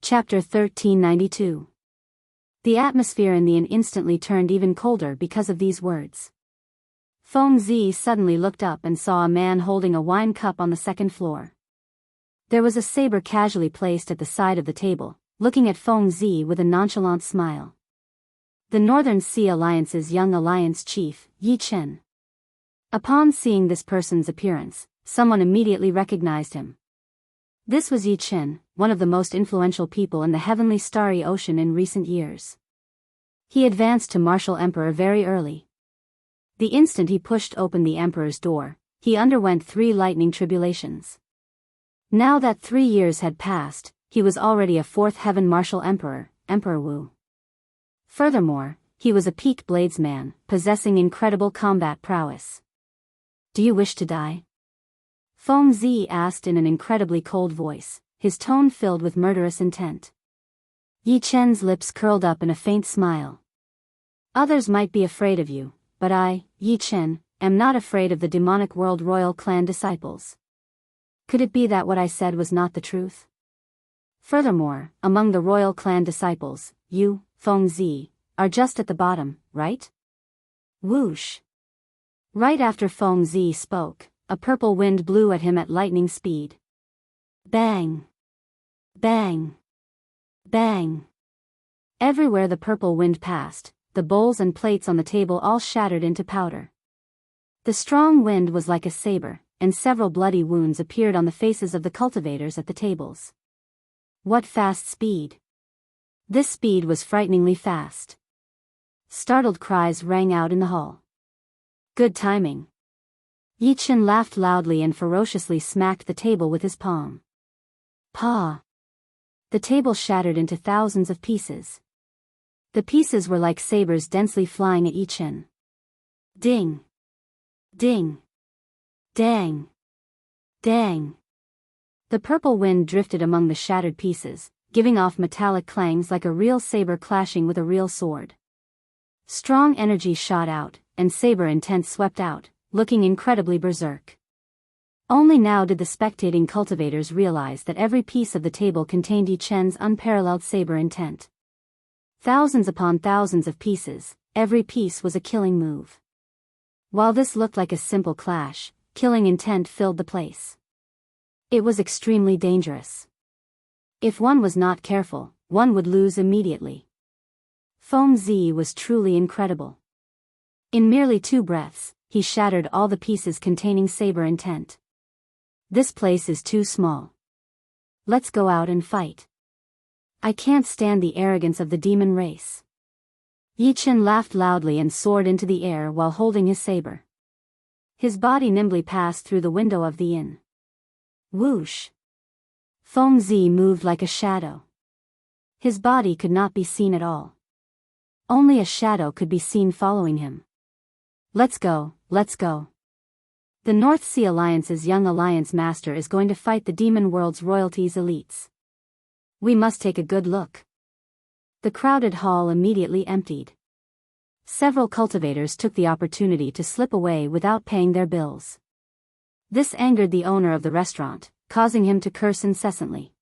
Chapter 1392. The atmosphere in the inn instantly turned even colder because of these words. Feng Zi suddenly looked up and saw a man holding a wine cup on the second floor. There was a saber casually placed at the side of the table, looking at Feng Zi with a nonchalant smile. The Northern Sea Alliance's young alliance chief, Yi Chen. Upon seeing this person's appearance, someone immediately recognized him. This was Yi Chen, one of the most influential people in the heavenly starry ocean in recent years. He advanced to Martial Emperor very early. The instant he pushed open the Emperor's door, he underwent 3 lightning tribulations. Now that 3 years had passed, he was already a 4th Heaven Martial Emperor, Emperor Wu. Furthermore, he was a peak bladesman, possessing incredible combat prowess. "Do you wish to die?" Feng Zi asked in an incredibly cold voice, his tone filled with murderous intent. Yi Chen's lips curled up in a faint smile. "Others might be afraid of you, but I, Yi Chen, am not afraid of the demonic world royal clan disciples." Could it be that what I said was not the truth? Furthermore, among the royal clan disciples, you, Feng Zi, are just at the bottom, right? Whoosh. Right after Feng Zi spoke, a purple wind blew at him at lightning speed. Bang! Bang! Bang! Everywhere the purple wind passed, the bowls and plates on the table all shattered into powder. The strong wind was like a saber, and several bloody wounds appeared on the faces of the cultivators at the tables. What fast speed! This speed was frighteningly fast. Startled cries rang out in the hall. Good timing. Yi Chen laughed loudly and ferociously smacked the table with his palm. Pa! The table shattered into thousands of pieces. The pieces were like sabers densely flying at Yi Chen. Ding! Ding! Dang! Dang! The purple wind drifted among the shattered pieces, giving off metallic clangs like a real saber clashing with a real sword. Strong energy shot out, and saber intent swept out, looking incredibly berserk. Only now did the spectating cultivators realize that every piece of the table contained Yi Chen's unparalleled saber intent. Thousands upon thousands of pieces, every piece was a killing move. While this looked like a simple clash, killing intent filled the place. It was extremely dangerous. If one was not careful, one would lose immediately. Feng Zi was truly incredible. In merely 2 breaths, he shattered all the pieces containing saber intent. This place is too small. Let's go out and fight. I can't stand the arrogance of the demon race. Yi Chen laughed loudly and soared into the air while holding his saber. His body nimbly passed through the window of the inn. Whoosh! Feng Zi moved like a shadow. His body could not be seen at all. Only a shadow could be seen following him. Let's go, let's go. The North Sea Alliance's young alliance master is going to fight the demon world's royalty's elites. We must take a good look. The crowded hall immediately emptied. Several cultivators took the opportunity to slip away without paying their bills. This angered the owner of the restaurant, causing him to curse incessantly.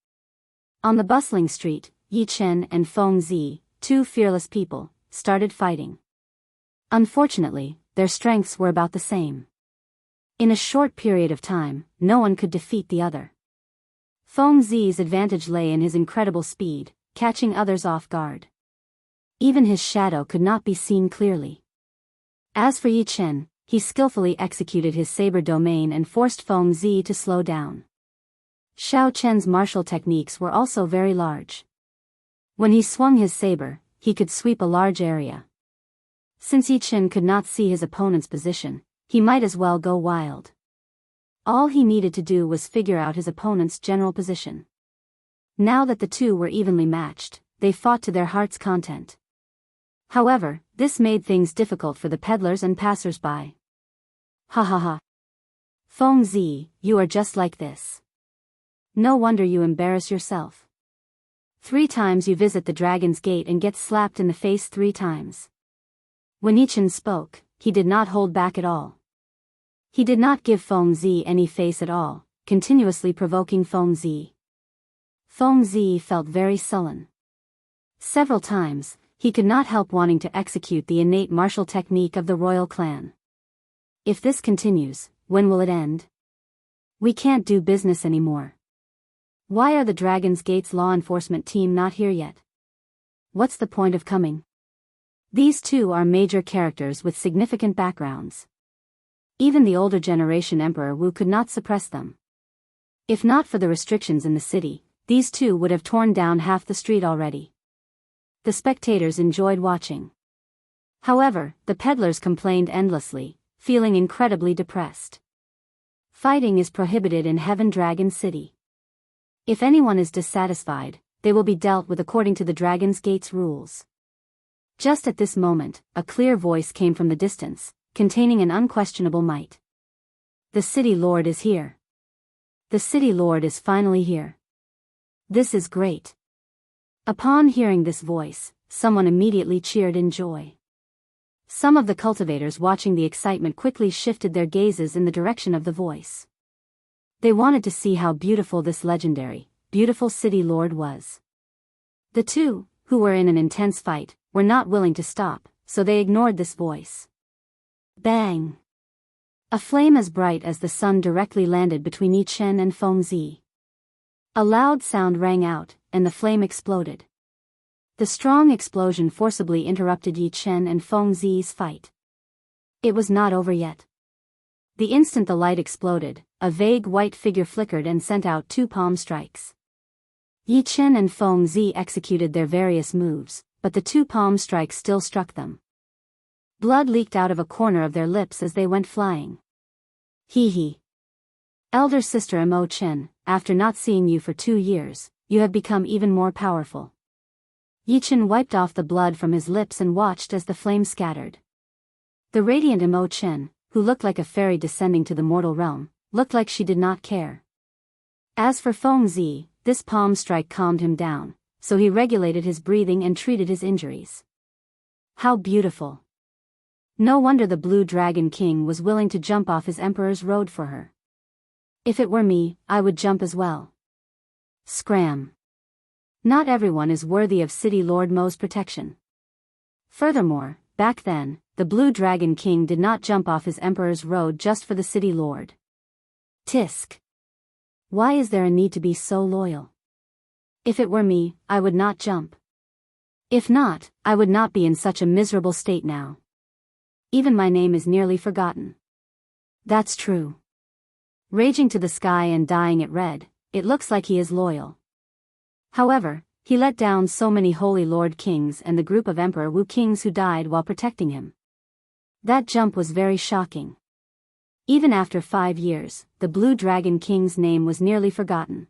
On the bustling street, Yi Chen and Feng Zi, 2 fearless people, started fighting. Unfortunately, their strengths were about the same. In a short period of time, no one could defeat the other. Feng Zi's advantage lay in his incredible speed, catching others off guard. Even his shadow could not be seen clearly. As for Yi Chen, he skillfully executed his saber domain and forced Feng Zi to slow down. Xiao Chen's martial techniques were also very large. When he swung his saber, he could sweep a large area. Since Yi Chen could not see his opponent's position, he might as well go wild. All he needed to do was figure out his opponent's general position. Now that the 2 were evenly matched, they fought to their heart's content. However, this made things difficult for the peddlers and passers-by. Ha ha ha. Feng Zi, you are just like this. No wonder you embarrass yourself. 3 times you visit the Dragon's Gate and get slapped in the face 3 times. When Yi Chen spoke, he did not hold back at all. He did not give Feng Zi any face at all, continuously provoking Feng Zi. Feng Zi felt very sullen. Several times, he could not help wanting to execute the innate martial technique of the royal clan. If this continues, when will it end? We can't do business anymore. Why are the Dragon's Gate's law enforcement team not here yet? What's the point of coming? These two are major characters with significant backgrounds. Even the older generation Emperor Wu could not suppress them. If not for the restrictions in the city, these two would have torn down half the street already. The spectators enjoyed watching. However, the peddlers complained endlessly, feeling incredibly depressed. Fighting is prohibited in Heaven Dragon City. If anyone is dissatisfied, they will be dealt with according to the Dragon's Gate's rules. Just at this moment, a clear voice came from the distance, containing an unquestionable might. The City Lord is here. The City Lord is finally here. This is great. Upon hearing this voice, someone immediately cheered in joy. Some of the cultivators watching the excitement quickly shifted their gazes in the direction of the voice. They wanted to see how beautiful this legendary, beautiful City Lord was. The two, who were in an intense fight, were not willing to stop, so they ignored this voice. Bang! A flame as bright as the sun directly landed between Yi Chen and Feng Zi. A loud sound rang out, and the flame exploded. The strong explosion forcibly interrupted Yi Chen and Feng Zi's fight. It was not over yet. The instant the light exploded, a vague white figure flickered and sent out two palm strikes. Yi Chen and Feng Zi executed their various moves, but the two palm strikes still struck them. Blood leaked out of a corner of their lips as they went flying. Hee hee. Elder sister Imo Chen, after not seeing you for 2 years, you have become even more powerful. Yi Chen wiped off the blood from his lips and watched as the flame scattered. The radiant Imo Chen, who looked like a fairy descending to the mortal realm, looked like she did not care. As for Feng Zi, this palm strike calmed him down, so he regulated his breathing and treated his injuries. How beautiful. No wonder the Blue Dragon King was willing to jump off his emperor's road for her. If it were me, I would jump as well. Scram. Not everyone is worthy of City Lord Mo's protection. Furthermore, back then, the Blue Dragon King did not jump off his emperor's road just for the City Lord. Tisk. Why is there a need to be so loyal? If it were me, I would not jump. If not, I would not be in such a miserable state now. Even my name is nearly forgotten. That's true. Raging to the sky and dyeing it red, it looks like he is loyal. However, he let down so many Holy Lord Kings and the group of Emperor Wu Kings who died while protecting him. That jump was very shocking. Even after 5 years, the Blue Dragon King's name was nearly forgotten.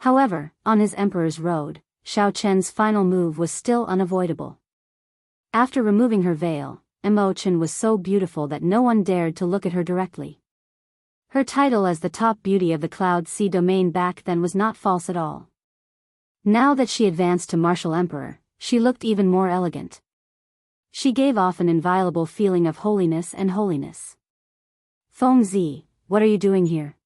However, on his Emperor's road, Xiao Chen's final move was still unavoidable. After removing her veil, Imo Chen was so beautiful that no one dared to look at her directly. Her title as the top beauty of the Cloud Sea domain back then was not false at all. Now that she advanced to Martial Emperor, she looked even more elegant. She gave off an inviolable feeling of holiness and holiness. Feng Zi, what are you doing here?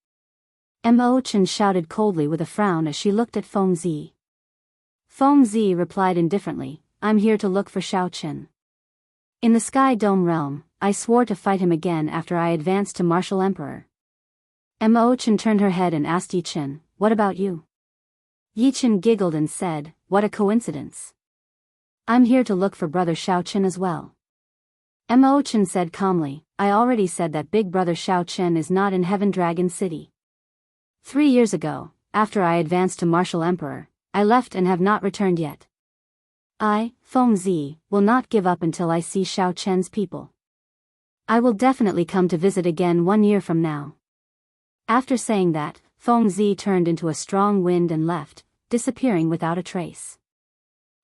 Imo Chen shouted coldly with a frown as she looked at Feng Zi. Feng Zi replied indifferently, I'm here to look for Xiao Chen. In the Sky Dome realm, I swore to fight him again after I advanced to Martial Emperor. Imo Chen turned her head and asked Yi Chen, what about you? Yi Chen giggled and said, what a coincidence. I'm here to look for brother Xiao Chen as well. Imo Chen said calmly, I already said that big brother Xiao Chen is not in Heaven Dragon City. 3 years ago, after I advanced to Martial Emperor, I left and have not returned yet. I, Feng Zi, will not give up until I see Xiao Chen's people. I will definitely come to visit again 1 year from now. After saying that, Feng Zi turned into a strong wind and left, disappearing without a trace.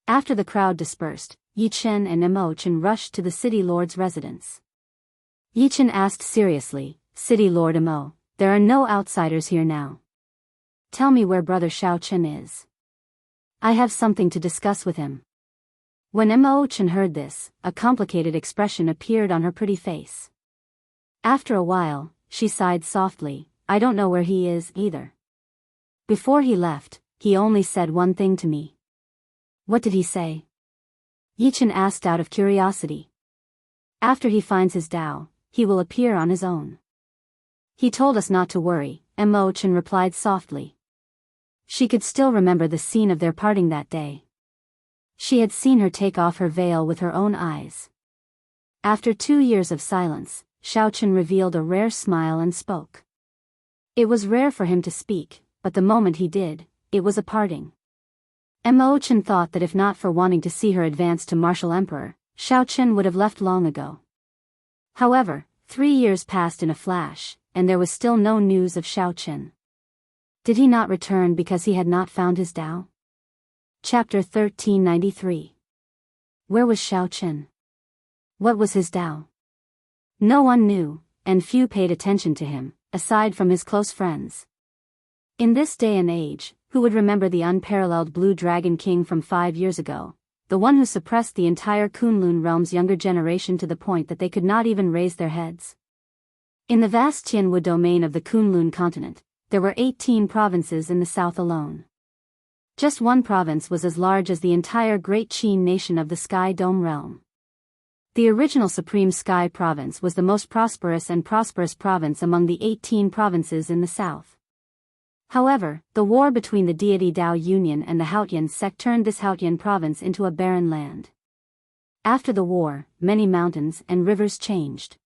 After the crowd dispersed, Yi Chen and Imo Chen rushed to the City Lord's residence. Yi Chen asked seriously, City Lord Imo, there are no outsiders here now. Tell me where brother Xiao Chen is. I have something to discuss with him. When Imo Chen heard this, a complicated expression appeared on her pretty face. After a while, she sighed softly, I don't know where he is either. Before he left, he only said one thing to me. What did he say? Yichen asked out of curiosity. After he finds his Tao, he will appear on his own. He told us not to worry, Chen replied softly. She could still remember the scene of their parting that day. She had seen her take off her veil with her own eyes. After 2 years of silence, Xiaochen revealed a rare smile and spoke. It was rare for him to speak, but the moment he did, it was a parting. Chen thought that if not for wanting to see her advance to martial emperor, Xiaochen would have left long ago. However, 3 years passed in a flash, and there was still no news of Xiaochen. Did he not return because he had not found his Tao? Chapter 1393. Where was Xiaochen? What was his Tao? No one knew, and few paid attention to him, aside from his close friends. In this day and age, who would remember the unparalleled Blue Dragon King from 5 years ago, the one who suppressed the entire Kunlun realm's younger generation to the point that they could not even raise their heads? In the vast Tianwu domain of the Kunlun continent, there were 18 provinces in the south alone. Just one province was as large as the entire Great Qin nation of the Sky Dome realm. The original Supreme Sky Province was the most prosperous province among the 18 provinces in the south. However, the war between the deity Dao Union and the Haotian sect turned this Haotian province into a barren land. After the war, many mountains and rivers changed.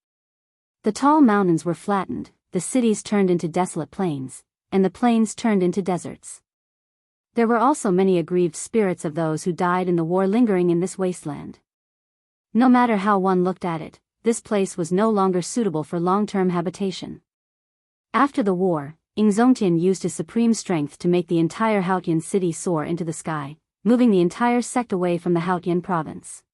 The tall mountains were flattened, the cities turned into desolate plains, and the plains turned into deserts. There were also many aggrieved spirits of those who died in the war lingering in this wasteland. No matter how one looked at it, this place was no longer suitable for long-term habitation. After the war, Ingzongtian used his supreme strength to make the entire Haotian city soar into the sky, moving the entire sect away from the Haotian province.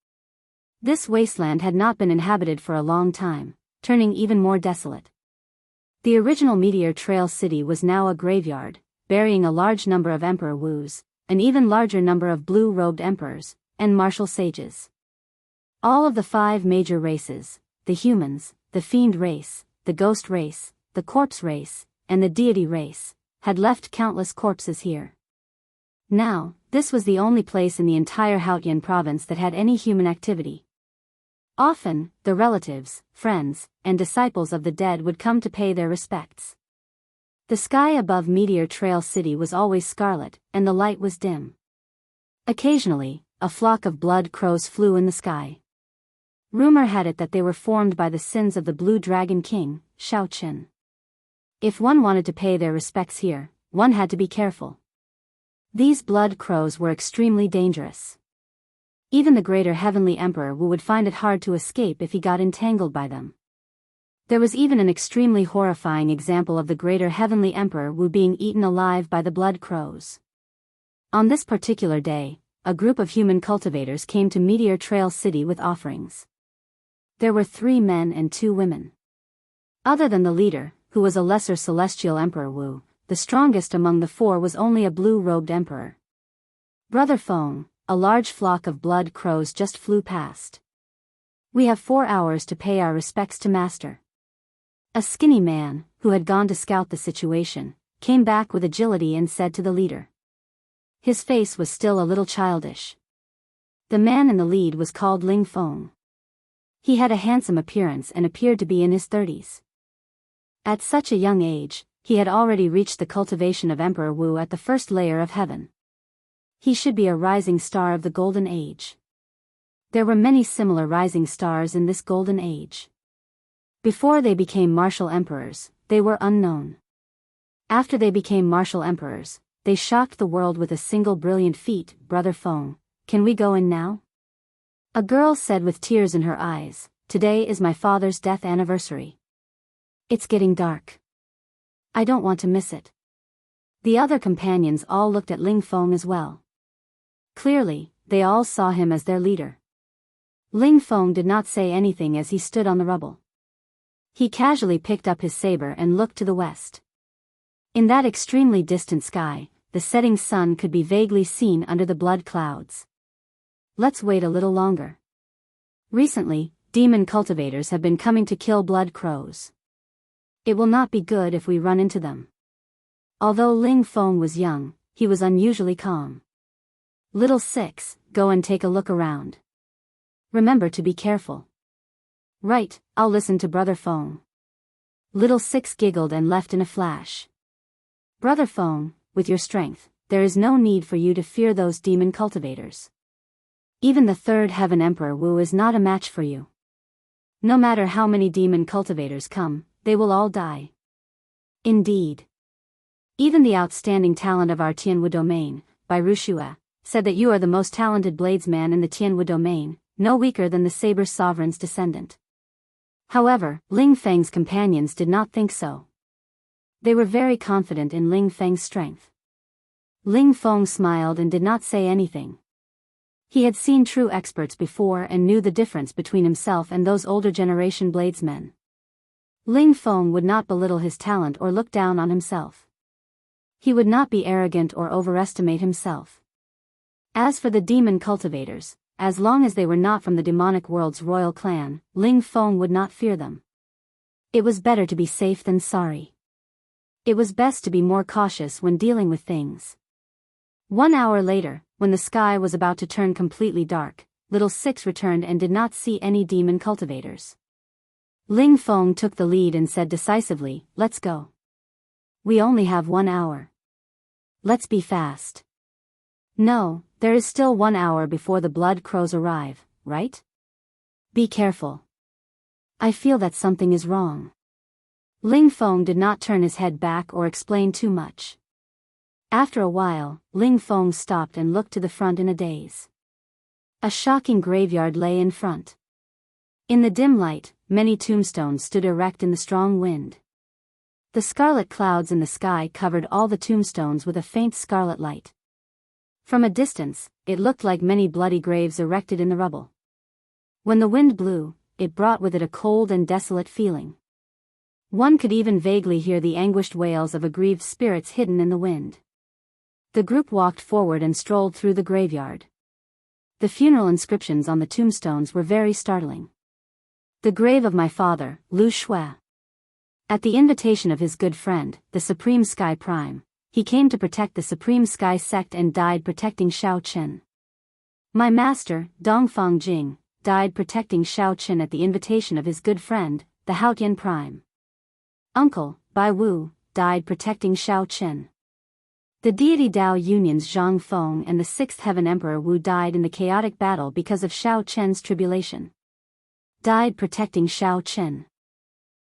This wasteland had not been inhabited for a long time, turning even more desolate. The original Meteor Trail city was now a graveyard, burying a large number of Emperor Wu's, an even larger number of blue-robed emperors, and martial sages. All of the 5 major races, the humans, the fiend race, the ghost race, the corpse race, and the deity race, had left countless corpses here. Now, this was the only place in the entire Haotian province that had any human activity. Often, the relatives, friends, and disciples of the dead would come to pay their respects. The sky above Meteor Trail City was always scarlet, and the light was dim. Occasionally, a flock of blood crows flew in the sky. Rumor had it that they were formed by the sins of the Blue Dragon King, Xiaochen. If one wanted to pay their respects here, one had to be careful. These blood crows were extremely dangerous. Even the greater heavenly emperor Wu would find it hard to escape if he got entangled by them. There was even an extremely horrifying example of the greater heavenly emperor Wu being eaten alive by the blood crows. On this particular day, a group of human cultivators came to Meteor Trail City with offerings. There were 3 men and 2 women. Other than the leader, who was a lesser celestial emperor Wu, the strongest among the 4 was only a blue-robed emperor. Brother Feng, a large flock of blood crows just flew past. We have 4 hours to pay our respects to Master. A skinny man, who had gone to scout the situation, came back with agility and said to the leader. His face was still a little childish. The man in the lead was called Ling Feng. He had a handsome appearance and appeared to be in his 30s. At such a young age, he had already reached the cultivation of Emperor Wu at the first layer of heaven. He should be a rising star of the Golden Age. There were many similar rising stars in this Golden Age. Before they became martial emperors, they were unknown. After they became martial emperors, they shocked the world with a single brilliant feat. Brother Feng, can we go in now? A girl said with tears in her eyes, today is my father's death anniversary. It's getting dark. I don't want to miss it. The other companions all looked at Ling Feng as well. Clearly, they all saw him as their leader. Ling Feng did not say anything as he stood on the rubble. He casually picked up his saber and looked to the west. In that extremely distant sky, the setting sun could be vaguely seen under the blood clouds. Let's wait a little longer. Recently, demon cultivators have been coming to kill blood crows. It will not be good if we run into them. Although Ling Feng was young, he was unusually calm. Little Six, go and take a look around. Remember to be careful. Right, I'll listen to Brother Feng. Little Six giggled and left in a flash. Brother Feng, with your strength, there is no need for you to fear those demon cultivators. Even the third heaven Emperor Wu is not a match for you. No matter how many demon cultivators come, they will all die. Indeed. Even the outstanding talent of our Tianwu domain, by Rushua, said that you are the most talented bladesman in the Tianwu domain, no weaker than the Saber Sovereign's descendant. However, Ling Feng's companions did not think so. They were very confident in Ling Feng's strength. Ling Feng smiled and did not say anything. He had seen true experts before and knew the difference between himself and those older generation bladesmen. Ling Feng would not belittle his talent or look down on himself. He would not be arrogant or overestimate himself. As for the demon cultivators, as long as they were not from the demonic world's royal clan, Ling Feng would not fear them. It was better to be safe than sorry. It was best to be more cautious when dealing with things. 1 hour later, when the sky was about to turn completely dark, Little Six returned and did not see any demon cultivators. Ling Feng took the lead and said decisively, "Let's go. We only have 1 hour. Let's be fast." "No, there is still 1 hour before the blood crows arrive, right? Be careful. I feel that something is wrong." Ling Feng did not turn his head back or explain too much. After a while, Ling Feng stopped and looked to the front in a daze. A shocking graveyard lay in front. In the dim light, many tombstones stood erect in the strong wind. The scarlet clouds in the sky covered all the tombstones with a faint scarlet light. From a distance, it looked like many bloody graves erected in the rubble. When the wind blew, it brought with it a cold and desolate feeling. One could even vaguely hear the anguished wails of aggrieved spirits hidden in the wind. The group walked forward and strolled through the graveyard. The funeral inscriptions on the tombstones were very startling. "The grave of my father, Lu Shui. At the invitation of his good friend, the Supreme Sky Prime, he came to protect the Supreme Sky Sect and died protecting Shao Chen. My master, Dongfang Jing, died protecting Shao Chen at the invitation of his good friend, the Haotian Prime. Uncle, Bai Wu, died protecting Shao Chen. The deity Dao Union's Zhang Feng and the 6th Heaven Emperor Wu died in the chaotic battle because of Shao Chen's tribulation. Died protecting Shao Chen.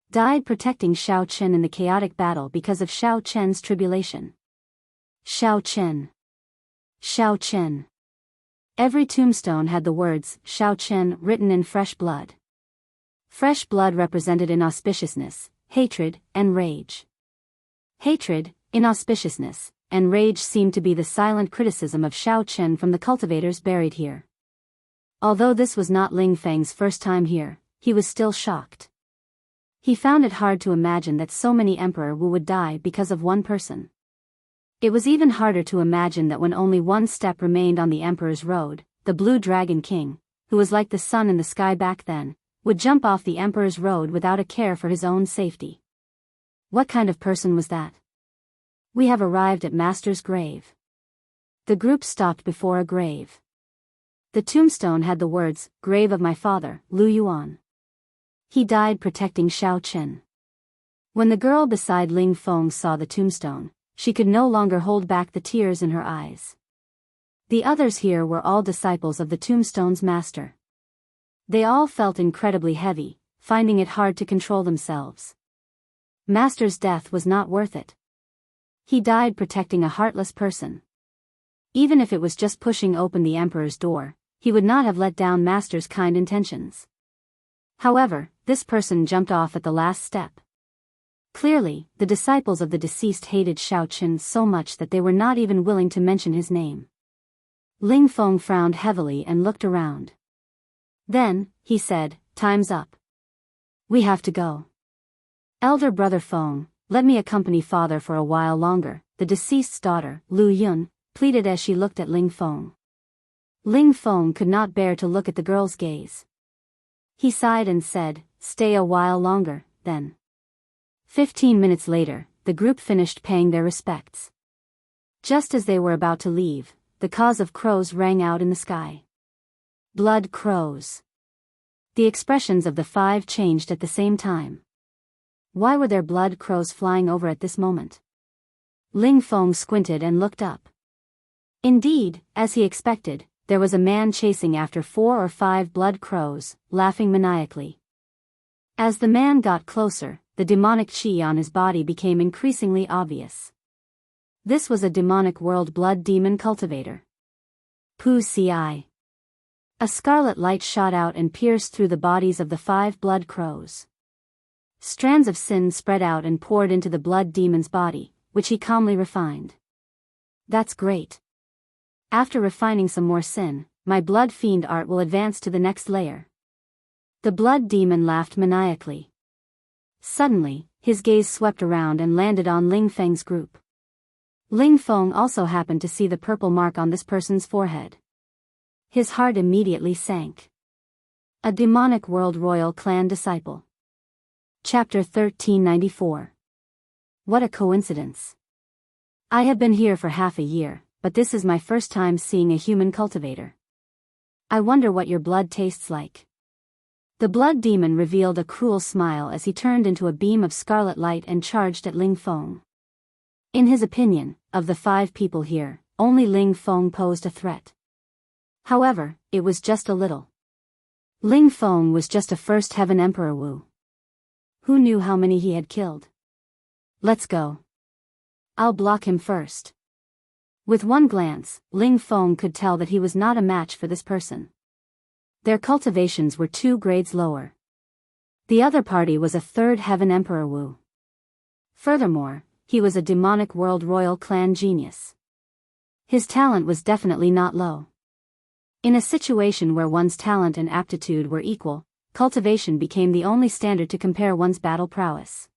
Died protecting Shao Chen in the chaotic battle because of Shao Chen's tribulation. Shao Chen. Shao Chen." Every tombstone had the words, Shao Chen, written in fresh blood. Fresh blood represented inauspiciousness, hatred, and rage. Hatred, inauspiciousness, and rage seemed to be the silent criticism of Shao Chen from the cultivators buried here. Although this was not Ling Feng's first time here, he was still shocked. He found it hard to imagine that so many Emperor Wu would die because of one person. It was even harder to imagine that when only one step remained on the Emperor's road, the Blue Dragon King, who was like the sun in the sky back then, would jump off the Emperor's road without a care for his own safety. What kind of person was that? "We have arrived at Master's grave." The group stopped before a grave. The tombstone had the words, "Grave of my father, Lu Yuan. He died protecting Shao Chen." When the girl beside Ling Feng saw the tombstone, she could no longer hold back the tears in her eyes. The others here were all disciples of the tombstone's master. They all felt incredibly heavy, finding it hard to control themselves. Master's death was not worth it. He died protecting a heartless person. Even if it was just pushing open the Emperor's door, he would not have let down Master's kind intentions. However, this person jumped off at the last step. Clearly, the disciples of the deceased hated Shao Chen so much that they were not even willing to mention his name. Ling Feng frowned heavily and looked around. Then, he said, "Time's up. We have to go. Elder brother Feng, let me accompany father for a while longer," the deceased's daughter, Lu Yun, pleaded as she looked at Ling Feng. Ling Feng could not bear to look at the girl's gaze. He sighed and said, "Stay a while longer, then." 15 minutes later, the group finished paying their respects. Just as they were about to leave, the cause of crows rang out in the sky. Blood crows. The expressions of the five changed at the same time. Why were there blood crows flying over at this moment? Ling Feng squinted and looked up. Indeed, as he expected, there was a man chasing after 4 or 5 blood crows, laughing maniacally. As the man got closer, the demonic chi on his body became increasingly obvious. This was a demonic world blood demon cultivator. Pu Ci. A scarlet light shot out and pierced through the bodies of the 5 blood crows. Strands of sin spread out and poured into the blood demon's body, which he calmly refined. That's great. After refining some more sin, my blood fiend art will advance to the next layer. The blood demon laughed maniacally. Suddenly, his gaze swept around and landed on Ling Feng's group. Ling Feng also happened to see the purple mark on this person's forehead. His heart immediately sank. A demonic world royal clan disciple. Chapter 1394. What a coincidence. I have been here for half a year, but this is my first time seeing a human cultivator. I wonder what your blood tastes like. The blood demon revealed a cruel smile as he turned into a beam of scarlet light and charged at Ling Feng. In his opinion, of the 5 people here, only Ling Feng posed a threat. However, it was just a little. Ling Feng was just a first heaven emperor Wu. Who knew how many he had killed? Let's go. I'll block him first. With one glance, Ling Feng could tell that he was not a match for this person. Their cultivations were 2 grades lower. The other party was a 3rd heaven emperor Wu. Furthermore, he was a demonic world royal clan genius. His talent was definitely not low. In a situation where one's talent and aptitude were equal, cultivation became the only standard to compare one's battle prowess.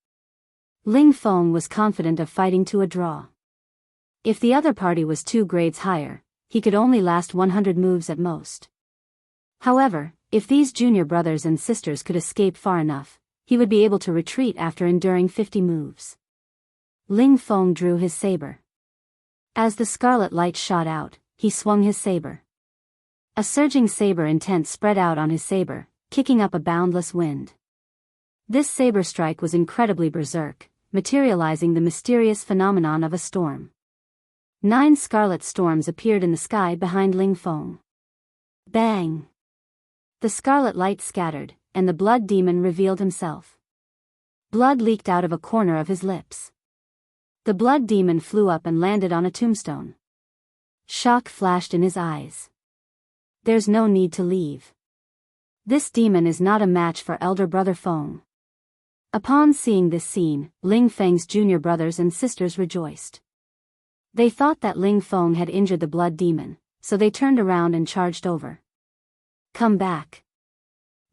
Ling Feng was confident of fighting to a draw. If the other party was 2 grades higher, he could only last 100 moves at most. However, if these junior brothers and sisters could escape far enough, he would be able to retreat after enduring 50 moves. Ling Feng drew his saber. As the scarlet light shot out, he swung his saber. A surging saber intent spread out on his saber, kicking up a boundless wind. This saber strike was incredibly berserk, materializing the mysterious phenomenon of a storm. 9 scarlet storms appeared in the sky behind Ling Feng. Bang! The scarlet light scattered, and the blood demon revealed himself. Blood leaked out of a corner of his lips. The blood demon flew up and landed on a tombstone. Shock flashed in his eyes. There's no need to leave. This demon is not a match for elder brother Feng. Upon seeing this scene, Ling Feng's junior brothers and sisters rejoiced. They thought that Ling Feng had injured the blood demon, so they turned around and charged over. Come back.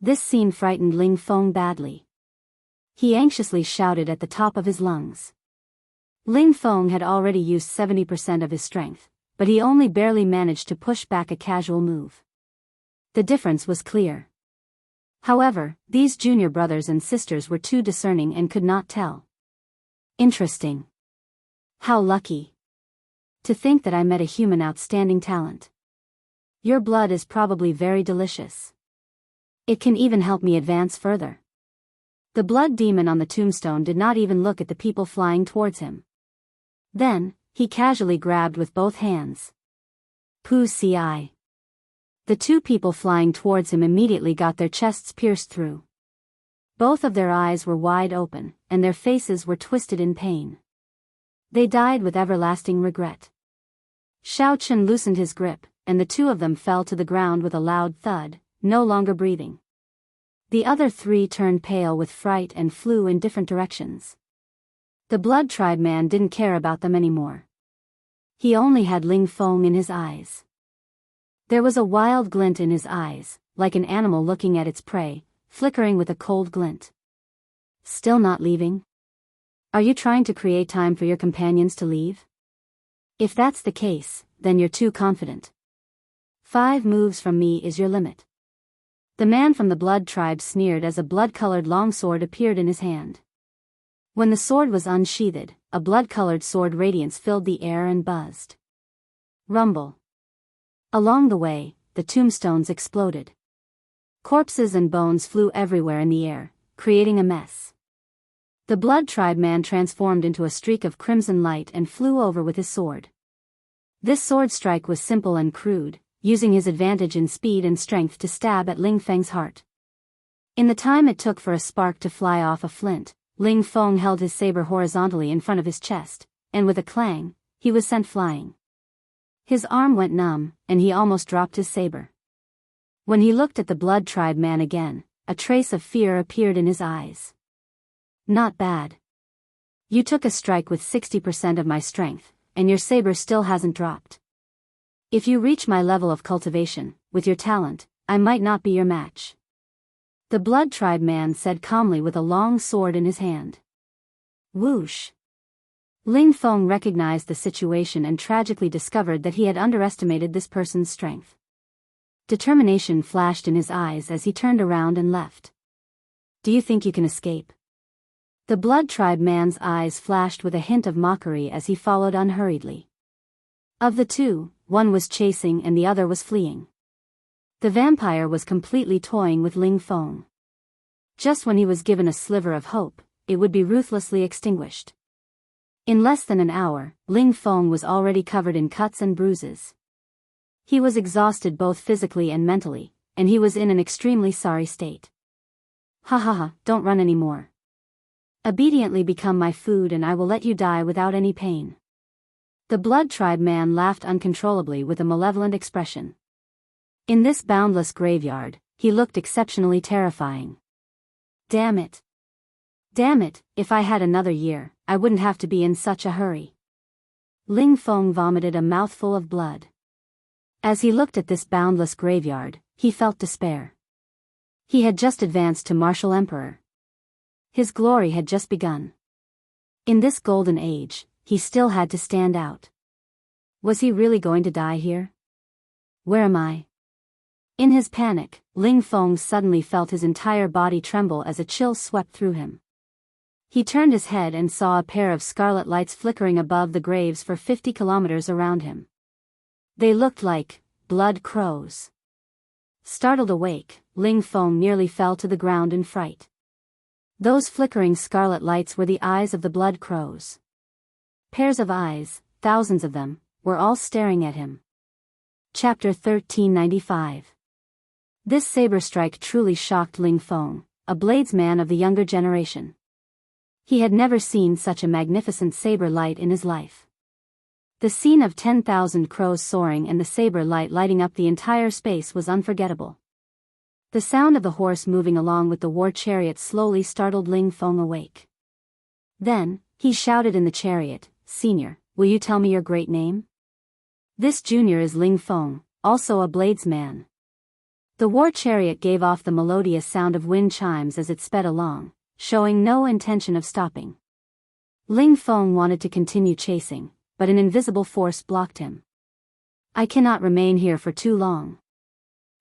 This scene frightened Ling Feng badly. He anxiously shouted at the top of his lungs. Ling Feng had already used 70% of his strength, but he only barely managed to push back a casual move. The difference was clear. However, these junior brothers and sisters were too discerning and could not tell. Interesting. How lucky. To think that I met a human outstanding talent. Your blood is probably very delicious. It can even help me advance further. The blood demon on the tombstone did not even look at the people flying towards him. Then, he casually grabbed with both hands. Pu Ci. The 2 people flying towards him immediately got their chests pierced through. Both of their eyes were wide open, and their faces were twisted in pain. They died with everlasting regret. Xiao Chen loosened his grip, and the 2 of them fell to the ground with a loud thud, no longer breathing. The other 3 turned pale with fright and flew in different directions. The blood tribe man didn't care about them anymore. He only had Ling Feng in his eyes. There was a wild glint in his eyes, like an animal looking at its prey, flickering with a cold glint. Still not leaving? Are you trying to create time for your companions to leave? If that's the case, then you're too confident. 5 moves from me is your limit. The man from the blood tribe sneered as a blood-colored longsword appeared in his hand. When the sword was unsheathed, a blood-colored sword radiance filled the air and buzzed. Rumble. Along the way, the tombstones exploded. Corpses and bones flew everywhere in the air, creating a mess. The blood tribe man transformed into a streak of crimson light and flew over with his sword. This sword strike was simple and crude, using his advantage in speed and strength to stab at Ling Feng's heart. In the time it took for a spark to fly off a flint, Ling Feng held his saber horizontally in front of his chest, and with a clang, he was sent flying. His arm went numb, and he almost dropped his saber. When he looked at the blood tribe man again, a trace of fear appeared in his eyes. Not bad. You took a strike with 60% of my strength, and your saber still hasn't dropped. If you reach my level of cultivation, with your talent, I might not be your match. The blood tribe man said calmly with a long sword in his hand. Whoosh. Ling Feng recognized the situation and tragically discovered that he had underestimated this person's strength. Determination flashed in his eyes as he turned around and left. Do you think you can escape? The blood tribe man's eyes flashed with a hint of mockery as he followed unhurriedly. Of the two, one was chasing and the other was fleeing. The vampire was completely toying with Ling Feng. Just when he was given a sliver of hope, it would be ruthlessly extinguished. In less than an hour, Ling Feng was already covered in cuts and bruises. He was exhausted both physically and mentally, and he was in an extremely sorry state. Ha ha ha, don't run anymore. Obediently become my food and I will let you die without any pain. The blood tribe man laughed uncontrollably with a malevolent expression. In this boundless graveyard, he looked exceptionally terrifying. Damn it. Damn it, if I had another year, I wouldn't have to be in such a hurry. Ling Feng vomited a mouthful of blood. As he looked at this boundless graveyard, he felt despair. He had just advanced to martial emperor. His glory had just begun. In this golden age, he still had to stand out. Was he really going to die here? Where am I? In his panic, Ling Feng suddenly felt his entire body tremble as a chill swept through him. He turned his head and saw a pair of scarlet lights flickering above the graves for 50 kilometers around him. They looked like blood crows. Startled awake, Ling Feng nearly fell to the ground in fright. Those flickering scarlet lights were the eyes of the blood crows. Pairs of eyes, thousands of them, were all staring at him. Chapter 1395. This saber strike truly shocked Ling Feng, a bladesman of the younger generation. He had never seen such a magnificent saber light in his life. The scene of 10,000 crows soaring and the saber light lighting up the entire space was unforgettable. The sound of the horse moving along with the war chariot slowly startled Ling Feng awake. Then, he shouted in the chariot, "Senior, will you tell me your great name?" This junior is Ling Feng, also a bladesman. The war chariot gave off the melodious sound of wind chimes as it sped along, showing no intention of stopping. Ling Feng wanted to continue chasing, but an invisible force blocked him. I cannot remain here for too long.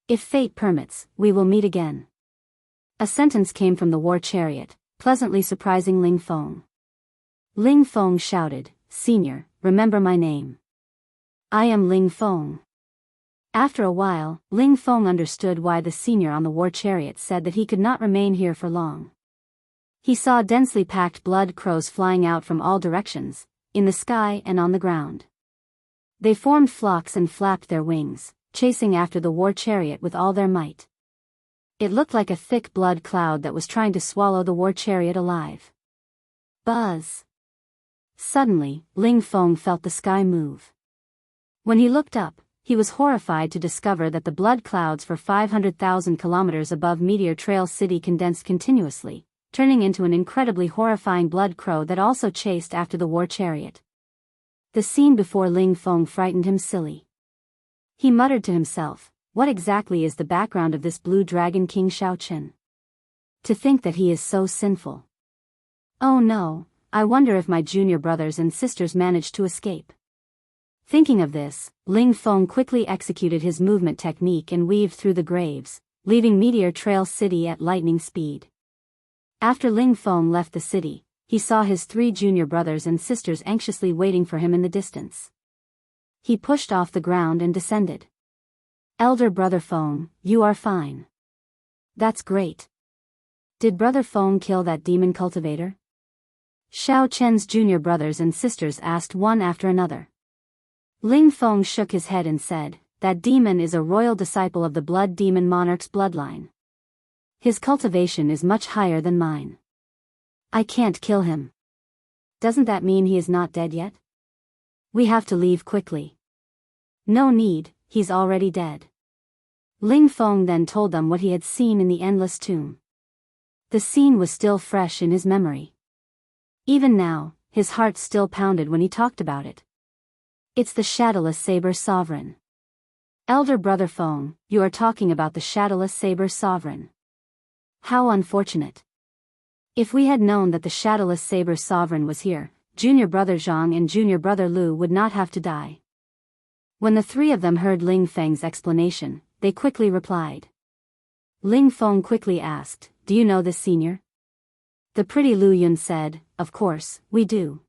If fate permits, we will meet again. A sentence came from the war chariot, pleasantly surprising Ling Feng. Ling Feng shouted, "Senior, remember my name. I am Ling Feng." After a while, Ling Feng understood why the senior on the war chariot said that he could not remain here for long. He saw densely packed blood crows flying out from all directions, in the sky and on the ground. They formed flocks and flapped their wings, chasing after the war chariot with all their might. It looked like a thick blood cloud that was trying to swallow the war chariot alive. Buzz! Suddenly, Ling Feng felt the sky move. When he looked up, he was horrified to discover that the blood clouds for 500,000 kilometers above Meteor Trail City condensed continuously, turning into an incredibly horrifying blood crow that also chased after the war chariot. The scene before Ling Feng frightened him silly. He muttered to himself, what exactly is the background of this blue dragon King Shaochen? To think that he is so sinful. Oh no, I wonder if my junior brothers and sisters managed to escape. Thinking of this, Ling Feng quickly executed his movement technique and weaved through the graves, leaving Meteor Trail City at lightning speed. After Ling Feng left the city, he saw his 3 junior brothers and sisters anxiously waiting for him in the distance. He pushed off the ground and descended. Elder brother Feng, you are fine. That's great. Did brother Feng kill that demon cultivator? Xiao Chen's junior brothers and sisters asked one after another. Ling Feng shook his head and said, that demon is a royal disciple of the blood demon monarch's bloodline. His cultivation is much higher than mine. I can't kill him. Doesn't that mean he is not dead yet? We have to leave quickly. No need, he's already dead. Ling Feng then told them what he had seen in the endless tomb. The scene was still fresh in his memory. Even now, his heart still pounded when he talked about it. It's the shadowless saber sovereign. Elder brother Feng, you are talking about the shadowless saber sovereign. How unfortunate. If we had known that the shadowless saber sovereign was here, junior brother Zhang and junior brother Lu would not have to die. When the 3 of them heard Ling Feng's explanation, they quickly replied. Ling Feng quickly asked, do you know this senior? The pretty Lu Yun said, of course, we do.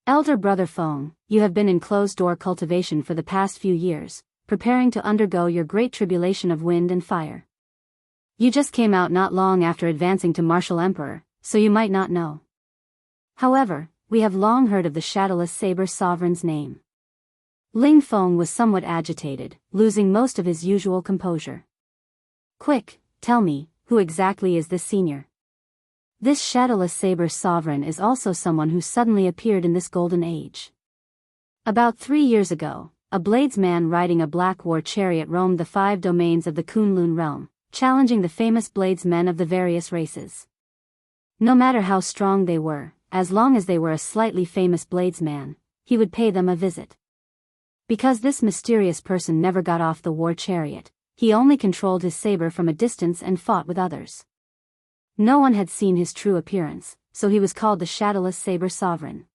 Elder brother Feng, you have been in closed-door cultivation for the past few years, preparing to undergo your great tribulation of wind and fire. You just came out not long after advancing to martial emperor, so you might not know. However, we have long heard of the shadowless saber sovereign's name. Ling Feng was somewhat agitated, losing most of his usual composure. Quick, tell me, who exactly is this senior? This shadowless saber sovereign is also someone who suddenly appeared in this golden age. About 3 years ago, a bladesman riding a black war chariot roamed the 5 domains of the Kunlun realm, challenging the famous bladesmen of the various races. No matter how strong they were, as long as they were a slightly famous bladesman, he would pay them a visit. Because this mysterious person never got off the war chariot, he only controlled his saber from a distance and fought with others. No one had seen his true appearance, so he was called the shadowless saber sovereign.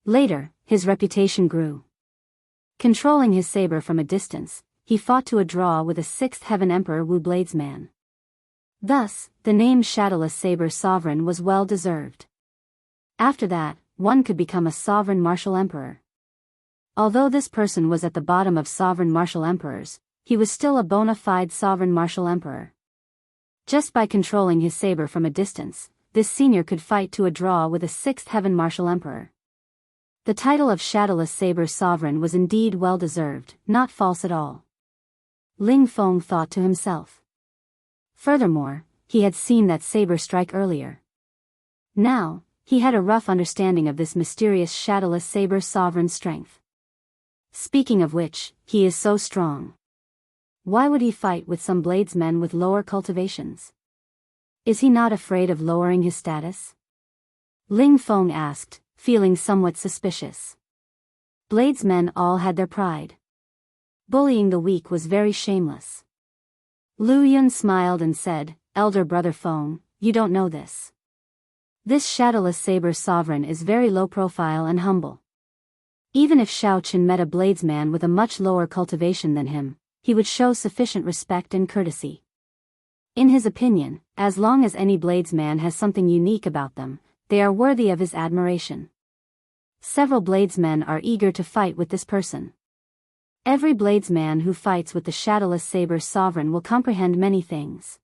Later, his reputation grew. Controlling his saber from a distance, he fought to a draw with a 6th Heaven Emperor Wu Bladesman. Thus, the name Shadowless Saber Sovereign was well deserved. After that, one could become a sovereign martial emperor. Although this person was at the bottom of sovereign martial emperors, he was still a bona fide sovereign martial emperor. Just by controlling his saber from a distance, this senior could fight to a draw with a 6th Heaven martial emperor. The title of Shadowless Saber Sovereign was indeed well deserved, not false at all. Ling Feng thought to himself. Furthermore, he had seen that saber strike earlier. Now, he had a rough understanding of this mysterious Shadowless Saber Sovereign's strength. Speaking of which, he is so strong. Why would he fight with some bladesmen with lower cultivations? Is he not afraid of lowering his status? Ling Feng asked, feeling somewhat suspicious. Bladesmen all had their pride. Bullying the weak was very shameless. Lu Yun smiled and said, Elder brother Feng, you don't know this. This Shadowless Saber Sovereign is very low profile and humble. Even if Xiao Chen met a bladesman with a much lower cultivation than him, he would show sufficient respect and courtesy. In his opinion, as long as any bladesman has something unique about them, they are worthy of his admiration. Several bladesmen are eager to fight with this person. Every bladesman who fights with the Shadowless Saber Sovereign will comprehend many things.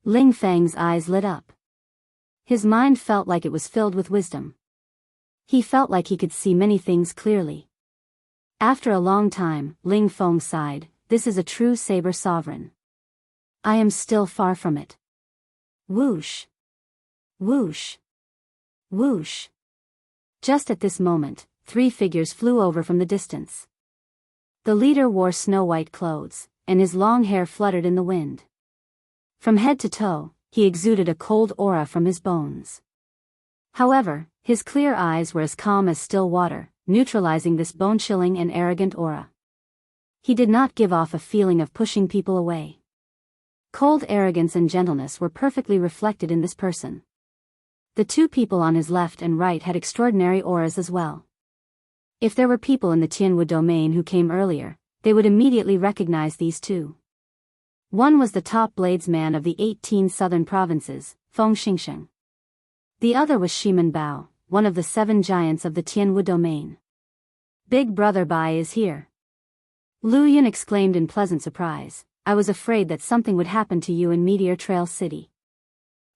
Ling Feng's eyes lit up. His mind felt like it was filled with wisdom. He felt like he could see many things clearly. After a long time, Ling Feng sighed, this is a true Saber Sovereign. I am still far from it. Whoosh! Whoosh! Whoosh! Just at this moment, 3 figures flew over from the distance. The leader wore snow-white clothes, and his long hair fluttered in the wind. From head to toe, he exuded a cold aura from his bones. However, his clear eyes were as calm as still water, neutralizing this bone-chilling and arrogant aura. He did not give off a feeling of pushing people away. Cold arrogance and gentleness were perfectly reflected in this person. The 2 people on his left and right had extraordinary auras as well. If there were people in the Tianwu domain who came earlier, they would immediately recognize these 2. One was the top bladesman of the 18 southern provinces, Feng Xingsheng. The other was Shimen Bao, one of the 7 giants of the Tianwu domain. Big Brother Bai is here. Lu Yun exclaimed in pleasant surprise. I was afraid that something would happen to you in Meteor Trail City.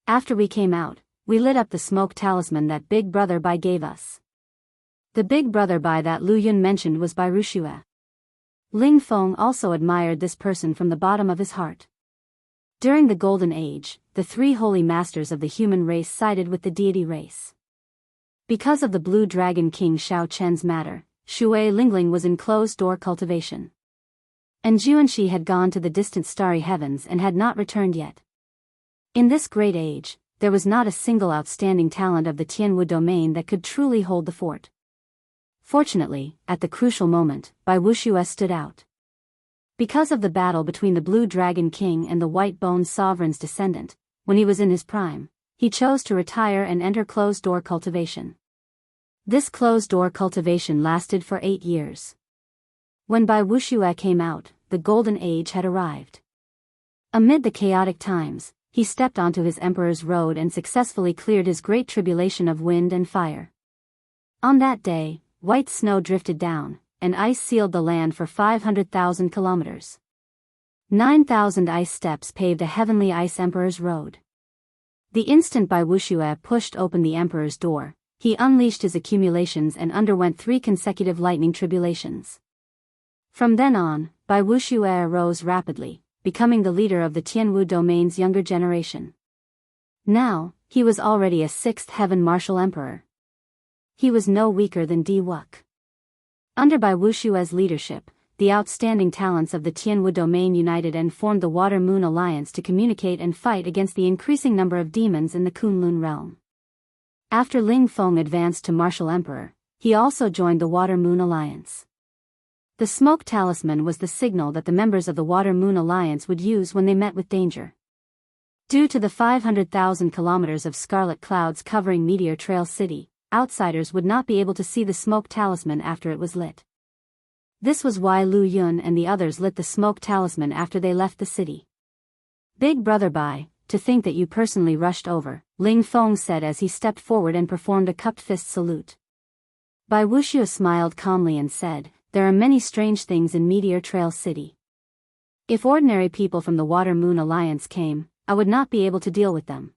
After we came out, we lit up the smoke talisman that Big Brother Bai gave us. The Big Brother Bai that Lu Yun mentioned was Bai Rushue. Ling Feng also admired this person from the bottom of his heart. During the Golden Age, the 3 holy masters of the human race sided with the deity race. Because of the Blue Dragon King Xiao Chen's matter, Shui Lingling was in closed-door cultivation. And Juanxi had gone to the distant starry heavens and had not returned yet. In this great age, there was not a single outstanding talent of the Tianwu domain that could truly hold the fort. Fortunately, at the crucial moment, Bai Wuxia stood out. Because of the battle between the Blue Dragon King and the White Bone Sovereign's descendant, when he was in his prime, he chose to retire and enter closed-door cultivation. This closed-door cultivation lasted for 8 years. When Bai Wuxia came out, the Golden Age had arrived. Amid the chaotic times, he stepped onto his Emperor's Road and successfully cleared his great tribulation of wind and fire. On that day, white snow drifted down, and ice sealed the land for 500,000 kilometers. 9,000 ice steps paved a heavenly ice Emperor's Road. The instant Bai Wuxia pushed open the Emperor's door, he unleashed his accumulations and underwent 3 consecutive lightning tribulations. From then on, Bai Wuxia rose rapidly, becoming the leader of the Tianwu domain's younger generation. Now, he was already a 6th heaven martial emperor. He was no weaker than Di Wuk. Under Bai Wuxia's leadership, the outstanding talents of the Tianwu domain united and formed the Water Moon Alliance to communicate and fight against the increasing number of demons in the Kunlun realm. After Ling Feng advanced to martial emperor, he also joined the Water Moon Alliance. The smoke talisman was the signal that the members of the Water Moon Alliance would use when they met with danger. Due to the 500,000 kilometers of scarlet clouds covering Meteor Trail City, outsiders would not be able to see the smoke talisman after it was lit. This was why Lu Yun and the others lit the smoke talisman after they left the city. Big Brother Bai, to think that you personally rushed over, Ling Feng said as he stepped forward and performed a cupped fist salute. Bai Wuxia smiled calmly and said, there are many strange things in Meteor Trail City. If ordinary people from the Water Moon Alliance came, I would not be able to deal with them.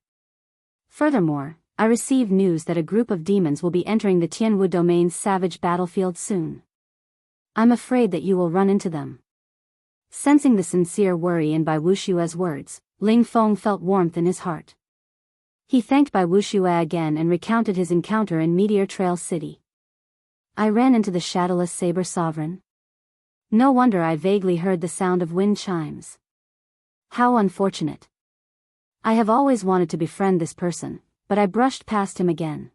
Furthermore, I received news that a group of demons will be entering the Tianwu domain's savage battlefield soon. I'm afraid that you will run into them. Sensing the sincere worry in Bai Wuxia's words, Ling Feng felt warmth in his heart. He thanked Bai Wuxia again and recounted his encounter in Meteor Trail City. I ran into the shadowless saber sovereign. No wonder I vaguely heard the sound of wind chimes. How unfortunate. I have always wanted to befriend this person, but I brushed past him again.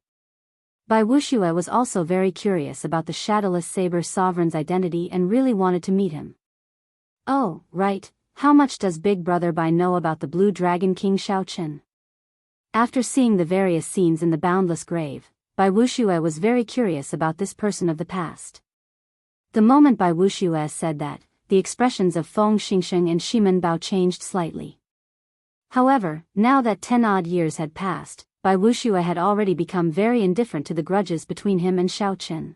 Bai Wuxia was also very curious about the shadowless saber sovereign's identity and really wanted to meet him. Oh, right, how much does Big Brother Bai know about the Blue Dragon King Xiao Chen? After seeing the various scenes in the Boundless Grave, Bai Wuxia was very curious about this person of the past. The moment Bai Wuxia said that, the expressions of Feng Xingsheng and Shimen Bao changed slightly. However, now that 10 odd years had passed, Bai Wuxia had already become very indifferent to the grudges between him and Xiao Chen.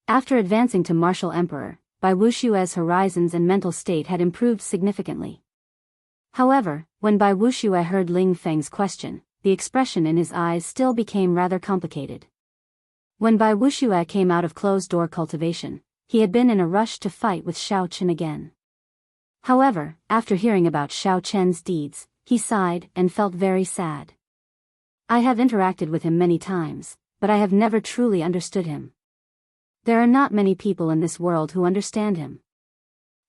After advancing to martial emperor, Bai Wuxia's horizons and mental state had improved significantly. However, when Bai Wuxia heard Ling Feng's question, the expression in his eyes still became rather complicated. When Bai Wuxia came out of closed-door cultivation, he had been in a rush to fight with Xiao Chen again. However, after hearing about Xiao Chen's deeds, he sighed and felt very sad. I have interacted with him many times, but I have never truly understood him. There are not many people in this world who understand him.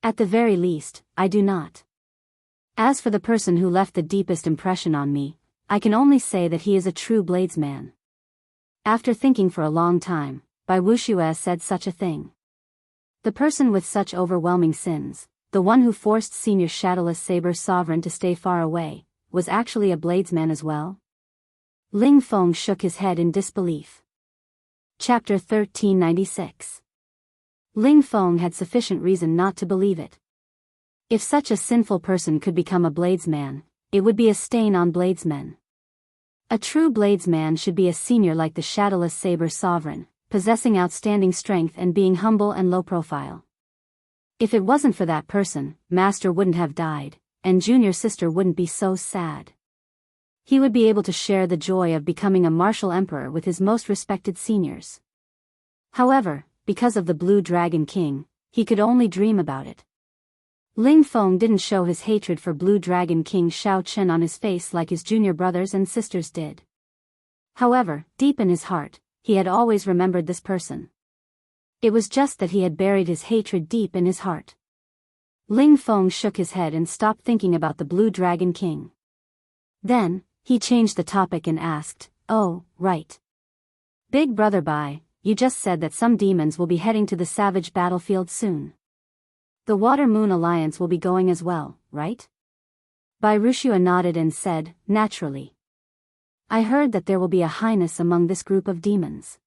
At the very least, I do not. As for the person who left the deepest impression on me, I can only say that he is a true bladesman. After thinking for a long time, Bai Wuxia said such a thing. The person with such overwhelming sins, the one who forced Senior Shadowless Saber Sovereign to stay far away, was actually a bladesman as well? Ling Feng shook his head in disbelief. Chapter 1396. Ling Feng had sufficient reason not to believe it. If such a sinful person could become a bladesman, it would be a stain on bladesmen. A true bladesman should be a senior like the shadowless saber sovereign, possessing outstanding strength and being humble and low profile. If it wasn't for that person, Master wouldn't have died, and junior sister wouldn't be so sad. He would be able to share the joy of becoming a martial emperor with his most respected seniors. However, because of the Blue Dragon King, he could only dream about it. Ling Feng didn't show his hatred for Blue Dragon King Xiao Chen on his face like his junior brothers and sisters did. However, deep in his heart, he had always remembered this person. It was just that he had buried his hatred deep in his heart. Ling Feng shook his head and stopped thinking about the Blue Dragon King. Then, he changed the topic and asked, "Oh, right. Big Brother Bai, you just said that some demons will be heading to the savage battlefield soon. The Water Moon Alliance will be going as well, right?" Bai Wuxia nodded and said, "Naturally. I heard that there will be a highness among this group of demons.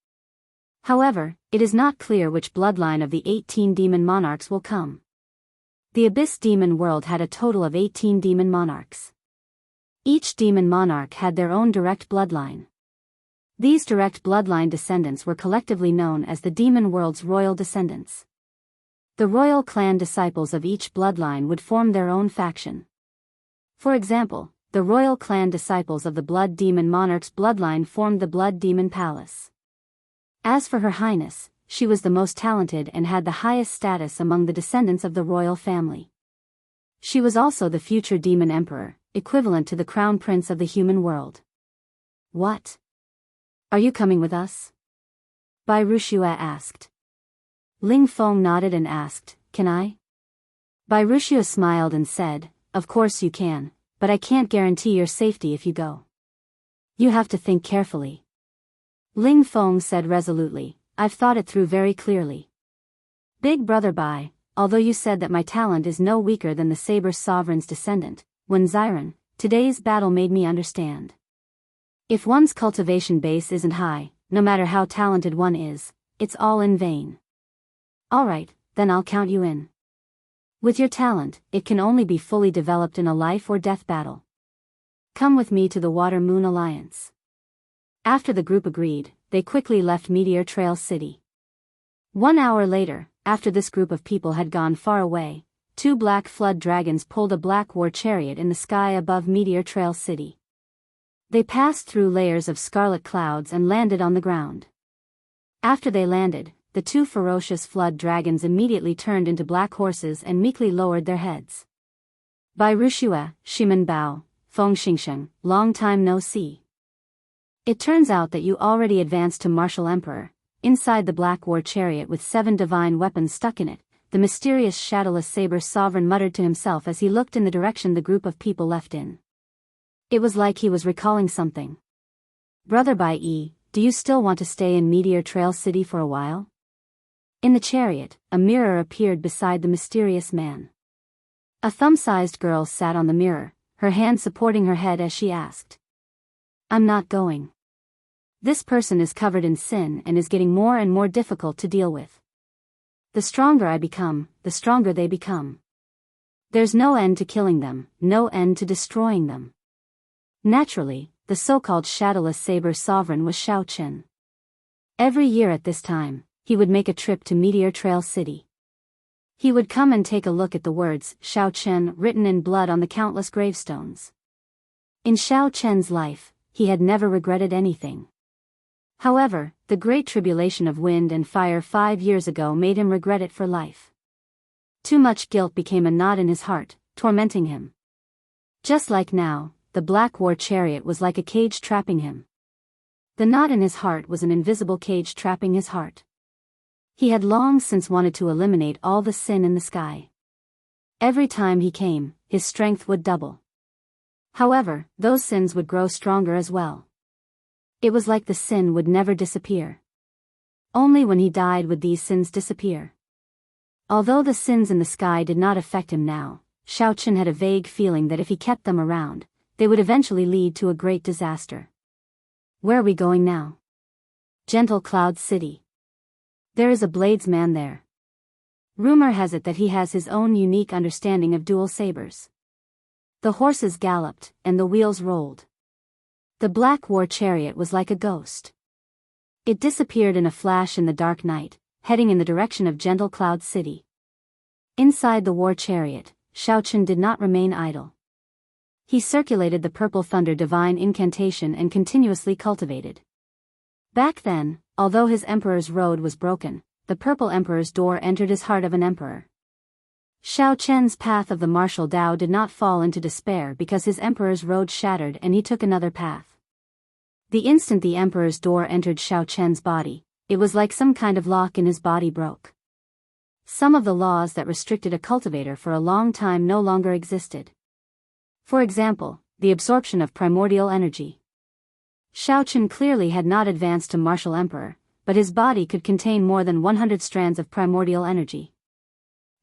However, it is not clear which bloodline of the 18 demon monarchs will come. The Abyss Demon World had a total of 18 demon monarchs. Each demon monarch had their own direct bloodline. These direct bloodline descendants were collectively known as the demon world's royal descendants. The royal clan disciples of each bloodline would form their own faction. For example, the royal clan disciples of the Blood Demon Monarch's bloodline formed the Blood Demon Palace. As for Her Highness, she was the most talented and had the highest status among the descendants of the royal family. She was also the future demon emperor, equivalent to the crown prince of the human world. "What? Are you coming with us?" Bai Wuxia asked. Ling Feng nodded and asked, "Can I?" Bai Wuxia smiled and said, "Of course you can, but I can't guarantee your safety if you go. You have to think carefully." Ling Feng said resolutely, "I've thought it through very clearly. Big Brother Bai, although you said that my talent is no weaker than the Saber Sovereign's descendant, when Xiren, today's battle made me understand. If one's cultivation base isn't high, no matter how talented one is, it's all in vain. Alright, then I'll count you in. With your talent, it can only be fully developed in a life or death battle. Come with me to the Water Moon Alliance." After the group agreed, they quickly left Meteor Trail City. 1 hour later, after this group of people had gone far away, 2 black flood dragons pulled a black war chariot in the sky above Meteor Trail City. They passed through layers of scarlet clouds and landed on the ground. After they landed, the 2 ferocious flood dragons immediately turned into black horses and meekly lowered their heads. Bai Wuxia, Shimen Bao, Feng Xingsheng, long time no see. It turns out that you already advanced to Martial Emperor. Inside the black war chariot with 7 divine weapons stuck in it, the mysterious shadowless saber sovereign muttered to himself as he looked in the direction the group of people left in. It was like he was recalling something. "Brother Bai Yi, do you still want to stay in Meteor Trail City for a while?" In the chariot, a mirror appeared beside the mysterious man. A thumb-sized girl sat on the mirror, her hand supporting her head as she asked, "I'm not going. This person is covered in sin and is getting more and more difficult to deal with. The stronger I become, the stronger they become. There's no end to killing them, no end to destroying them." Naturally, the so-called shadowless saber sovereign was Xiao Chen. Every year at this time, he would make a trip to Meteor Trail City. He would come and take a look at the words Xiao Chen written in blood on the countless gravestones. In Xiao Chen's life, he had never regretted anything. However, the great tribulation of wind and fire 5 years ago made him regret it for life. Too much guilt became a knot in his heart, tormenting him. Just like now, the black war chariot was like a cage trapping him. The knot in his heart was an invisible cage trapping his heart. He had long since wanted to eliminate all the sin in the sky. Every time he came, his strength would double. However, those sins would grow stronger as well. It was like the sin would never disappear. Only when he died would these sins disappear. Although the sins in the sky did not affect him now, Xiao Chen had a vague feeling that if he kept them around, they would eventually lead to a great disaster. "Where are we going now?" "Gentle Cloud City. There is a bladesman there. Rumor has it that he has his own unique understanding of dual sabers." The horses galloped, and the wheels rolled. The black war chariot was like a ghost. It disappeared in a flash in the dark night, heading in the direction of Gentle Cloud City. Inside the war chariot, Xiaochen did not remain idle. He circulated the Purple Thunder divine incantation and continuously cultivated. Back then, although his emperor's road was broken, the Purple Emperor's door entered his heart of an emperor. Xiaochen's path of the martial Tao did not fall into despair because his emperor's road shattered and he took another path. The instant the emperor's door entered Xiaochen's body, it was like some kind of lock in his body broke. Some of the laws that restricted a cultivator for a long time no longer existed. For example, the absorption of primordial energy. Xiaochen clearly had not advanced to martial emperor, but his body could contain more than 100 strands of primordial energy.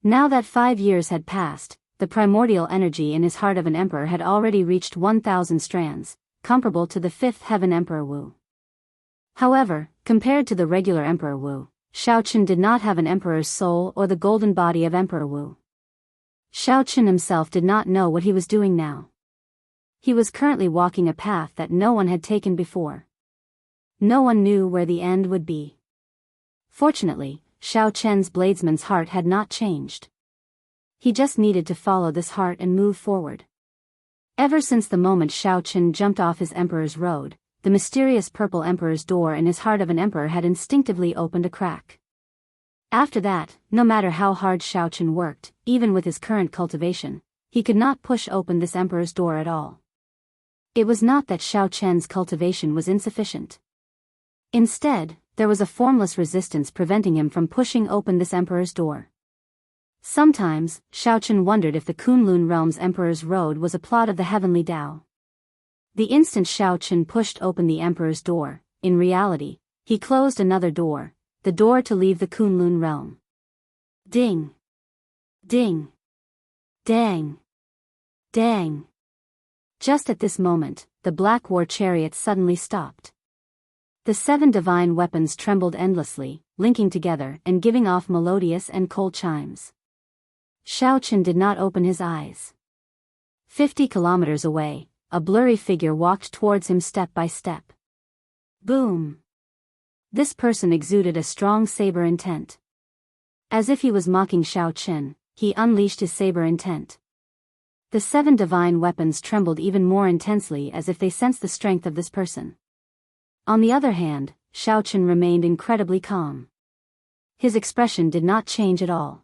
Now that 5 years had passed, the primordial energy in his heart of an emperor had already reached 1,000 strands, comparable to the 5th heaven Emperor Wu. However, compared to the regular Emperor Wu, Xiaochen did not have an emperor's soul or the golden body of Emperor Wu. Xiaochen himself did not know what he was doing now. He was currently walking a path that no one had taken before. No one knew where the end would be. Fortunately, Xiaochen's bladesman's heart had not changed. He just needed to follow this heart and move forward. Ever since the moment Xiaochen jumped off his emperor's road, the mysterious Purple Emperor's door in his heart of an emperor had instinctively opened a crack. After that, no matter how hard Xiaochen worked, even with his current cultivation, he could not push open this emperor's door at all. It was not that Xiaochen's cultivation was insufficient. Instead, there was a formless resistance preventing him from pushing open this emperor's door. Sometimes, Xiaochen wondered if the Kunlun realm's emperor's road was a plot of the heavenly Tao. The instant Xiaochen pushed open the emperor's door, in reality, he closed another door, the door to leave the Kunlun realm. Ding! Ding! Dang! Dang! Just at this moment, the black war chariot suddenly stopped. The 7 divine weapons trembled endlessly, linking together and giving off melodious and cold chimes. Xiaochen did not open his eyes. 50 kilometers away, a blurry figure walked towards him step by step. Boom! This person exuded a strong saber intent. As if he was mocking Xiaochen, he unleashed his saber intent. The 7 divine weapons trembled even more intensely as if they sensed the strength of this person. On the other hand, Xiaochen remained incredibly calm. His expression did not change at all.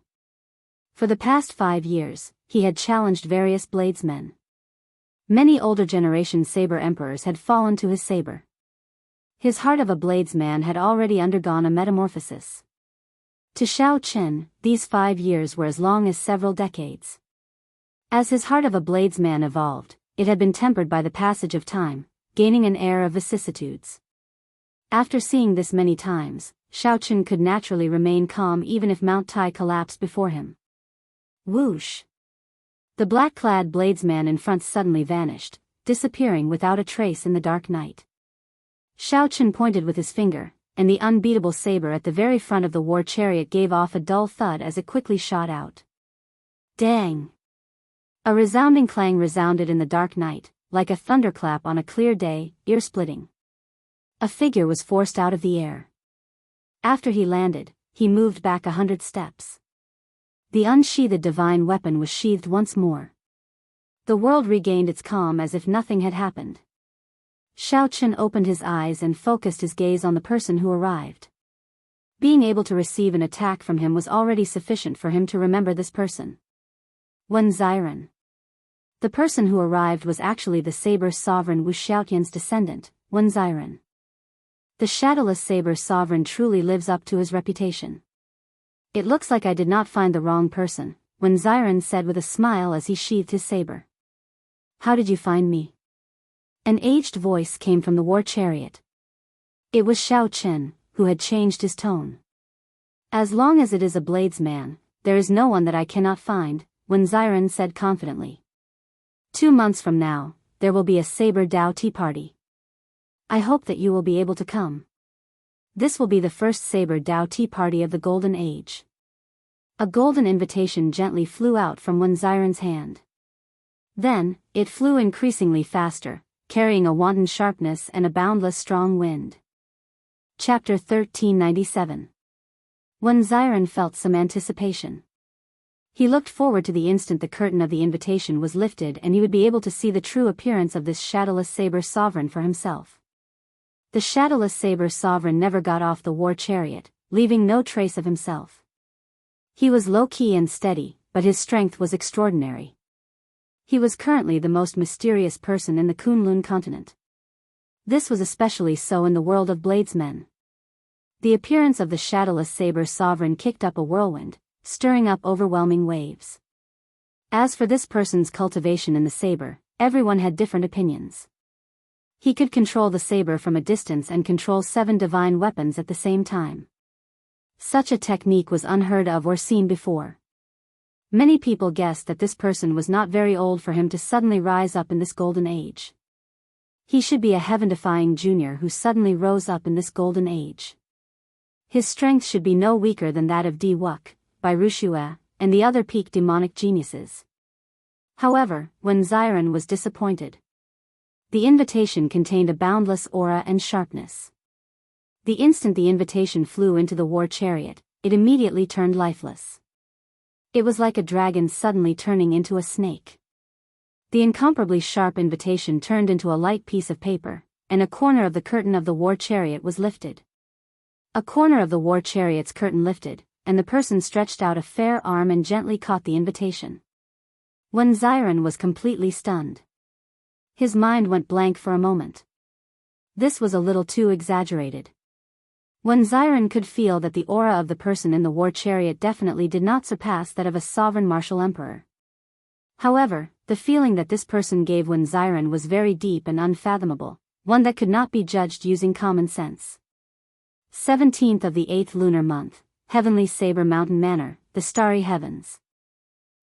For the past 5 years, he had challenged various bladesmen. Many older generation saber emperors had fallen to his saber. His heart of a bladesman had already undergone a metamorphosis. To Xiaochen, these 5 years were as long as several decades. As his heart of a bladesman evolved, it had been tempered by the passage of time, gaining an air of vicissitudes. After seeing this many times, Xiaochen could naturally remain calm even if Mount Tai collapsed before him. Whoosh! The black-clad bladesman in front suddenly vanished, disappearing without a trace in the dark night. Xiaochen pointed with his finger, and the unbeatable saber at the very front of the war chariot gave off a dull thud as it quickly shot out. Dang! A resounding clang resounded in the dark night, like a thunderclap on a clear day, ear-splitting. A figure was forced out of the air. After he landed, he moved back 100 steps. The unsheathed divine weapon was sheathed once more. The world regained its calm as if nothing had happened. Xiaochen opened his eyes and focused his gaze on the person who arrived. Being able to receive an attack from him was already sufficient for him to remember this person. Wen Xiren. The person who arrived was actually the saber sovereign Wu Xiaotian's descendant, Wen Xiren. The shadowless saber sovereign truly lives up to his reputation. It looks like I did not find the wrong person, Wen Xiren said with a smile as he sheathed his saber. How did you find me? An aged voice came from the war chariot. It was Xiaochen, who had changed his tone. As long as it is a bladesman, there is no one that I cannot find, Wen Xiren said confidently. 2 months from now, there will be a saber Dao tea party. I hope that you will be able to come. This will be the first saber Dao tea party of the Golden Age. A golden invitation gently flew out from Wen Xiren's hand. Then, it flew increasingly faster, carrying a wanton sharpness and a boundless strong wind. Chapter 1397. When Xiren felt some anticipation. He looked forward to the instant the curtain of the invitation was lifted and he would be able to see the true appearance of this shadowless saber sovereign for himself. The shadowless saber sovereign never got off the war chariot, leaving no trace of himself. He was low-key and steady, but his strength was extraordinary. He was currently the most mysterious person in the Kunlun continent. This was especially so in the world of bladesmen. The appearance of the shadowless saber sovereign kicked up a whirlwind, stirring up overwhelming waves. As for this person's cultivation in the saber, everyone had different opinions. He could control the saber from a distance and control 7 divine weapons at the same time. Such a technique was unheard of or seen before. Many people guessed that this person was not very old for him to suddenly rise up in this golden age. He should be a heaven-defying junior who suddenly rose up in this golden age. His strength should be no weaker than that of Di Wuk, Bai Rushue, and the other peak demonic geniuses. However, when Xiren was disappointed. The invitation contained a boundless aura and sharpness. The instant the invitation flew into the war chariot, it immediately turned lifeless. It was like a dragon suddenly turning into a snake. The incomparably sharp invitation turned into a light piece of paper, and a corner of the curtain of the war chariot was lifted. A corner of the war chariot's curtain lifted, and the person stretched out a fair arm and gently caught the invitation. When Xiren was completely stunned. His mind went blank for a moment. This was a little too exaggerated. When Xiren could feel that the aura of the person in the war chariot definitely did not surpass that of a sovereign martial emperor. However, the feeling that this person gave when Xiren was very deep and unfathomable, one that could not be judged using common sense. 17th of the 8th lunar month, Heavenly Saber Mountain Manor, the starry heavens.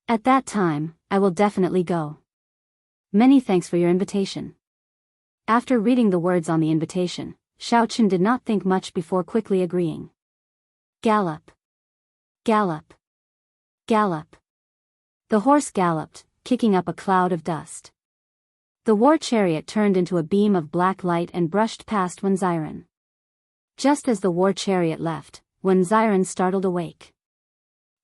At that time, I will definitely go. Many thanks for your invitation. After reading the words on the invitation, Xiaochen did not think much before quickly agreeing. Gallop. Gallop. Gallop. The horse galloped, kicking up a cloud of dust. The war chariot turned into a beam of black light and brushed past Wen Xiren. Just as the war chariot left, Wen Xiren startled awake.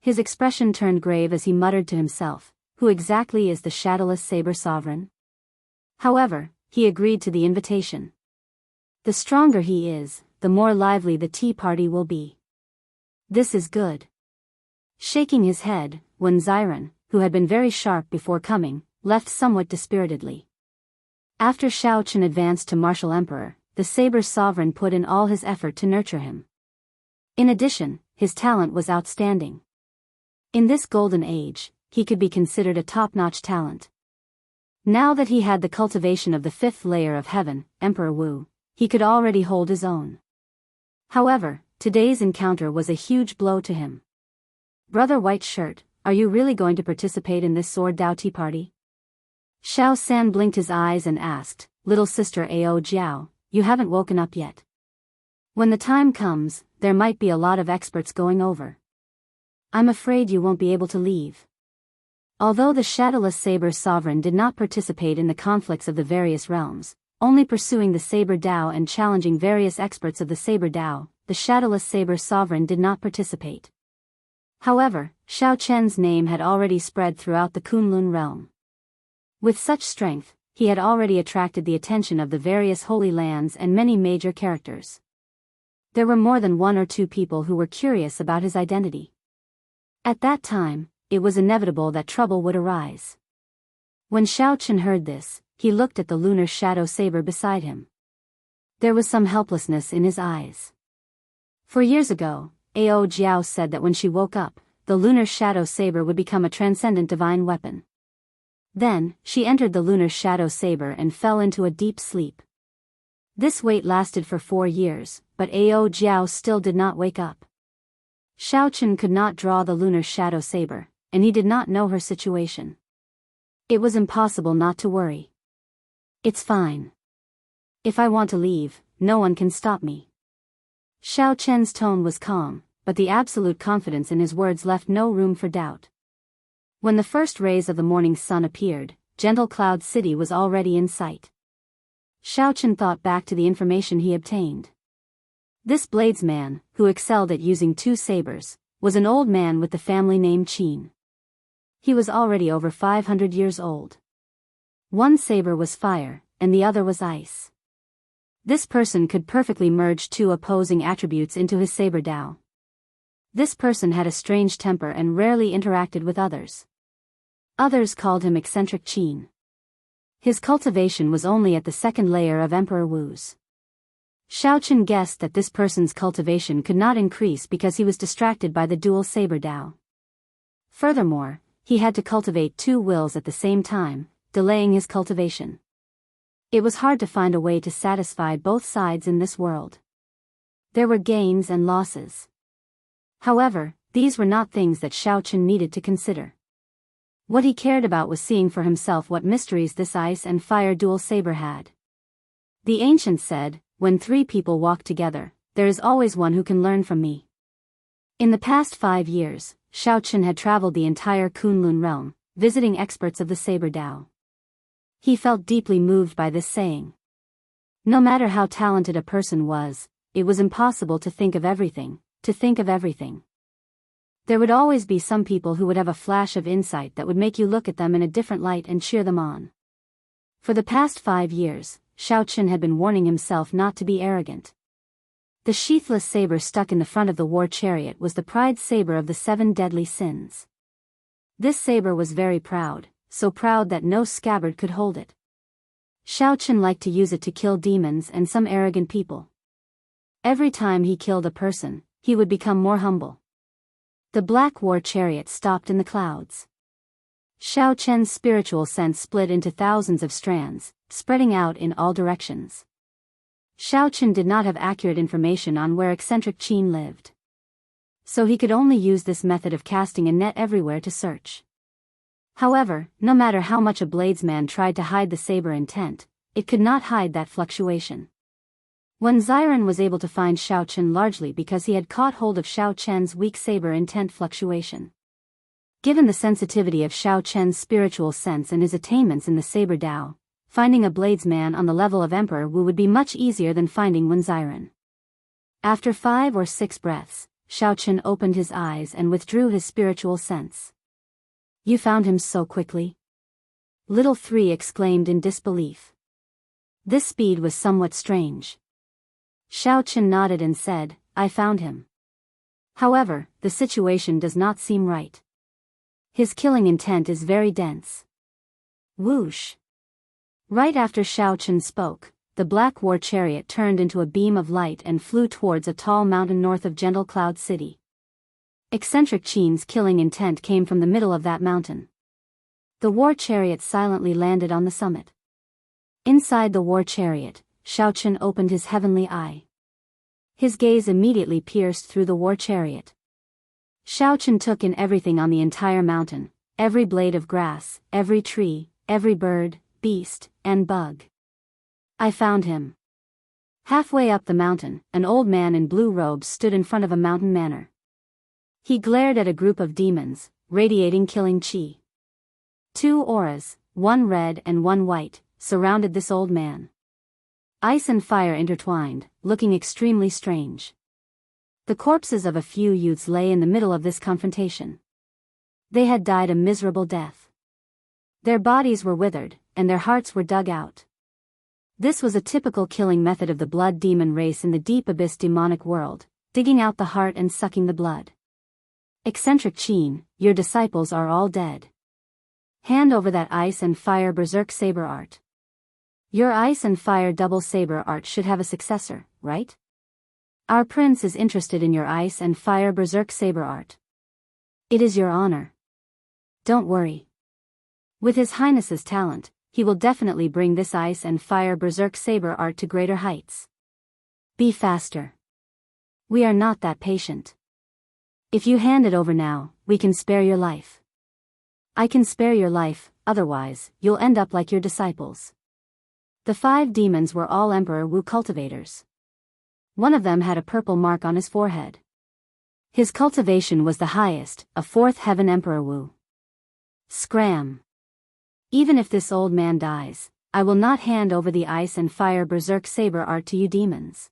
His expression turned grave as he muttered to himself, who exactly is the shadowless saber sovereign? However, he agreed to the invitation. The stronger he is, the more lively the tea party will be. This is good. Shaking his head, Wen Xiren, who had been very sharp before coming, left somewhat dispiritedly. After Xiaochen advanced to martial emperor, the saber sovereign put in all his effort to nurture him. In addition, his talent was outstanding. In this golden age, he could be considered a top-notch talent. Now that he had the cultivation of the 5th layer of heaven, Emperor Wu, he could already hold his own. However, today's encounter was a huge blow to him. Brother White Shirt, are you really going to participate in this sword Dao tea party? Xiao San blinked his eyes and asked, Little sister Ao Jiao, you haven't woken up yet. When the time comes, there might be a lot of experts going over. I'm afraid you won't be able to leave. Although the shadowless saber sovereign did not participate in the conflicts of the various realms, only pursuing the saber Dao and challenging various experts of the saber Dao, the shadowless saber sovereign did not participate. However, Xiao Chen's name had already spread throughout the Kunlun realm. With such strength, he had already attracted the attention of the various holy lands and many major characters. There were more than 1 or 2 people who were curious about his identity. At that time, it was inevitable that trouble would arise. When Xiaochen heard this, he looked at the lunar shadow saber beside him. There was some helplessness in his eyes. For years ago, Ao Jiao said that when she woke up, the lunar shadow saber would become a transcendent divine weapon. Then, she entered the lunar shadow saber and fell into a deep sleep. This wait lasted for 4 years, but Ao Jiao still did not wake up. Xiaochen could not draw the lunar shadow saber, and he did not know her situation. It was impossible not to worry. It's fine. If I want to leave, no one can stop me. Xiao Chen's tone was calm, but the absolute confidence in his words left no room for doubt. When the first rays of the morning sun appeared, Gentle Cloud City was already in sight. Xiaochen thought back to the information he obtained. This bladesman, who excelled at using two sabers, was an old man with the family name Qin. He was already over 500 years old. One saber was fire, and the other was ice. This person could perfectly merge two opposing attributes into his saber Dao. This person had a strange temper and rarely interacted with others. Others called him eccentric Qin. His cultivation was only at the second layer of Emperor Wu's. Xiaochen guessed that this person's cultivation could not increase because he was distracted by the dual saber Dao. Furthermore, he had to cultivate two wills at the same time, delaying his cultivation. It was hard to find a way to satisfy both sides in this world. There were gains and losses. However, these were not things that Xiaochen needed to consider. What he cared about was seeing for himself what mysteries this ice and fire dual saber had. The ancients said, when three people walk together, there is always one who can learn from me. In the past 5 years, Xiaochen had traveled the entire Kunlun realm, visiting experts of the saber Dao. He felt deeply moved by this saying. No matter how talented a person was, it was impossible to think of everything. There would always be some people who would have a flash of insight that would make you look at them in a different light and cheer them on. For the past 5 years, Xiaochen had been warning himself not to be arrogant. The sheathless saber stuck in the front of the war chariot was the pride saber of the 7 deadly sins. This saber was very proud, so proud that no scabbard could hold it. Xiaochen liked to use it to kill demons and some arrogant people. Every time he killed a person, he would become more humble. The black war chariot stopped in the clouds. Xiaochen's spiritual sense split into thousands of strands, spreading out in all directions. Xiaochen did not have accurate information on where eccentric Qin lived. So he could only use this method of casting a net everywhere to search. However, no matter how much a bladesman tried to hide the saber intent, it could not hide that fluctuation. When Xiren was able to find Xiaochen largely because he had caught hold of Xiaochen's weak saber intent fluctuation. Given the sensitivity of Xiaochen's spiritual sense and his attainments in the saber Dao, finding a bladesman on the level of Emperor Wu would be much easier than finding Wen Xiren. After 5 or 6 breaths, Xiaochen opened his eyes and withdrew his spiritual sense. You found him so quickly? Little 3 exclaimed in disbelief. This speed was somewhat strange. Xiaochen nodded and said, I found him. However, the situation does not seem right. His killing intent is very dense. Whoosh! Right after Xiaochen spoke, the black war chariot turned into a beam of light and flew towards a tall mountain north of Gentle Cloud City. Eccentric Qin's killing intent came from the middle of that mountain. The war chariot silently landed on the summit. Inside the war chariot, Xiaochen opened his heavenly eye. His gaze immediately pierced through the war chariot. Xiaochen took in everything on the entire mountain, every blade of grass, every tree, every bird, beast, and bug. I found him. Halfway up the mountain, an old man in blue robes stood in front of a mountain manor. He glared at a group of demons, radiating killing chi. 2 auras, one red and one white, surrounded this old man. Ice and fire intertwined, looking extremely strange. The corpses of a few youths lay in the middle of this confrontation. They had died a miserable death. Their bodies were withered, and their hearts were dug out. This was a typical killing method of the blood demon race in the deep abyss demonic world, digging out the heart and sucking the blood. Eccentric Qin, your disciples are all dead. Hand over that ice and fire berserk saber art. Your ice and fire double saber art should have a successor, right? Our prince is interested in your ice and fire berserk saber art. It is your honor. Don't worry. With His Highness's talent, he will definitely bring this ice and fire berserk saber art to greater heights. Be faster. We are not that patient. If you hand it over now, we can spare your life. I can spare your life, otherwise, you'll end up like your disciples. The 5 demons were all Emperor Wu cultivators. One of them had a purple mark on his forehead. His cultivation was the highest, a 4th heaven Emperor Wu. Scram! Even if this old man dies, I will not hand over the ice and fire berserk saber art to you demons.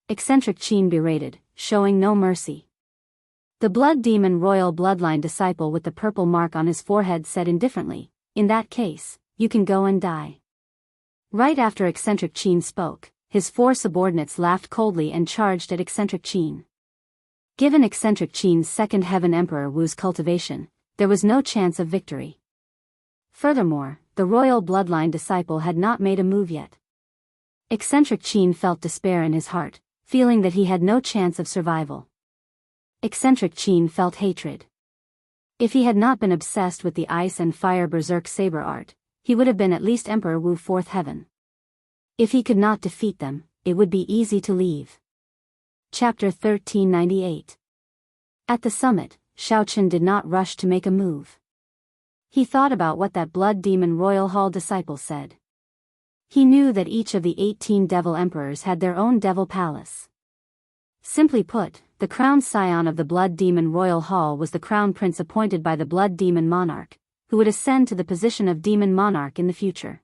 Eccentric Qin berated, showing no mercy. The blood demon royal bloodline disciple with the purple mark on his forehead said indifferently, in that case, you can go and die. Right after Eccentric Qin spoke, his 4 subordinates laughed coldly and charged at Eccentric Qin. Given Eccentric Qin's second heaven Emperor Wu's cultivation, there was no chance of victory. Furthermore, the royal bloodline disciple had not made a move yet. Eccentric Qin felt despair in his heart, feeling that he had no chance of survival. Eccentric Qin felt hatred. If he had not been obsessed with the ice and fire berserk saber art, he would have been at least Emperor Wu fourth heaven. If he could not defeat them, it would be easy to leave. Chapter 1398. At the summit, Xiaochen did not rush to make a move. He thought about what that blood demon royal hall disciple said. He knew that each of the 18 devil emperors had their own devil palace. Simply put, the crowned scion of the blood demon royal hall was the crown prince appointed by the blood demon monarch, who would ascend to the position of demon monarch in the future.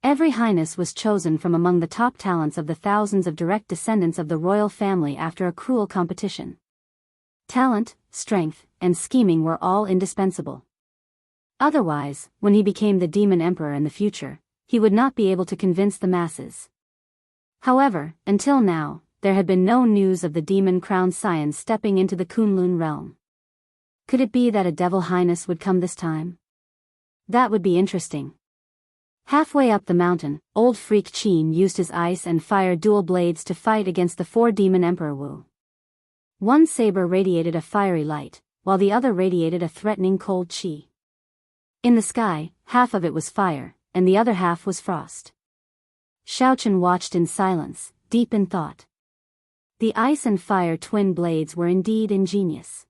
Every highness was chosen from among the top talents of the thousands of direct descendants of the royal family after a cruel competition. Talent, strength, and scheming were all indispensable. Otherwise, when he became the demon emperor in the future, he would not be able to convince the masses. However, until now, there had been no news of the demon crowned scion stepping into the Kunlun realm. Could it be that a devil highness would come this time? That would be interesting. Halfway up the mountain, old freak Qin used his ice and fire dual blades to fight against the 4 demon emperor Wu. One saber radiated a fiery light, while the other radiated a threatening cold qi. In the sky, half of it was fire, and the other half was frost. Xiaochen watched in silence, deep in thought. The ice and fire twin blades were indeed ingenious.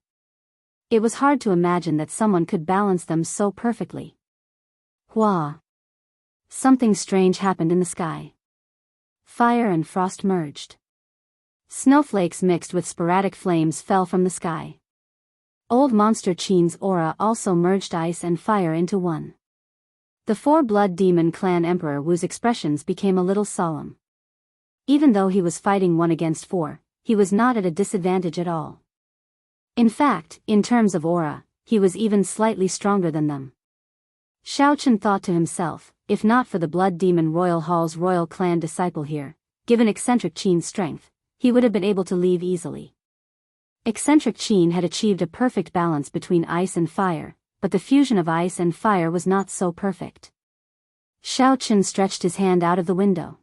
It was hard to imagine that someone could balance them so perfectly. Hua! Something strange happened in the sky. Fire and frost merged. Snowflakes mixed with sporadic flames fell from the sky. Old monster Qin's aura also merged ice and fire into one. The 4 blood demon clan emperor Wu's expressions became a little solemn. Even though he was fighting 1 against 4, he was not at a disadvantage at all. In fact, in terms of aura, he was even slightly stronger than them. Xiaochen thought to himself, if not for the blood demon royal hall's royal clan disciple here, given Eccentric Qin's strength, he would have been able to leave easily. Eccentric Qin had achieved a perfect balance between ice and fire, but the fusion of ice and fire was not so perfect. Xiaochen stretched his hand out of the window.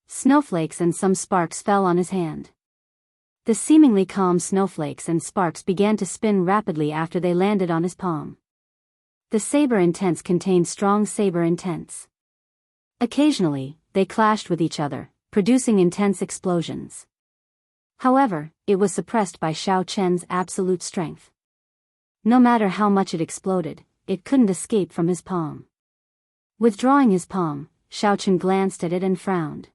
Snowflakes and some sparks fell on his hand. The seemingly calm snowflakes and sparks began to spin rapidly after they landed on his palm. The saber intents contained strong saber intents. Occasionally, they clashed with each other, producing intense explosions. However, it was suppressed by Xiaochen's absolute strength. No matter how much it exploded, it couldn't escape from his palm. Withdrawing his palm, Xiaochen glanced at it and frowned.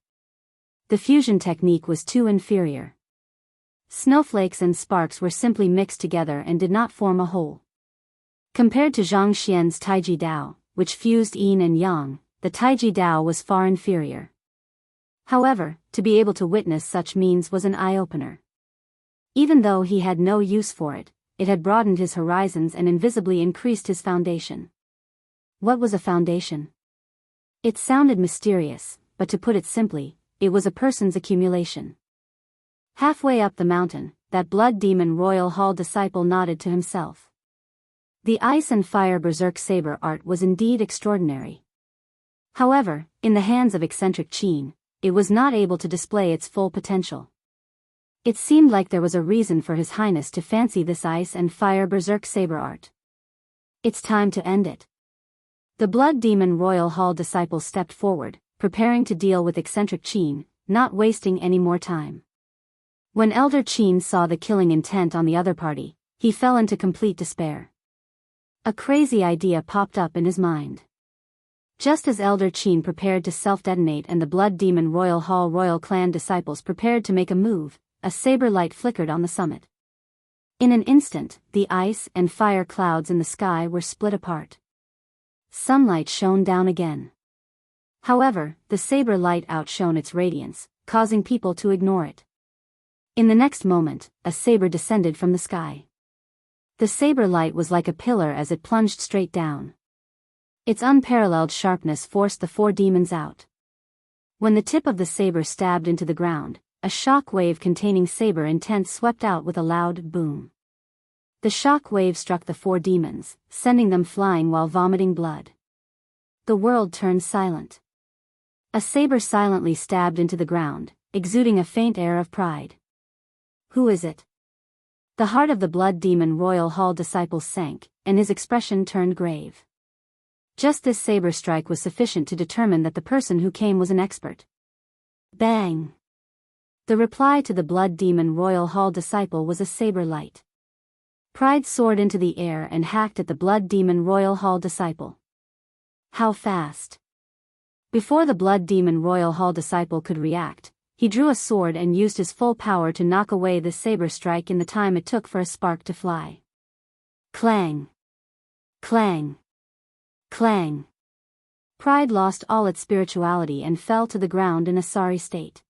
The fusion technique was too inferior. Snowflakes and sparks were simply mixed together and did not form a whole. Compared to Zhang Xian's Taiji Dao, which fused yin and yang, the Taiji Dao was far inferior. However, to be able to witness such means was an eye-opener. Even though he had no use for it, it had broadened his horizons and invisibly increased his foundation. What was a foundation? It sounded mysterious, but to put it simply, it was a person's accumulation. Halfway up the mountain, that blood demon royal hall disciple nodded to himself. The ice and fire berserk saber art was indeed extraordinary. However, in the hands of Eccentric Qin, it was not able to display its full potential. It seemed like there was a reason for His Highness to fancy this ice and fire berserk saber art. It's time to end it. The blood demon royal hall disciple stepped forward, preparing to deal with Eccentric Qin, not wasting any more time. When Elder Qin saw the killing intent on the other party, he fell into complete despair. A crazy idea popped up in his mind. Just as Elder Qin prepared to self-detonate and the blood demon royal hall royal clan disciples prepared to make a move, a saber light flickered on the summit. In an instant, the ice and fire clouds in the sky were split apart. Sunlight shone down again. However, the saber light outshone its radiance, causing people to ignore it. In the next moment, a saber descended from the sky. The saber light was like a pillar as it plunged straight down. Its unparalleled sharpness forced the 4 demons out. When the tip of the saber stabbed into the ground, a shock wave containing saber intent swept out with a loud boom. The shock wave struck the 4 demons, sending them flying while vomiting blood. The world turned silent. A saber silently stabbed into the ground, exuding a faint air of pride. Who is it? The heart of the blood demon Royal Hall disciple sank, and his expression turned grave. Just this saber strike was sufficient to determine that the person who came was an expert. Bang! The reply to the blood demon Royal Hall disciple was a saber light. Pride soared into the air and hacked at the blood demon Royal Hall disciple. How fast! Before the blood demon Royal Hall disciple could react, he drew a sword and used his full power to knock away the saber strike in the time it took for a spark to fly. Clang! Clang! Clang! Pride lost all its spirituality and fell to the ground in a sorry state.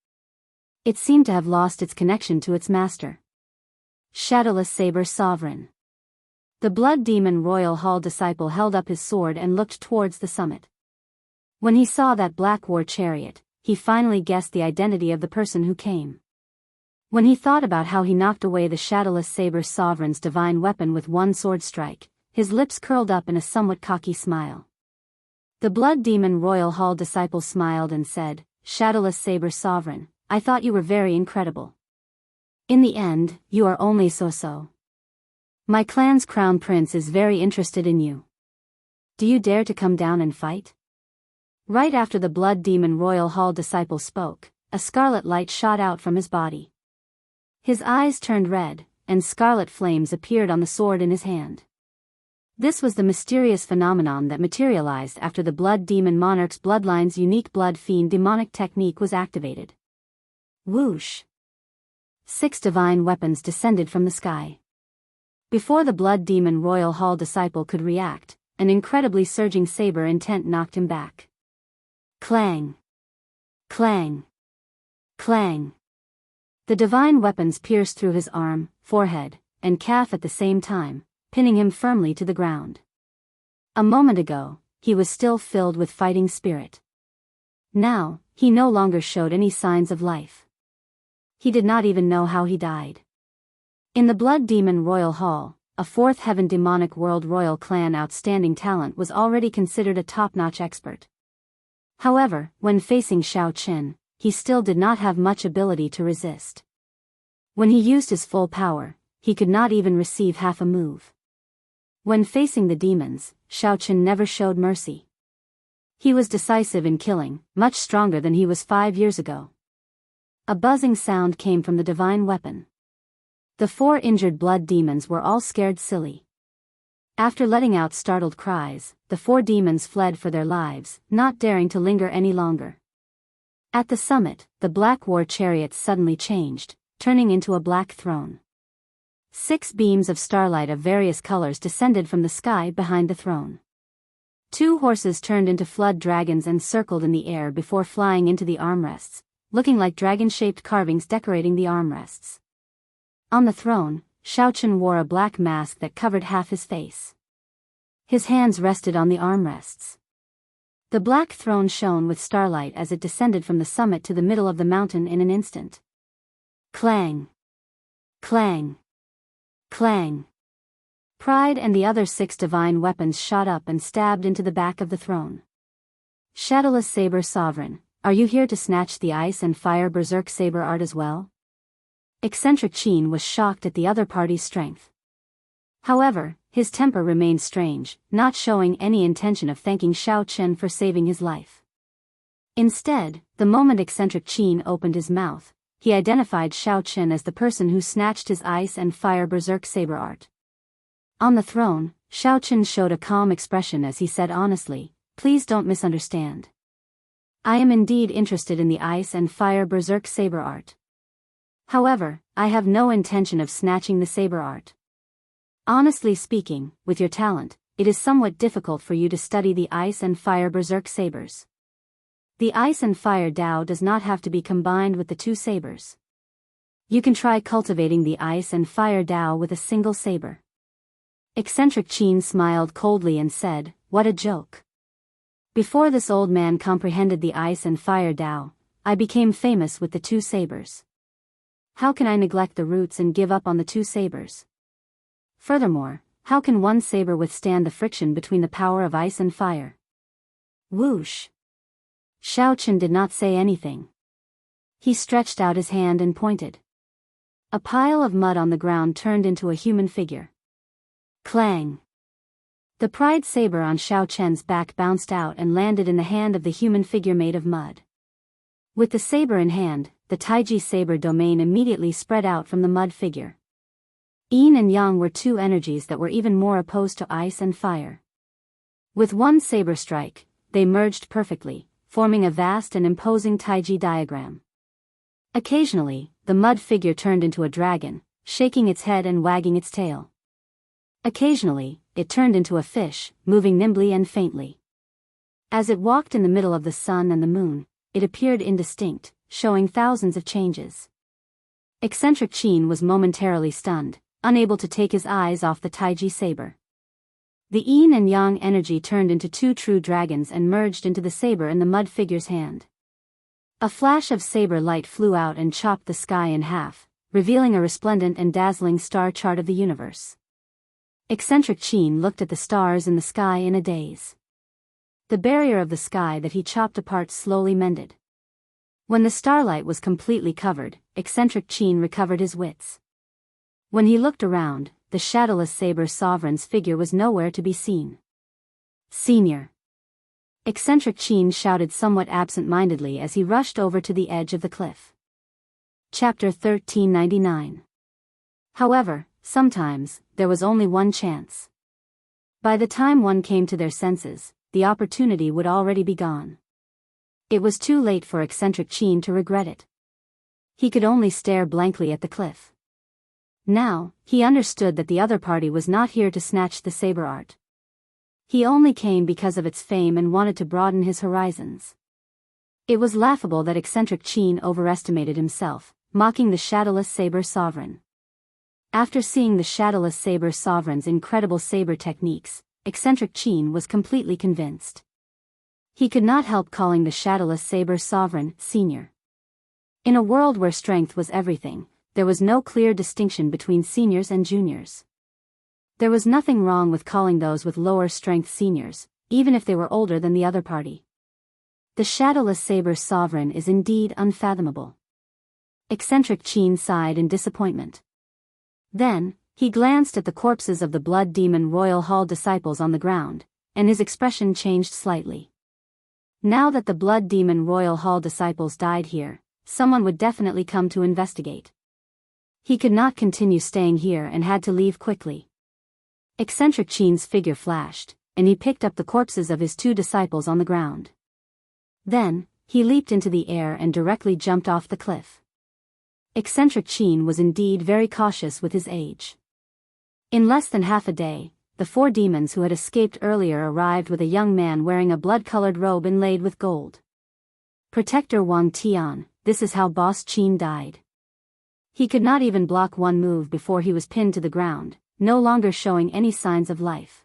It seemed to have lost its connection to its master. Shadowless Saber Sovereign. The blood demon Royal Hall disciple held up his sword and looked towards the summit. When he saw that black war chariot, he finally guessed the identity of the person who came. When he thought about how he knocked away the Shadowless Saber Sovereign's divine weapon with one sword strike, his lips curled up in a somewhat cocky smile. The blood demon Royal Hall disciple smiled and said, "Shadowless Saber Sovereign, I thought you were very incredible. In the end, you are only so-so. My clan's crown prince is very interested in you. Do you dare to come down and fight?" Right after the blood demon Royal Hall disciple spoke, a scarlet light shot out from his body. His eyes turned red, and scarlet flames appeared on the sword in his hand. This was the mysterious phenomenon that materialized after the blood demon monarch's bloodline's unique blood fiend demonic technique was activated. Whoosh! 6 divine weapons descended from the sky. Before the blood demon Royal Hall disciple could react, an incredibly surging saber intent knocked him back. Clang! Clang! Clang! The divine weapons pierced through his arm, forehead, and calf at the same time, pinning him firmly to the ground. A moment ago, he was still filled with fighting spirit. Now, he no longer showed any signs of life. He did not even know how he died. In the Blood Demon Royal Hall, a 4th Heaven Demonic World Royal Clan outstanding talent was already considered a top-notch expert. However, when facing Xiao Qin, he still did not have much ability to resist. When he used his full power, he could not even receive half a move. When facing the demons, Xiao Qin never showed mercy. He was decisive in killing, much stronger than he was 5 years ago. A buzzing sound came from the divine weapon. The 4 injured blood demons were all scared silly. After letting out startled cries, the 4 demons fled for their lives, not daring to linger any longer. At the summit, the black war chariot suddenly changed, turning into a black throne. 6 beams of starlight of various colors descended from the sky behind the throne. 2 horses turned into flood dragons and circled in the air before flying into the armrests, looking like dragon-shaped carvings decorating the armrests. On the throne, Xiao Qin wore a black mask that covered half his face. His hands rested on the armrests. The black throne shone with starlight as it descended from the summit to the middle of the mountain in an instant. Clang! Clang! Clang! Pride and the other 6 divine weapons shot up and stabbed into the back of the throne. Shadowless Saber Sovereign, are you here to snatch the ice and fire berserk saber art as well? Eccentric Qin was shocked at the other party's strength. However, his temper remained strange, not showing any intention of thanking Xiao Qin for saving his life. Instead, the moment Eccentric Qin opened his mouth, he identified Xiao Qin as the person who snatched his ice and fire berserk saber art. On the throne, Xiao Qin showed a calm expression as he said honestly, "Please don't misunderstand. I am indeed interested in the ice and fire berserk saber art. However, I have no intention of snatching the saber art. Honestly speaking, with your talent, it is somewhat difficult for you to study the ice and fire berserk sabers. The ice and fire Dao does not have to be combined with the two sabers. You can try cultivating the ice and fire Dao with a single saber. Eccentric Qin smiled coldly and said, "What a joke." Before this old man comprehended the ice and fire Dao, I became famous with the two sabers. How can I neglect the roots and give up on the two sabers? Furthermore, how can one saber withstand the friction between the power of ice and fire? Whoosh! Xiaochen did not say anything. He stretched out his hand and pointed. A pile of mud on the ground turned into a human figure. Clang! The pride saber on Xiaochen's back bounced out and landed in the hand of the human figure made of mud. With the saber in hand, the Taiji saber domain immediately spread out from the mud figure. Yin and Yang were two energies that were even more opposed to ice and fire. With one saber strike, they merged perfectly, forming a vast and imposing Taiji diagram. Occasionally, the mud figure turned into a dragon, shaking its head and wagging its tail. Occasionally, it turned into a fish, moving nimbly and faintly. As it walked in the middle of the sun and the moon, it appeared indistinct, showing thousands of changes. Eccentric Qin was momentarily stunned, unable to take his eyes off the Taiji saber. The yin and yang energy turned into two true dragons and merged into the saber in the mud figure's hand. A flash of saber light flew out and chopped the sky in half, revealing a resplendent and dazzling star chart of the universe. Eccentric Qin looked at the stars in the sky in a daze. The barrier of the sky that he chopped apart slowly mended. When the starlight was completely covered, Eccentric Qin recovered his wits. When he looked around, the shadowless saber sovereign's figure was nowhere to be seen. "Senior!" Eccentric Qin shouted somewhat absent-mindedly as he rushed over to the edge of the cliff. Chapter 1399. However, sometimes, there was only one chance. By the time one came to their senses, the opportunity would already be gone. It was too late for Eccentric Qin to regret it. He could only stare blankly at the cliff. Now, he understood that the other party was not here to snatch the saber art. He only came because of its fame and wanted to broaden his horizons. It was laughable that Eccentric Qin overestimated himself, mocking the shadowless saber sovereign. After seeing the shadowless saber sovereign's incredible saber techniques, Eccentric Qin was completely convinced. He could not help calling the shadowless saber sovereign senior. In a world where strength was everything, there was no clear distinction between seniors and juniors. There was nothing wrong with calling those with lower strength seniors, even if they were older than the other party. The shadowless saber sovereign is indeed unfathomable. Eccentric Qin sighed in disappointment. Then, he glanced at the corpses of the Blood Demon Royal Hall disciples on the ground, and his expression changed slightly. Now that the Blood Demon Royal Hall disciples died here, someone would definitely come to investigate. He could not continue staying here and had to leave quickly. Eccentric Qin's figure flashed, and he picked up the corpses of his two disciples on the ground. Then, he leaped into the air and directly jumped off the cliff. Eccentric Qin was indeed very cautious with his age. In less than half a day, the four demons who had escaped earlier arrived with a young man wearing a blood-colored robe inlaid with gold. Protector Wang Tian, this is how Boss Qin died. He could not even block one move before he was pinned to the ground, no longer showing any signs of life.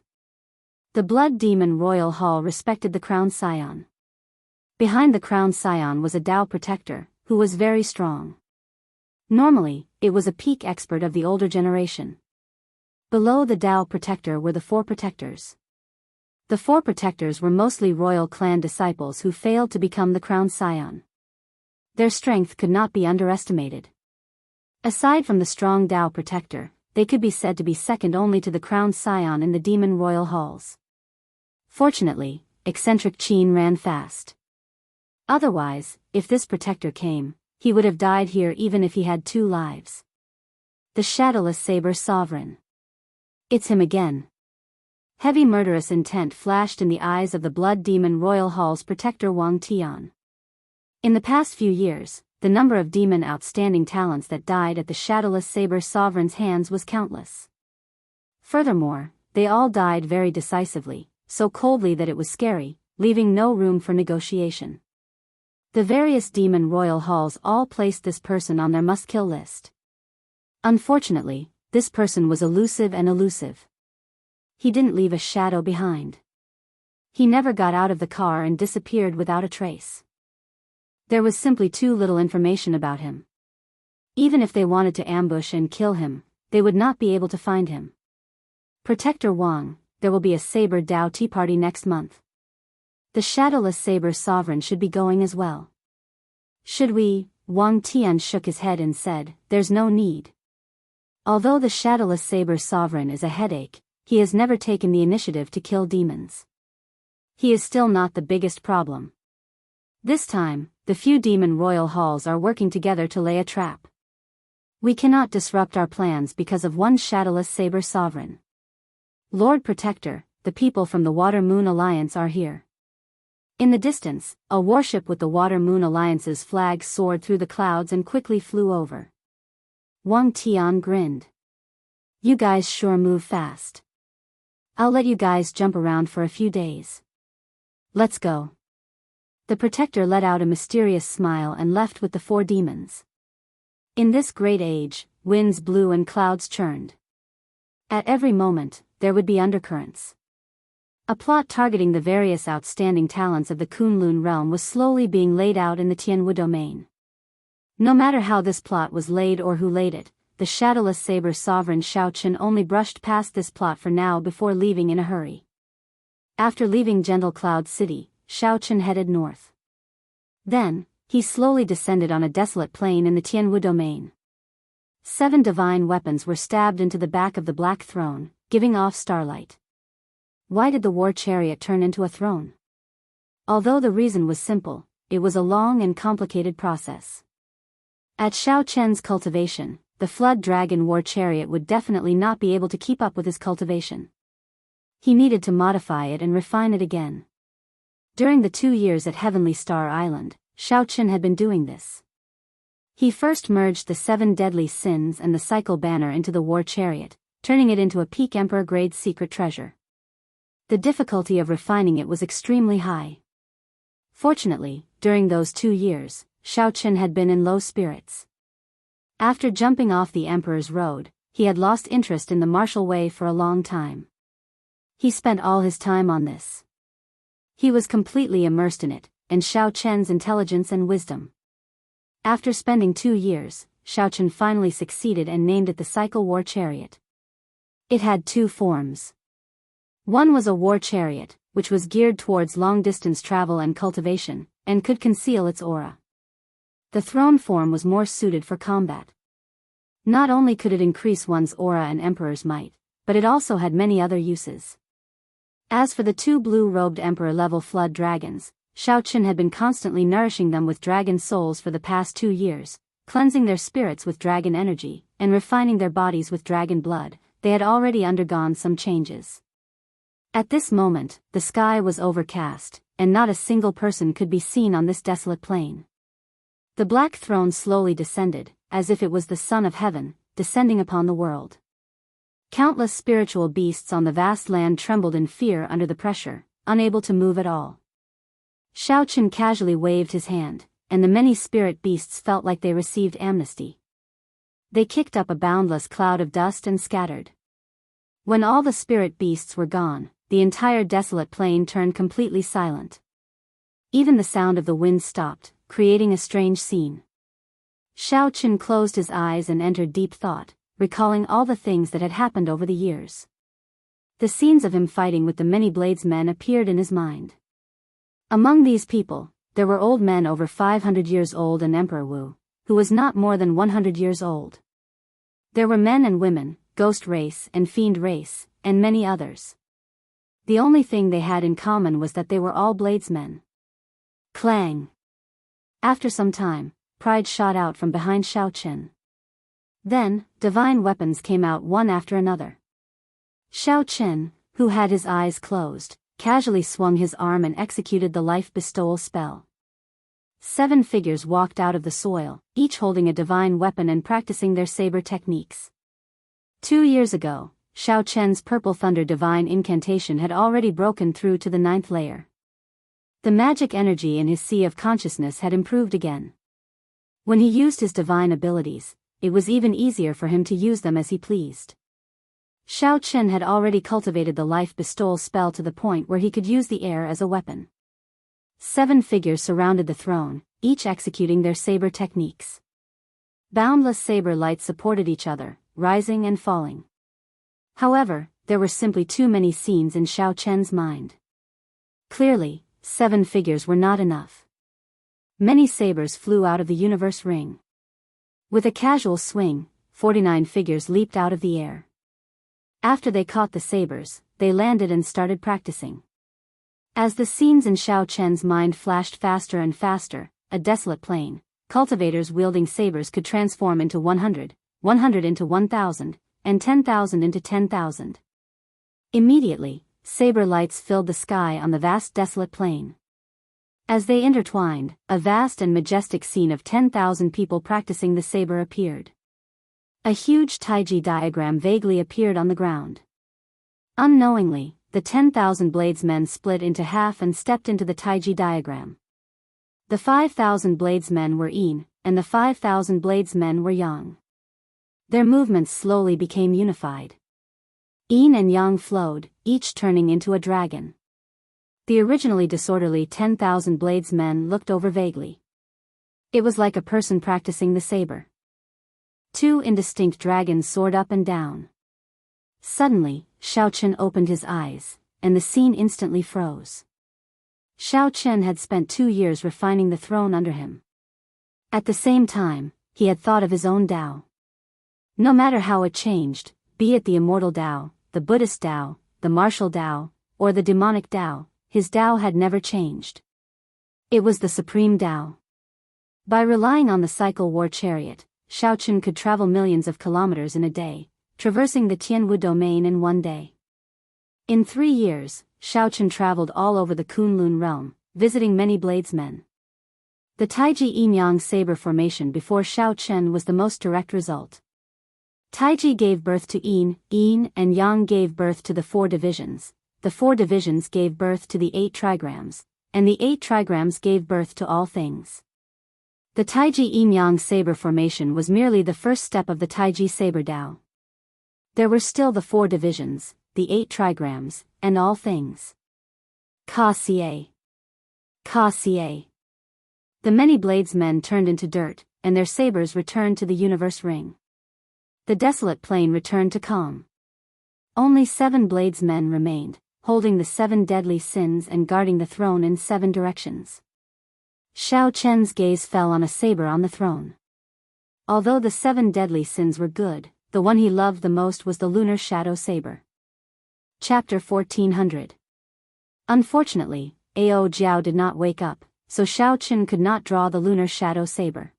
The Blood Demon Royal Hall respected the Crown Scion. Behind the Crown Scion was a Dao Protector, who was very strong. Normally, it was a peak expert of the older generation. Below the Dao Protector were the four Protectors. The four Protectors were mostly royal clan disciples who failed to become the Crown Scion. Their strength could not be underestimated. Aside from the strong Dao Protector, they could be said to be second only to the Crown Scion in the Demon Royal Halls. Fortunately, Eccentric Qin ran fast. Otherwise, if this Protector came, he would have died here even if he had 2 lives. The Shadowless Saber Sovereign. It's him again. Heavy murderous intent flashed in the eyes of the Blood Demon Royal Hall's Protector Wang Tian. In the past few years, the number of demon outstanding talents that died at the Shadowless Saber Sovereign's hands was countless. Furthermore, they all died very decisively, so coldly that it was scary, leaving no room for negotiation. The various demon royal halls all placed this person on their must-kill list. Unfortunately, this person was elusive and elusive. He didn't leave a shadow behind. He never got out of the car and disappeared without a trace. There was simply too little information about him. Even if they wanted to ambush and kill him, they would not be able to find him. Protector Wang, there will be a Saber Dao tea party next month. The shadowless Saber Sovereign should be going as well. Should we? Wang Tian shook his head and said, there's no need. Although the shadowless Saber Sovereign is a headache, he has never taken the initiative to kill demons. He is still not the biggest problem. This time, the few demon royal halls are working together to lay a trap. We cannot disrupt our plans because of one shadowless Saber Sovereign. Lord Protector, the people from the Water Moon Alliance are here. In the distance, a warship with the Water Moon Alliance's flag soared through the clouds and quickly flew over. Wang Tian grinned. You guys sure move fast. I'll let you guys jump around for a few days. Let's go. The Protector let out a mysterious smile and left with the 4 demons. In this great age, winds blew and clouds churned. At every moment, there would be undercurrents. A plot targeting the various outstanding talents of the Kunlun realm was slowly being laid out in the Tianwu domain. No matter how this plot was laid or who laid it, the shadowless Saber Sovereign Xiaoqin only brushed past this plot for now before leaving in a hurry. After leaving Gentle Cloud City, Xiaoqin headed north. Then, he slowly descended on a desolate plain in the Tianwu domain. 7 divine weapons were stabbed into the back of the Black Throne, giving off starlight. Why did the war chariot turn into a throne? Although the reason was simple, it was a long and complicated process. At Xiaoqian's cultivation, the Flood Dragon war chariot would definitely not be able to keep up with his cultivation. He needed to modify it and refine it again. During the 2 years at Heavenly Star Island, Xiaoqin had been doing this. He first merged the 7 deadly sins and the cycle banner into the war chariot, turning it into a peak emperor-grade secret treasure. The difficulty of refining it was extremely high. Fortunately, during those 2 years, Xiaoqin had been in low spirits. After jumping off the Emperor's Road, he had lost interest in the martial way for a long time. He spent all his time on this. He was completely immersed in it, and Xiaoqian's intelligence and wisdom. After spending 2 years, Xiaoqin finally succeeded and named it the Cycle War Chariot. It had 2 forms. One was a war chariot, which was geared towards long-distance travel and cultivation, and could conceal its aura. The throne form was more suited for combat. Not only could it increase one's aura and emperor's might, but it also had many other uses. As for the 2 blue-robed emperor-level flood dragons, Xiaoqin had been constantly nourishing them with dragon souls for the past 2 years, cleansing their spirits with dragon energy, and refining their bodies with dragon blood. They had already undergone some changes. At this moment, the sky was overcast, and not a single person could be seen on this desolate plain. The Black Throne slowly descended, as if it was the Son of Heaven, descending upon the world. Countless spiritual beasts on the vast land trembled in fear under the pressure, unable to move at all. Xiaoqin casually waved his hand, and the many spirit beasts felt like they received amnesty. They kicked up a boundless cloud of dust and scattered. When all the spirit beasts were gone, the entire desolate plain turned completely silent. Even the sound of the wind stopped, creating a strange scene. Xiaoqin closed his eyes and entered deep thought, recalling all the things that had happened over the years. The scenes of him fighting with the many bladesmen appeared in his mind. Among these people, there were old men over 500 years old and Emperor Wu, who was not more than 100 years old. There were men and women, ghost race and fiend race, and many others. The only thing they had in common was that they were all bladesmen. Clang! After some time, pride shot out from behind Xiaoqin. Then, divine weapons came out one after another. Xiaoqin, who had his eyes closed, casually swung his arm and executed the life bestowal spell. 7 figures walked out of the soil, each holding a divine weapon and practicing their saber techniques. 2 years ago, Xiaoqian's Purple Thunder divine incantation had already broken through to the 9th layer. The magic energy in his sea of consciousness had improved again. When he used his divine abilities, it was even easier for him to use them as he pleased. Xiao Chen had already cultivated the life bestowal spell to the point where he could use the air as a weapon. 7 figures surrounded the throne, each executing their saber techniques. Boundless saber lights supported each other, rising and falling. However, there were simply too many scenes in Xiao Chen's mind. Clearly, 7 figures were not enough. Many sabers flew out of the universe ring. With a casual swing, 49 figures leaped out of the air. After they caught the sabers, they landed and started practicing. As the scenes in Xiao Chen's mind flashed faster and faster, a desolate plain, cultivators wielding sabers could transform into 100, 100 into 1,000, and 10,000 into 10,000. Immediately, saber lights filled the sky on the vast desolate plain. As they intertwined, a vast and majestic scene of 10,000 people practicing the saber appeared. A huge taiji diagram vaguely appeared on the ground. Unknowingly, the 10,000 bladesmen split into half and stepped into the taiji diagram. The 5,000 bladesmen were yin, and the 5,000 bladesmen were yang. Their movements slowly became unified. Yin and yang flowed, each turning into a dragon. The originally disorderly 10,000 bladesmen looked over vaguely. It was like a person practicing the saber. 2 indistinct dragons soared up and down. Suddenly, Xiao Chen opened his eyes, and the scene instantly froze. Xiao Chen had spent 2 years refining the throne under him. At the same time, he had thought of his own Tao. No matter how it changed, be it the immortal Tao, the Buddhist Tao, the martial Tao, or the demonic Tao, his Tao had never changed. It was the supreme Tao. By relying on the cycle war chariot, Xiao Chen could travel millions of kilometers in a day, traversing the Tianwu domain in 1 day. In 3 years, Xiao Chen traveled all over the Kunlun realm, visiting many bladesmen. The Taiji Yin-Yang saber formation before Xiao Chen was the most direct result. Taiji gave birth to Yin, Yin and Yang gave birth to the 4 divisions, the 4 divisions gave birth to the 8 trigrams, and the 8 trigrams gave birth to all things. The Taiji Yin-Yang saber formation was merely the first step of the Taiji saber Tao. There were still the 4 divisions, the 8 trigrams, and all things. Ka-Xie. Ka-Xie. The many bladesmen turned into dirt, and their sabers returned to the universe ring. The desolate plain returned to calm. Only 7 bladesmen remained, holding the 7 deadly sins and guarding the throne in 7 directions. Xiao Chen's gaze fell on a saber on the throne. Although the 7 deadly sins were good, the one he loved the most was the lunar shadow saber. Chapter 1400. Unfortunately, Ao Jiao did not wake up, so Xiao Chen could not draw the lunar shadow saber.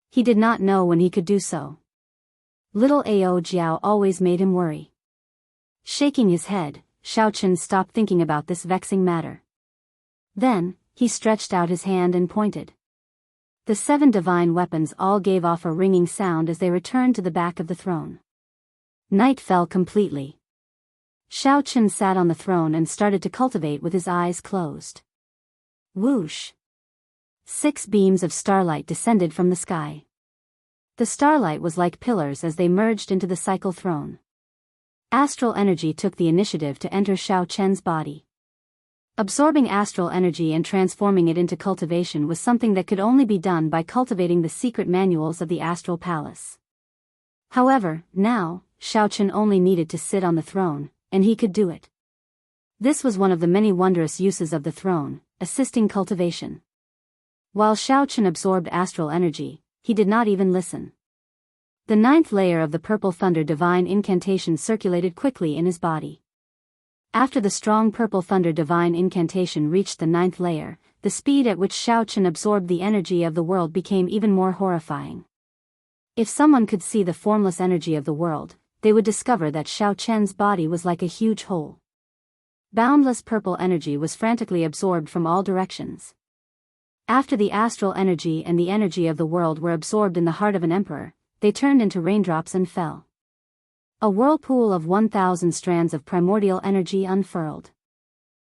He did not know when he could do so. Little Ao Jiao always made him worry. Shaking his head, Xiao Chen stopped thinking about this vexing matter. Then, he stretched out his hand and pointed. The 7 divine weapons all gave off a ringing sound as they returned to the back of the throne. Night fell completely. Xiao Chen sat on the throne and started to cultivate with his eyes closed. Whoosh! 6 beams of starlight descended from the sky. The starlight was like pillars as they merged into the cycle throne. Astral energy took the initiative to enter Xiao Chen's body. Absorbing astral energy and transforming it into cultivation was something that could only be done by cultivating the secret manuals of the Astral Palace. However, now, Xiao Chen only needed to sit on the throne, and he could do it. This was one of the many wondrous uses of the throne, assisting cultivation. While Xiao Chen absorbed astral energy, he did not even listen. The 9th layer of the Purple Thunder Divine Incantation circulated quickly in his body. After the strong Purple Thunder Divine Incantation reached the 9th layer, the speed at which Xiao Chen absorbed the energy of the world became even more horrifying. If someone could see the formless energy of the world, they would discover that Xiao Chen's body was like a huge hole. Boundless purple energy was frantically absorbed from all directions. After the astral energy and the energy of the world were absorbed in the heart of an emperor, they turned into raindrops and fell. A whirlpool of 1,000 strands of primordial energy unfurled.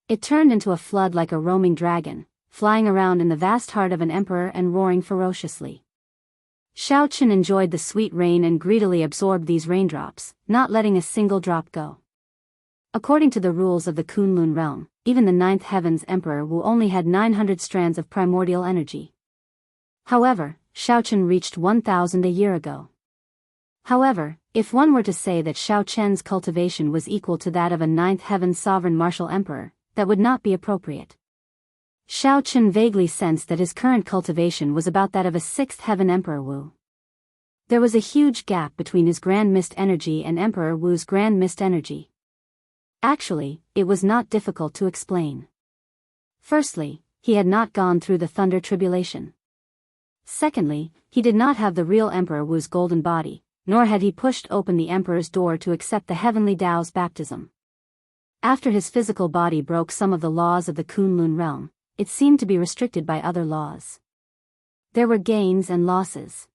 It turned into a flood like a roaming dragon, flying around in the vast heart of an emperor and roaring ferociously. Xiaochen enjoyed the sweet rain and greedily absorbed these raindrops, not letting a single drop go. According to the rules of the Kunlun realm, even the ninth heaven's Emperor Wu only had 900 strands of primordial energy. However, Xiaochen reached 1,000 a year ago. However, if one were to say that Xiaochen's cultivation was equal to that of a ninth heaven's sovereign martial emperor, that would not be appropriate. Xiaochen vaguely sensed that his current cultivation was about that of a sixth heaven Emperor Wu. There was a huge gap between his Grand Mist energy and Emperor Wu's Grand Mist energy. Actually, it was not difficult to explain. Firstly, he had not gone through the Thunder Tribulation. Secondly, he did not have the real Emperor Wu's golden body, nor had he pushed open the Emperor's door to accept the heavenly Tao's baptism. After his physical body broke some of the laws of the Kunlun realm, it seemed to be restricted by other laws. There were gains and losses.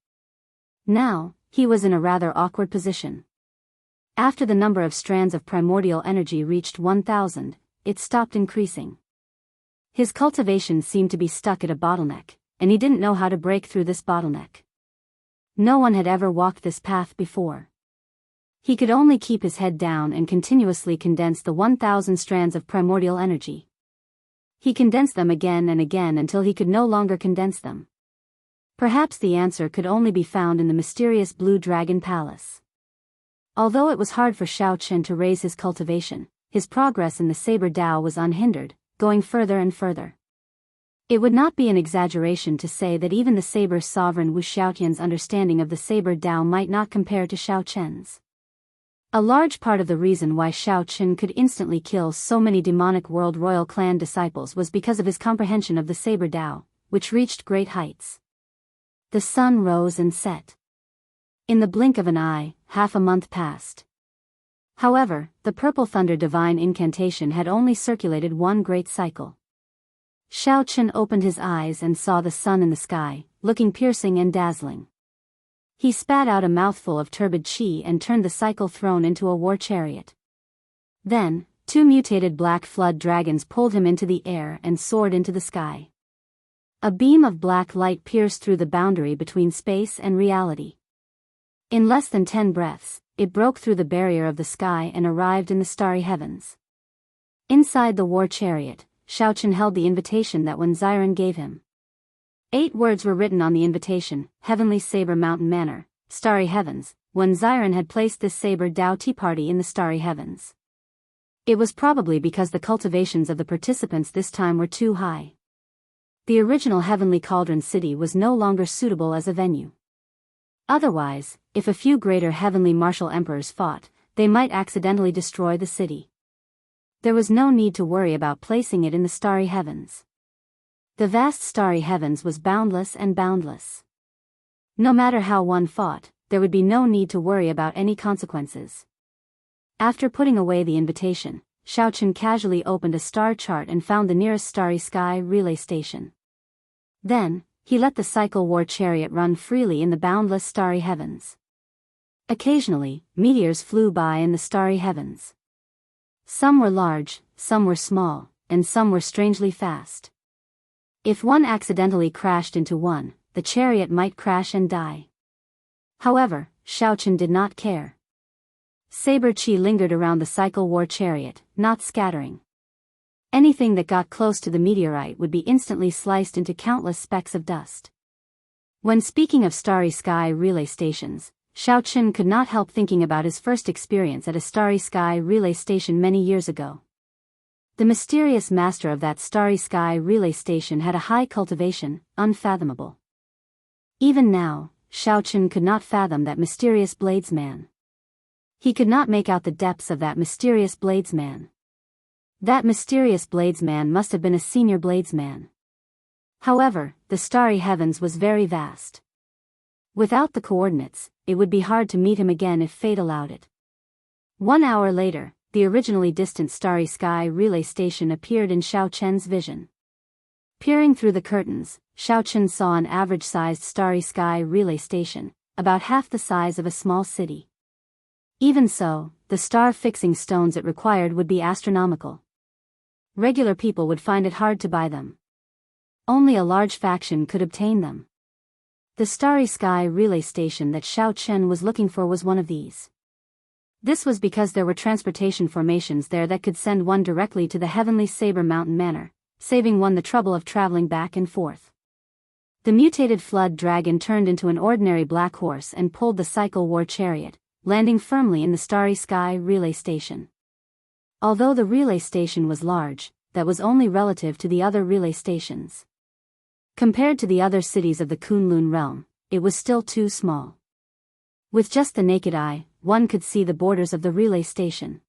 Now, he was in a rather awkward position. After the number of strands of primordial energy reached 1,000, it stopped increasing. His cultivation seemed to be stuck at a bottleneck, and he didn't know how to break through this bottleneck. No one had ever walked this path before. He could only keep his head down and continuously condense the 1,000 strands of primordial energy. He condensed them again and again until he could no longer condense them. Perhaps the answer could only be found in the mysterious Blue Dragon Palace. Although it was hard for Xiaochen to raise his cultivation, his progress in the Saber Dao was unhindered, going further and further. It would not be an exaggeration to say that even the Saber sovereign Wu Xiaotian's understanding of the Saber Dao might not compare to Xiaochen's. A large part of the reason why Xiaochen could instantly kill so many demonic world royal clan disciples was because of his comprehension of the Saber Dao, which reached great heights. The sun rose and set. In the blink of an eye, half a month passed. However, the Purple Thunder divine incantation had only circulated one great cycle. Xiaochen opened his eyes and saw the sun in the sky, looking piercing and dazzling. He spat out a mouthful of turbid qi and turned the cycle throne into a war chariot. Then, two mutated black flood dragons pulled him into the air and soared into the sky. A beam of black light pierced through the boundary between space and reality. In less than 10 breaths, it broke through the barrier of the sky and arrived in the starry heavens. Inside the war chariot, Xiaochen held the invitation that Wen Xiren gave him. 8 words were written on the invitation: Heavenly Saber Mountain Manor, Starry Heavens. Wen Xiren had placed this Saber Dao tea party in the starry heavens. It was probably because the cultivations of the participants this time were too high. The original Heavenly Cauldron City was no longer suitable as a venue. Otherwise, if a few greater heavenly martial emperors fought, they might accidentally destroy the city. There was no need to worry about placing it in the starry heavens. The vast starry heavens was boundless and boundless. No matter how one fought, there would be no need to worry about any consequences. After putting away the invitation, Xiaochen casually opened a star chart and found the nearest starry sky relay station. Then, he let the cycle war chariot run freely in the boundless starry heavens. Occasionally, meteors flew by in the starry heavens. Some were large, some were small, and some were strangely fast. If one accidentally crashed into one, the chariot might crash and die. However, Xiaochen did not care. Saber Qi lingered around the cycle war chariot, not scattering. Anything that got close to the meteorite would be instantly sliced into countless specks of dust. When speaking of starry sky relay stations, Xiaochen could not help thinking about his first experience at a starry sky relay station many years ago. The mysterious master of that starry sky relay station had a high cultivation, unfathomable. Even now, Xiaochen could not fathom that mysterious bladesman. He could not make out the depths of that mysterious bladesman. That mysterious bladesman must have been a senior bladesman. However, the starry heavens was very vast. Without the coordinates, it would be hard to meet him again if fate allowed it. 1 hour later, the originally distant starry sky relay station appeared in Xiaochen's vision. Peering through the curtains, Xiaochen saw an average-sized starry sky relay station, about half the size of a small city. Even so, the star-fixing stones it required would be astronomical. Regular people would find it hard to buy them. Only a large faction could obtain them. The Starry Sky relay station that Xiao Chen was looking for was one of these. This was because there were transportation formations there that could send one directly to the Heavenly Saber Mountain Manor, saving one the trouble of traveling back and forth. The mutated flood dragon turned into an ordinary black horse and pulled the cycle war chariot, landing firmly in the Starry Sky relay station. Although the relay station was large, that was only relative to the other relay stations. Compared to the other cities of the Kunlun realm, it was still too small. With just the naked eye, one could see the borders of the relay station.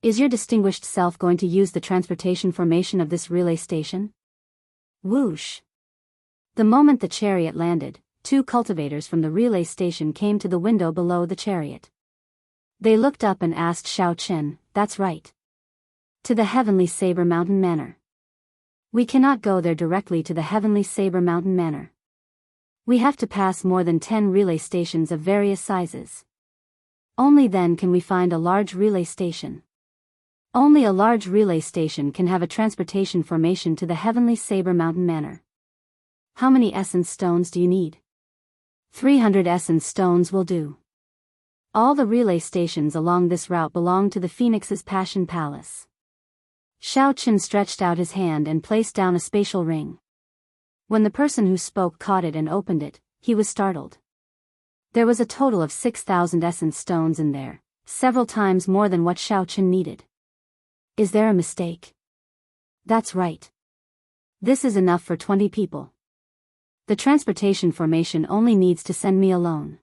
Is your distinguished self going to use the transportation formation of this relay station? Whoosh! The moment the chariot landed, 2 cultivators from the relay station came to the window below the chariot. They looked up and asked Xiao Chen, "That's right. To the Heavenly Saber Mountain Manor." "We cannot go there directly to the Heavenly Saber Mountain Manor. We have to pass more than 10 relay stations of various sizes. Only then can we find a large relay station. Only a large relay station can have a transportation formation to the Heavenly Saber Mountain Manor. How many essence stones do you need?" 300 essence stones will do. All the relay stations along this route belong to the Phoenix's Passion Palace. Xiao Chen stretched out his hand and placed down a spatial ring. When the person who spoke caught it and opened it, he was startled. There was a total of 6,000 essence stones in there, several times more than what Xiao Chen needed. Is there a mistake? That's right. This is enough for 20 people. The transportation formation only needs to send me alone.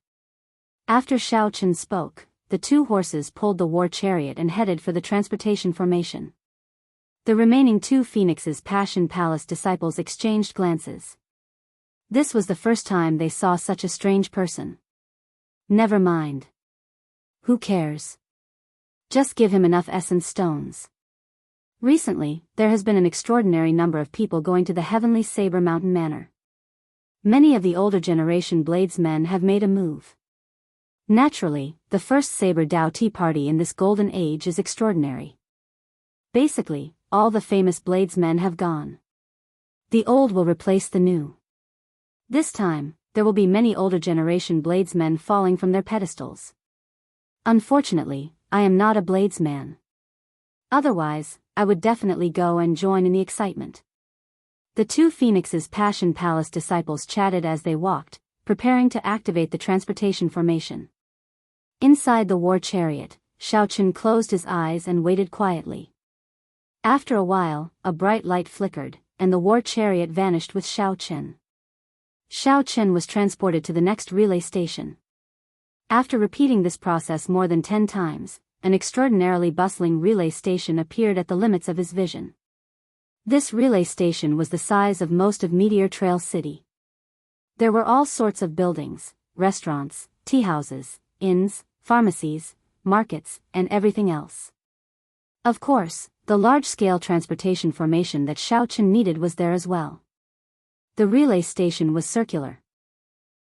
After Xiao Chen spoke, the 2 horses pulled the war chariot and headed for the transportation formation. The remaining 2 Phoenix's Passion Palace disciples exchanged glances. This was the first time they saw such a strange person. Never mind. Who cares? Just give him enough essence stones. Recently, there has been an extraordinary number of people going to the Heavenly Saber Mountain Manor. Many of the older generation bladesmen have made a move. Naturally, the first Saber Dao Tea Party in this golden age is extraordinary. Basically, all the famous bladesmen have gone. The old will replace the new. This time, there will be many older generation bladesmen falling from their pedestals. Unfortunately, I am not a bladesman. Otherwise, I would definitely go and join in the excitement. The 2 Phoenix's Passion Palace disciples chatted as they walked, preparing to activate the transportation formation. Inside the war chariot, Xiao Chen closed his eyes and waited quietly. After a while, a bright light flickered, and the war chariot vanished with Xiao Chen. Xiao Chen was transported to the next relay station. After repeating this process more than 10 times, an extraordinarily bustling relay station appeared at the limits of his vision. This relay station was the size of most of Meteor Trail City. There were all sorts of buildings, restaurants, tea houses, inns, pharmacies, markets, and everything else. Of course, the large-scale transportation formation that Xiao Chen needed was there as well. The relay station was circular.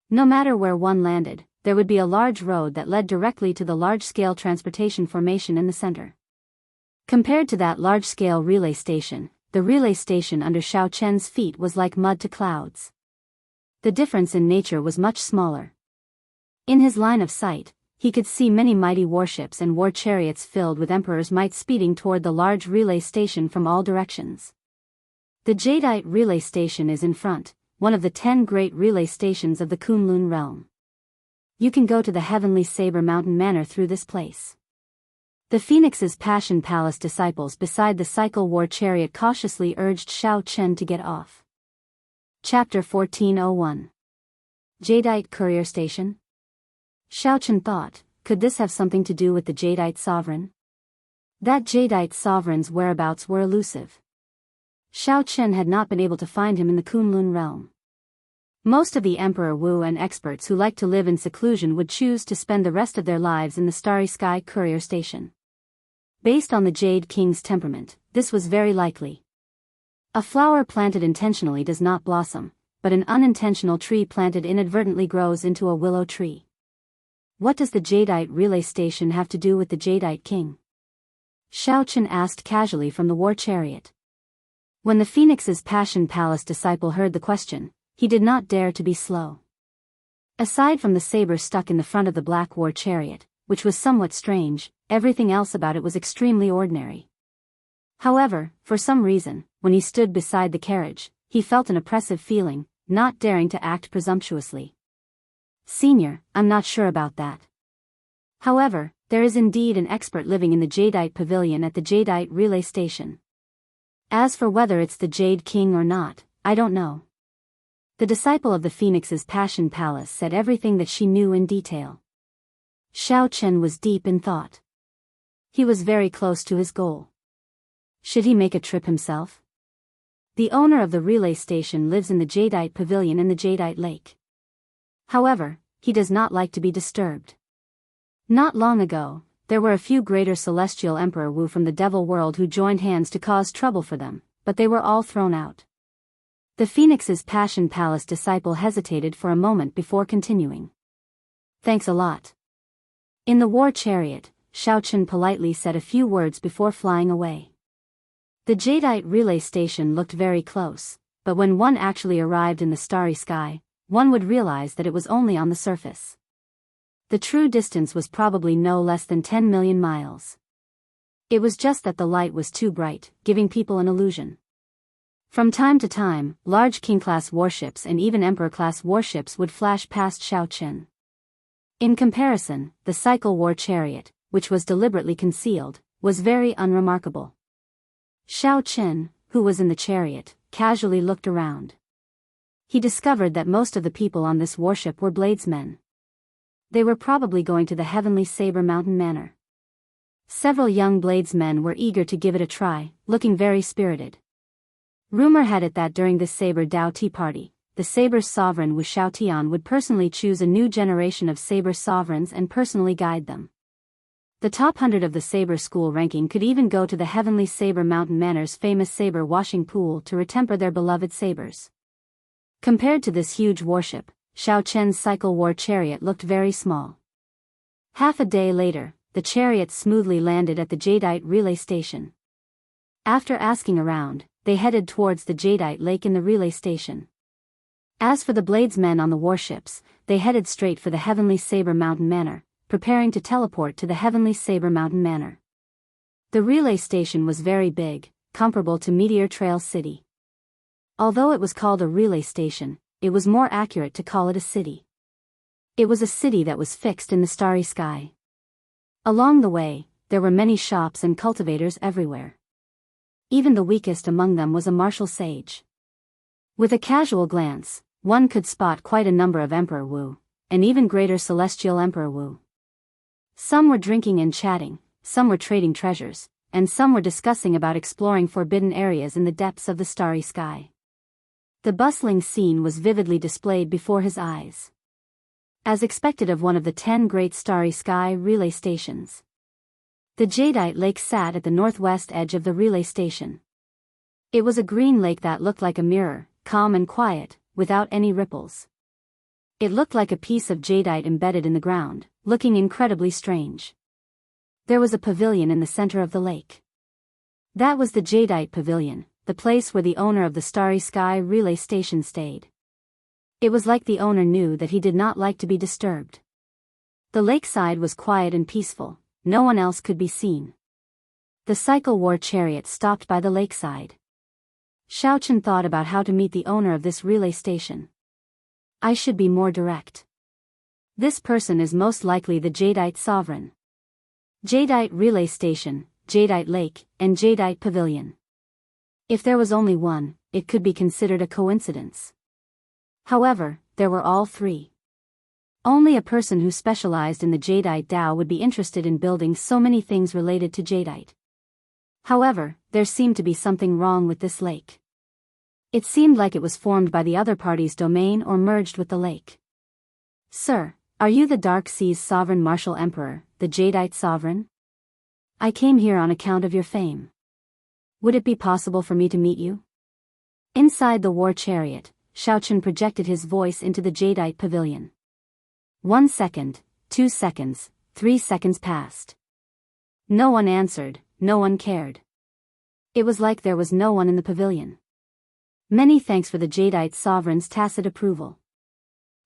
No matter where one landed, there would be a large road that led directly to the large-scale transportation formation in the center. Compared to that large-scale relay station, the relay station under Xiao Chen's feet was like mud to clouds. The difference in nature was much smaller. In his line of sight, he could see many mighty warships and war chariots filled with emperor's might speeding toward the large relay station from all directions. The Jadeite relay station is in front, one of the 10 great relay stations of the Kunlun realm. You can go to the Heavenly Saber Mountain Manor through this place. The Phoenix's Passion Palace disciples beside the cycle war chariot cautiously urged Xiao Chen to get off. Chapter 1401. Jadeite Courier Station? Xiao Chen thought, could this have something to do with the Jadeite sovereign? That Jadeite sovereign's whereabouts were elusive. Xiao Chen had not been able to find him in the Kunlun realm. Most of the Emperor Wu and experts who like to live in seclusion would choose to spend the rest of their lives in the Starry Sky Courier Station. Based on the Jade King's temperament, this was very likely. A flower planted intentionally does not blossom, but an unintentional tree planted inadvertently grows into a willow tree. What does the Jadeite relay station have to do with the Jadeite King? Xiao Chen asked casually from the war chariot. When the Phoenix's Passion Palace disciple heard the question, he did not dare to be slow. Aside from the saber stuck in the front of the black war chariot, which was somewhat strange, everything else about it was extremely ordinary. However, for some reason, when he stood beside the carriage, he felt an oppressive feeling, not daring to act presumptuously. Senior, I'm not sure about that. However, there is indeed an expert living in the Jadeite Pavilion at the Jadeite Relay Station. As for whether it's the Jade King or not, I don't know. The disciple of the Phoenix's Passion Palace said everything that she knew in detail. Xiao Chen was deep in thought. He was very close to his goal. Should he make a trip himself? The owner of the relay station lives in the Jadeite Pavilion in the Jadeite Lake. However, he does not like to be disturbed. Not long ago, there were a few greater celestial Emperor Wu from the Devil World who joined hands to cause trouble for them, but they were all thrown out. The Phoenix's Passion Palace disciple hesitated for a moment before continuing. Thanks a lot. In the war chariot, Xiao Chen politely said a few words before flying away. The Jadeite relay station looked very close, but when one actually arrived in the starry sky, one would realize that it was only on the surface. The true distance was probably no less than 10 million miles. It was just that the light was too bright, giving people an illusion. From time to time, large King-class warships and even Emperor-class warships would flash past Xiao Chen. In comparison, the cycle war chariot, which was deliberately concealed, was very unremarkable. Xiao Chen, who was in the chariot, casually looked around. He discovered that most of the people on this warship were bladesmen. They were probably going to the Heavenly Saber Mountain Manor. Several young bladesmen were eager to give it a try, looking very spirited. Rumor had it that during this Saber Dao Tea Party, the Saber's sovereign Wu Xiaotian would personally choose a new generation of Saber sovereigns and personally guide them. The top 100 of the Saber school ranking could even go to the Heavenly Saber Mountain Manor's famous saber washing pool to retemper their beloved sabers. Compared to this huge warship, Xiao Chen's cycle war chariot looked very small. Half a day later, the chariot smoothly landed at the Jadeite relay station. After asking around, they headed towards the Jadeite Lake in the relay station. As for the bladesmen on the warships, they headed straight for the Heavenly Saber Mountain Manor, preparing to teleport to the Heavenly Saber Mountain Manor. The relay station was very big, comparable to Meteor Trail City. Although it was called a relay station, it was more accurate to call it a city. It was a city that was fixed in the starry sky. Along the way, there were many shops and cultivators everywhere. Even the weakest among them was a martial sage. With a casual glance, one could spot quite a number of Emperor Wu, and even greater celestial Emperor Wu. Some were drinking and chatting, some were trading treasures, and some were discussing about exploring forbidden areas in the depths of the starry sky. The bustling scene was vividly displayed before his eyes. As expected of one of the 10 great starry sky relay stations. The Jadeite Lake sat at the northwest edge of the relay station. It was a green lake that looked like a mirror, calm and quiet, without any ripples. It looked like a piece of jadeite embedded in the ground, looking incredibly strange. There was a pavilion in the center of the lake. That was the Jadeite Pavilion, the place where the owner of the Starry Sky relay station stayed. It was like the owner knew that he did not like to be disturbed. The lakeside was quiet and peaceful, no one else could be seen. The cycle war chariot stopped by the lakeside. Xiao Chen thought about how to meet the owner of this relay station. I should be more direct. This person is most likely the Jadeite sovereign. Jadeite relay station, Jadeite Lake, and Jadeite Pavilion. If there was only one, it could be considered a coincidence. However, there were all three. Only a person who specialized in the Jadeite Dao would be interested in building so many things related to Jadeite. However, there seemed to be something wrong with this lake. It seemed like it was formed by the other party's domain or merged with the lake. Sir, are you the Dark Sea's sovereign martial emperor, the Jadeite sovereign? I came here on account of your fame. Would it be possible for me to meet you? Inside the war chariot, Xiao Chen projected his voice into the Jadeite Pavilion. 1 second, 2 seconds, 3 seconds passed. No one answered, no one cared. It was like there was no one in the pavilion. Many thanks for the Jadeite sovereign's tacit approval.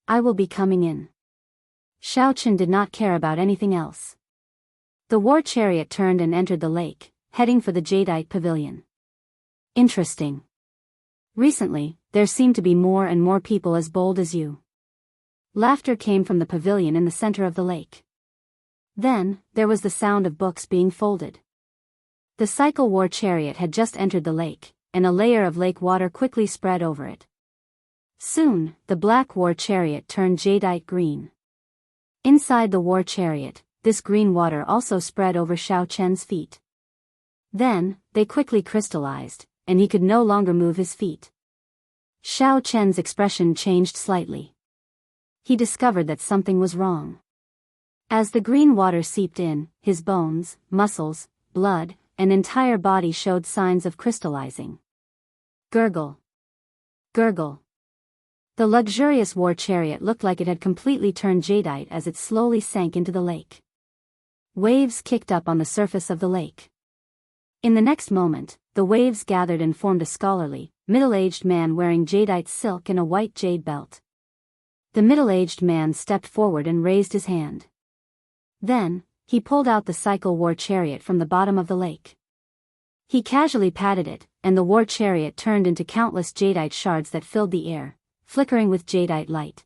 I will be coming in. Xiaoqin did not care about anything else. The war chariot turned and entered the lake, heading for the Jadeite pavilion. Interesting. Recently, there seem to be more and more people as bold as you. Laughter came from the pavilion in the center of the lake. Then, there was the sound of books being folded. The cycle war chariot had just entered the lake, and a layer of lake water quickly spread over it. Soon, the black war chariot turned jadeite green. Inside the war chariot, this green water also spread over Xiaoqian's feet. Then, they quickly crystallized, and he could no longer move his feet. Xiaoqian's expression changed slightly. He discovered that something was wrong. As the green water seeped in, his bones, muscles, blood, and entire body showed signs of crystallizing. Gurgle. Gurgle. The luxurious war chariot looked like it had completely turned jadeite as it slowly sank into the lake. Waves kicked up on the surface of the lake. In the next moment, the waves gathered and formed a scholarly, middle-aged man wearing jadeite silk and a white jade belt. The middle-aged man stepped forward and raised his hand. Then, he pulled out the cycle war chariot from the bottom of the lake. He casually patted it, and the war chariot turned into countless jadeite shards that filled the air, flickering with jadeite light.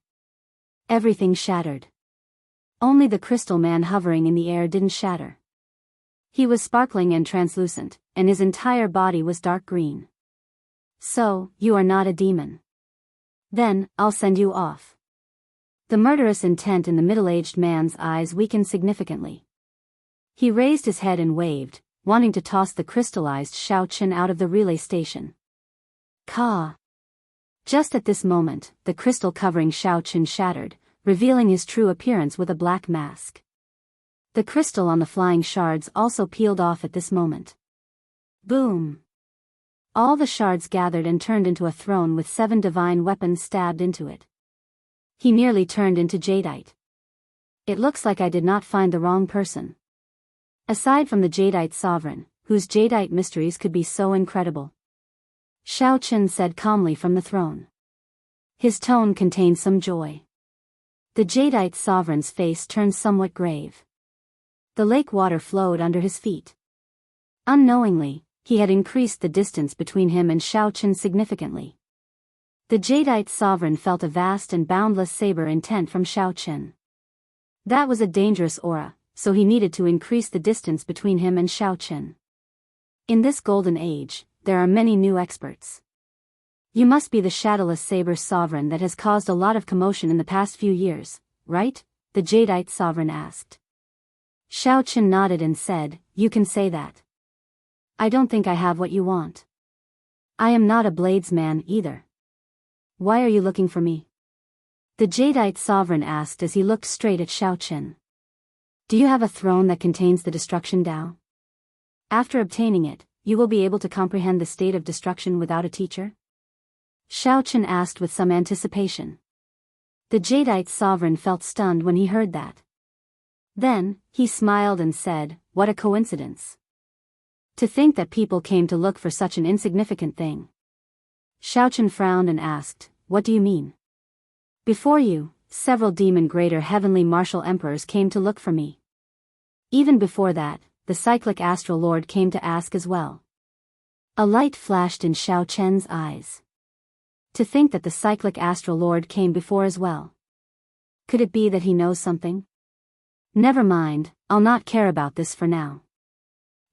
Everything shattered. Only the crystal man hovering in the air didn't shatter. He was sparkling and translucent, and his entire body was dark green. So, you are not a demon. Then, I'll send you off. The murderous intent in the middle-aged man's eyes weakened significantly. He raised his head and waved, wanting to toss the crystallized Xiaoqin out of the relay station. Ka! Just at this moment, the crystal covering Xiaoqin shattered, revealing his true appearance with a black mask. The crystal on the flying shards also peeled off at this moment. Boom! All the shards gathered and turned into a throne with 7 divine weapons stabbed into it. He nearly turned into jadeite. It looks like I did not find the wrong person. Aside from the jadeite sovereign, whose jadeite mysteries could be so incredible. Xiaoqin said calmly from the throne. His tone contained some joy. The jadeite sovereign's face turned somewhat grave. The lake water flowed under his feet. Unknowingly, he had increased the distance between him and Xiaoqin significantly. The jadeite sovereign felt a vast and boundless saber intent from Xiaoqin. That was a dangerous aura, so he needed to increase the distance between him and Xiaoqin. In this golden age, there are many new experts. You must be the shadowless saber sovereign that has caused a lot of commotion in the past few years, right? The jadeite sovereign asked. Xiaoqin nodded and said, you can say that. I don't think I have what you want. I am not a bladesman either. Why are you looking for me? The jadeite sovereign asked as he looked straight at Xiaoqin. Do you have a throne that contains the destruction Dao? After obtaining it, you will be able to comprehend the state of destruction without a teacher? Xiaoqin asked with some anticipation. The jadeite sovereign felt stunned when he heard that. Then, he smiled and said, what a coincidence. To think that people came to look for such an insignificant thing. Xiaoqin frowned and asked, what do you mean? Before you, several demon greater heavenly martial emperors came to look for me. Even before that, the cyclic astral lord came to ask as well. A light flashed in Xiaoqian's eyes. To think that the cyclic astral lord came before as well. Could it be that he knows something? Never mind, I'll not care about this for now.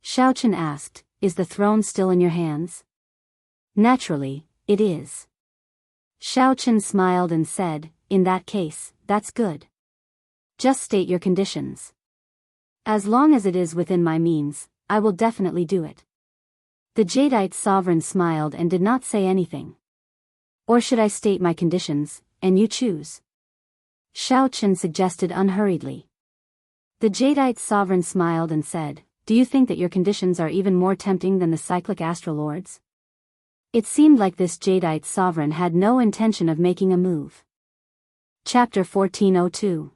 Xiaoqin asked, is the throne still in your hands? Naturally, it is. Xiaoqin smiled and said, in that case, that's good. Just state your conditions. As long as it is within my means, I will definitely do it. The jadeite sovereign smiled and did not say anything. Or should I state my conditions, and you choose? Xiaoqin suggested unhurriedly. The jadeite sovereign smiled and said, do you think that your conditions are even more tempting than the cyclic astral lords? It seemed like this jadeite sovereign had no intention of making a move. Chapter 1402.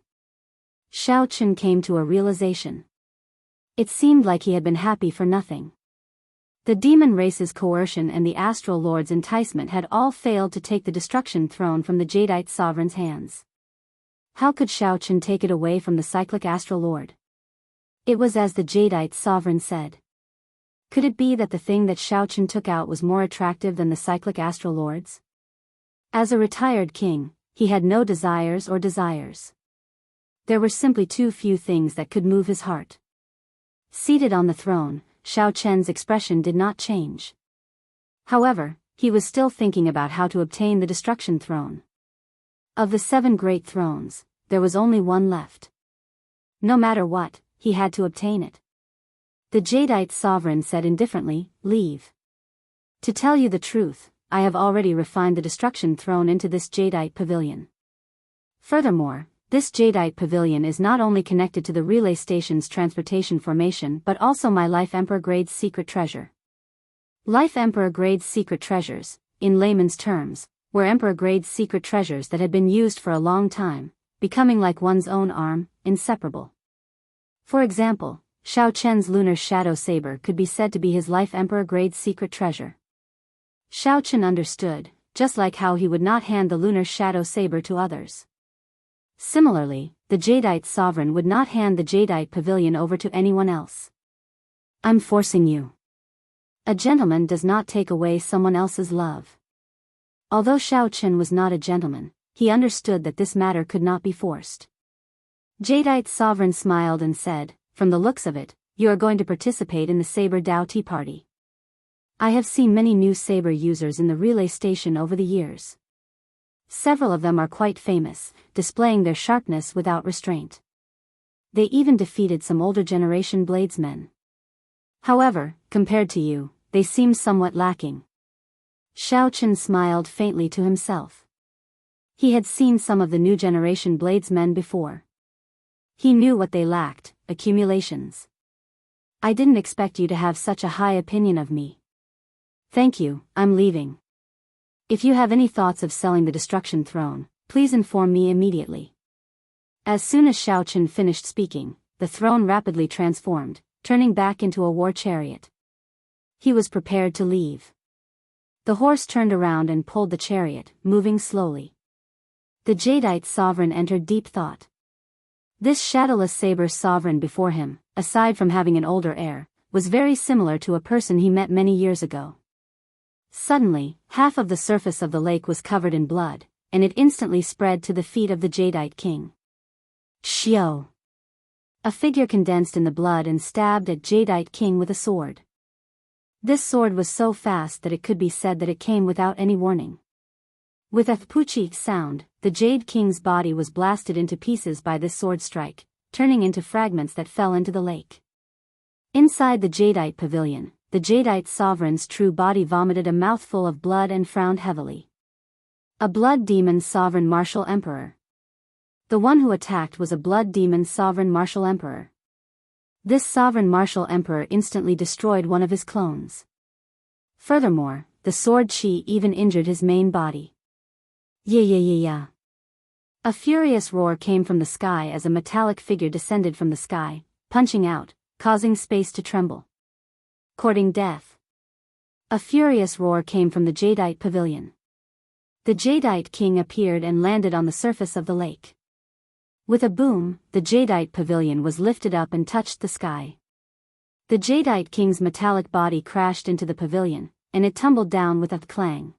Xiaoqin came to a realization. It seemed like he had been happy for nothing. The demon race's coercion and the astral lord's enticement had all failed to take the destruction throne from the Jadeite sovereign's hands. How could Xiao Chen take it away from the cyclic astral lord? It was as the Jadeite sovereign said. Could it be that the thing that Xiao Chen took out was more attractive than the cyclic astral lords? As a retired king, he had no desires or desires. There were simply too few things that could move his heart. Seated on the throne, Xiao Chen's expression did not change. However, he was still thinking about how to obtain the destruction throne. Of the 7 great thrones, there was only one left. No matter what, he had to obtain it. The Jadeite sovereign said indifferently, "Leave. To tell you the truth, I have already refined the destruction throne into this Jadeite pavilion. Furthermore, this Jadeite pavilion is not only connected to the relay station's transportation formation but also my Life Emperor Grade's secret treasure." Life Emperor Grade's secret treasures, in layman's terms, were Emperor Grade's secret treasures that had been used for a long time, becoming like one's own arm, inseparable. For example, Xiao Chen's lunar shadow saber could be said to be his Life Emperor Grade's secret treasure. Xiao Chen understood, just like how he would not hand the lunar shadow saber to others. Similarly, the Jadeite sovereign would not hand the Jadeite pavilion over to anyone else. "I'm forcing you." A gentleman does not take away someone else's love. Although Xiao Chen was not a gentleman, he understood that this matter could not be forced. Jadeite sovereign smiled and said, "From the looks of it, you are going to participate in the Saber Dao Tea Party. I have seen many new saber users in the relay station over the years. Several of them are quite famous, displaying their sharpness without restraint. They even defeated some older generation bladesmen. However, compared to you, they seem somewhat lacking." Xiao Chen smiled faintly to himself. He had seen some of the new generation bladesmen before. He knew what they lacked: accumulations. "I didn't expect you to have such a high opinion of me. Thank you, I'm leaving. If you have any thoughts of selling the destruction throne, please inform me immediately." As soon as Xiao Chen finished speaking, the throne rapidly transformed, turning back into a war chariot. He was prepared to leave. The horse turned around and pulled the chariot, moving slowly. The Jadeite sovereign entered deep thought. This shadowless saber sovereign before him, aside from having an older heir, was very similar to a person he met many years ago. Suddenly, half of the surface of the lake was covered in blood, and it instantly spread to the feet of the Jadeite king. Xiao! A figure condensed in the blood and stabbed at Jadeite king with a sword. This sword was so fast that it could be said that it came without any warning. With a poochie sound, the Jade King's body was blasted into pieces by this sword strike, turning into fragments that fell into the lake. Inside the Jadeite pavilion, the Jadeite sovereign's true body vomited a mouthful of blood and frowned heavily. A blood demon sovereign martial emperor. The one who attacked was a blood demon sovereign martial emperor. This sovereign martial emperor instantly destroyed one of his clones. Furthermore, the sword chi even injured his main body. Yeah. A furious roar came from the sky as a metallic figure descended from the sky, punching out, causing space to tremble. Courting death. A furious roar came from the Jadeite pavilion. The Jadeite king appeared and landed on the surface of the lake. With a boom, the Jadeite pavilion was lifted up and touched the sky. The Jadeite king's metallic body crashed into the pavilion, and it tumbled down with a clang.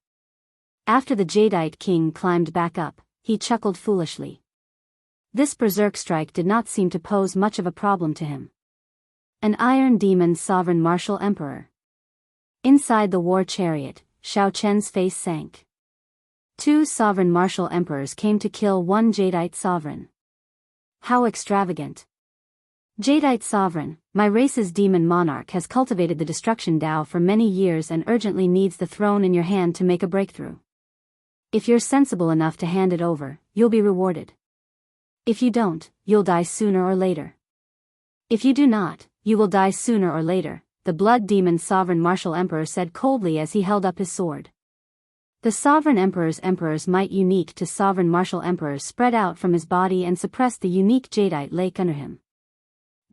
After the Jadeite king climbed back up, he chuckled foolishly. This berserk strike did not seem to pose much of a problem to him. An iron demon sovereign martial emperor. Inside the war chariot, Xiao Chen's face sank. 2 sovereign martial emperors came to kill 1 Jadeite sovereign. How extravagant. Jadeite sovereign, my race's demon monarch has cultivated the destruction Dao for many years and urgently needs the throne in your hand to make a breakthrough. If you're sensible enough to hand it over, you'll be rewarded. If you don't, you'll die sooner or later. If you do not, you will die sooner or later, the blood demon sovereign martial emperor said coldly as he held up his sword. The sovereign emperor's might unique to sovereign martial emperors spread out from his body and suppressed the unique Jadeite lake under him.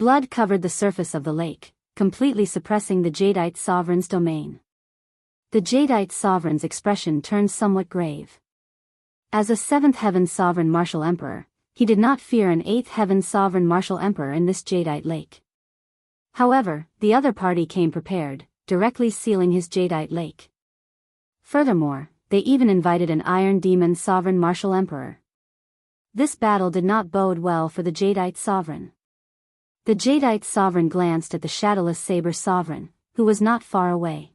Blood covered the surface of the lake, completely suppressing the Jadeite sovereign's domain. The Jadeite sovereign's expression turned somewhat grave. As a 7th Heaven Sovereign Martial Emperor, he did not fear an 8th Heaven Sovereign Martial Emperor in this Jadeite lake. However, the other party came prepared, directly sealing his Jadeite lake. Furthermore, they even invited an Iron Demon Sovereign Martial Emperor. This battle did not bode well for the Jadeite Sovereign. The Jadeite Sovereign glanced at the Shadowless Saber Sovereign, who was not far away.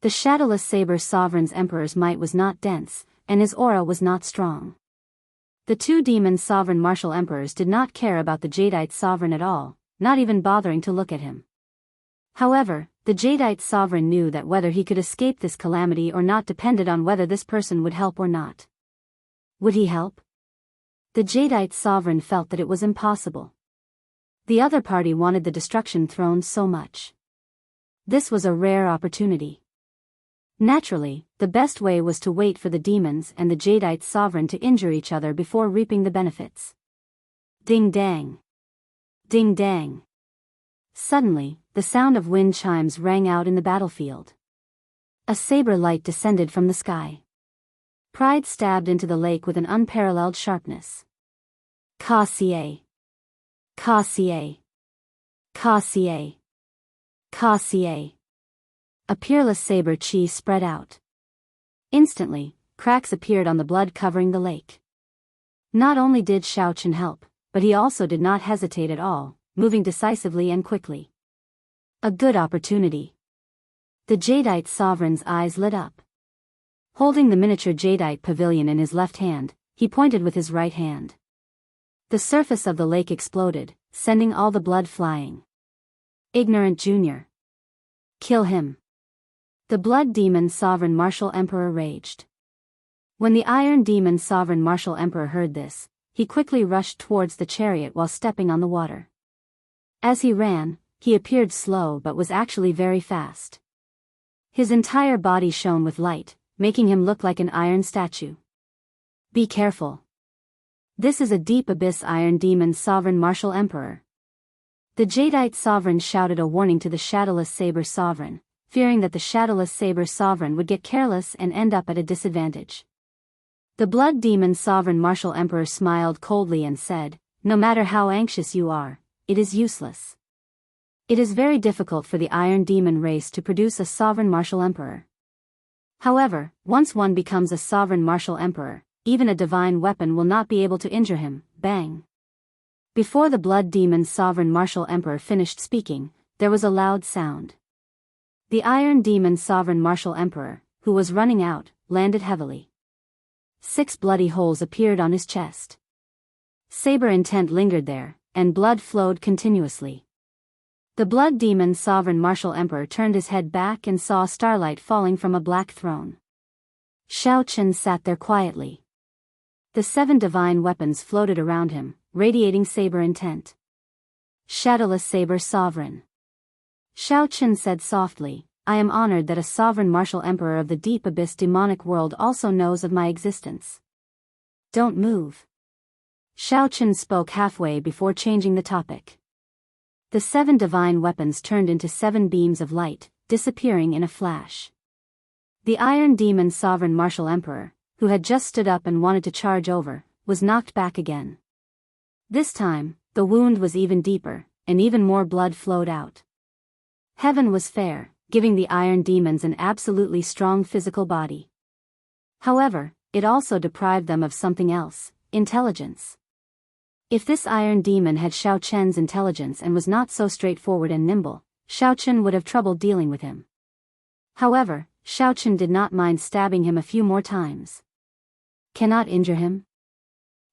The Shadowless Saber Sovereign's Emperor's might was not dense, and his aura was not strong. The 2 Demon Sovereign Martial Emperors did not care about the Jadeite Sovereign at all, not even bothering to look at him. However, the Jadeite Sovereign knew that whether he could escape this calamity or not depended on whether this person would help or not. Would he help? The Jadeite Sovereign felt that it was impossible. The other party wanted the destruction throne so much. This was a rare opportunity. Naturally, the best way was to wait for the demons and the Jadeite Sovereign to injure each other before reaping the benefits. Ding dang. Ding dang. Suddenly, the sound of wind chimes rang out in the battlefield. A saber light descended from the sky. Pride stabbed into the lake with an unparalleled sharpness. Ka-sie. Ka-sie. Ka-sie. Ka-sie. A peerless saber chi spread out. Instantly, cracks appeared on the blood covering the lake. Not only did Xiaochen help, but he also did not hesitate at all, moving decisively and quickly. A good opportunity. The Jadeite Sovereign's eyes lit up. Holding the miniature Jadeite pavilion in his left hand, he pointed with his right hand. The surface of the lake exploded, sending all the blood flying. Ignorant Junior. Kill him. The Blood Demon Sovereign Martial Emperor raged. When the Iron Demon Sovereign Martial Emperor heard this, he quickly rushed towards the chariot while stepping on the water. As he ran, he appeared slow but was actually very fast. His entire body shone with light, making him look like an iron statue. Be careful. This is a deep abyss Iron Demon Sovereign Martial Emperor. The Jadeite Sovereign shouted a warning to the Shadowless Saber Sovereign, fearing that the Shadowless Saber Sovereign would get careless and end up at a disadvantage. The Blood Demon Sovereign Martial Emperor smiled coldly and said, "No matter how anxious you are, it is useless. It is very difficult for the Iron Demon race to produce a Sovereign Martial Emperor. However, once one becomes a Sovereign Martial Emperor, even a divine weapon will not be able to injure him." Bang! Before the Blood Demon Sovereign Martial Emperor finished speaking, there was a loud sound. The Iron Demon Sovereign Martial Emperor, who was running out, landed heavily. 6 bloody holes appeared on his chest. Saber intent lingered there, and blood flowed continuously. The Blood Demon Sovereign Martial Emperor turned his head back and saw starlight falling from a black throne. Xiaochen sat there quietly. The 7 divine weapons floated around him, radiating saber intent. Shadowless Saber Sovereign. Xiaochen said softly, "I am honored that a Sovereign Martial Emperor of the Deep Abyss demonic world also knows of my existence. Don't move." Xiaochen spoke halfway before changing the topic. The 7 divine weapons turned into 7 beams of light, disappearing in a flash. The Iron Demon Sovereign Martial Emperor, who had just stood up and wanted to charge over, was knocked back again. This time, the wound was even deeper, and even more blood flowed out. Heaven was fair, giving the Iron Demons an absolutely strong physical body. However, it also deprived them of something else, intelligence. If this Iron Demon had Xiaochen's intelligence and was not so straightforward and nimble, Xiaochen would have trouble dealing with him. However, Xiaochen did not mind stabbing him a few more times. Cannot injure him?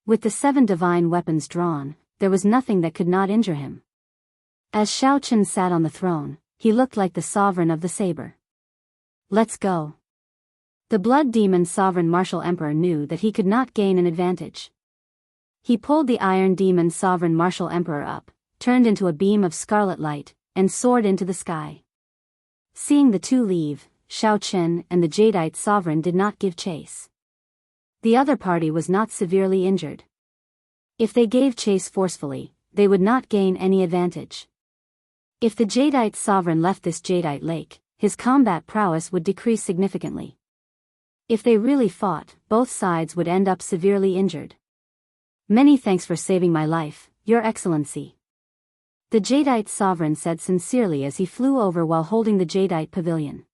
With the 7 divine weapons drawn, there was nothing that could not injure him. As Xiaochen sat on the throne, he looked like the sovereign of the saber. Let's go. The Blood Demon Sovereign Martial Emperor knew that he could not gain an advantage. He pulled the Iron Demon Sovereign Martial Emperor up, turned into a beam of scarlet light, and soared into the sky. Seeing the two leave, Xiaochen and the Jadeite Sovereign did not give chase. The other party was not severely injured. If they gave chase forcefully, they would not gain any advantage. If the Jadeite sovereign left this Jadeite lake, his combat prowess would decrease significantly. If they really fought, both sides would end up severely injured. Many thanks for saving my life, Your Excellency. The Jadeite sovereign said sincerely as he flew over while holding the Jadeite pavilion.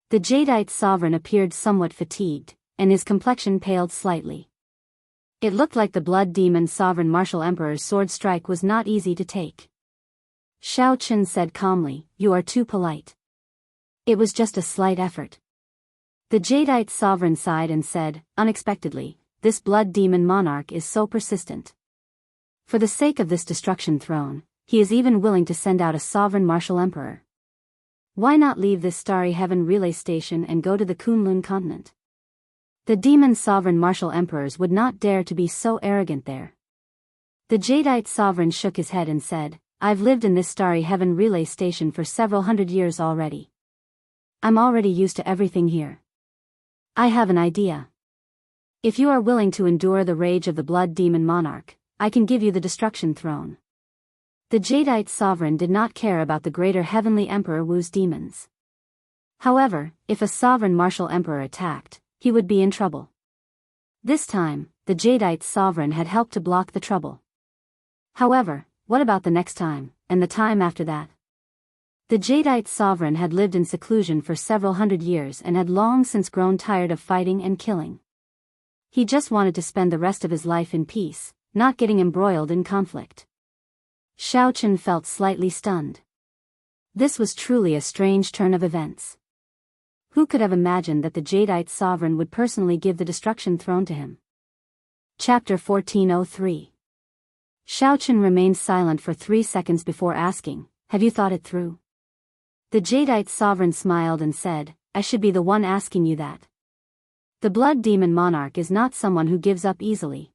The Jadeite sovereign appeared somewhat fatigued, and his complexion paled slightly. It looked like the blood demon sovereign martial emperor's sword strike was not easy to take. Xiao Chen said calmly, "You are too polite. It was just a slight effort." The Jadeite sovereign sighed and said, unexpectedly, "This blood demon monarch is so persistent. For the sake of this destruction throne, he is even willing to send out a sovereign martial emperor. Why not leave this starry heaven relay station and go to the Kunlun continent? The demon sovereign martial emperors would not dare to be so arrogant there." The Jadeite sovereign shook his head and said, "I've lived in this starry heaven relay station for several hundred years already. I'm already used to everything here. I have an idea. If you are willing to endure the rage of the blood demon monarch, I can give you the destruction throne." The Jadeite sovereign did not care about the greater heavenly emperor Wu's demons. However, if a sovereign martial emperor attacked, he would be in trouble. This time, the Jadeite sovereign had helped to block the trouble. However, what about the next time, and the time after that? The Jadeite sovereign had lived in seclusion for several hundred years and had long since grown tired of fighting and killing. He just wanted to spend the rest of his life in peace, not getting embroiled in conflict. Xiao Chen felt slightly stunned. This was truly a strange turn of events. Who could have imagined that the Jadeite sovereign would personally give the destruction throne to him? Chapter 1403. Xiao Chen remained silent for 3 seconds before asking, "Have you thought it through?" The Jadeite sovereign smiled and said, "I should be the one asking you that. The blood demon monarch is not someone who gives up easily.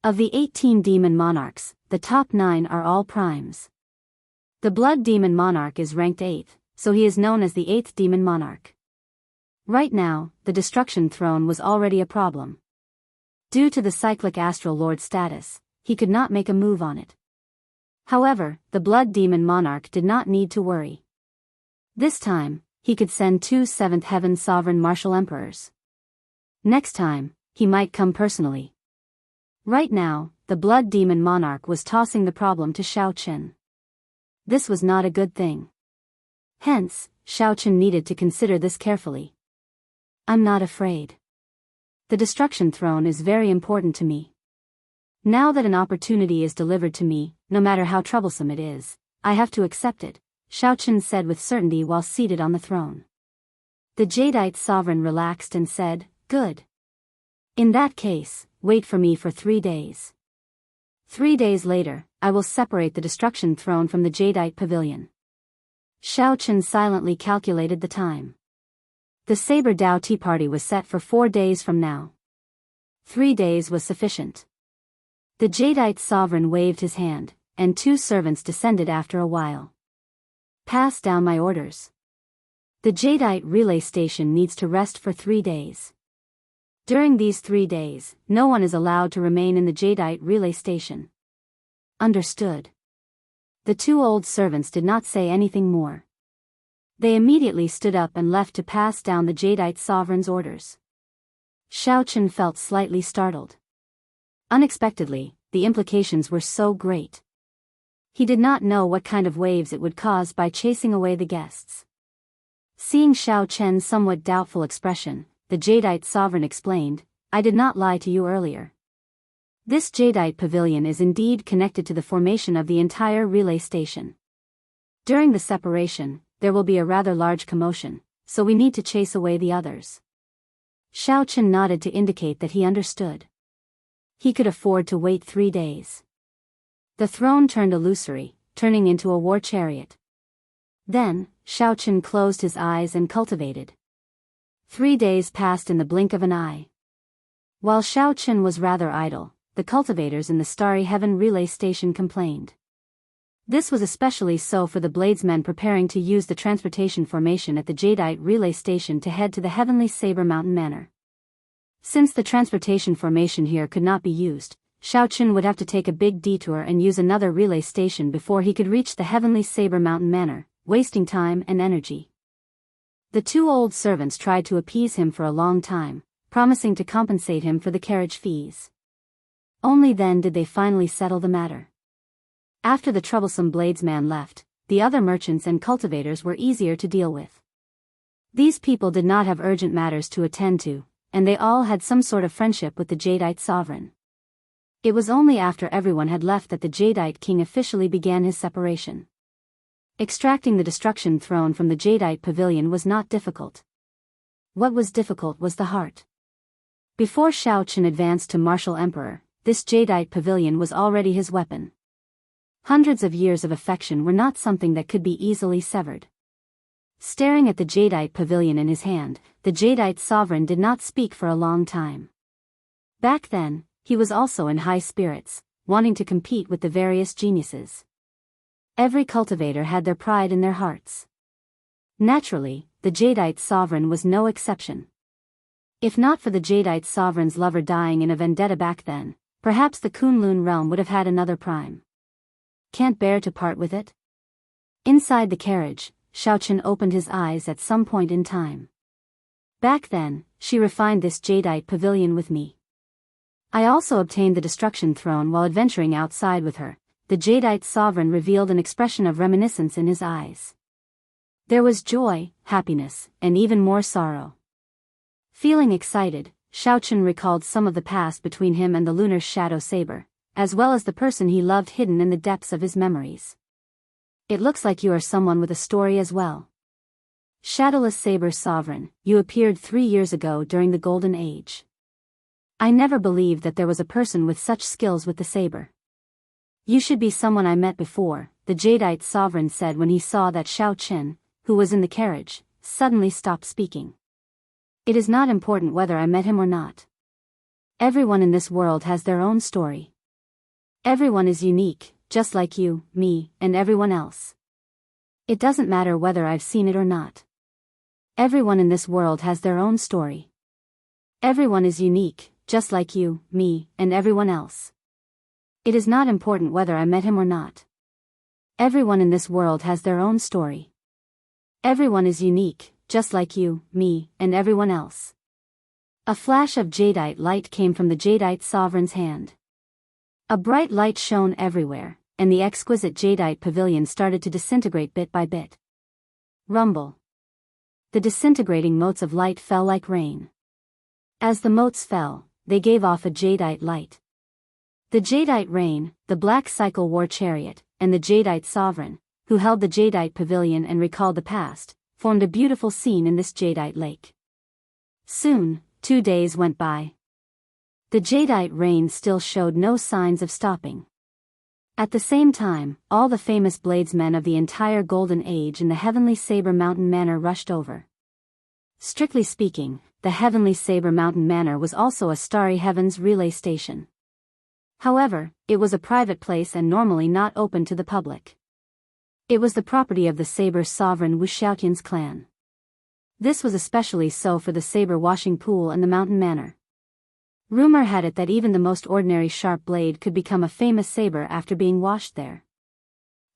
Of the 18 demon monarchs, the top 9 are all primes. The blood demon monarch is ranked 8th, so he is known as the 8th demon monarch. Right now, the destruction throne was already a problem. Due to the cyclic astral lord status, he could not make a move on it. However, the blood demon monarch did not need to worry. This time, he could send 2 7th heaven sovereign martial emperors. Next time, he might come personally. Right now, the blood demon monarch was tossing the problem to Xiao Chen. This was not a good thing. Hence, Xiao Chen needed to consider this carefully. "I'm not afraid. The destruction throne is very important to me. Now that an opportunity is delivered to me, no matter how troublesome it is, I have to accept it," Xiao Chen said with certainty while seated on the throne. The Jadeite sovereign relaxed and said, "Good. In that case, wait for me for 3 days. 3 days later, I will separate the destruction throne from the Jadeite pavilion." Xiao Chen silently calculated the time. The Saber Dao tea party was set for 4 days from now. 3 days was sufficient. The Jadeite sovereign waved his hand, and 2 servants descended after a while. "Pass down my orders. The Jadeite relay station needs to rest for 3 days. During these 3 days, no one is allowed to remain in the Jadeite relay station." Understood. The 2 old servants did not say anything more. They immediately stood up and left to pass down the Jadeite sovereign's orders. Xiao Chen felt slightly startled. Unexpectedly, the implications were so great. He did not know what kind of waves it would cause by chasing away the guests. Seeing Xiao Chen's somewhat doubtful expression, the Jadeite sovereign explained, "I did not lie to you earlier. This Jadeite pavilion is indeed connected to the formation of the entire relay station. During the separation, there will be a rather large commotion, so we need to chase away the others." Xiao Chen nodded to indicate that he understood. He could afford to wait 3 days. The throne turned illusory, turning into a war chariot. Then, Xiao Chen closed his eyes and cultivated. 3 days passed in the blink of an eye. While Xiao Chen was rather idle, the cultivators in the Starry Heaven relay station complained. This was especially so for the bladesmen preparing to use the transportation formation at the Jadeite relay station to head to the Heavenly Saber Mountain Manor. Since the transportation formation here could not be used, Xiaoqun would have to take a big detour and use another relay station before he could reach the Heavenly Saber Mountain Manor, wasting time and energy. The two old servants tried to appease him for a long time, promising to compensate him for the carriage fees. Only then did they finally settle the matter. After the troublesome bladesman left, the other merchants and cultivators were easier to deal with. These people did not have urgent matters to attend to, and they all had some sort of friendship with the Jadeite sovereign. It was only after everyone had left that the Jadeite king officially began his separation. Extracting the destruction throne from the Jadeite pavilion was not difficult. What was difficult was the heart. Before Xiaoqun advanced to martial emperor, this Jadeite pavilion was already his weapon. Hundreds of years of affection were not something that could be easily severed. Staring at the Jadeite pavilion in his hand, the Jadeite sovereign did not speak for a long time. Back then, he was also in high spirits, wanting to compete with the various geniuses. Every cultivator had their pride in their hearts. Naturally, the Jadeite sovereign was no exception. If not for the Jadeite sovereign's lover dying in a vendetta back then, perhaps the Kunlun realm would have had another prime. Can't bear to part with it? Inside the carriage, Xiaoqun opened his eyes at some point in time. Back then, she refined this Jadeite pavilion with me. I also obtained the destruction throne while adventuring outside with her. The Jadeite sovereign revealed an expression of reminiscence in his eyes. There was joy, happiness, and even more sorrow. Feeling excited, Xiaoqun recalled some of the past between him and the lunar shadow saber, as well as the person he loved hidden in the depths of his memories. It looks like you are someone with a story as well. Shadowless Saber Sovereign, you appeared 3 years ago during the Golden Age. I never believed that there was a person with such skills with the saber. You should be someone I met before, the Jadeite sovereign said when he saw that Xiaoqun, who was in the carriage, suddenly stopped speaking. It is not important whether I met him or not. Everyone in this world has their own story. Everyone is unique, just like you, me, and everyone else. It doesn't matter whether I've seen it or not. Everyone in this world has their own story. Everyone is unique, just like you, me, and everyone else. It is not important whether I met him or not. Everyone in this world has their own story. Everyone is unique, just like you, me, and everyone else. A flash of jadeite light came from the Jadeite sovereign's hand. A bright light shone everywhere, and the exquisite jadeite pavilion started to disintegrate bit by bit. Rumble. The disintegrating motes of light fell like rain. As the motes fell, they gave off a jadeite light. The jadeite rain, the black cycle war chariot, and the jadeite sovereign, who held the jadeite pavilion and recalled the past, formed a beautiful scene in this jadeite lake. Soon, 2 days went by. The jadeite rain still showed no signs of stopping. At the same time, all the famous bladesmen of the entire Golden Age in the Heavenly Saber Mountain Manor rushed over. Strictly speaking, the Heavenly Saber Mountain Manor was also a Starry Heavens relay station. However, it was a private place and normally not open to the public. It was the property of the Saber sovereign Wuxia Xianxia's clan. This was especially so for the saber washing pool and the mountain manor. Rumor had it that even the most ordinary sharp blade could become a famous saber after being washed there.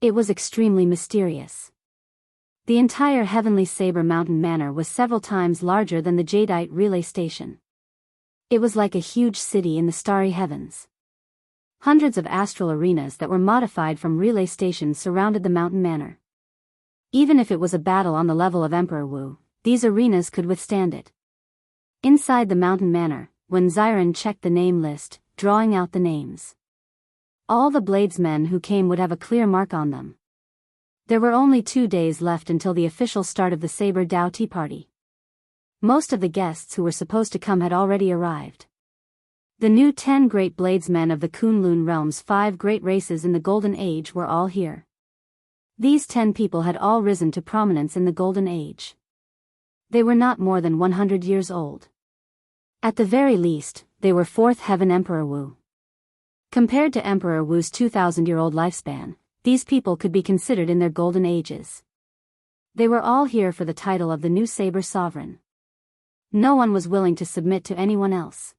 It was extremely mysterious. The entire Heavenly Saber Mountain Manor was several times larger than the Jadeite relay station. It was like a huge city in the starry heavens. Hundreds of astral arenas that were modified from relay stations surrounded the mountain manor. Even if it was a battle on the level of Emperor Wu, these arenas could withstand it. Inside the mountain manor, when Xiren checked the name list, drawing out the names, all the bladesmen who came would have a clear mark on them. There were only 2 days left until the official start of the Saber Dao Tea Party. Most of the guests who were supposed to come had already arrived. The new 10 great bladesmen of the Kunlun realm's 5 great races in the Golden Age were all here. These 10 people had all risen to prominence in the Golden Age. They were not more than 100 years old. At the very least, they were 4th Heaven Emperor Wu. Compared to Emperor Wu's 2,000-year-old lifespan, these people could be considered in their golden ages. They were all here for the title of the new Saber Sovereign. No one was willing to submit to anyone else.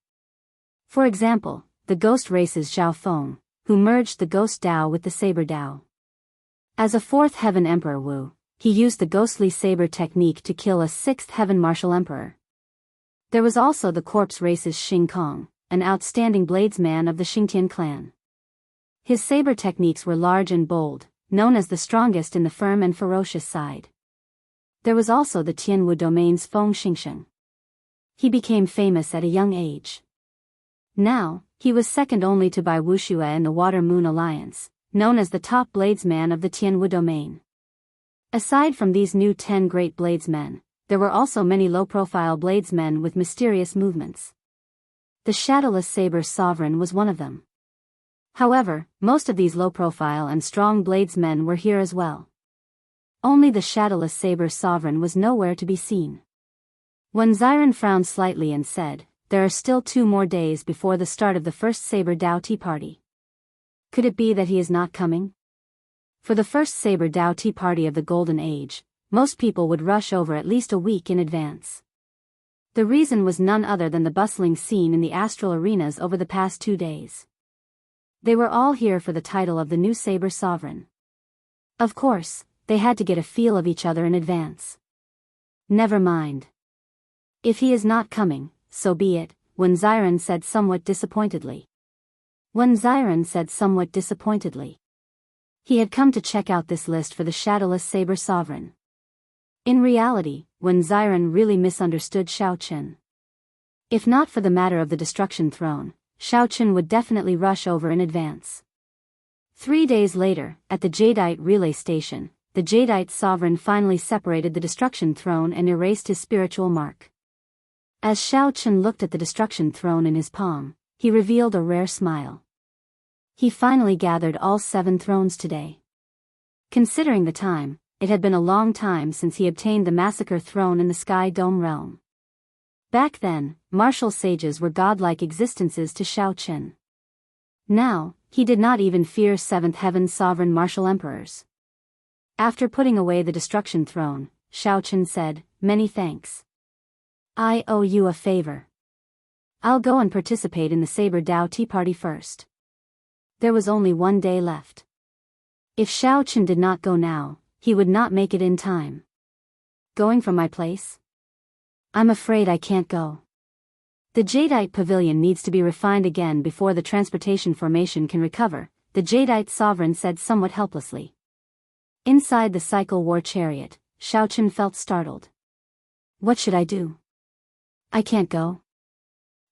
For example, the ghost race's Zhao Feng, who merged the ghost Dao with the saber Dao. As a fourth heaven emperor Wu, he used the ghostly saber technique to kill a sixth heaven martial emperor. There was also the corpse race's Xing Kong, an outstanding bladesman of the Xingtian clan. His saber techniques were large and bold, known as the strongest in the firm and ferocious side. There was also the Tianwu domain's Feng Xingsheng. He became famous at a young age. Now, he was second only to Bai Wuxia in the Water Moon Alliance, known as the top bladesman of the Tianwu domain. Aside from these new 10 great bladesmen, there were also many low-profile bladesmen with mysterious movements. The Shadowless Saber Sovereign was one of them. However, most of these low-profile and strong bladesmen were here as well. Only the Shadowless Saber Sovereign was nowhere to be seen. When Ziren frowned slightly and said, "There are still 2 more days before the start of the first Saber Dao Tea Party. Could it be that he is not coming?" For the first Saber Dao Tea Party of the Golden Age, most people would rush over at least a week in advance. The reason was none other than the bustling scene in the astral arenas over the past 2 days. They were all here for the title of the new Saber Sovereign. Of course, they had to get a feel of each other in advance. Never mind. If he is not coming, so be it, Wen Ziren said somewhat disappointedly. He had come to check out this list for the Shadowless Saber Sovereign. In reality, Wen Ziren really misunderstood Shao Qin. If not for the matter of the Destruction Throne, Shao Qin would definitely rush over in advance. 3 days later, at the Jadeite relay station, the Jadeite sovereign finally separated the Destruction Throne and erased his spiritual mark. As Shao Qin looked at the Destruction Throne in his palm, he revealed a rare smile. He finally gathered all 7 thrones today. Considering the time, it had been a long time since he obtained the Massacre Throne in the Sky Dome realm. Back then, martial sages were godlike existences to Shao Qin. Now, he did not even fear 7th Heaven's sovereign martial emperors. After putting away the Destruction Throne, Shao Qin said, "Many thanks. I owe you a favor. I'll go and participate in the Saber Dao Tea Party first." There was only 1 day left. If Shao Qin did not go now, he would not make it in time. Going from my place? I'm afraid I can't go. The Jadeite pavilion needs to be refined again before the transportation formation can recover, the Jadeite sovereign said somewhat helplessly. Inside the cycle war chariot, Shao Qin felt startled. What should I do? I can't go.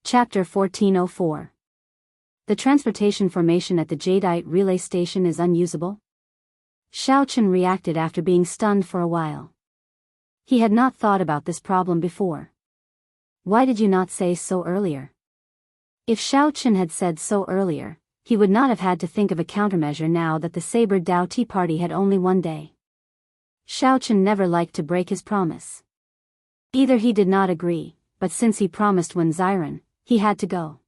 Chapter 1404. The transportation formation at the Jadeite relay station is unusable? Shao Qin reacted after being stunned for a while. He had not thought about this problem before. Why did you not say so earlier? If Shao Qin had said so earlier, he would not have had to think of a countermeasure now that the Saber Dao Tea Party had only 1 day. Shao Qin never liked to break his promise. Either he did not agree, but since he promised Wen Ziren, he had to go.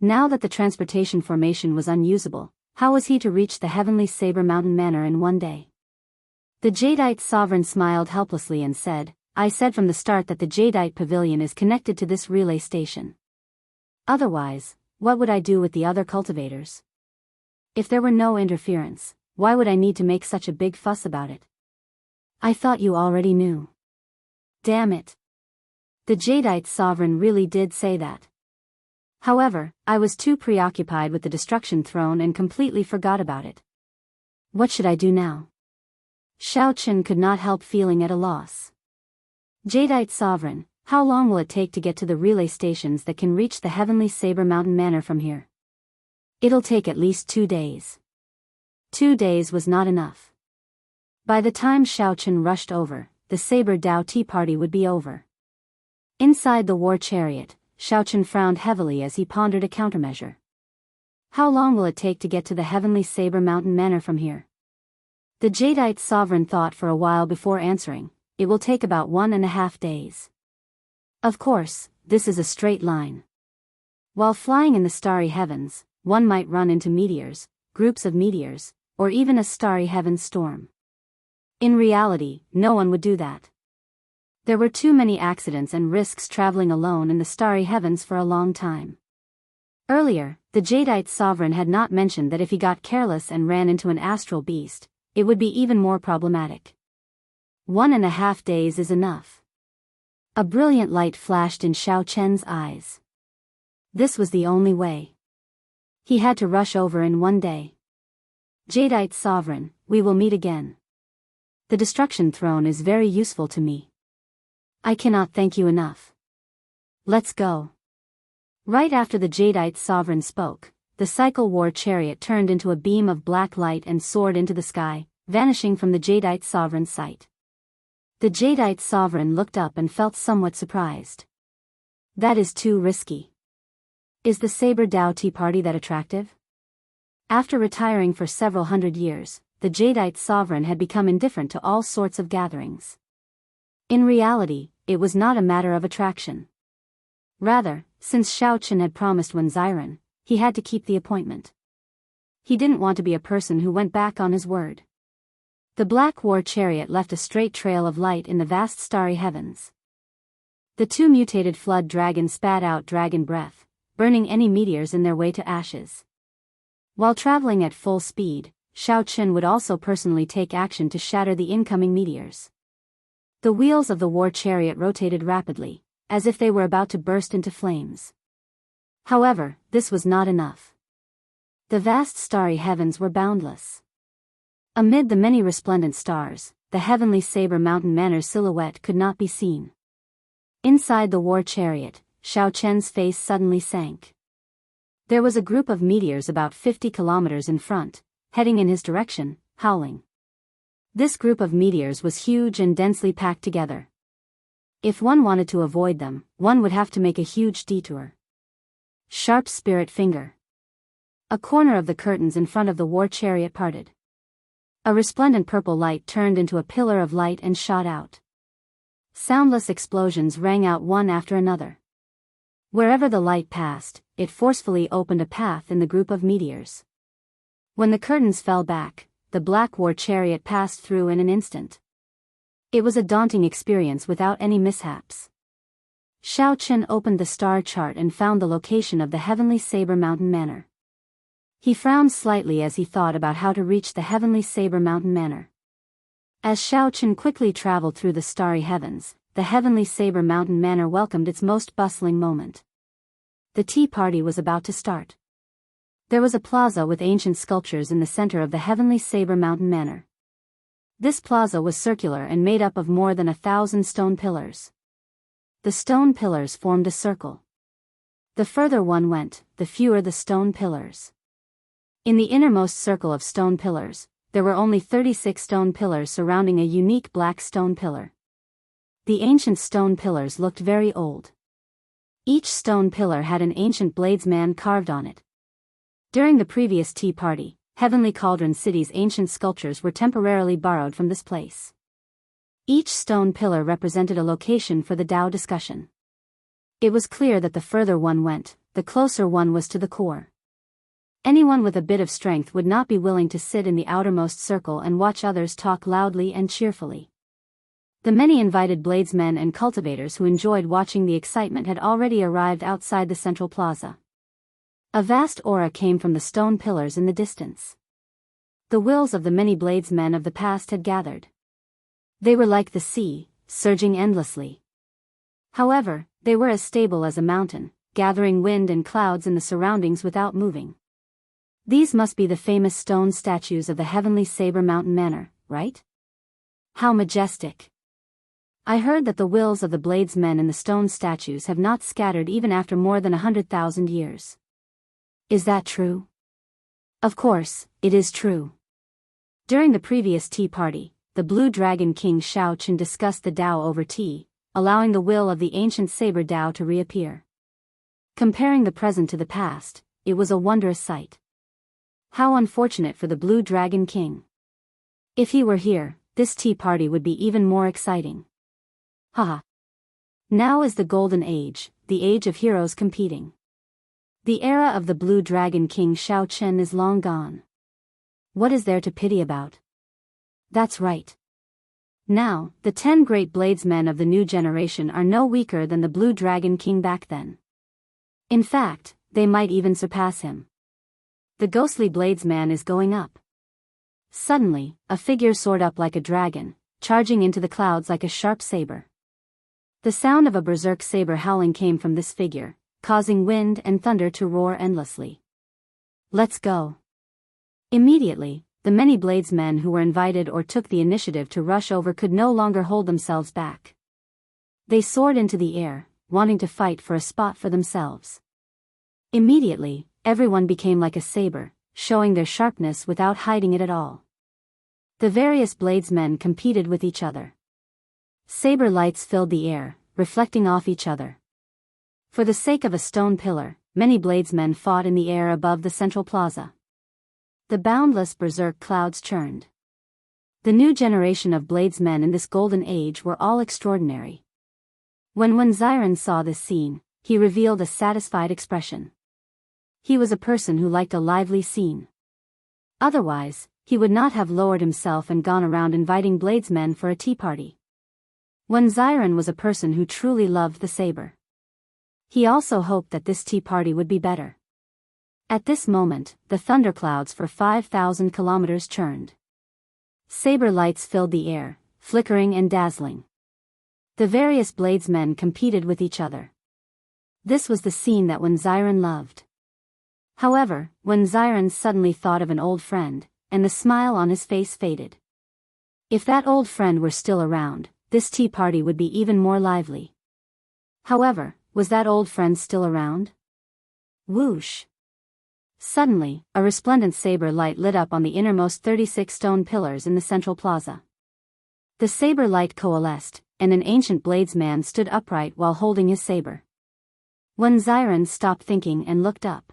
Now that the transportation formation was unusable, how was he to reach the heavenly Saber Mountain Manor in 1 day? The Jadeite sovereign smiled helplessly and said, I said from the start that the Jadeite pavilion is connected to this relay station. Otherwise, what would I do with the other cultivators? If there were no interference, why would I need to make such a big fuss about it? I thought you already knew. Damn it. The Jadeite sovereign really did say that. However, I was too preoccupied with the Destruction Throne and completely forgot about it. What should I do now? Shao Qin could not help feeling at a loss. Jadeite sovereign, how long will it take to get to the relay stations that can reach the heavenly Saber Mountain Manor from here? It'll take at least 2 days. 2 days was not enough. By the time Shao Qin rushed over, the Saber Dao Tea Party would be over. Inside the war chariot, Shao Qin frowned heavily as he pondered a countermeasure. How long will it take to get to the heavenly Saber Mountain Manor from here? The Jadeite sovereign thought for a while before answering, it will take about 1.5 days. Of course, this is a straight line. While flying in the starry heavens, one might run into meteors, groups of meteors, or even a starry heavens storm. In reality, no one would do that. There were too many accidents and risks traveling alone in the starry heavens for a long time. Earlier, the Jadeite sovereign had not mentioned that if he got careless and ran into an astral beast, it would be even more problematic. 1.5 days is enough. A brilliant light flashed in Xiao Chen's eyes. This was the only way. He had to rush over in 1 day. Jadeite sovereign, we will meet again. The destruction throne is very useful to me. I cannot thank you enough. Let's go. Right after the Jadeite sovereign spoke, the cycle war chariot turned into a beam of black light and soared into the sky, vanishing from the Jadeite sovereign's sight. The Jadeite sovereign looked up and felt somewhat surprised. That is too risky. Is the Saber Dao Tea Party that attractive? After retiring for several hundred years, the Jadeite sovereign had become indifferent to all sorts of gatherings. In reality, it was not a matter of attraction. Rather, since Xiao Chen had promised Wen Ziren, he had to keep the appointment. He didn't want to be a person who went back on his word. The Black War Chariot left a straight trail of light in the vast starry heavens. The two mutated flood dragons spat out dragon breath, burning any meteors in their way to ashes. While traveling at full speed, Xiao Chen would also personally take action to shatter the incoming meteors. The wheels of the war chariot rotated rapidly, as if they were about to burst into flames. However, this was not enough. The vast starry heavens were boundless. Amid the many resplendent stars, the heavenly Saber Mountain Manor's silhouette could not be seen. Inside the war chariot, Xiao Chen's face suddenly sank. There was a group of meteors about 50 kilometers in front, heading in his direction, howling. This group of meteors was huge and densely packed together. If one wanted to avoid them, one would have to make a huge detour. Sharp spirit finger. A corner of the curtains in front of the war chariot parted. A resplendent purple light turned into a pillar of light and shot out. Soundless explosions rang out one after another. Wherever the light passed, it forcefully opened a path in the group of meteors. When the curtains fell back, the Black War Chariot passed through in an instant. It was a daunting experience without any mishaps. Xiao Chen opened the star chart and found the location of the heavenly Saber Mountain Manor. He frowned slightly as he thought about how to reach the heavenly Saber Mountain Manor. As Xiao Chen quickly traveled through the starry heavens, the heavenly Saber Mountain Manor welcomed its most bustling moment. The tea party was about to start. There was a plaza with ancient sculptures in the center of the heavenly Saber Mountain Manor. This plaza was circular and made up of more than 1,000 stone pillars. The stone pillars formed a circle. The further one went, the fewer the stone pillars. In the innermost circle of stone pillars, there were only 36 stone pillars surrounding a unique black stone pillar. The ancient stone pillars looked very old. Each stone pillar had an ancient bladesman carved on it. During the previous tea party, Heavenly Cauldron City's ancient sculptures were temporarily borrowed from this place. Each stone pillar represented a location for the Tao discussion. It was clear that the further one went, the closer one was to the core. Anyone with a bit of strength would not be willing to sit in the outermost circle and watch others talk loudly and cheerfully. The many invited bladesmen and cultivators who enjoyed watching the excitement had already arrived outside the central plaza. A vast aura came from the stone pillars in the distance. The wills of the many bladesmen of the past had gathered. They were like the sea, surging endlessly. However, they were as stable as a mountain, gathering wind and clouds in the surroundings without moving. These must be the famous stone statues of the heavenly Saber Mountain Manor, right? How majestic! I heard that the wills of the bladesmen in the stone statues have not scattered even after more than 100,000 years. Is that true? Of course, it is true. During the previous tea party, the Blue Dragon King Xiao Chen discussed the Tao over tea, allowing the will of the ancient Saber Tao to reappear. Comparing the present to the past, it was a wondrous sight. How unfortunate for the Blue Dragon King. If he were here, this tea party would be even more exciting. Haha. Now is the golden age, the age of heroes competing. The era of the Blue Dragon King Xiao Chen is long gone. What is there to pity about? That's right. Now, the 10 great bladesmen of the new generation are no weaker than the Blue Dragon King back then. In fact, they might even surpass him. The ghostly bladesman is going up. Suddenly, a figure soared up like a dragon, charging into the clouds like a sharp saber. The sound of a berserk saber howling came from this figure, causing wind and thunder to roar endlessly. Let's go. Immediately, the many bladesmen who were invited or took the initiative to rush over could no longer hold themselves back. They soared into the air, wanting to fight for a spot for themselves. Immediately, everyone became like a saber, showing their sharpness without hiding it at all. The various bladesmen competed with each other. Saber lights filled the air, reflecting off each other. For the sake of a stone pillar, many bladesmen fought in the air above the central plaza. The boundless berserk clouds churned. The new generation of bladesmen in this golden age were all extraordinary. When Wuxian saw this scene, he revealed a satisfied expression. He was a person who liked a lively scene. Otherwise, he would not have lowered himself and gone around inviting bladesmen for a tea party. Wuxian was a person who truly loved the saber. He also hoped that this tea party would be better. At this moment, the thunderclouds for 5,000 kilometers churned. Saber lights filled the air, flickering and dazzling. The various bladesmen competed with each other. This was the scene that Wuxian loved. However, Wuxian suddenly thought of an old friend, and the smile on his face faded. If that old friend were still around, this tea party would be even more lively. However, was that old friend still around? Whoosh! Suddenly, a resplendent saber light lit up on the innermost 36 stone pillars in the central plaza. The saber light coalesced, and an ancient bladesman stood upright while holding his saber. Wuxian stopped thinking and looked up.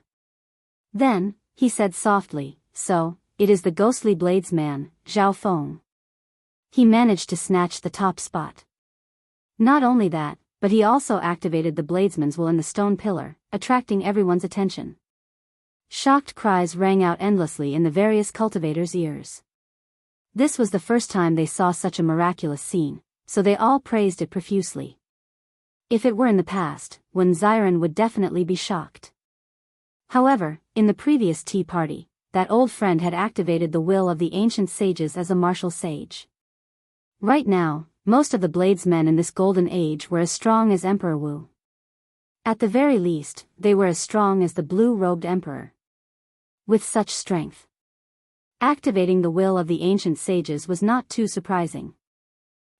Then, he said softly, "So, it is the ghostly bladesman, Zhao Feng." He managed to snatch the top spot. Not only that, but he also activated the bladesman's will in the stone pillar, attracting everyone's attention. Shocked cries rang out endlessly in the various cultivators' ears. This was the first time they saw such a miraculous scene, so they all praised it profusely. If it were in the past, Wuxian would definitely be shocked. However, in the previous tea party, that old friend had activated the will of the ancient sages as a martial sage. Right now, most of the bladesmen in this golden age were as strong as Emperor Wu. At the very least, they were as strong as the blue-robed emperor. With such strength, activating the will of the ancient sages was not too surprising.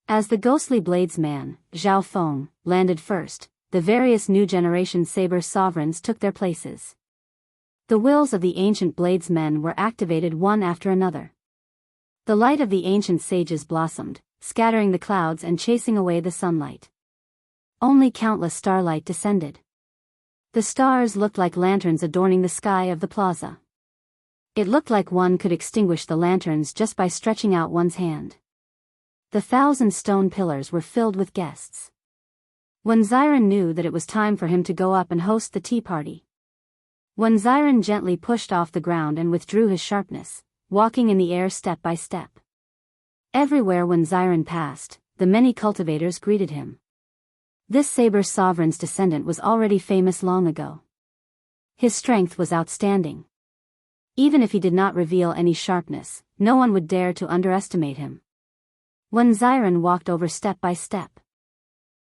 As the ghostly bladesman, Zhao Feng, landed first, the various new generation saber sovereigns took their places. The wills of the ancient bladesmen were activated one after another. The light of the ancient sages blossomed, scattering the clouds and chasing away the sunlight. Only countless starlight descended. The stars looked like lanterns adorning the sky of the plaza. It looked like one could extinguish the lanterns just by stretching out one's hand. The 1,000 stone pillars were filled with guests. Wuxian knew that it was time for him to go up and host the tea party. Wuxian gently pushed off the ground and withdrew his sharpness, walking in the air step by step. Everywhere Wuxian passed, the many cultivators greeted him. This saber sovereign's descendant was already famous long ago. His strength was outstanding. Even if he did not reveal any sharpness, no one would dare to underestimate him. Wuxian walked over step by step.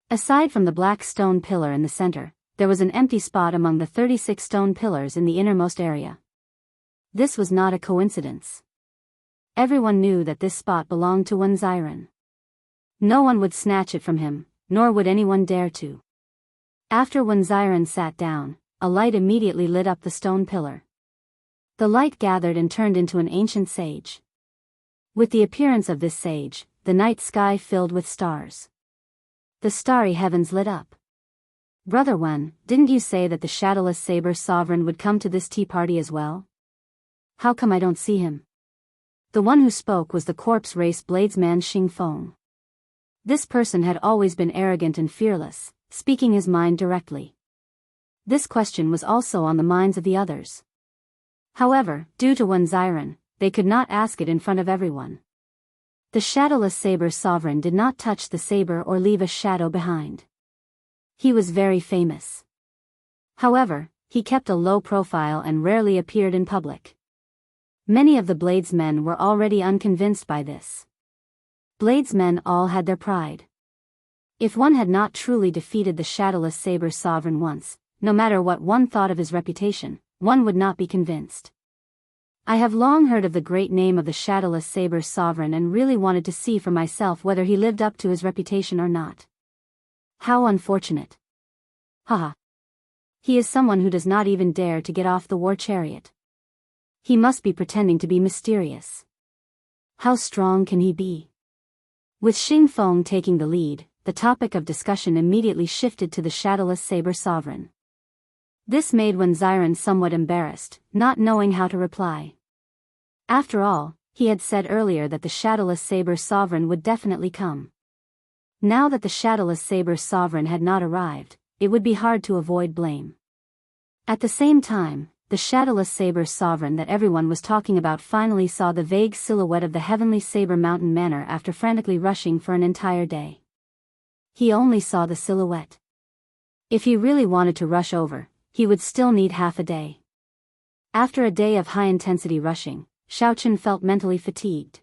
Aside from the black stone pillar in the center, there was an empty spot among the 36 stone pillars in the innermost area. This was not a coincidence. Everyone knew that this spot belonged to Wuxian. No one would snatch it from him, nor would anyone dare to. After Wuxian sat down, a light immediately lit up the stone pillar. The light gathered and turned into an ancient sage. With the appearance of this sage, the night sky filled with stars. The starry heavens lit up. "Brother Wen, didn't you say that the shadowless saber sovereign would come to this tea party as well? How come I don't see him?" The one who spoke was the corpse race bladesman Xing Feng. This person had always been arrogant and fearless, speaking his mind directly. This question was also on the minds of the others. However, due to Wuxian, they could not ask it in front of everyone. The shadowless saber sovereign did not touch the saber or leave a shadow behind. He was very famous. However, he kept a low profile and rarely appeared in public. Many of the bladesmen were already unconvinced by this. Bladesmen all had their pride. If one had not truly defeated the shadowless saber sovereign once, no matter what one thought of his reputation, one would not be convinced. I have long heard of the great name of the shadowless saber sovereign and really wanted to see for myself whether he lived up to his reputation or not. How unfortunate. Haha. He is someone who does not even dare to get off the war chariot. He must be pretending to be mysterious. How strong can he be? With Xing Feng taking the lead, the topic of discussion immediately shifted to the shadowless saber sovereign. This made Wen Xiren somewhat embarrassed, not knowing how to reply. After all, he had said earlier that the shadowless saber sovereign would definitely come. Now that the shadowless saber sovereign had not arrived, it would be hard to avoid blame. At the same time, the shadowless saber sovereign that everyone was talking about finally saw the vague silhouette of the heavenly saber mountain manor after frantically rushing for an entire day. He only saw the silhouette. If he really wanted to rush over, he would still need half a day. After a day of high-intensity rushing, Xiaochen felt mentally fatigued.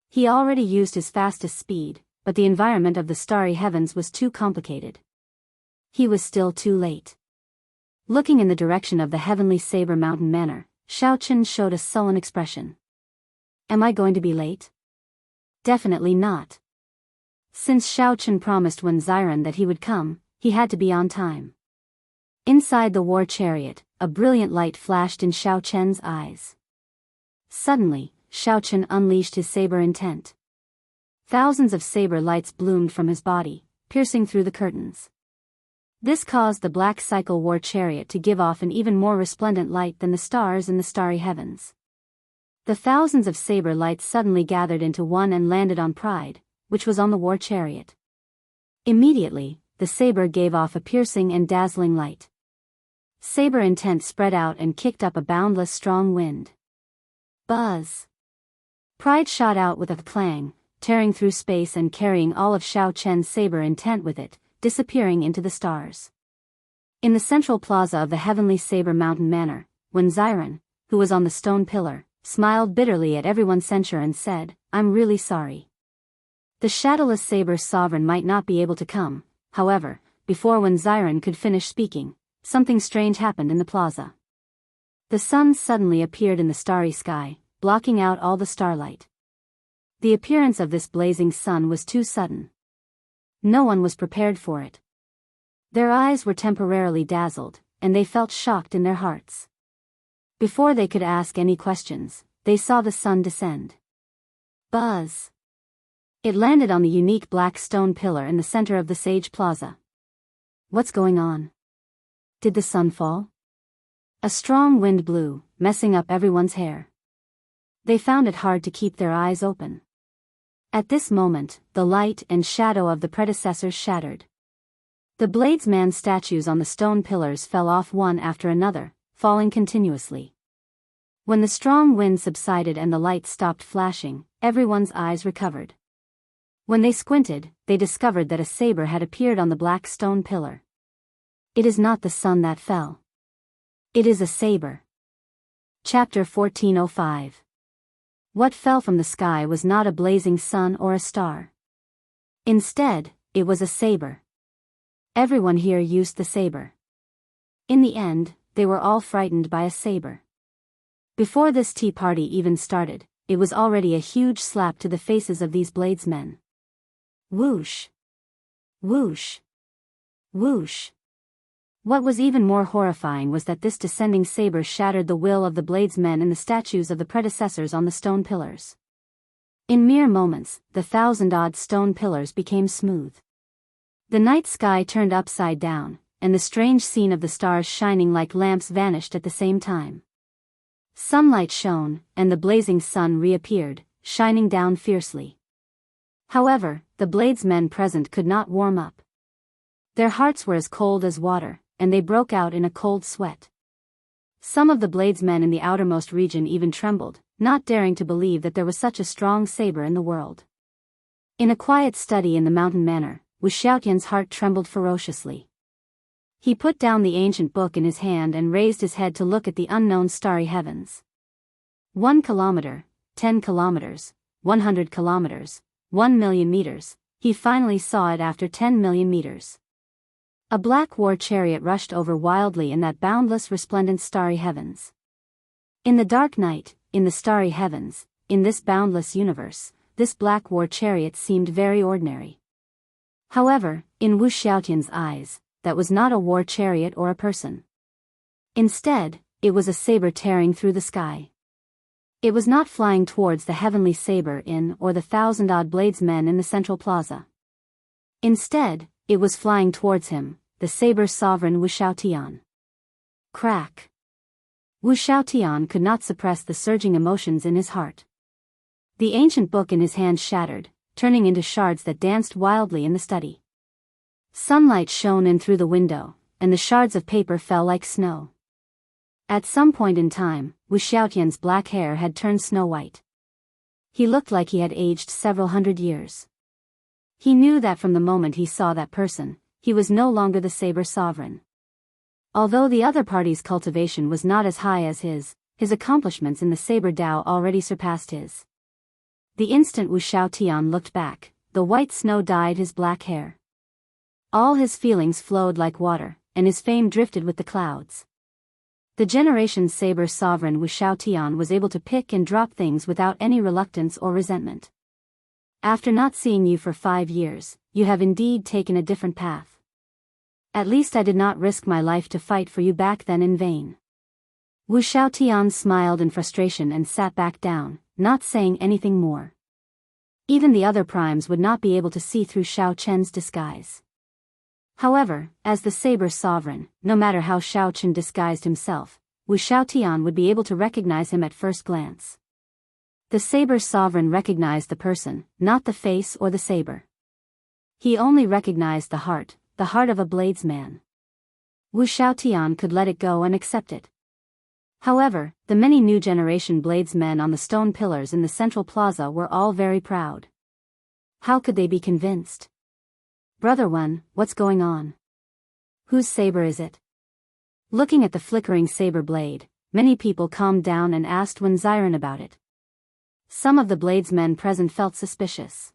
He already used his fastest speed, but the environment of the starry heavens was too complicated. He was still too late. Looking in the direction of the heavenly saber mountain manor, Xiaochen showed a sullen expression. Am I going to be late? Definitely not. Since Xiaochen promised Wen Xiren that he would come, he had to be on time. Inside the war chariot, a brilliant light flashed in Xiaochen's eyes. Suddenly, Xiaochen unleashed his saber intent. Thousands of saber lights bloomed from his body, piercing through the curtains. This caused the black cycle war chariot to give off an even more resplendent light than the stars in the starry heavens. The thousands of saber lights suddenly gathered into one and landed on Pride, which was on the war chariot. Immediately, the saber gave off a piercing and dazzling light. Saber intent spread out and kicked up a boundless strong wind. Buzz! Pride shot out with a clang, tearing through space and carrying all of Xiaochen's saber intent with it, disappearing into the stars. In the central plaza of the heavenly saber mountain manor, Wen Xiren, who was on the stone pillar, smiled bitterly at everyone's censure and said, I'm really sorry. The shadowless saber sovereign might not be able to come. However, before Wen Xiren could finish speaking, something strange happened in the plaza. The sun suddenly appeared in the starry sky, blocking out all the starlight. The appearance of this blazing sun was too sudden. No one was prepared for it. Their eyes were temporarily dazzled, and they felt shocked in their hearts. Before they could ask any questions, they saw the sun descend. Buzz! It landed on the unique black stone pillar in the center of the Sage Plaza. What's going on? Did the sun fall? A strong wind blew, messing up everyone's hair. They found it hard to keep their eyes open. At this moment, the light and shadow of the predecessors shattered. The bladesman statues on the stone pillars fell off one after another, falling continuously. When the strong wind subsided and the light stopped flashing, everyone's eyes recovered. When they squinted, they discovered that a saber had appeared on the black stone pillar. It is not the sun that fell. It is a saber. Chapter 1405. What fell from the sky was not a blazing sun or a star. Instead, it was a saber. Everyone here used the saber. In the end, they were all frightened by a saber. Before this tea party even started, it was already a huge slap to the faces of these bladesmen. Whoosh! Whoosh! Whoosh! What was even more horrifying was that this descending saber shattered the will of the bladesmen and the statues of the predecessors on the stone pillars. In mere moments, the 1,000-odd stone pillars became smooth. The night sky turned upside down, and the strange scene of the stars shining like lamps vanished at the same time. Sunlight shone, and the blazing sun reappeared, shining down fiercely. However, the bladesmen present could not warm up. Their hearts were as cold as water, and they broke out in a cold sweat. Some of the bladesmen in the outermost region even trembled, not daring to believe that there was such a strong saber in the world. In a quiet study in the mountain manor, Wu Xiaotian's heart trembled ferociously. He put down the ancient book in his hand and raised his head to look at the unknown starry heavens. 1 kilometer, 10 kilometers, 100 kilometers, 1 million meters, he finally saw it after 10 million meters. A black war chariot rushed over wildly in that boundless resplendent starry heavens. In the dark night, in the starry heavens, in this boundless universe, this black war chariot seemed very ordinary. However, in Wu Xiaotian's eyes, that was not a war chariot or a person. Instead, it was a saber tearing through the sky. It was not flying towards the heavenly saber in or the 1,000-odd bladesmen in the central plaza. Instead, it was flying towards him, the saber sovereign Wu Xiaotian. Crack. Wu Xiaotian could not suppress the surging emotions in his heart. The ancient book in his hand shattered, turning into shards that danced wildly in the study. Sunlight shone in through the window, and the shards of paper fell like snow. At some point in time, Wu Xiaotian's black hair had turned snow-white. He looked like he had aged several hundred years. He knew that from the moment he saw that person, he was no longer the saber sovereign. Although the other party's cultivation was not as high as his accomplishments in the saber Dao already surpassed his. The instant Wu Xiaotian looked back, the white snow dyed his black hair. All his feelings flowed like water, and his fame drifted with the clouds. The generation's saber sovereign Wu Xiaotian was able to pick and drop things without any reluctance or resentment. After not seeing you for 5 years, you have indeed taken a different path. At least I did not risk my life to fight for you back then in vain. Wu Xiaotian smiled in frustration and sat back down, not saying anything more. Even the other primes would not be able to see through Xiao Chen's disguise. However, as the saber sovereign, no matter how Xiao Chen disguised himself, Wu Xiaotian would be able to recognize him at first glance. The saber sovereign recognized the person, not the face or the saber. He only recognized the heart of a bladesman. Wu Xiaotian could let it go and accept it. However, the many new generation bladesmen on the stone pillars in the central plaza were all very proud. How could they be convinced? Brother Wen, what's going on? Whose saber is it? Looking at the flickering saber blade, many people calmed down and asked Wen Ziren about it. Some of the bladesmen present felt suspicious.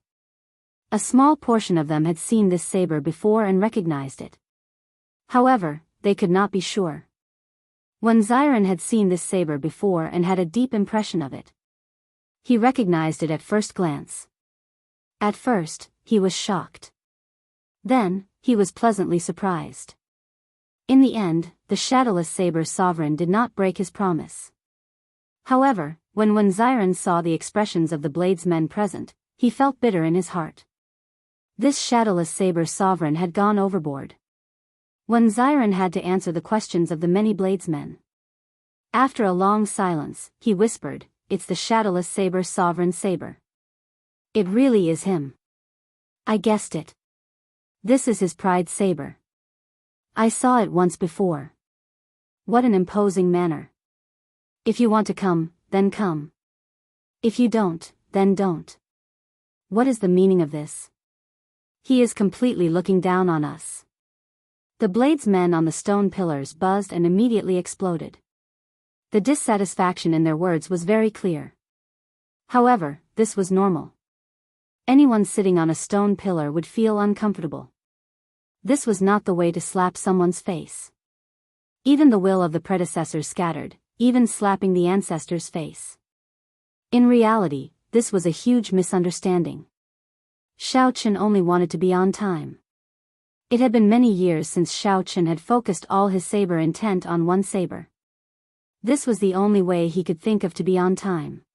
A small portion of them had seen this saber before and recognized it. However, they could not be sure. Wen Ziren had seen this saber before and had a deep impression of it. He recognized it at first glance. At first, he was shocked. Then, he was pleasantly surprised. In the end, the shadowless saber sovereign did not break his promise. However, when Wen Ziren saw the expressions of the bladesmen present, he felt bitter in his heart. This shadowless saber sovereign had gone overboard. Wen Ziren had to answer the questions of the many bladesmen. After a long silence, he whispered, "It's the shadowless saber sovereign saber. It really is him. I guessed it. This is his pride saber. I saw it once before. What an imposing manner. If you want to come, then come. If you don't, then don't. What is the meaning of this? He is completely looking down on us." The bladesmen on the stone pillars buzzed and immediately exploded. The dissatisfaction in their words was very clear. However, this was normal. Anyone sitting on a stone pillar would feel uncomfortable. This was not the way to slap someone's face. Even the will of the predecessors scattered, even slapping the ancestor's face. In reality, this was a huge misunderstanding. Xiao Chen only wanted to be on time. It had been many years since Xiao Chen had focused all his saber intent on one saber. This was the only way he could think of to be on time.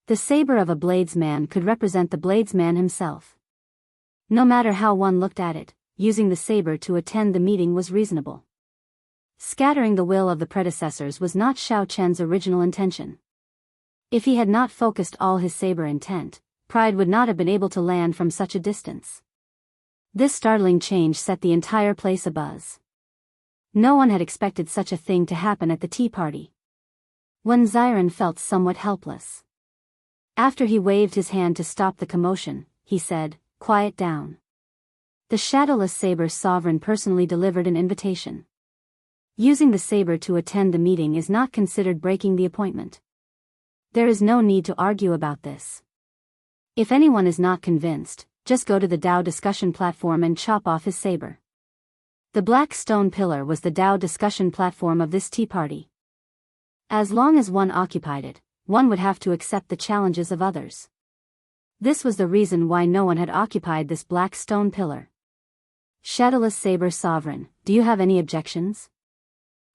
The saber of a bladesman could represent the bladesman himself. No matter how one looked at it, using the saber to attend the meeting was reasonable. Scattering the will of the predecessors was not Xiao Chen's original intention. If he had not focused all his saber intent, pride would not have been able to land from such a distance. This startling change set the entire place abuzz. No one had expected such a thing to happen at the tea party. Wen Ziren felt somewhat helpless. After he waved his hand to stop the commotion, he said, "Quiet down. The shadowless saber sovereign personally delivered an invitation. Using the saber to attend the meeting is not considered breaking the appointment. There is no need to argue about this. If anyone is not convinced, just go to the Dao discussion platform and chop off his saber. The black stone pillar was the Dao discussion platform of this tea party. As long as one occupied it, one would have to accept the challenges of others. This was the reason why no one had occupied this black stone pillar. Shadowless saber sovereign, do you have any objections?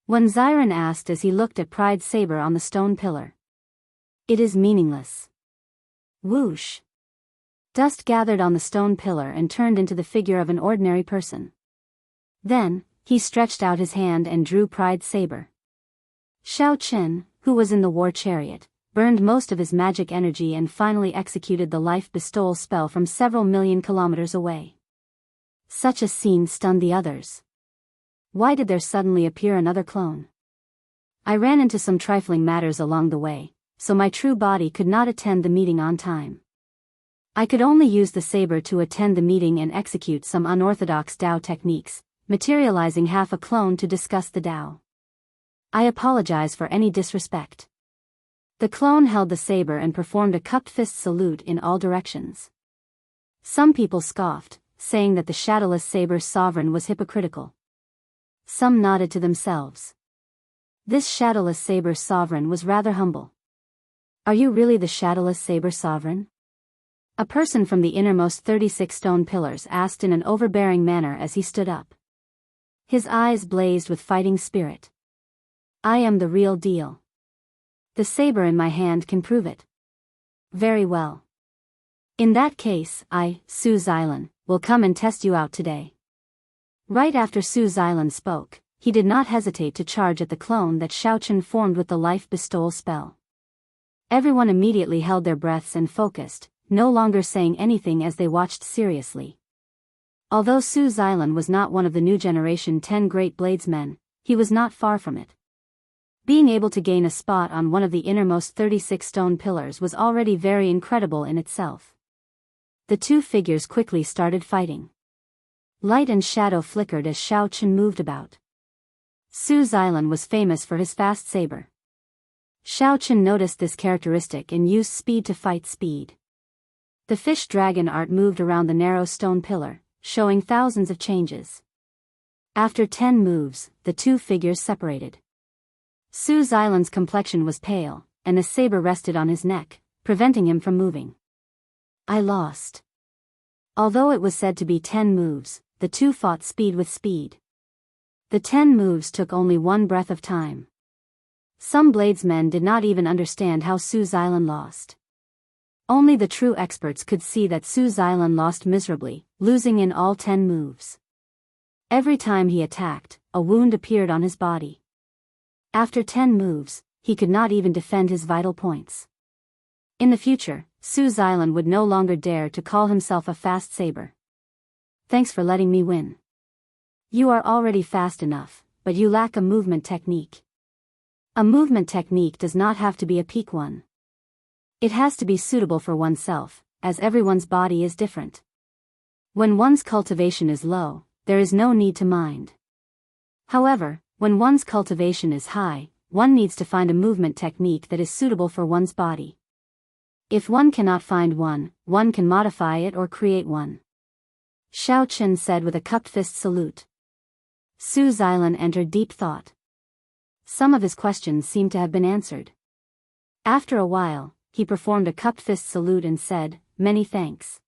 When Xiren asked as he looked at Pride's saber on the stone pillar. It is meaningless. Whoosh. Dust gathered on the stone pillar and turned into the figure of an ordinary person. Then, he stretched out his hand and drew Pride's saber. Xiao Qin, who was in the war chariot, burned most of his magic energy and finally executed the life bestowal spell from several million kilometers away. Such a scene stunned the others. Why did there suddenly appear another clone? I ran into some trifling matters along the way, so my true body could not attend the meeting on time. I could only use the saber to attend the meeting and execute some unorthodox Dao techniques, materializing half a clone to discuss the Dao. I apologize for any disrespect. The clone held the saber and performed a cupped fist salute in all directions. Some people scoffed, saying that the shadowless saber sovereign was hypocritical. Some nodded to themselves. This shadowless saber sovereign was rather humble. Are you really the shadowless saber sovereign? A person from the innermost 36 stone pillars asked in an overbearing manner as he stood up. His eyes blazed with fighting spirit. I am the real deal. The saber in my hand can prove it. Very well. In that case, I, Su Xilan, will come and test you out today. Right after Su Xilan spoke, he did not hesitate to charge at the clone that Xiao Qin formed with the life bestowal spell. Everyone immediately held their breaths and focused, no longer saying anything as they watched seriously. Although Su Xilan was not one of the new generation 10 great bladesmen, he was not far from it. Being able to gain a spot on one of the innermost 36 stone pillars was already very incredible in itself. The two figures quickly started fighting. Light and shadow flickered as Xiao Qin moved about. Su Xilan was famous for his fast saber. Xiao Qin noticed this characteristic and used speed to fight speed. The fish dragon art moved around the narrow stone pillar, showing thousands of changes. After 10 moves, the two figures separated. Su Xilan's complexion was pale, and the saber rested on his neck, preventing him from moving. I lost. Although it was said to be 10 moves, the two fought speed with speed. The 10 moves took only one breath of time. Some bladesmen did not even understand how Su Xilan lost. Only the true experts could see that Su Xilan lost miserably, losing in all 10 moves. Every time he attacked, a wound appeared on his body. After 10 moves, he could not even defend his vital points. In the future, Su Xilan would no longer dare to call himself a fast saber. Thanks for letting me win. You are already fast enough, but you lack a movement technique. A movement technique does not have to be a peak one. It has to be suitable for oneself, as everyone's body is different. When one's cultivation is low, there is no need to mind. However, when one's cultivation is high, one needs to find a movement technique that is suitable for one's body. If one cannot find one, one can modify it or create one. Xiao Qin said with a cupped fist salute. Su Xilan entered deep thought. Some of his questions seemed to have been answered. After a while, he performed a cupped fist salute and said, "Many thanks."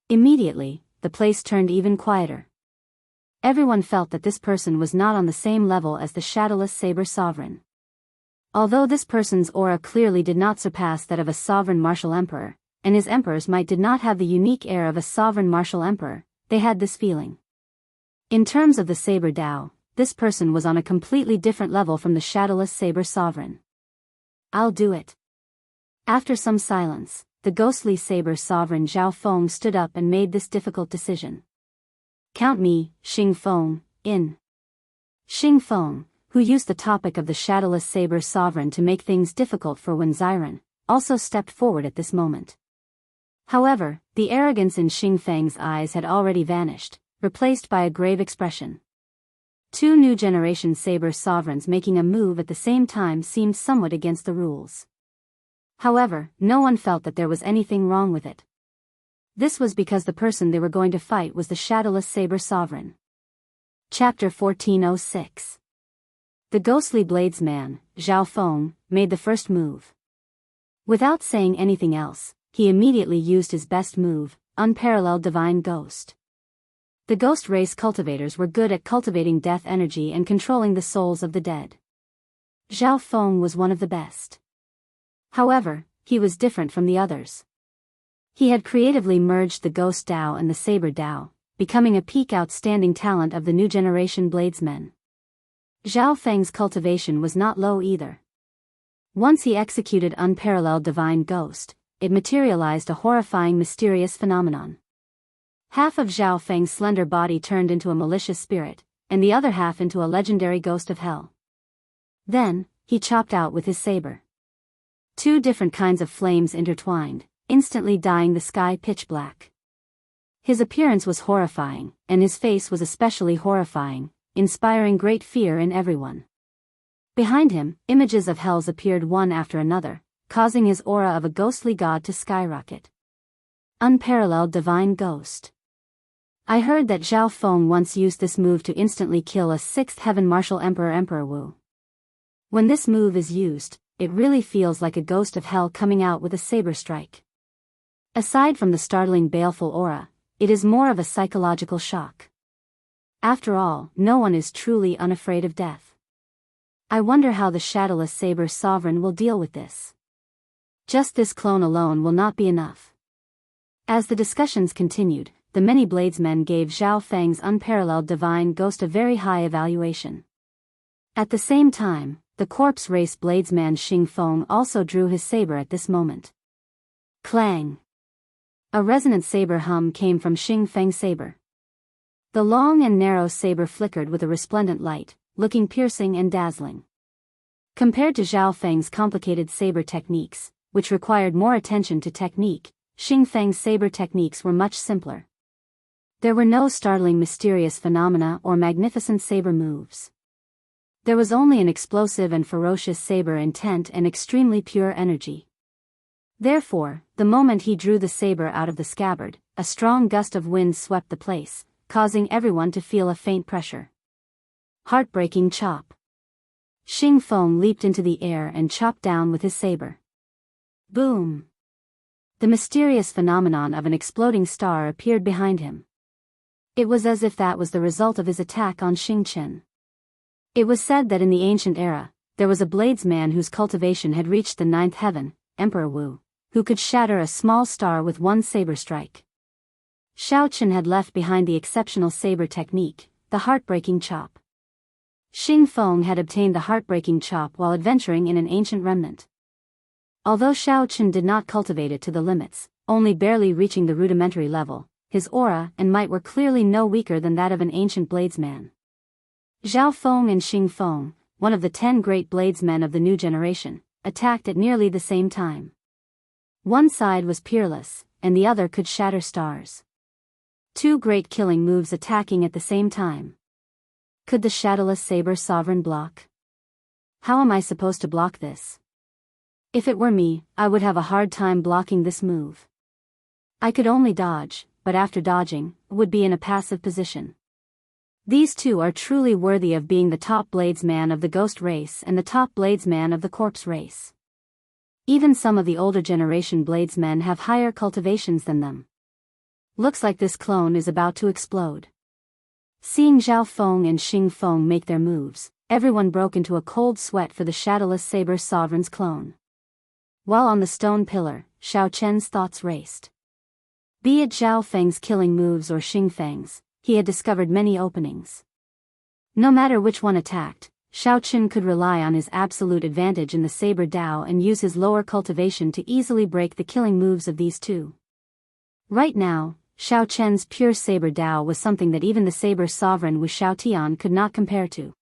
Immediately, the place turned even quieter. Everyone felt that this person was not on the same level as the shadowless saber sovereign. Although this person's aura clearly did not surpass that of a sovereign martial emperor, and his emperor's might did not have the unique air of a sovereign martial emperor, they had this feeling. In terms of the saber Dao, this person was on a completely different level from the shadowless saber sovereign. I'll do it. After some silence, the ghostly saber sovereign Zhao Feng stood up and made this difficult decision. Count me, Xing Feng, in. Xing Feng, who used the topic of the shadowless saber sovereign to make things difficult for Wen Xiren, also stepped forward at this moment. However, the arrogance in Xing Feng's eyes had already vanished, replaced by a grave expression. Two new generation saber sovereigns making a move at the same time seemed somewhat against the rules. However, no one felt that there was anything wrong with it. This was because the person they were going to fight was the shadowless saber sovereign. Chapter 1406. The ghostly bladesman, Zhao Feng, made the first move. Without saying anything else, he immediately used his best move, Unparalleled Divine Ghost. The ghost race cultivators were good at cultivating death energy and controlling the souls of the dead. Zhao Feng was one of the best. However, he was different from the others. He had creatively merged the Ghost Dao and the Saber Dao, becoming a peak outstanding talent of the new generation bladesmen. Zhao Feng's cultivation was not low either. Once he executed Unparalleled Divine Ghost, it materialized a horrifying mysterious phenomenon. Half of Zhao Feng's slender body turned into a malicious spirit, and the other half into a legendary ghost of hell. Then, he chopped out with his saber. Two different kinds of flames intertwined, instantly dyeing the sky pitch black. His appearance was horrifying, and his face was especially horrifying, inspiring great fear in everyone. Behind him, images of hells appeared one after another, causing his aura of a ghostly god to skyrocket. Unparalleled Divine Ghost. I heard that Zhao Feng once used this move to instantly kill a 6th Heaven Martial Emperor Wu. When this move is used, it really feels like a ghost of hell coming out with a saber strike. Aside from the startling baleful aura, it is more of a psychological shock. After all, no one is truly unafraid of death. I wonder how the shadowless saber sovereign will deal with this. Just this clone alone will not be enough. As the discussions continued, the many bladesmen gave Zhao Feng's Unparalleled Divine Ghost a very high evaluation. At the same time, the corpse race bladesman Xing Feng also drew his saber at this moment. Clang! A resonant saber hum came from Xing Feng's saber. The long and narrow saber flickered with a resplendent light, looking piercing and dazzling. Compared to Zhao Feng's complicated saber techniques, which required more attention to technique, Xing Feng's saber techniques were much simpler. There were no startling mysterious phenomena or magnificent saber moves. There was only an explosive and ferocious saber intent and extremely pure energy. Therefore, the moment he drew the saber out of the scabbard, a strong gust of wind swept the place, causing everyone to feel a faint pressure. Heartbreaking chop. Xing Feng leaped into the air and chopped down with his saber. Boom! The mysterious phenomenon of an exploding star appeared behind him. It was as if that was the result of his attack on Xing Chen. It was said that in the ancient era, there was a bladesman whose cultivation had reached the 9th heaven, Emperor Wu, who could shatter a small star with one saber strike. Xiao Chen had left behind the exceptional saber technique, the heartbreaking chop. Xing Feng had obtained the heartbreaking chop while adventuring in an ancient remnant. Although Xiao Chen did not cultivate it to the limits, only barely reaching the rudimentary level, his aura and might were clearly no weaker than that of an ancient bladesman. Zhao Feng and Xing Feng, one of the 10 great bladesmen of the new generation, attacked at nearly the same time. One side was peerless, and the other could shatter stars. Two great killing moves attacking at the same time. Could the shadowless saber sovereign block? How am I supposed to block this? If it were me, I would have a hard time blocking this move. I could only dodge, but after dodging, would be in a passive position. These two are truly worthy of being the top bladesman of the ghost race and the top bladesman of the corpse race. Even some of the older generation bladesmen have higher cultivations than them. Looks like this clone is about to explode. Seeing Zhao Feng and Xing Feng make their moves, everyone broke into a cold sweat for the shadowless saber sovereign's clone. While on the stone pillar, Xiao Chen's thoughts raced. Be it Zhao Feng's killing moves or Xing Feng's, he had discovered many openings. No matter which one attacked, Xiao Chen could rely on his absolute advantage in the saber Dao and use his lower cultivation to easily break the killing moves of these two. Right now, Xiao Chen's pure saber Dao was something that even the saber sovereign Wu Xiaotian could not compare to.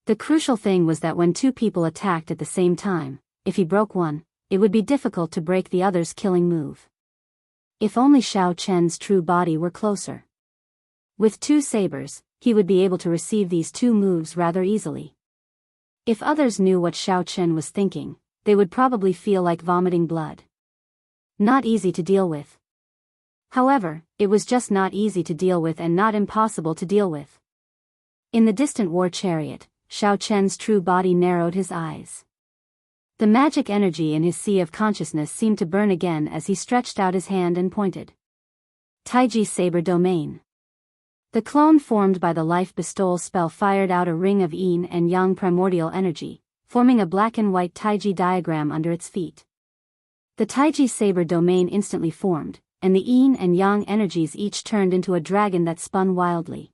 The crucial thing was that when two people attacked at the same time, if he broke one, it would be difficult to break the other's killing move. If only Xiao Chen's true body were closer. With 2 sabers, he would be able to receive these 2 moves rather easily. If others knew what Xiao Chen was thinking, they would probably feel like vomiting blood. Not easy to deal with. However, it was just not easy to deal with and not impossible to deal with. In the distant war chariot, Xiao Chen's true body narrowed his eyes. The magic energy in his sea of consciousness seemed to burn again as he stretched out his hand and pointed. Taiji Saber Domain. The clone formed by the life bestowal spell fired out a ring of yin and yang primordial energy, forming a black and white Taiji diagram under its feet. The Taiji Saber Domain instantly formed, and the yin and yang energies each turned into a dragon that spun wildly.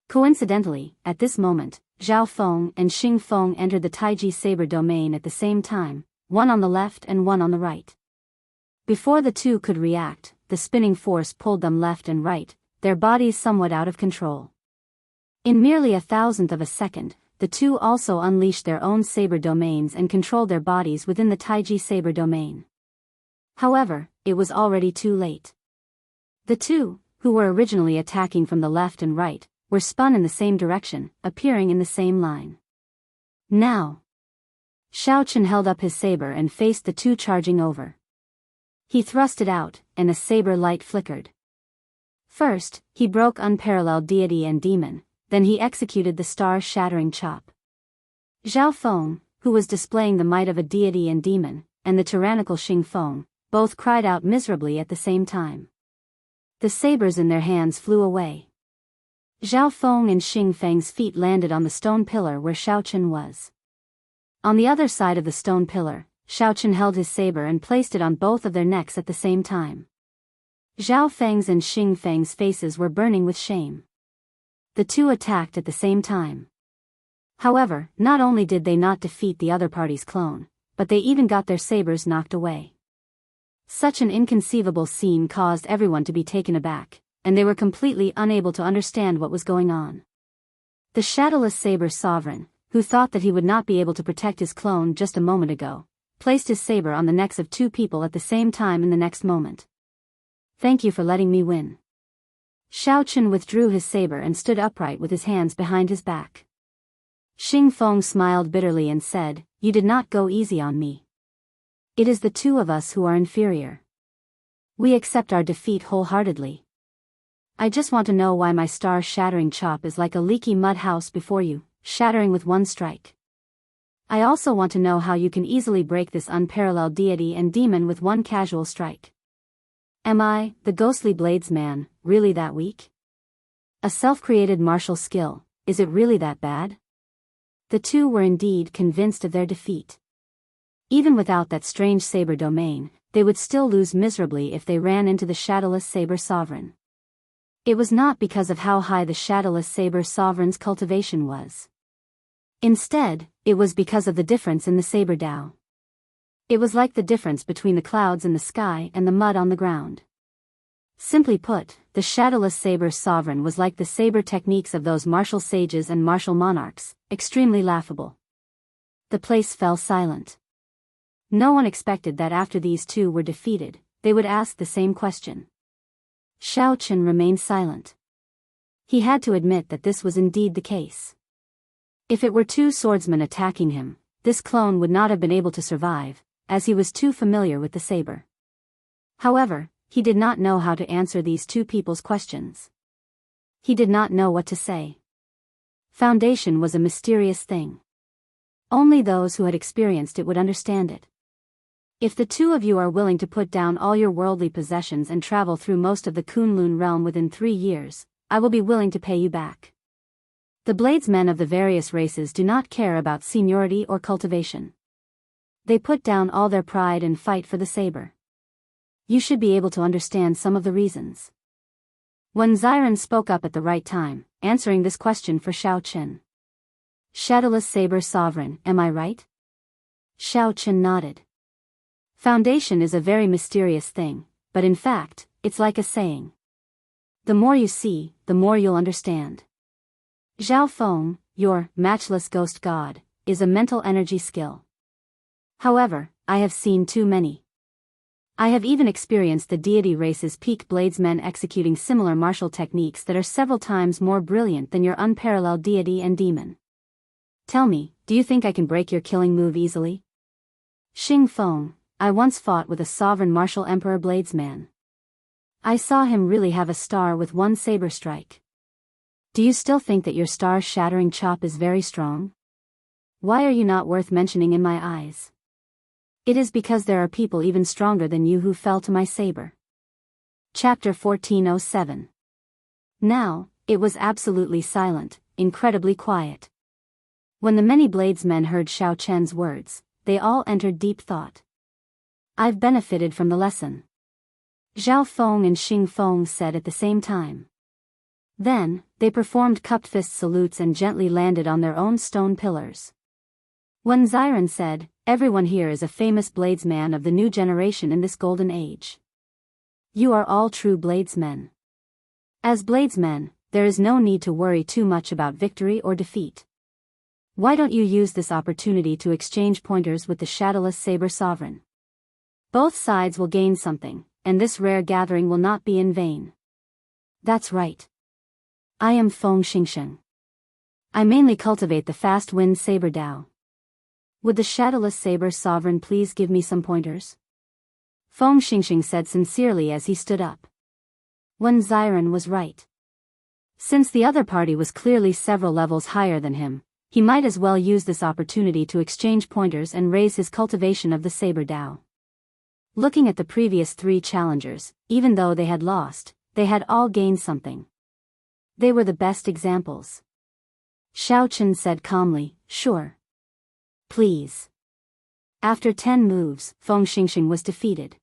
Coincidentally, at this moment, Zhao Feng and Xing Feng entered the Taiji Saber Domain at the same time, one on the left and one on the right. Before the 2 could react, the spinning force pulled them left and right, their bodies somewhat out of control. In merely 1,000th of a second, the 2 also unleashed their own saber domains and controlled their bodies within the Taiji Saber Domain. However, it was already too late. The 2, who were originally attacking from the left and right, were spun in the same direction, appearing in the same line. Now! Xiao Chen held up his saber and faced the 2 charging over. He thrust it out, and a saber light flickered. First, he broke unparalleled deity and demon, then he executed the star-shattering chop. Zhao Feng, who was displaying the might of a deity and demon, and the tyrannical Xing Feng, both cried out miserably at the same time. The sabers in their hands flew away. Zhao Feng and Xing Feng's feet landed on the stone pillar where Xiao Chen was. On the other side of the stone pillar, Xiao Chen held his saber and placed it on both of their necks at the same time. Zhao Feng's and Xing Feng's faces were burning with shame. The 2 attacked at the same time. However, not only did they not defeat the other party's clone, but they even got their sabers knocked away. Such an inconceivable scene caused everyone to be taken aback, and they were completely unable to understand what was going on. The Shadowless Saber Sovereign, who thought that he would not be able to protect his clone just a moment ago, placed his saber on the necks of 2 people at the same time in the next moment. Thank you for letting me win. Xiao Chen withdrew his saber and stood upright with his hands behind his back. Xing Feng smiled bitterly and said, "You did not go easy on me. It is the 2 of us who are inferior. We accept our defeat wholeheartedly. I just want to know why my star-shattering chop is like a leaky mud house before you, shattering with 1 strike. I also want to know how you can easily break this unparalleled deity and demon with 1 casual strike. Am I, the ghostly bladesman, really that weak? A self-created martial skill, is it really that bad?" The 2 were indeed convinced of their defeat. Even without that strange saber domain, they would still lose miserably if they ran into the Shadowless Saber Sovereign. It was not because of how high the Shadowless Saber Sovereign's cultivation was. Instead, it was because of the difference in the saber Dao. It was like the difference between the clouds in the sky and the mud on the ground. Simply put, the Shadowless Saber Sovereign was like the saber techniques of those martial sages and martial monarchs, extremely laughable. The place fell silent. No one expected that after these 2 were defeated, they would ask the same question. Xiao Chen remained silent. He had to admit that this was indeed the case. If it were 2 swordsmen attacking him, this clone would not have been able to survive, as he was too familiar with the saber. However, he did not know how to answer these 2 people's questions. He did not know what to say. Foundation was a mysterious thing. Only those who had experienced it would understand it. If the 2 of you are willing to put down all your worldly possessions and travel through most of the Kunlun realm within 3 years, I will be willing to pay you back. The bladesmen of the various races do not care about seniority or cultivation. They put down all their pride and fight for the saber. You should be able to understand some of the reasons. When Xiren spoke up at the right time, answering this question for Xiao Chen. Shadowless Saber Sovereign, am I right? Xiao Chen nodded. Foundation is a very mysterious thing, but in fact, it's like a saying. The more you see, the more you'll understand. Zhao Feng, your matchless ghost god, is a mental energy skill. However, I have seen too many. I have even experienced the deity race's peak bladesmen executing similar martial techniques that are several times more brilliant than your unparalleled deity and demon. Tell me, do you think I can break your killing move easily? Xing Feng, I once fought with a sovereign martial emperor bladesman. I saw him really have a star with one saber strike. Do you still think that your star-shattering chop is very strong? Why are you not worth mentioning in my eyes? It is because there are people even stronger than you who fell to my saber. Chapter 1407. Now, it was absolutely silent, incredibly quiet. When the many bladesmen heard Xiao Chen's words, they all entered deep thought. I've benefited from the lesson. Zhao Feng and Xing Feng said at the same time. Then, they performed cupped fist salutes and gently landed on their own stone pillars. Wen Xiren said, everyone here is a famous bladesman of the new generation in this golden age. You are all true bladesmen. As bladesmen, there is no need to worry too much about victory or defeat. Why don't you use this opportunity to exchange pointers with the shadowless saber sovereign? Both sides will gain something, and this rare gathering will not be in vain. That's right. I am Feng Xingsheng. I mainly cultivate the fast wind saber Dao. Would the shadowless saber sovereign please give me some pointers? Feng Xingxing said sincerely as he stood up. Wen Xiren was right. Since the other party was clearly several levels higher than him, he might as well use this opportunity to exchange pointers and raise his cultivation of the saber Dao. Looking at the previous three challengers, even though they had lost, they had all gained something. They were the best examples. Xiao Chen said calmly, sure. Please. After 10 moves, Feng Xingxing was defeated.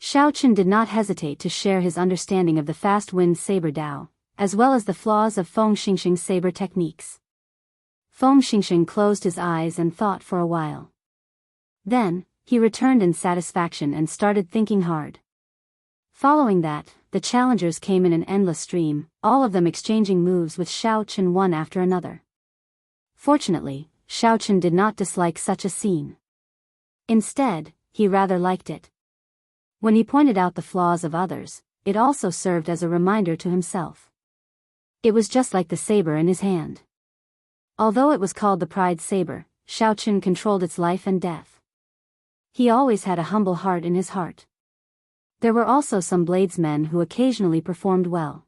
Xiao Chen did not hesitate to share his understanding of the fast wind saber Dao, as well as the flaws of Feng Xingxing's saber techniques. Feng Xingxing closed his eyes and thought for a while. Then, he returned in satisfaction and started thinking hard. Following that, the challengers came in an endless stream, all of them exchanging moves with Xiao Chen one after another. Fortunately, Xiao Chen did not dislike such a scene. Instead, he rather liked it. When he pointed out the flaws of others, it also served as a reminder to himself. It was just like the saber in his hand. Although it was called the Pride Saber, Xiao Chen controlled its life and death. He always had a humble heart in his heart. There were also some bladesmen who occasionally performed well.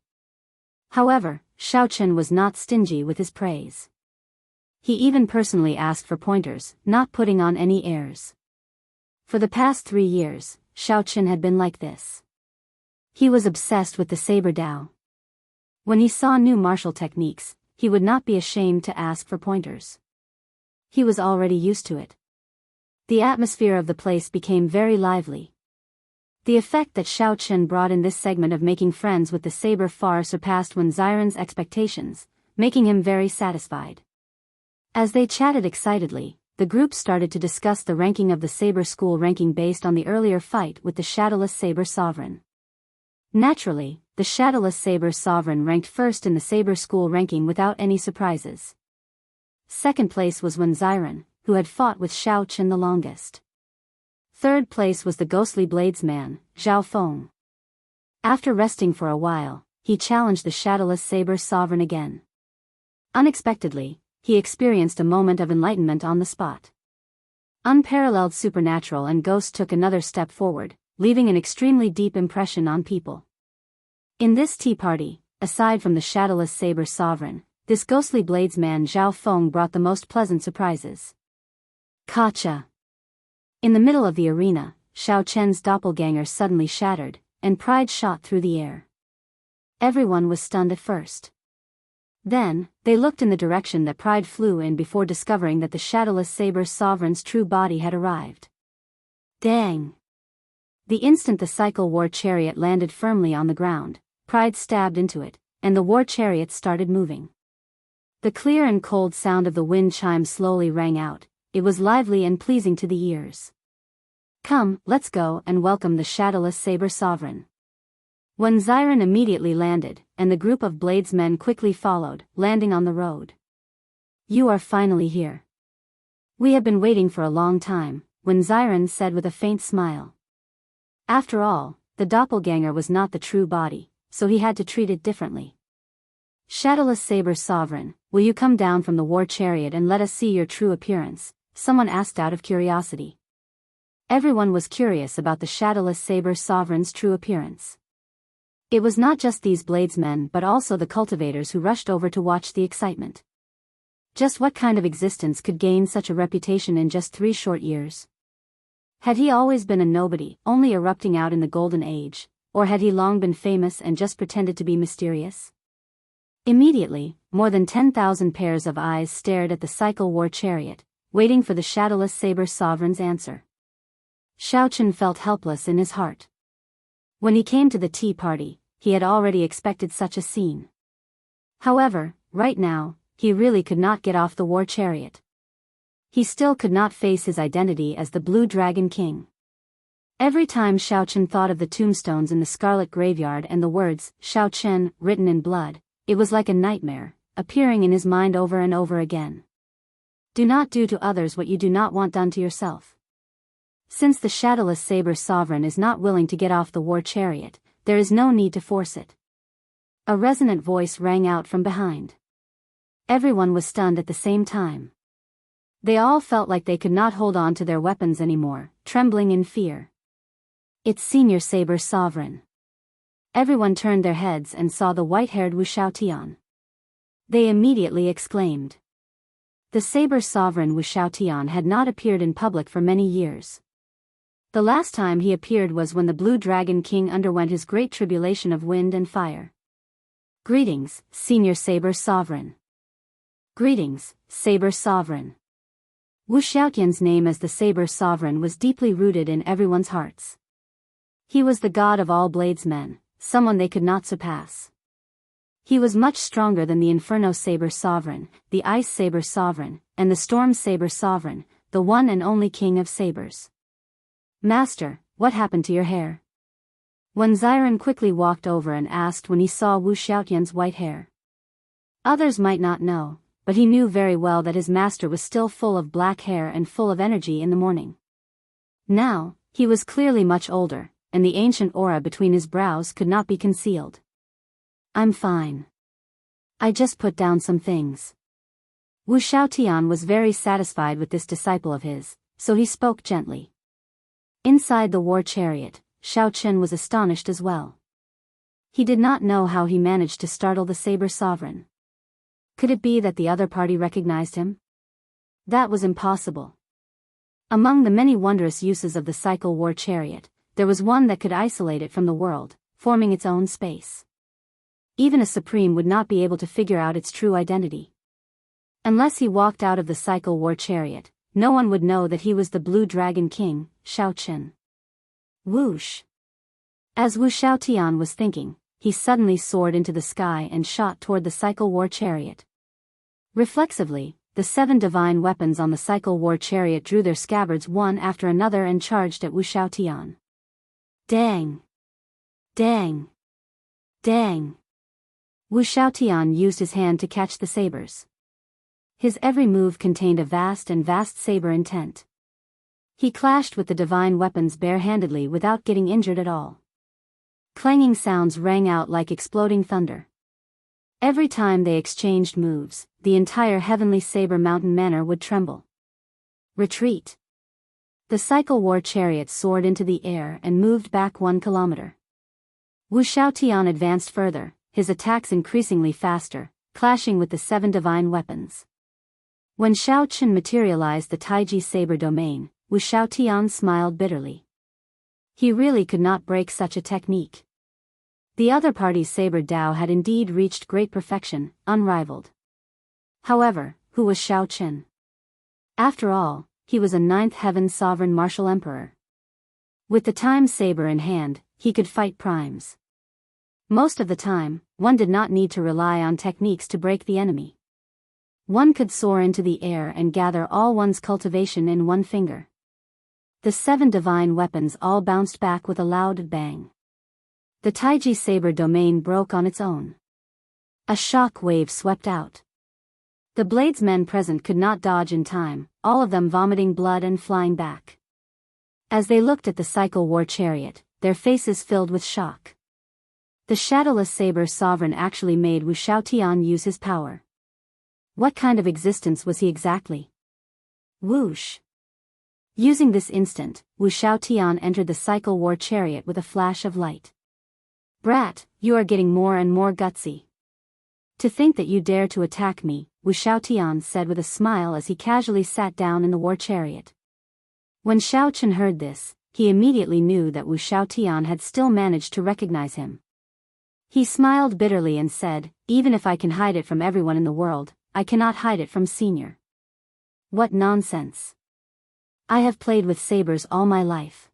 However, Xiao Chen was not stingy with his praise. He even personally asked for pointers, not putting on any airs. For the past 3 years, Xiao Chen had been like this. He was obsessed with the saber Dao. When he saw new martial techniques, he would not be ashamed to ask for pointers. He was already used to it. The atmosphere of the place became very lively. The effect that Xiao Chen brought in this segment of making friends with the saber far surpassed Wen Xiren's expectations, making him very satisfied. As they chatted excitedly, the group started to discuss the ranking of the saber school ranking based on the earlier fight with the shadowless saber sovereign. Naturally, the shadowless saber sovereign ranked first in the saber school ranking without any surprises. Second place was Wen Xiren, who had fought with Xiao Chen the longest. Third place was the ghostly bladesman, Zhao Feng. After resting for a while, he challenged the shadowless saber sovereign again. Unexpectedly, he experienced a moment of enlightenment on the spot. Unparalleled supernatural and ghost took another step forward, leaving an extremely deep impression on people. In this tea party, aside from the shadowless saber sovereign, this ghostly bladesman Zhao Feng brought the most pleasant surprises. Kacha. In the middle of the arena, Xiao Chen's doppelganger suddenly shattered, and pride shot through the air. Everyone was stunned at first. Then, they looked in the direction that pride flew in before discovering that the shadowless saber sovereign's true body had arrived. Dang! The instant the cycle war chariot landed firmly on the ground, pride stabbed into it, and the war chariot started moving. The clear and cold sound of the wind chime slowly rang out. It was lively and pleasing to the ears. Come, let's go and welcome the shadowless saber sovereign. Wen Xiren immediately landed, and the group of bladesmen quickly followed, landing on the road. You are finally here. We have been waiting for a long time, Wen Xiren said with a faint smile. After all, the doppelganger was not the true body, so he had to treat it differently. Shadowless Saber Sovereign, will you come down from the war chariot and let us see your true appearance? Someone asked out of curiosity. Everyone was curious about the Shadowless Saber Sovereign's true appearance. It was not just these bladesmen but also the cultivators who rushed over to watch the excitement. Just what kind of existence could gain such a reputation in just 3 short years? Had he always been a nobody, only erupting out in the Golden Age, or had he long been famous and just pretended to be mysterious? Immediately, more than 10,000 pairs of eyes stared at the cycle war chariot, waiting for the Shadowless Saber Sovereign's answer. Xiaochen felt helpless in his heart. When he came to the tea party, he had already expected such a scene. However, right now, he really could not get off the war chariot. He still could not face his identity as the Blue Dragon King. Every time Xiaochen thought of the tombstones in the Scarlet Graveyard and the words, Xiaochen, written in blood, it was like a nightmare, appearing in his mind over and over again. Do not do to others what you do not want done to yourself. Since the Shadowless Saber Sovereign is not willing to get off the war chariot, there is no need to force it. A resonant voice rang out from behind. Everyone was stunned at the same time. They all felt like they could not hold on to their weapons anymore, trembling in fear. It's Senior Saber Sovereign. Everyone turned their heads and saw the white-haired Wuxia Xianxia. They immediately exclaimed. The Saber Sovereign Wuxia Xianxia had not appeared in public for many years. The last time he appeared was when the Blue Dragon King underwent his great tribulation of wind and fire. Greetings, Senior Saber Sovereign. Greetings, Saber Sovereign. Wu Xiaotian's name as the Saber Sovereign was deeply rooted in everyone's hearts. He was the god of all bladesmen, someone they could not surpass. He was much stronger than the Inferno Saber Sovereign, the Ice Saber Sovereign, and the Storm Saber Sovereign, the one and only king of sabers. Master, what happened to your hair? When Xiren quickly walked over and asked when he saw Wu Xiaotian's white hair. Others might not know, but he knew very well that his master was still full of black hair and full of energy in the morning. Now, he was clearly much older, and the ancient aura between his brows could not be concealed. I'm fine. I just put down some things. Wu Xiaotian was very satisfied with this disciple of his, so he spoke gently. Inside the war chariot, Xiaochen was astonished as well. He did not know how he managed to startle the Saber Sovereign. Could it be that the other party recognized him? That was impossible. Among the many wondrous uses of the cycle war chariot, there was one that could isolate it from the world, forming its own space. Even a supreme would not be able to figure out its true identity. Unless he walked out of the cycle war chariot, no one would know that he was the Blue Dragon King, Xiaochen. Whoosh! As Wu Xiaotian was thinking, he suddenly soared into the sky and shot toward the cycle war chariot. Reflexively, the 7 divine weapons on the cycle war chariot drew their scabbards one after another and charged at Wu Xiaotian. Dang! Dang! Dang! Wu Xiaotian used his hand to catch the sabers. His every move contained a vast saber intent. He clashed with the divine weapons bare-handedly without getting injured at all. Clanging sounds rang out like exploding thunder. Every time they exchanged moves, the entire heavenly saber mountain manor would tremble. Retreat! The cycle war chariot soared into the air and moved back 1 kilometer. Wu Xiaotian advanced further, his attacks increasingly faster, clashing with the 7 divine weapons. When Xiaochen materialized the Taiji saber domain, Wu Xiaotian smiled bitterly. He really could not break such a technique. The other party's saber Dao had indeed reached great perfection, unrivaled. However, who was Xiaochen? After all, he was a 9th heaven sovereign martial emperor. With the time saber in hand, he could fight primes. Most of the time, one did not need to rely on techniques to break the enemy. One could soar into the air and gather all one's cultivation in 1 finger. The 7 divine weapons all bounced back with a loud bang. The Taiji saber domain broke on its own. A shock wave swept out. The bladesmen present could not dodge in time, all of them vomiting blood and flying back. As they looked at the cycle war chariot, their faces filled with shock. The shadowless saber sovereign actually made Wuxia Xianxia use his power. What kind of existence was he exactly? Whoosh! Using this instant, Wuxia Xianxia entered the cycle war chariot with a flash of light. Brat, you are getting more and more gutsy. To think that you dare to attack me, Wuxia Xianxia said with a smile as he casually sat down in the war chariot. When Xiao Chen heard this, he immediately knew that Wuxia Xianxia had still managed to recognize him. He smiled bitterly and said, even if I can hide it from everyone in the world, I cannot hide it from Senior. What nonsense. I have played with sabers all my life.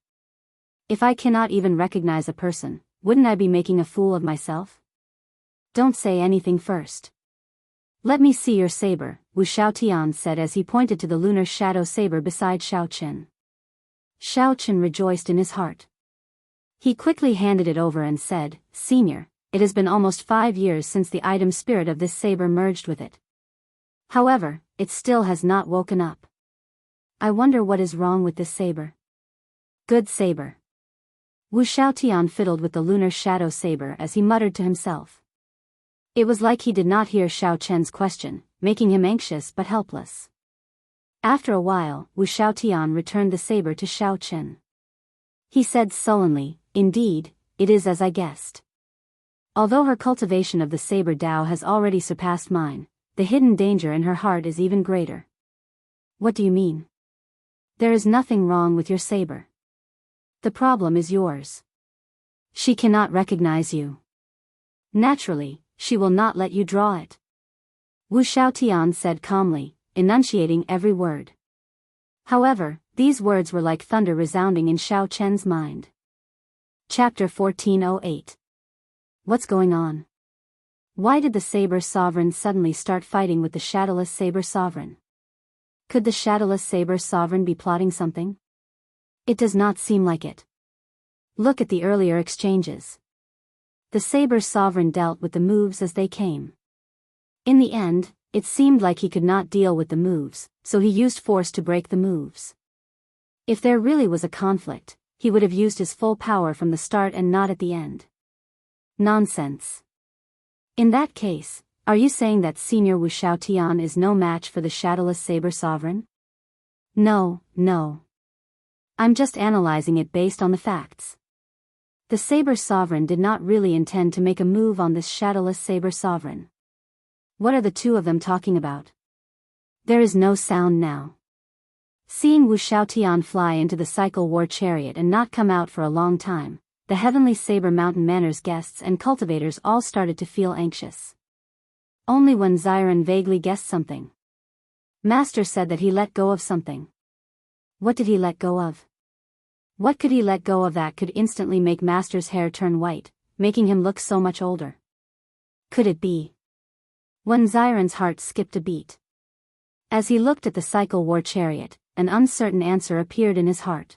If I cannot even recognize a person, wouldn't I be making a fool of myself? Don't say anything first. Let me see your saber, Wuxia Xianxia said as he pointed to the lunar shadow saber beside Xiao Chen. Xiao Chen rejoiced in his heart. He quickly handed it over and said, Senior, it has been almost 5 years since the item spirit of this saber merged with it. However, it still has not woken up. I wonder what is wrong with this saber. Good saber. Wuxia Xianxia fiddled with the lunar shadow saber as he muttered to himself. It was like he did not hear Xiao Chen's question, making him anxious but helpless. After a while, Wuxia Xianxia returned the saber to Xiao Chen. He said sullenly, indeed, it is as I guessed. Although her cultivation of the saber Dao has already surpassed mine, the hidden danger in her heart is even greater. What do you mean? There is nothing wrong with your saber. The problem is yours. She cannot recognize you. Naturally, she will not let you draw it. Wuxia Xianxia said calmly, enunciating every word. However, these words were like thunder resounding in Xiao Chen's mind. Chapter 1408. What's going on? Why did the Saber Sovereign suddenly start fighting with the Shadowless Saber Sovereign? Could the Shadowless Saber Sovereign be plotting something? It does not seem like it. Look at the earlier exchanges. The Saber Sovereign dealt with the moves as they came. In the end, it seemed like he could not deal with the moves, so he used force to break the moves. If there really was a conflict, he would have used his full power from the start and not at the end. Nonsense. In that case, are you saying that Senior Wuxia Xianxia is no match for the Shadowless Saber Sovereign? No. I'm just analyzing it based on the facts. The Saber Sovereign did not really intend to make a move on this Shadowless Saber Sovereign. What are the two of them talking about? There is no sound now. Seeing Wuxia Xianxia fly into the cycle war chariot and not come out for a long time, the Heavenly Saber Mountain Manor's guests and cultivators all started to feel anxious. Only when Xiren vaguely guessed something. Master said that he let go of something. What did he let go of? What could he let go of that could instantly make Master's hair turn white, making him look so much older? Could it be? When Xiren's heart skipped a beat. As he looked at the cycle war chariot, an uncertain answer appeared in his heart.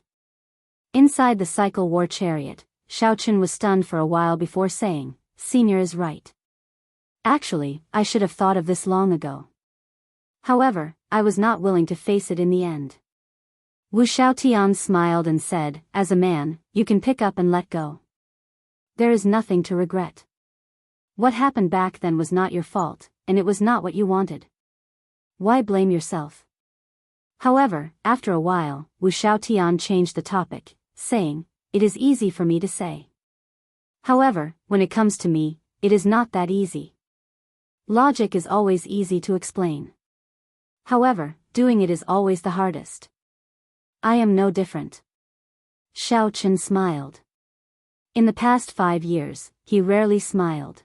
Inside the cycle war chariot, Xiao Chen was stunned for a while before saying, Senior is right. Actually, I should have thought of this long ago. However, I was not willing to face it in the end. Wuxia Xianxia smiled and said, as a man, you can pick up and let go. There is nothing to regret. What happened back then was not your fault, and it was not what you wanted. Why blame yourself? However, after a while, Wuxia Xianxia changed the topic, saying, it is easy for me to say. However, when it comes to me, it is not that easy. Logic is always easy to explain. However, doing it is always the hardest. I am no different. Xiao Chen smiled. In the past 5 years, he rarely smiled.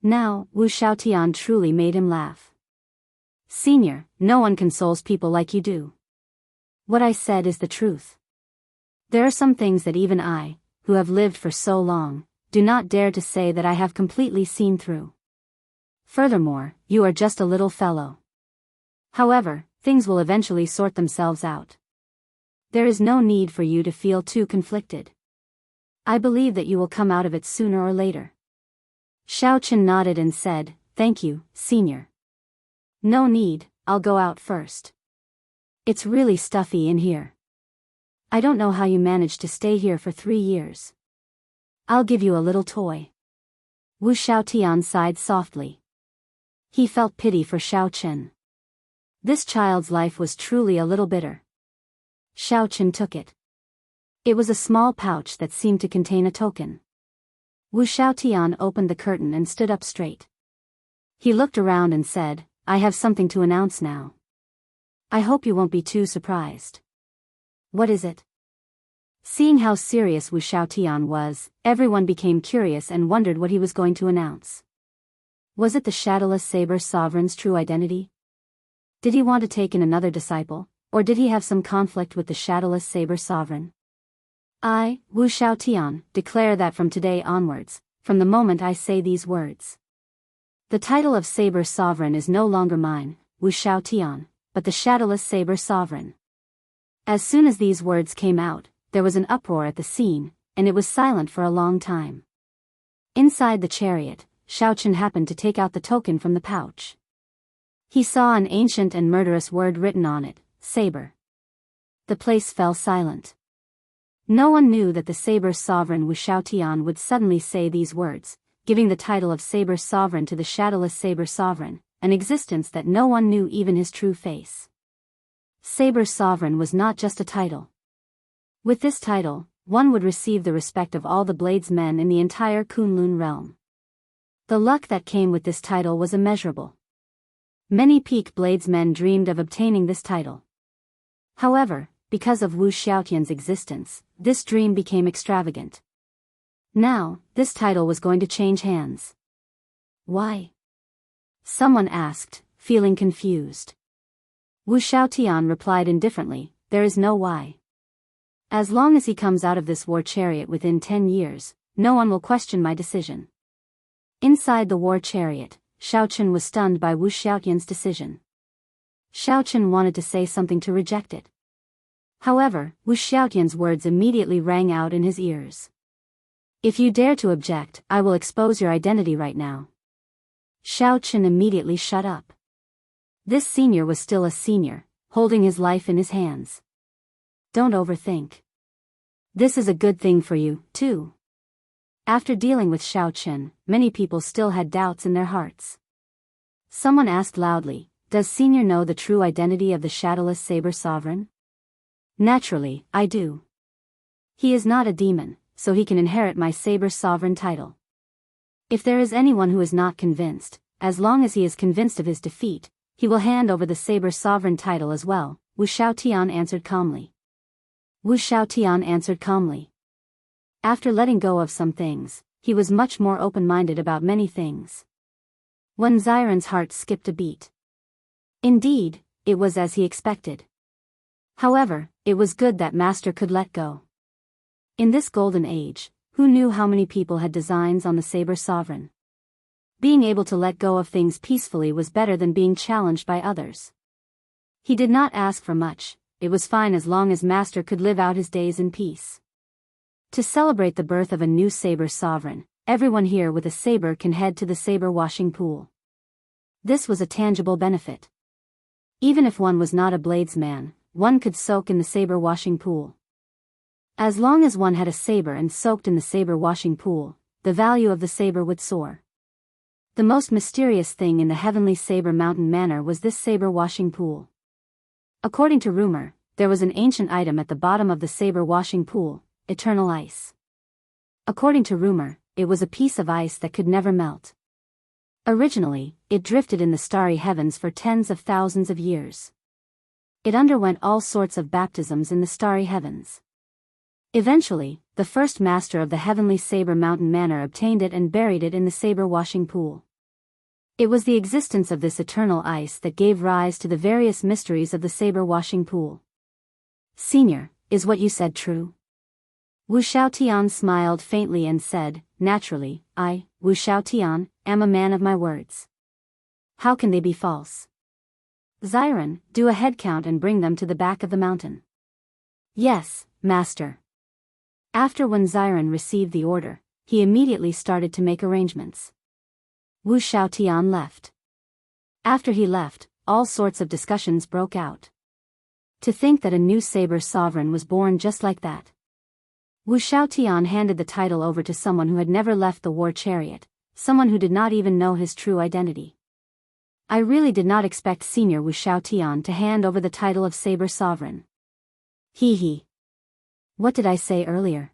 Now, Wuxia Xianxia truly made him laugh. Senior, no one consoles people like you do. What I said is the truth. There are some things that even I, who have lived for so long, do not dare to say that I have completely seen through. Furthermore, you are just a little fellow. However, things will eventually sort themselves out. There is no need for you to feel too conflicted. I believe that you will come out of it sooner or later. Xiao Chen nodded and said, thank you, Senior. No need, I'll go out first. It's really stuffy in here. I don't know how you managed to stay here for 3 years. I'll give you a little toy. Wu Xiaotian sighed softly. He felt pity for Xiao Chen. This child's life was truly a little bitter. Xiao Chen took it. It was a small pouch that seemed to contain a token. Wu Xiaotian opened the curtain and stood up straight. He looked around and said, I have something to announce now. I hope you won't be too surprised. What is it? Seeing how serious Wu Xiaotian was, everyone became curious and wondered what he was going to announce. Was it the Shadowless Saber Sovereign's true identity? Did he want to take in another disciple, or did he have some conflict with the Shadowless Saber Sovereign? I, Wu Xiaotian, declare that from today onwards, from the moment I say these words, the title of Saber Sovereign is no longer mine, Wu Xiaotian, but the Shadowless Saber Sovereign. As soon as these words came out, there was an uproar at the scene, and it was silent for a long time. Inside the chariot, Xiao Chen happened to take out the token from the pouch. He saw an ancient and murderous word written on it, Saber. The place fell silent. No one knew that the Saber Sovereign Wu Xiaotian would suddenly say these words, giving the title of Saber Sovereign to the Shadowless Saber Sovereign, an existence that no one knew even his true face. Saber Sovereign was not just a title. With this title, one would receive the respect of all the bladesmen in the entire Kunlun realm. The luck that came with this title was immeasurable. Many peak bladesmen dreamed of obtaining this title. However, because of Wu Xiaotian's existence, this dream became extravagant. Now, this title was going to change hands. Why? Someone asked, feeling confused. Wu Xiaotian replied indifferently, there is no why. As long as he comes out of this war chariot within 10 years, no one will question my decision. Inside the war chariot, Xiao Chen was stunned by Wu Xiaotian's decision. Xiao Chen wanted to say something to reject it. However, Wu Xiaotian's words immediately rang out in his ears. If you dare to object, I will expose your identity right now. Xiao Chen immediately shut up. This senior was still a senior, holding his life in his hands. Don't overthink. This is a good thing for you, too. After dealing with Xiao Chen, many people still had doubts in their hearts. Someone asked loudly, does Senior know the true identity of the Shadowless Saber Sovereign? Naturally, I do. He is not a demon, so he can inherit my Saber Sovereign title. If there is anyone who is not convinced, as long as he is convinced of his defeat, he will hand over the Saber Sovereign title as well, Wu Xiaotian answered calmly. Wu Xiaotian answered calmly. After letting go of some things, he was much more open-minded about many things. Wen Xiren's heart skipped a beat. Indeed, it was as he expected. However, it was good that Master could let go. In this golden age, who knew how many people had designs on the Saber Sovereign? Being able to let go of things peacefully was better than being challenged by others. He did not ask for much, it was fine as long as Master could live out his days in peace. To celebrate the birth of a new Saber Sovereign, everyone here with a saber can head to the saber washing pool. This was a tangible benefit. Even if one was not a bladesman, one could soak in the saber washing pool. As long as one had a saber and soaked in the saber washing pool, the value of the saber would soar. The most mysterious thing in the heavenly Saber Mountain Manor was this saber washing pool. According to rumor, there was an ancient item at the bottom of the saber washing pool, eternal ice. According to rumor, it was a piece of ice that could never melt. Originally, it drifted in the starry heavens for tens of thousands of years. It underwent all sorts of baptisms in the starry heavens. Eventually, the first master of the heavenly Saber Mountain Manor obtained it and buried it in the saber washing pool. It was the existence of this eternal ice that gave rise to the various mysteries of the saber washing pool. Senior, is what you said true? Wu Xiaotian smiled faintly and said, naturally, I, Wu Xiaotian, am a man of my words. How can they be false? Xiren, do a head count and bring them to the back of the mountain. Yes, master. After when Xiren received the order, he immediately started to make arrangements. Wu Xiaotian left. After he left, all sorts of discussions broke out. To think that a new saber sovereign was born just like that. Wuxia Xianxia handed the title over to someone who had never left the war chariot, someone who did not even know his true identity. I really did not expect Senior Wuxia Xianxia to hand over the title of saber sovereign. Hee. What did I say earlier?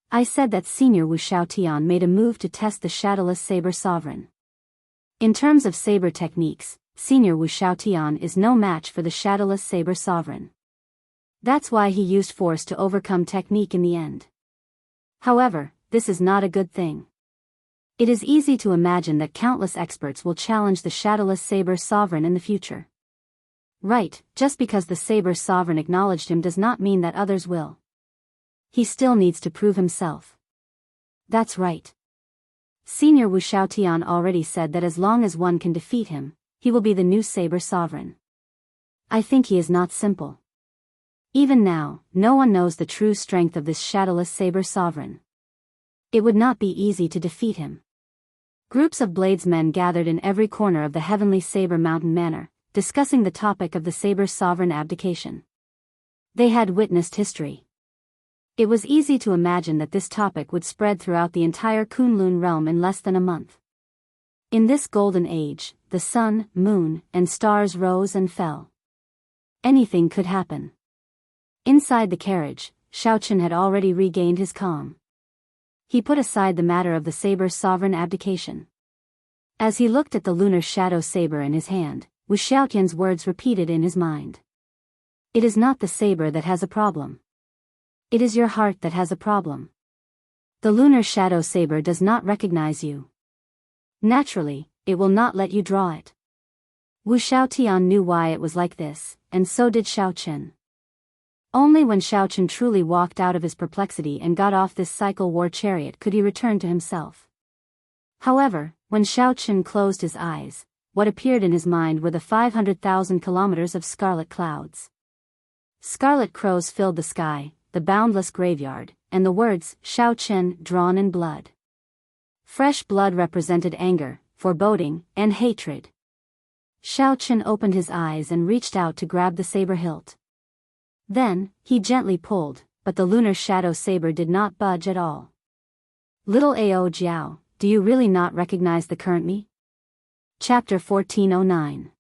I said that Senior Wuxia Xianxia made a move to test the shadowless saber sovereign. In terms of saber techniques, Senior Wuxia Xianxia is no match for the shadowless saber sovereign. That's why he used force to overcome technique in the end. However, this is not a good thing. It is easy to imagine that countless experts will challenge the shadowless saber sovereign in the future. Right, just because the saber sovereign acknowledged him does not mean that others will. He still needs to prove himself. That's right. Senior Wuxia Xianxia already said that as long as one can defeat him, he will be the new saber sovereign. I think he is not simple. Even now, no one knows the true strength of this shadowless saber sovereign. It would not be easy to defeat him. Groups of bladesmen gathered in every corner of the heavenly Saber Mountain Manor, discussing the topic of the saber sovereign abdication. They had witnessed history. It was easy to imagine that this topic would spread throughout the entire Kunlun realm in less than a month. In this golden age, the sun, moon, and stars rose and fell. Anything could happen. Inside the carriage, Xiaochen had already regained his calm. He put aside the matter of the saber sovereign abdication. As he looked at the lunar shadow saber in his hand, Wu Xiaotian's words repeated in his mind. It is not the saber that has a problem. It is your heart that has a problem. The lunar shadow saber does not recognize you. Naturally, it will not let you draw it. Wu Xiaotian knew why it was like this, and so did Xiaochen. Only when Xiaochen truly walked out of his perplexity and got off this cycle war chariot could he return to himself. However, when Xiaochen closed his eyes, what appeared in his mind were the 500,000 kilometers of scarlet clouds. Scarlet crows filled the sky, the boundless graveyard, and the words, Xiaochen, drawn in blood. Fresh blood represented anger, foreboding, and hatred. Xiaochen opened his eyes and reached out to grab the saber hilt. Then, he gently pulled, but the lunar shadow saber did not budge at all. Little Ao Jiao, do you really not recognize the current me? Chapter 1409.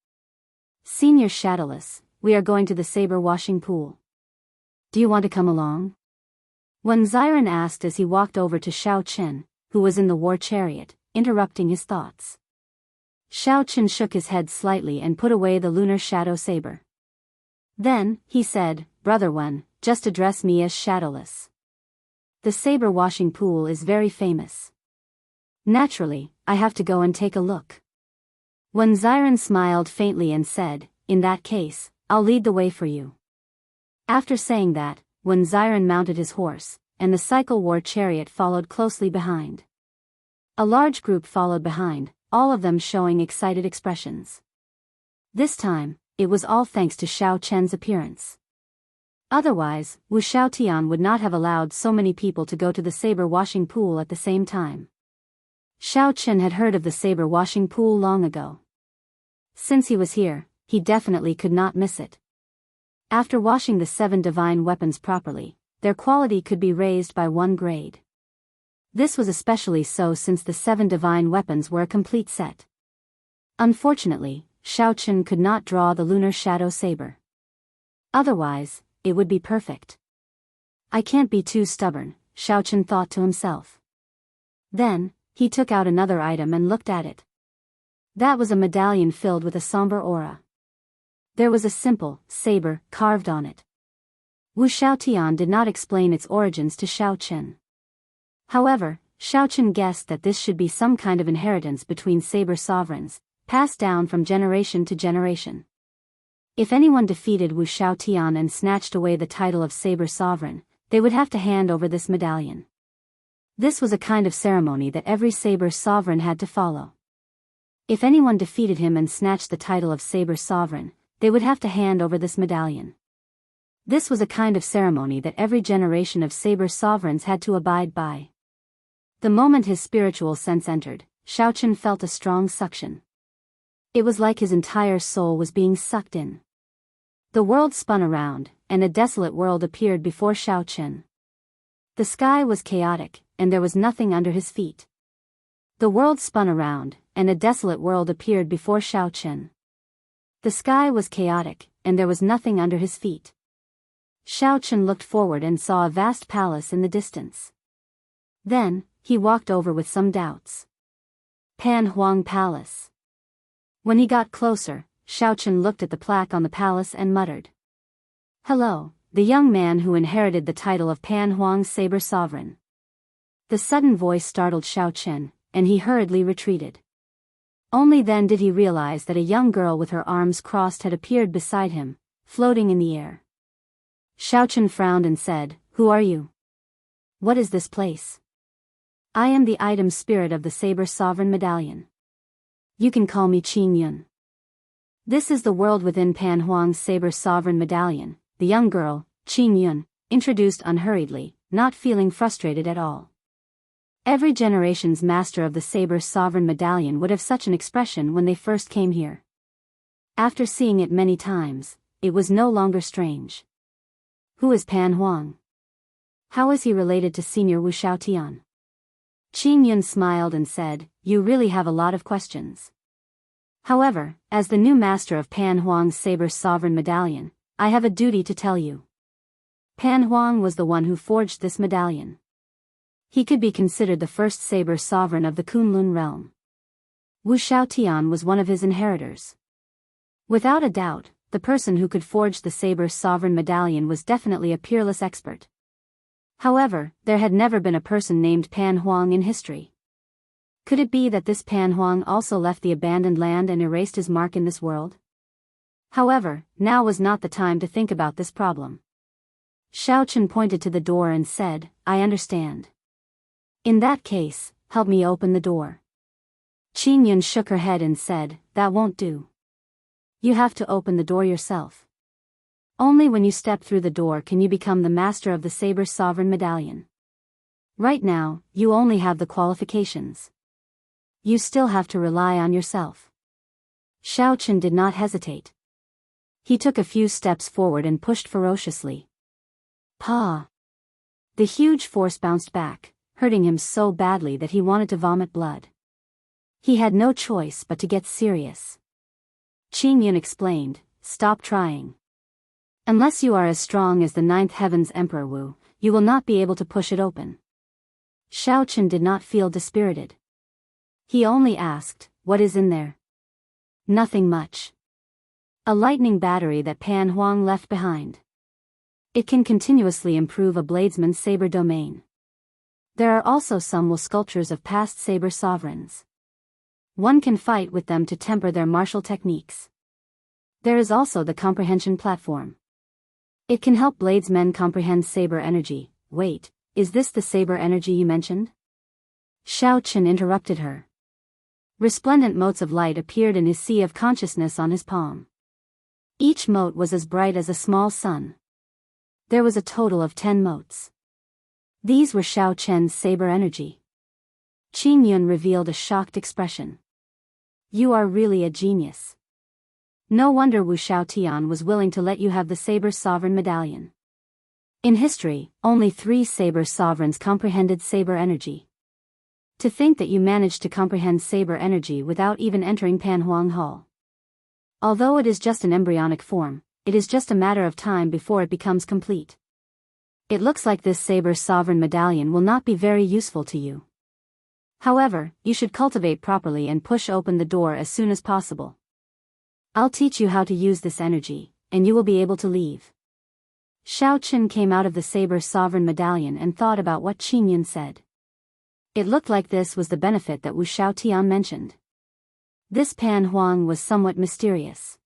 Senior Shadowless, we are going to the saber washing pool. Do you want to come along? When Xiren asked as he walked over to Xiaochen, who was in the war chariot, interrupting his thoughts. Xiaochen shook his head slightly and put away the lunar shadow saber. Then, he said, Brother Wen, just address me as Shadowless. The saber washing pool is very famous. Naturally, I have to go and take a look. When Xiren smiled faintly and said, in that case, I'll lead the way for you. After saying that, when Xiren mounted his horse, and the cycle war chariot followed closely behind. A large group followed behind, all of them showing excited expressions. This time, it was all thanks to Xiaochen's appearance. Otherwise, Wu Xiaotian would not have allowed so many people to go to the saber washing pool at the same time. Xiaochen had heard of the saber washing pool long ago. Since he was here, he definitely could not miss it. After washing the 7 divine weapons properly, their quality could be raised by 1 grade. This was especially so since the 7 divine weapons were a complete set. Unfortunately, Xiaochen could not draw the lunar shadow saber. Otherwise, it would be perfect. I can't be too stubborn, Xiaochen thought to himself. Then, he took out another item and looked at it. That was a medallion filled with a somber aura. There was a simple saber carved on it. Wu Xiaotian did not explain its origins to Xiaochen. However, Xiaochen guessed that this should be some kind of inheritance between saber sovereigns, passed down from generation to generation. If anyone defeated Wu Xiaotian and snatched away the title of saber sovereign, they would have to hand over this medallion. This was a kind of ceremony that every saber sovereign had to follow. If anyone defeated him and snatched the title of saber sovereign, they would have to hand over this medallion. This was a kind of ceremony that every generation of saber sovereigns had to abide by. The moment his spiritual sense entered, Xiaochen felt a strong suction. It was like his entire soul was being sucked in. The world spun around, and a desolate world appeared before Xiaochen. The sky was chaotic, and there was nothing under his feet. The world spun around, and a desolate world appeared before Xiaochen. The sky was chaotic, and there was nothing under his feet. Xiaochen looked forward and saw a vast palace in the distance. Then, he walked over with some doubts. Pan Huang Palace. When he got closer, Xiaochen looked at the plaque on the palace and muttered. "Hello, the young man who inherited the title of Pan Huang Saber Sovereign." The sudden voice startled Xiaochen, and he hurriedly retreated. Only then did he realize that a young girl with her arms crossed had appeared beside him, floating in the air. Xiaochen frowned and said, "Who are you? What is this place?" "I am the item spirit of the Saber Sovereign Medallion. You can call me Qin Yun." "This is the world within Pan Huang's Saber Sovereign Medallion," the young girl, Qin Yun, introduced unhurriedly, not feeling frustrated at all. Every generation's master of the Saber Sovereign Medallion would have such an expression when they first came here. After seeing it many times, it was no longer strange. Who is Pan Huang? How is he related to Senior Wu Xiaotian? Qin Yun smiled and said, "You really have a lot of questions. However, as the new master of Pan Huang's Saber Sovereign Medallion, I have a duty to tell you. Pan Huang was the one who forged this medallion. He could be considered the first Saber Sovereign of the Kunlun realm. Wu Xiaotian was one of his inheritors. Without a doubt, the person who could forge the Saber Sovereign Medallion was definitely a peerless expert. However, there had never been a person named Pan Huang in history. Could it be that this Pan Huang also left the abandoned land and erased his mark in this world? However, now was not the time to think about this problem. Xiaochen pointed to the door and said, "I understand. In that case, help me open the door." Qin Yun shook her head and said, "That won't do. You have to open the door yourself. Only when you step through the door can you become the master of the Saber Sovereign Medallion. Right now, you only have the qualifications. You still have to rely on yourself." Xiaochen did not hesitate. He took a few steps forward and pushed ferociously. Pa! The huge force bounced back, hurting him so badly that he wanted to vomit blood. He had no choice but to get serious. Qin Yun explained, "Stop trying. Unless you are as strong as the Ninth Heaven's Emperor Wu, you will not be able to push it open." Xiaochen did not feel dispirited. He only asked, "What is in there?" "Nothing much. A lightning battery that Pan Huang left behind. It can continuously improve a bladesman's saber domain. There are also some Wu sculptures of past saber sovereigns. One can fight with them to temper their martial techniques. There is also the comprehension platform. It can help bladesmen comprehend saber energy." "Wait, is this the saber energy you mentioned?" Xiaochen interrupted her. Resplendent motes of light appeared in his sea of consciousness on his palm. Each mote was as bright as a small sun. There was a total of 10 motes. These were Xiaochen's saber energy. Qin Yun revealed a shocked expression. "You are really a genius. No wonder Wu Xiaotian was willing to let you have the Saber Sovereign Medallion. In history, only 3 Saber Sovereigns comprehended saber energy. To think that you managed to comprehend saber energy without even entering Pan Huang Hall. Although it is just an embryonic form, it is just a matter of time before it becomes complete. It looks like this Saber Sovereign Medallion will not be very useful to you. However, you should cultivate properly and push open the door as soon as possible. I'll teach you how to use this energy, and you will be able to leave." Xiaochen came out of the Saber Sovereign Medallion and thought about what Qin Yun said. It looked like this was the benefit that Wu Xiaotian mentioned. This Pan Huang was somewhat mysterious.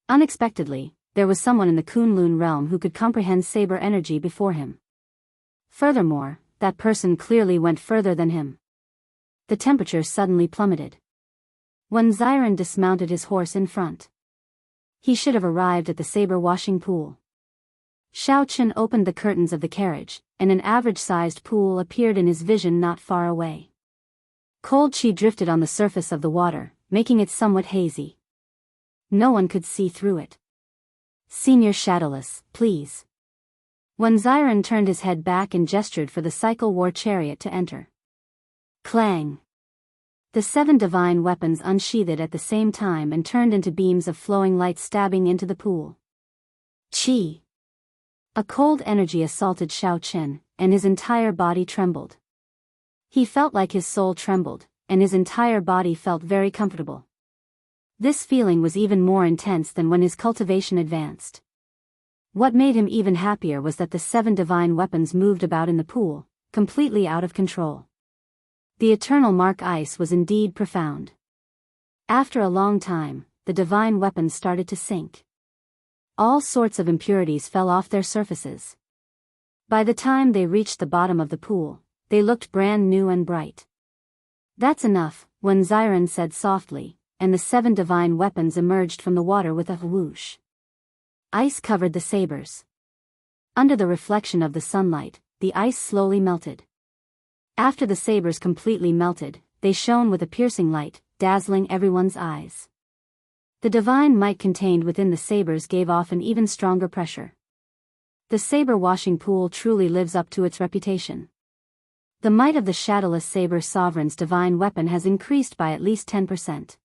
Unexpectedly, there was someone in the Kunlun realm who could comprehend saber energy before him. Furthermore, that person clearly went further than him. The temperature suddenly plummeted. When Xiren dismounted his horse in front, he should have arrived at the saber washing pool. Xiaochen opened the curtains of the carriage, and an average-sized pool appeared in his vision not far away. Cold qi drifted on the surface of the water, making it somewhat hazy. No one could see through it. Senior Shadowless, please. When Xiren turned his head back and gestured for the cycle war chariot to enter. Clang! The 7 divine weapons unsheathed at the same time and turned into beams of flowing light stabbing into the pool. Chi! A cold energy assaulted Xiao Chen, and his entire body trembled. He felt like his soul trembled, and his entire body felt very comfortable. This feeling was even more intense than when his cultivation advanced. What made him even happier was that the 7 divine weapons moved about in the pool, completely out of control. The eternal mark ice was indeed profound. After a long time, the divine weapons started to sink. All sorts of impurities fell off their surfaces. By the time they reached the bottom of the pool, they looked brand new and bright. That's enough, when Xiren said softly, and the 7 divine weapons emerged from the water with a whoosh. Ice covered the sabers. Under the reflection of the sunlight, the ice slowly melted. After the sabers completely melted, they shone with a piercing light, dazzling everyone's eyes. The divine might contained within the sabers gave off an even stronger pressure. The saber-washing pool truly lives up to its reputation. The might of the Shadowless Saber Sovereign's divine weapon has increased by at least 10%.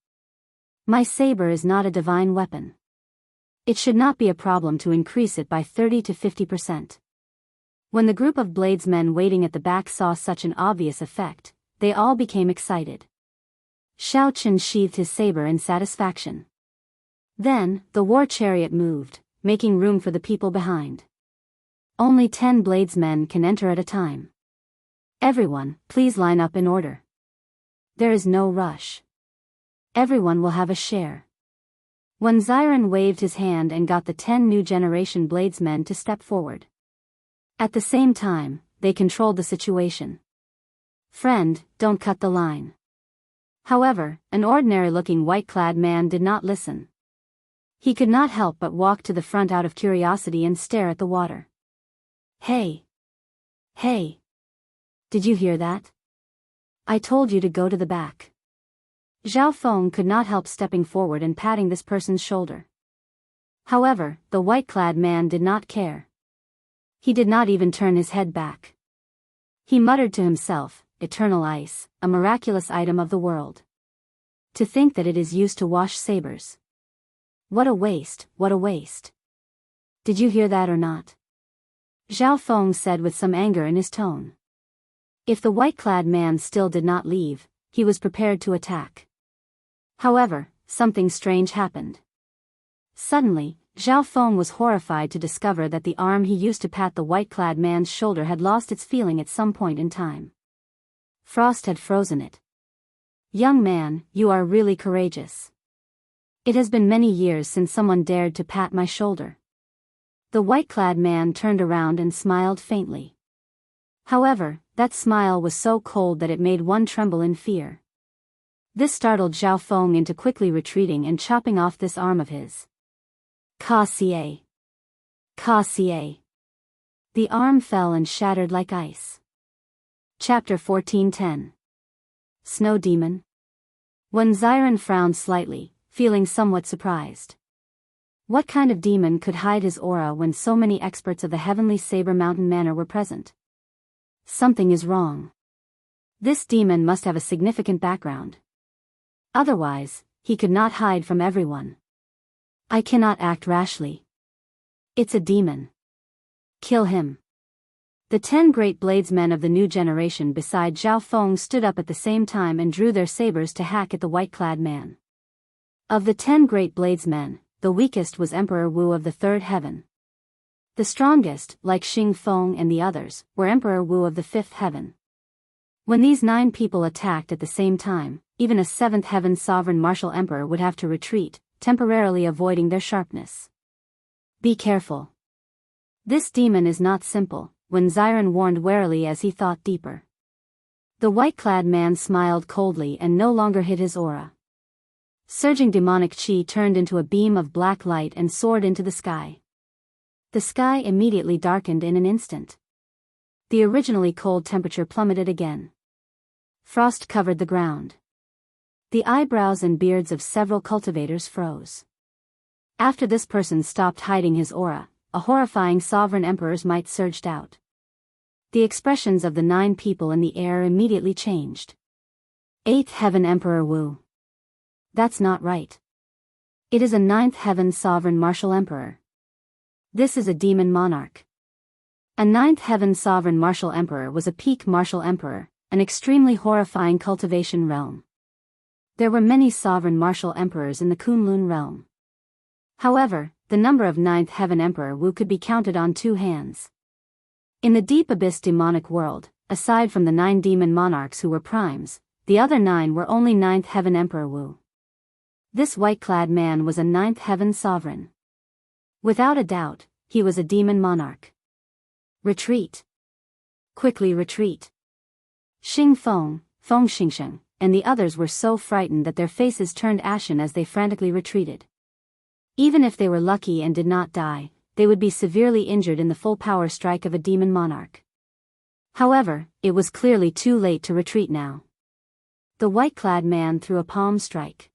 My saber is not a divine weapon. It should not be a problem to increase it by 30 to 50%. When the group of bladesmen waiting at the back saw such an obvious effect, they all became excited. Xiao Chen sheathed his saber in satisfaction. Then, the war chariot moved, making room for the people behind. Only 10 bladesmen can enter at a time. Everyone, please line up in order. There is no rush. Everyone will have a share. When Xiren waved his hand and got the 10 new generation bladesmen to step forward. At the same time, they controlled the situation. Friend, don't cut the line. However, an ordinary-looking white-clad man did not listen. He could not help but walk to the front out of curiosity and stare at the water. Hey! Hey! Did you hear that? I told you to go to the back. Zhao Feng could not help stepping forward and patting this person's shoulder. However, the white-clad man did not care. He did not even turn his head back. He muttered to himself, eternal ice, a miraculous item of the world. To think that it is used to wash sabers. What a waste, what a waste. Did you hear that or not? Zhao Feng said with some anger in his tone. If the white-clad man still did not leave, he was prepared to attack. However, something strange happened. Suddenly, Zhao Feng was horrified to discover that the arm he used to pat the white-clad man's shoulder had lost its feeling at some point in time. Frost had frozen it. Young man, you are really courageous. It has been many years since someone dared to pat my shoulder. The white-clad man turned around and smiled faintly. However, that smile was so cold that it made one tremble in fear. This startled Zhao Feng into quickly retreating and chopping off this arm of his. Ka-ca. Ka-ca. The arm fell and shattered like ice. Chapter 14:10. Snow Demon. When Xiren frowned slightly, feeling somewhat surprised. What kind of demon could hide his aura when so many experts of the Heavenly Saber Mountain Manor were present? Something is wrong. This demon must have a significant background. Otherwise, he could not hide from everyone. I cannot act rashly. It's a demon. Kill him. The 10 great bladesmen of the new generation beside Zhao Feng stood up at the same time and drew their sabers to hack at the white-clad man. Of the 10 great bladesmen, the weakest was Emperor Wu of the Third Heaven. The strongest, like Xing Feng and the others, were Emperor Wu of the Fifth Heaven. When these 9 people attacked at the same time, even a 7th Heaven Sovereign Martial Emperor would have to retreat, temporarily avoiding their sharpness. Be careful. This demon is not simple, when Xiren warned warily as he thought deeper. The white-clad man smiled coldly and no longer hid his aura. Surging demonic chi turned into a beam of black light and soared into the sky. The sky immediately darkened in an instant. The originally cold temperature plummeted again. Frost covered the ground. The eyebrows and beards of several cultivators froze. After this person stopped hiding his aura, a horrifying sovereign emperor's might surged out. The expressions of the 9 people in the air immediately changed. 8th Heaven Emperor Wu. That's not right. It is a 9th Heaven Sovereign Martial Emperor. This is a demon monarch. A 9th Heaven Sovereign Martial Emperor was a peak martial emperor, an extremely horrifying cultivation realm. There were many sovereign martial emperors in the Kunlun realm. However, the number of 9th Heaven Emperor Wu could be counted on 2 hands. In the deep abyss demonic world, aside from the 9 demon monarchs who were primes, the other 9 were only 9th Heaven Emperor Wu. This white-clad man was a 9th Heaven Sovereign. Without a doubt, he was a demon monarch. Retreat. Quickly retreat. Xing Feng, Feng Xingsheng, and the others were so frightened that their faces turned ashen as they frantically retreated. Even if they were lucky and did not die, they would be severely injured in the full power strike of a demon monarch. However, it was clearly too late to retreat now. The white-clad man threw a palm strike.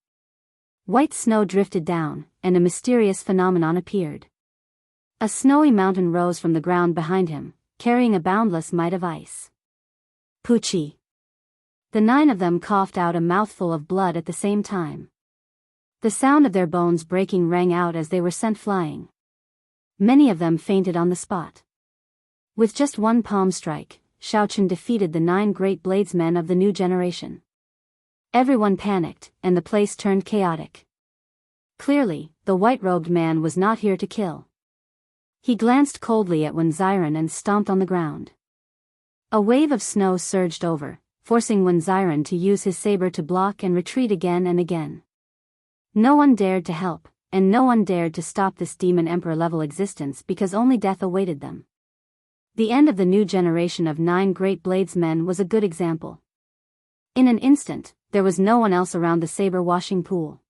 White snow drifted down, and a mysterious phenomenon appeared. A snowy mountain rose from the ground behind him, carrying a boundless might of ice. Puchi. The 9 of them coughed out a mouthful of blood at the same time. The sound of their bones breaking rang out as they were sent flying. Many of them fainted on the spot. With just one palm strike, Xiaochen defeated the 9 great bladesmen of the new generation. Everyone panicked, and the place turned chaotic. Clearly, the white-robed man was not here to kill. He glanced coldly at Wen Ziren and stomped on the ground. A wave of snow surged over, forcing Wen Ziren to use his saber to block and retreat again and again. No one dared to help, and no one dared to stop this demon emperor-level existence because only death awaited them. The end of the new generation of 9 great bladesmen was a good example. In an instant, there was no one else around the saber-washing pool.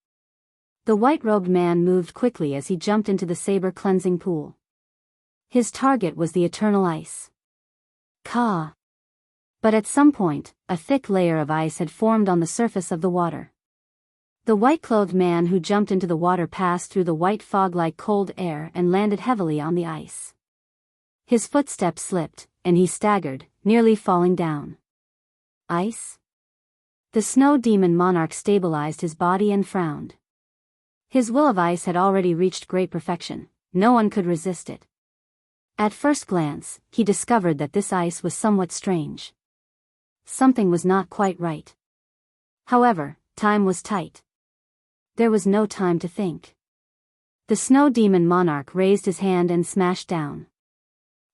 The white-robed man moved quickly as he jumped into the saber-cleansing pool. His target was the eternal ice. Ka. But at some point, a thick layer of ice had formed on the surface of the water. The white-clothed man who jumped into the water passed through the white fog-like cold air and landed heavily on the ice. His footsteps slipped, and he staggered, nearly falling down. Ice? The snow demon monarch stabilized his body and frowned. His will of ice had already reached great perfection, no one could resist it. At first glance, he discovered that this ice was somewhat strange. Something was not quite right. However, time was tight. There was no time to think. The snow demon monarch raised his hand and smashed down.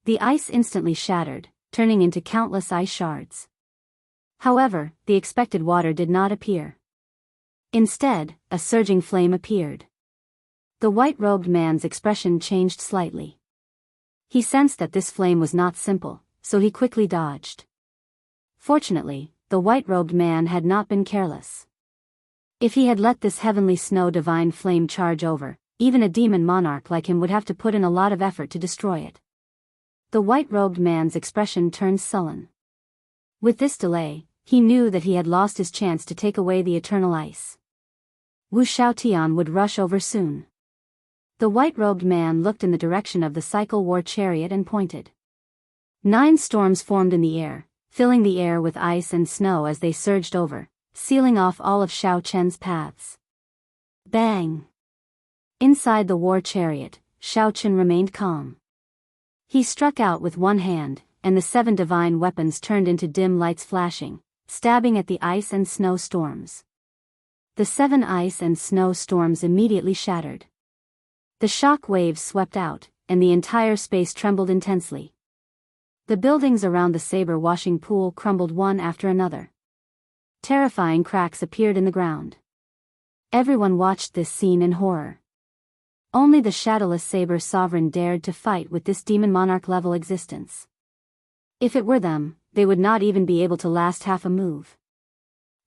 The ice instantly shattered, turning into countless ice shards. However, the expected water did not appear. Instead, a surging flame appeared. The white-robed man's expression changed slightly. He sensed that this flame was not simple, so he quickly dodged. Fortunately, the white-robed man had not been careless. If he had let this heavenly snow divine flame charge over, even a demon monarch like him would have to put in a lot of effort to destroy it. The white-robed man's expression turned sullen. With this delay, he knew that he had lost his chance to take away the eternal ice. Wu Xiaotian would rush over soon. The white-robed man looked in the direction of the cycle war chariot and pointed. 9 storms formed in the air, filling the air with ice and snow as they surged over, sealing off all of Xiao Chen's paths. Bang! Inside the war chariot, Xiao Chen remained calm. He struck out with one hand, and the 7 divine weapons turned into dim lights flashing, stabbing at the ice and snow storms. The 7 ice and snow storms immediately shattered. The shock waves swept out, and the entire space trembled intensely. The buildings around the saber-washing pool crumbled one after another. Terrifying cracks appeared in the ground. Everyone watched this scene in horror. Only the shadowless saber sovereign dared to fight with this demon monarch-level existence. If it were them, they would not even be able to last half a move.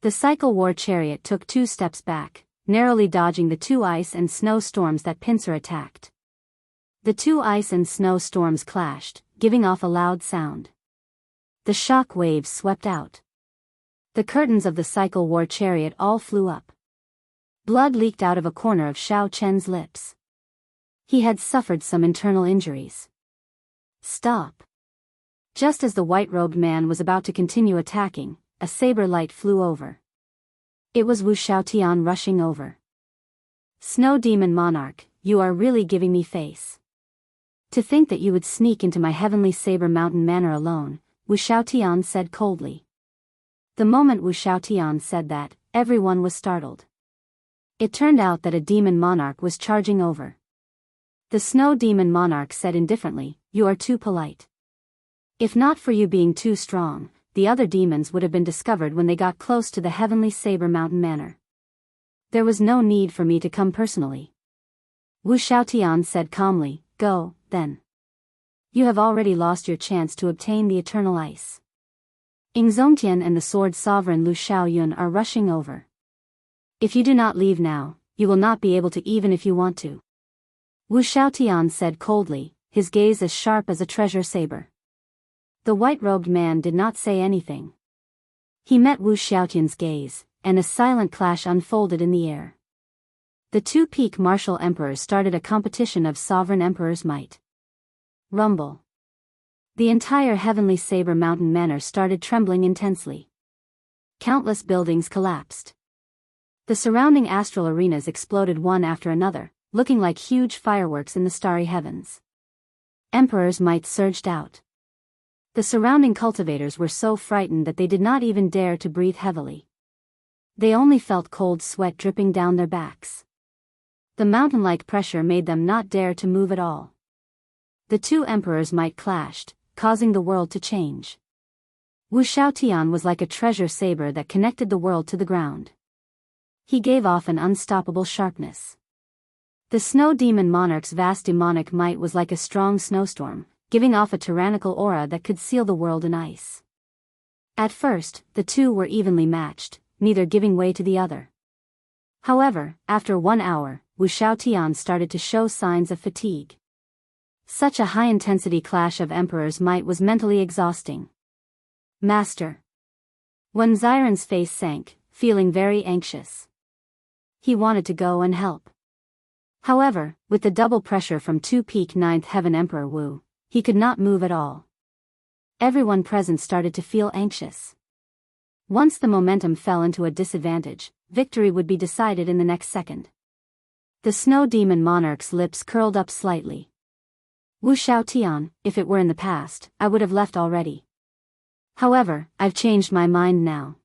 The cycle war chariot took 2 steps back, narrowly dodging the 2 ice and snow storms that pincer attacked. The 2 ice and snow storms clashed, giving off a loud sound. The shock waves swept out. The curtains of the cycle war chariot all flew up. Blood leaked out of a corner of Xiao Chen's lips. He had suffered some internal injuries. Stop! Just as the white-robed man was about to continue attacking, a saber light flew over. It was Wu Xiaotian rushing over. Snow Demon Monarch, you are really giving me face. To think that you would sneak into my heavenly saber mountain manor alone, Wu Xiaotian said coldly. The moment Wu Xiaotian said that, everyone was startled. It turned out that a demon monarch was charging over. The Snow Demon Monarch said indifferently, "You are too polite. If not for you being too strong, the other demons would have been discovered when they got close to the heavenly saber mountain manor. There was no need for me to come personally." Wu Xiaotian said calmly, "Go, then. You have already lost your chance to obtain the eternal ice. Ing Zongtian and the sword sovereign Lu Xiaoyun are rushing over. If you do not leave now, you will not be able to even if you want to." Wu Xiaotian said coldly, his gaze as sharp as a treasure saber. The white-robed man did not say anything. He met Wu Xiaotian's gaze, and a silent clash unfolded in the air. The two peak martial emperors started a competition of sovereign emperor's might. Rumble. The entire heavenly saber mountain manor started trembling intensely. Countless buildings collapsed. The surrounding astral arenas exploded one after another, looking like huge fireworks in the starry heavens. Emperor's might surged out. The surrounding cultivators were so frightened that they did not even dare to breathe heavily. They only felt cold sweat dripping down their backs. The mountain-like pressure made them not dare to move at all. The two emperors' might clashed, causing the world to change. Wu Xiaotian was like a treasure saber that connected the world to the ground. He gave off an unstoppable sharpness. The Snow Demon Monarch's vast demonic might was like a strong snowstorm, giving off a tyrannical aura that could seal the world in ice. At first, the two were evenly matched, neither giving way to the other. However, after 1 hour, Wu Xiaotian started to show signs of fatigue. Such a high-intensity clash of emperor's might was mentally exhausting. "Master." Wen Xiren's face sank, feeling very anxious. He wanted to go and help. However, with the double pressure from two peak ninth heaven Emperor Wu, he could not move at all. Everyone present started to feel anxious. Once the momentum fell into a disadvantage, victory would be decided in the next second. The Snow Demon Monarch's lips curled up slightly. "Wu Xiaotian, if it were in the past, I would have left already. However, I've changed my mind now.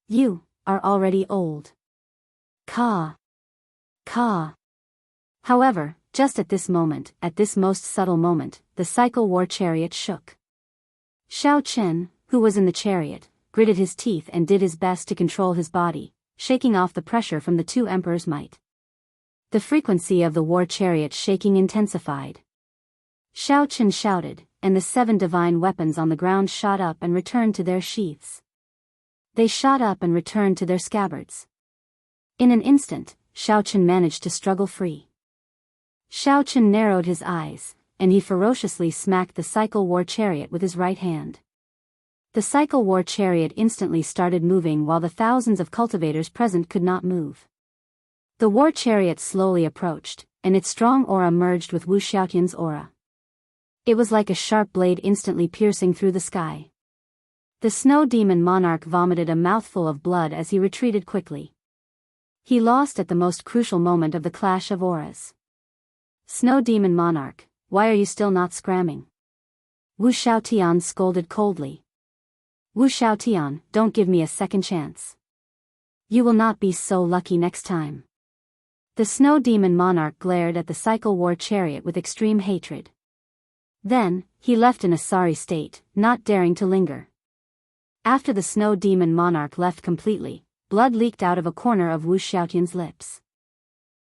You are already old." Ka. However, just at this moment, at this most subtle moment, the cycle war chariot shook. Xiao Chen, who was in the chariot, gritted his teeth and did his best to control his body, shaking off the pressure from the two emperors' might. The frequency of the war chariot shaking intensified. Xiao Chen shouted, and the 7 divine weapons on the ground shot up and returned to their sheaths. They shot up and returned to their scabbards. In an instant, Xiao Chen managed to struggle free. Xiao Chen narrowed his eyes, and he ferociously smacked the cycle war chariot with his right hand. The cycle war chariot instantly started moving while the thousands of cultivators present could not move. The war chariot slowly approached, and its strong aura merged with Wu Xiaotian's aura. It was like a sharp blade instantly piercing through the sky. The Snow Demon Monarch vomited a mouthful of blood as he retreated quickly. He lost at the most crucial moment of the clash of auras. "Snow Demon Monarch, why are you still not scramming?" Wu Xiaotian scolded coldly. "Wu Xiaotian, don't give me a second chance. You will not be so lucky next time." The Snow Demon Monarch glared at the cycle war chariot with extreme hatred. Then, he left in a sorry state, not daring to linger. After the Snow Demon Monarch left completely, blood leaked out of a corner of Wu Xiaotian's lips.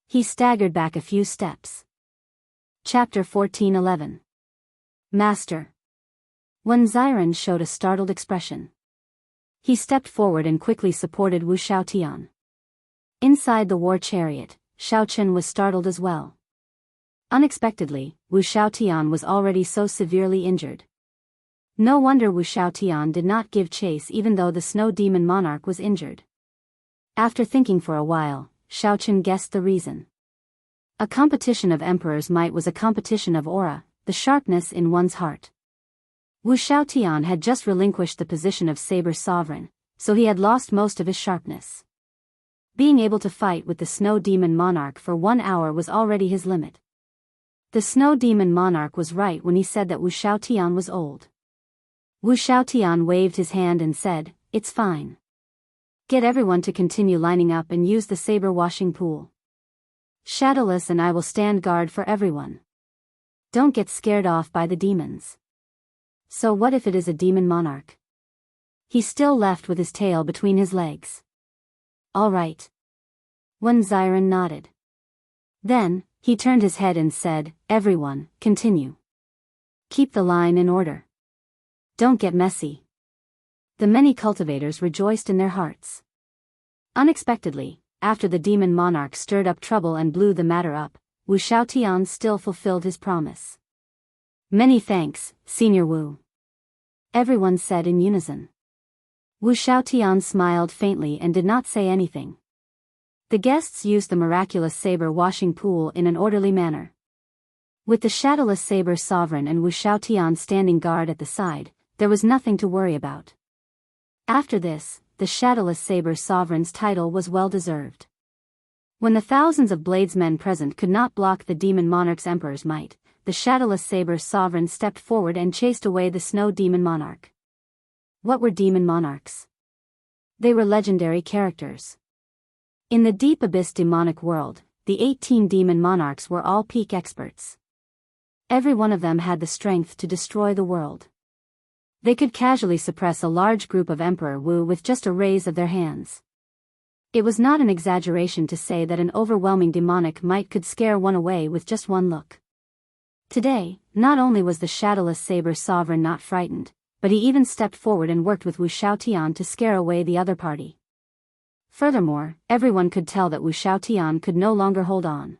He staggered back a few steps. Chapter 14:11. Master. Wen Xiren showed a startled expression. He stepped forward and quickly supported Wu Xiaotian. Inside the war chariot, Xiao Chen was startled as well. Unexpectedly, Wu Xiaotian was already so severely injured. No wonder Wu Xiaotian did not give chase even though the Snow Demon Monarch was injured. After thinking for a while, Xiao Chen guessed the reason. A competition of emperor's might was a competition of aura, the sharpness in one's heart. Wuxia Xianxia had just relinquished the position of saber sovereign, so he had lost most of his sharpness. Being able to fight with the snow demon monarch for 1 hour was already his limit. The snow demon monarch was right when he said that Wuxia Xianxia was old. Wuxia Xianxia waved his hand and said, "It's fine. Get everyone to continue lining up and use the saber washing pool. Shadowless and I will stand guard for everyone. Don't get scared off by the demons." So what if it is a demon monarch? He's still left with his tail between his legs. All right. Wen Xiren nodded. Then, he turned his head and said, "Everyone, continue. Keep the line in order. Don't get messy." The many cultivators rejoiced in their hearts. Unexpectedly, after the demon monarch stirred up trouble and blew the matter up, Wuxia Xianxia still fulfilled his promise. "Many thanks, Senior Wu," everyone said in unison. Wuxia Xianxia smiled faintly and did not say anything. The guests used the miraculous saber washing pool in an orderly manner. With the shadowless saber sovereign and Wuxia Xianxia standing guard at the side, there was nothing to worry about. After this, the shadowless saber sovereign's title was well deserved. When the thousands of bladesmen present could not block the demon monarch's emperor's might, the shadowless saber sovereign stepped forward and chased away the snow demon monarch. What were demon monarchs? They were legendary characters. In the deep abyss demonic world, the 18 demon monarchs were all peak experts. Every one of them had the strength to destroy the world. They could casually suppress a large group of Emperor Wu with just a raise of their hands. It was not an exaggeration to say that an overwhelming demonic might could scare one away with just one look. Today, not only was the shadowless saber sovereign not frightened, but he even stepped forward and worked with Wuxia Xianxia to scare away the other party. Furthermore, everyone could tell that Wuxia Xianxia could no longer hold on.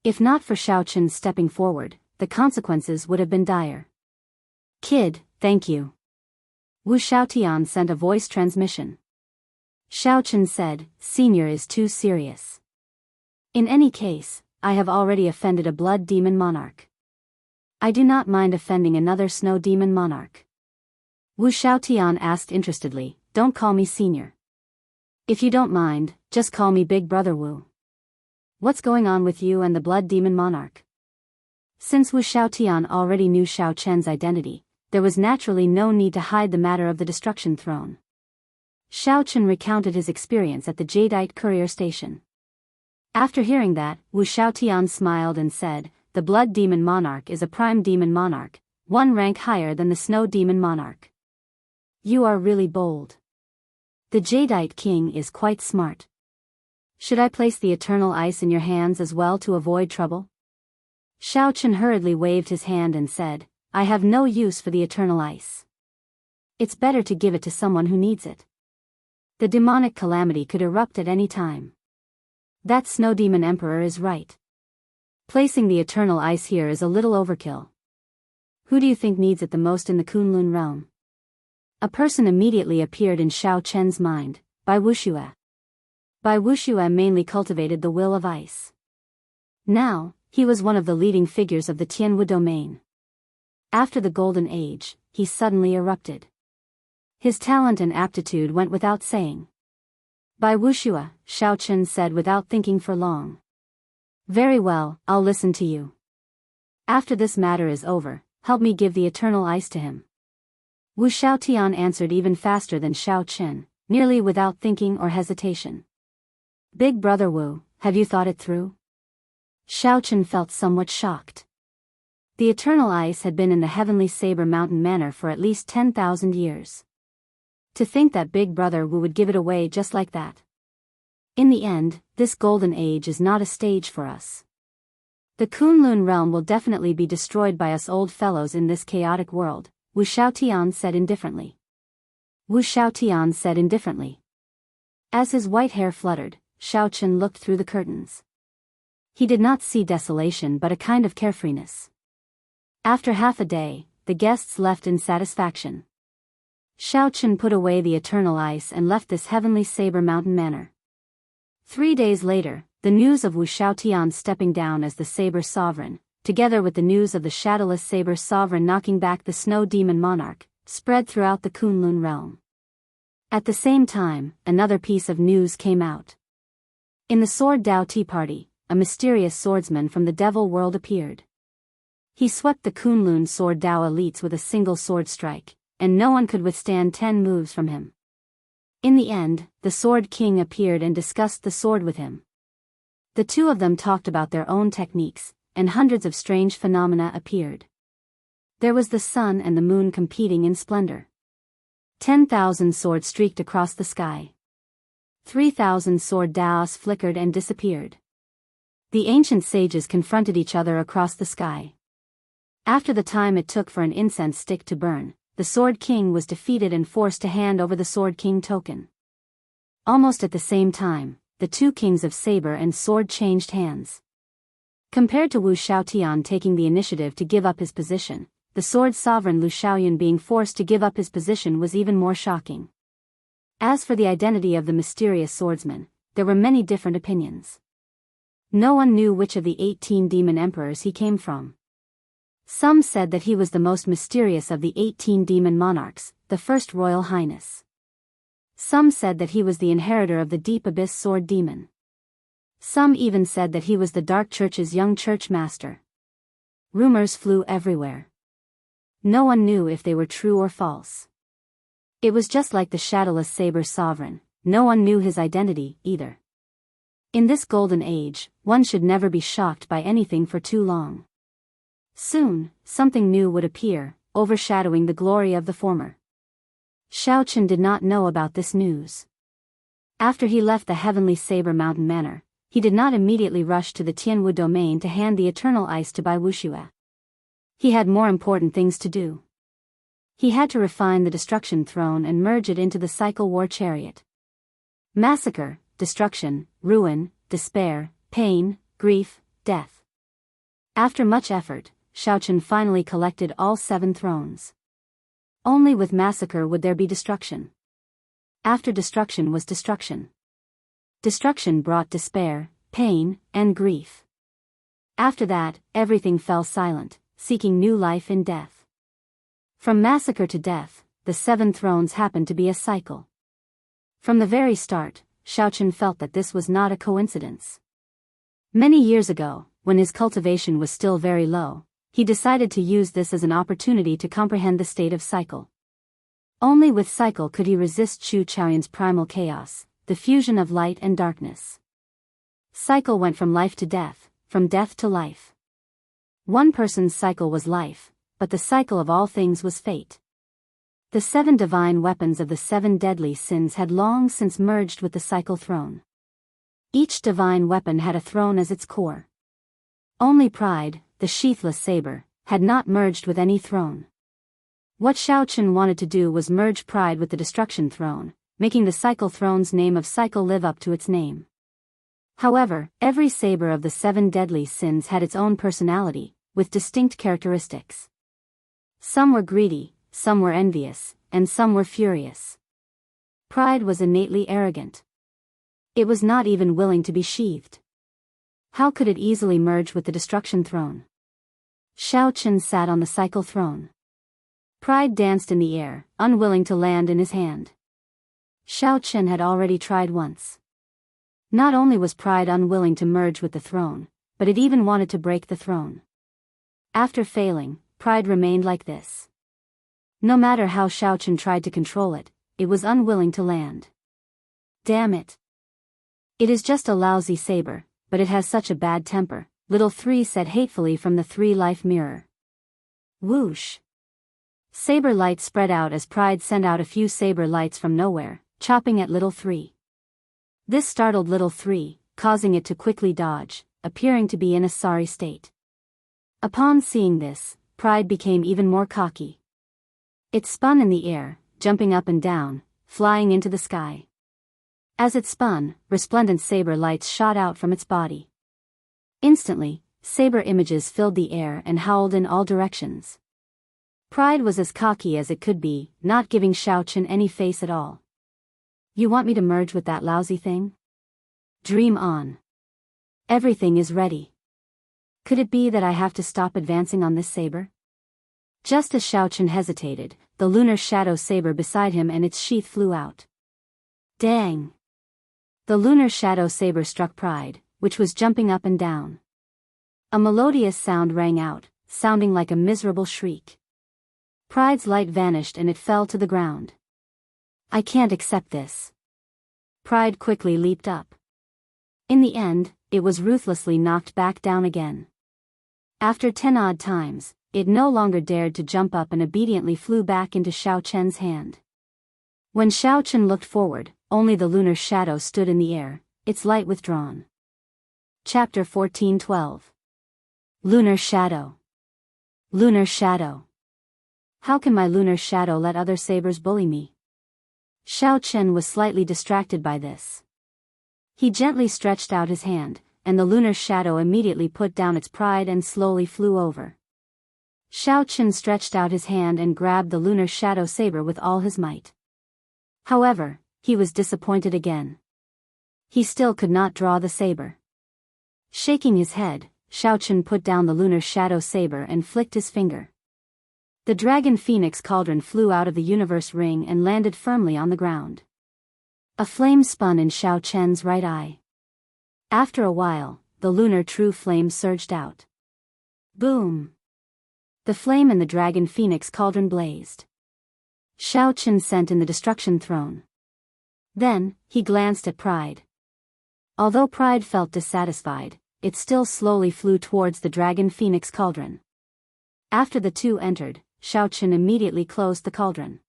If not for Xiao Chen stepping forward, the consequences would have been dire. "Kid, thank you." Wuxia Xianxia sent a voice transmission. Xiao Chen said, "Senior is too serious. In any case, I have already offended a blood demon monarch. I do not mind offending another snow demon monarch." Wuxia Xianxia asked interestedly, "Don't call me senior. If you don't mind, just call me Big Brother Wu. What's going on with you and the blood demon monarch?" Since Wuxia Xianxia already knew Xiao Chen's identity, there was naturally no need to hide the matter of the destruction throne. Xiao Chen recounted his experience at the Jadeite courier station. After hearing that, Wuxia Xianxia smiled and said, "The blood demon monarch is a prime demon monarch, one rank higher than the snow demon monarch. You are really bold. The Jadeite king is quite smart. Should I place the eternal ice in your hands as well to avoid trouble?" Xiao Chen hurriedly waved his hand and said, "I have no use for the eternal ice. It's better to give it to someone who needs it. The demonic calamity could erupt at any time. That snow demon emperor is right. Placing the eternal ice here is a little overkill. Who do you think needs it the most in the Kunlun realm?" A person immediately appeared in Xiao Chen's mind, Bai Wuxia. Bai Wuxia mainly cultivated the will of ice. Now, he was one of the leading figures of the Tianwu domain. After the Golden Age, he suddenly erupted. His talent and aptitude went without saying. "Bai Wuxia," Xiao Chen said without thinking for long. "Very well, I'll listen to you. After this matter is over, help me give the eternal ice to him." Wuxia Xianxia answered even faster than Xiao Chen, nearly without thinking or hesitation. "Big Brother Wu, have you thought it through?" Xiao Chen felt somewhat shocked. The eternal ice had been in the heavenly Saber Mountain Manor for at least 10,000 years. To think that Big Brother Wu would give it away just like that. In the end, this golden age is not a stage for us. The Kunlun realm will definitely be destroyed by us old fellows in this chaotic world, Wuxia Xianxia said indifferently. Wuxia Xianxia said indifferently. As his white hair fluttered, Xiao Chen looked through the curtains. He did not see desolation but a kind of carefreeness. After half a day, the guests left in satisfaction. Xiao Chen put away the eternal ice and left this heavenly Saber Mountain Manor. 3 days later, the news of Wu Xiaotian stepping down as the Saber Sovereign, together with the news of the shadowless Saber Sovereign knocking back the Snow Demon Monarch, spread throughout the Kunlun realm. At the same time, another piece of news came out. In the Sword Dao Tea Party, a mysterious swordsman from the Devil World appeared. He swept the Kunlun Sword Dao elites with a single sword strike, and no one could withstand 10 moves from him. In the end, the Sword King appeared and discussed the sword with him. The two of them talked about their own techniques, and hundreds of strange phenomena appeared. There was the sun and the moon competing in splendor. 10,000 swords streaked across the sky. 3,000 sword daos flickered and disappeared. The ancient sages confronted each other across the sky. After the time it took for an incense stick to burn, the Sword King was defeated and forced to hand over the Sword King token. Almost at the same time, the two kings of saber and sword changed hands. Compared to Wu Xiaotian taking the initiative to give up his position, the sword sovereign Lu Xiaoyun being forced to give up his position was even more shocking. As for the identity of the mysterious swordsman, there were many different opinions. No one knew which of the 18 demon emperors he came from. Some said that he was the most mysterious of the 18 demon monarchs, the first royal highness. Some said that he was the inheritor of the deep abyss sword demon. Some even said that he was the Dark Church's young church master. Rumors flew everywhere. No one knew if they were true or false. It was just like the shadowless Saber Sovereign, no one knew his identity, either. In this golden age, one should never be shocked by anything for too long. Soon, something new would appear, overshadowing the glory of the former. Xiaochen did not know about this news. After he left the heavenly Saber Mountain Manor, he did not immediately rush to the Tianwu domain to hand the eternal ice to Bai Wuxia. He had more important things to do. He had to refine the destruction throne and merge it into the cycle war chariot. Massacre, destruction, ruin, despair, pain, grief, death. After much effort, Xiaochen finally collected all 7 thrones. Only with massacre would there be destruction. After destruction was destruction. Destruction brought despair, pain, and grief. After that, everything fell silent, seeking new life in death. From massacre to death, the 7 thrones happened to be a cycle. From the very start, Xiaochen felt that this was not a coincidence. Many years ago, when his cultivation was still very low, he decided to use this as an opportunity to comprehend the state of cycle. Only with cycle could he resist Chu Chaoyun's primal chaos, the fusion of light and darkness. Cycle went from life to death, from death to life. One person's cycle was life, but the cycle of all things was fate. The 7 divine weapons of the 7 deadly sins had long since merged with the cycle throne. Each divine weapon had a throne as its core. Only pride, the sheathless saber, had not merged with any throne. What Xiaochen wanted to do was merge pride with the destruction throne, making the cycle throne's name of cycle live up to its name. However, every saber of the 7 deadly sins had its own personality, with distinct characteristics. Some were greedy, some were envious, and some were furious. Pride was innately arrogant. It was not even willing to be sheathed. How could it easily merge with the destruction throne? Xiaochen sat on the cycle throne. Pride danced in the air, unwilling to land in his hand. Xiaochen had already tried once. Not only was pride unwilling to merge with the throne, but it even wanted to break the throne. After failing, pride remained like this. No matter how Xiaochen tried to control it, it was unwilling to land. Damn it. It is just a lousy saber, but it has such a bad temper, little 3 said hatefully from the 3-life mirror. Whoosh. Saber light spread out as pride sent out a few saber lights from nowhere, chopping at little 3. This startled little 3, causing it to quickly dodge, appearing to be in a sorry state. Upon seeing this, pride became even more cocky. It spun in the air, jumping up and down, flying into the sky. As it spun, resplendent saber lights shot out from its body. Instantly, saber images filled the air and howled in all directions. Pride was as cocky as it could be, not giving Xiaochen any face at all. You want me to merge with that lousy thing? Dream on. Everything is ready. Could it be that I have to stop advancing on this saber? Just as Xiaochen hesitated, the lunar shadow saber beside him and its sheath flew out. Dang! The lunar shadow saber struck Pride, which was jumping up and down. A melodious sound rang out, sounding like a miserable shriek. Pride's light vanished and it fell to the ground. I can't accept this. Pride quickly leaped up. In the end, it was ruthlessly knocked back down again. After 10 odd times, it no longer dared to jump up and obediently flew back into Xiaochen's hand. When Xiaochen looked forward, only the lunar shadow stood in the air, its light withdrawn. Chapter 14:12. Lunar Shadow. Lunar Shadow. How can my lunar shadow let other sabers bully me? Xiaochen was slightly distracted by this. He gently stretched out his hand, and the lunar shadow immediately put down its pride and slowly flew over. Xiaochen stretched out his hand and grabbed the lunar shadow saber with all his might. However, he was disappointed again. He still could not draw the saber. Shaking his head, Xiaochen put down the lunar shadow saber and flicked his finger. The dragon phoenix cauldron flew out of the universe ring and landed firmly on the ground. A flame spun in Xiaochen's right eye. After a while, the lunar true flame surged out. Boom! The flame in the dragon phoenix cauldron blazed. Xiaochen sent in the destruction throne. Then, he glanced at Pride. Although Pride felt dissatisfied, it still slowly flew towards the dragon phoenix cauldron. After the two entered, Xiaochen immediately closed the cauldron.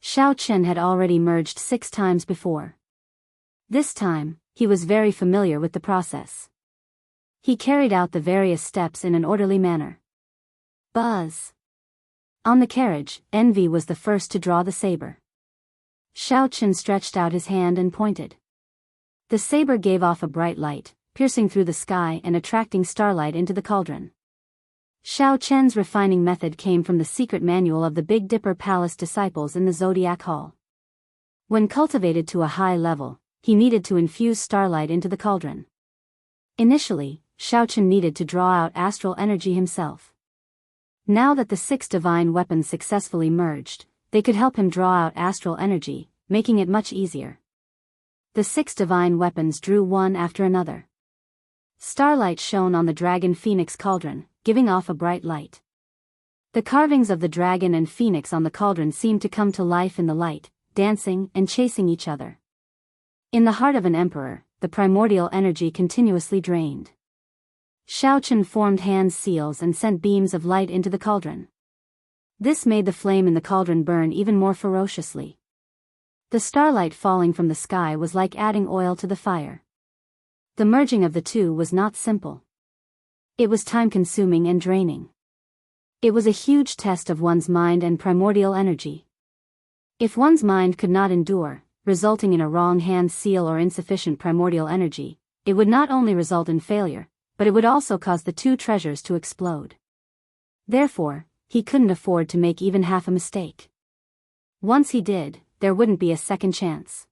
Xiaochen had already merged 6 times before. This time, he was very familiar with the process. He carried out the various steps in an orderly manner. Buzz! On the carriage, Envy was the first to draw the saber. Xiaochen stretched out his hand and pointed. The saber gave off a bright light, piercing through the sky and attracting starlight into the cauldron. Xiaochen's refining method came from the secret manual of the Big Dipper Palace disciples in the Zodiac Hall. When cultivated to a high level, he needed to infuse starlight into the cauldron. Initially, Xiaochen needed to draw out astral energy himself. Now that the 6 divine weapons successfully merged, they could help him draw out astral energy, making it much easier. The 6 divine weapons drew one after another. Starlight shone on the dragon phoenix cauldron, giving off a bright light. The carvings of the dragon and phoenix on the cauldron seemed to come to life in the light, dancing and chasing each other. In the heart of an emperor, the primordial energy continuously drained. Xiaochen formed hand seals and sent beams of light into the cauldron. This made the flame in the cauldron burn even more ferociously. The starlight falling from the sky was like adding oil to the fire. The merging of the two was not simple. It was time-consuming and draining. It was a huge test of one's mind and primordial energy. If one's mind could not endure, resulting in a wrong hand seal or insufficient primordial energy, it would not only result in failure, but it would also cause the 2 treasures to explode. Therefore, he couldn't afford to make even half a mistake. Once he did, there wouldn't be a second chance.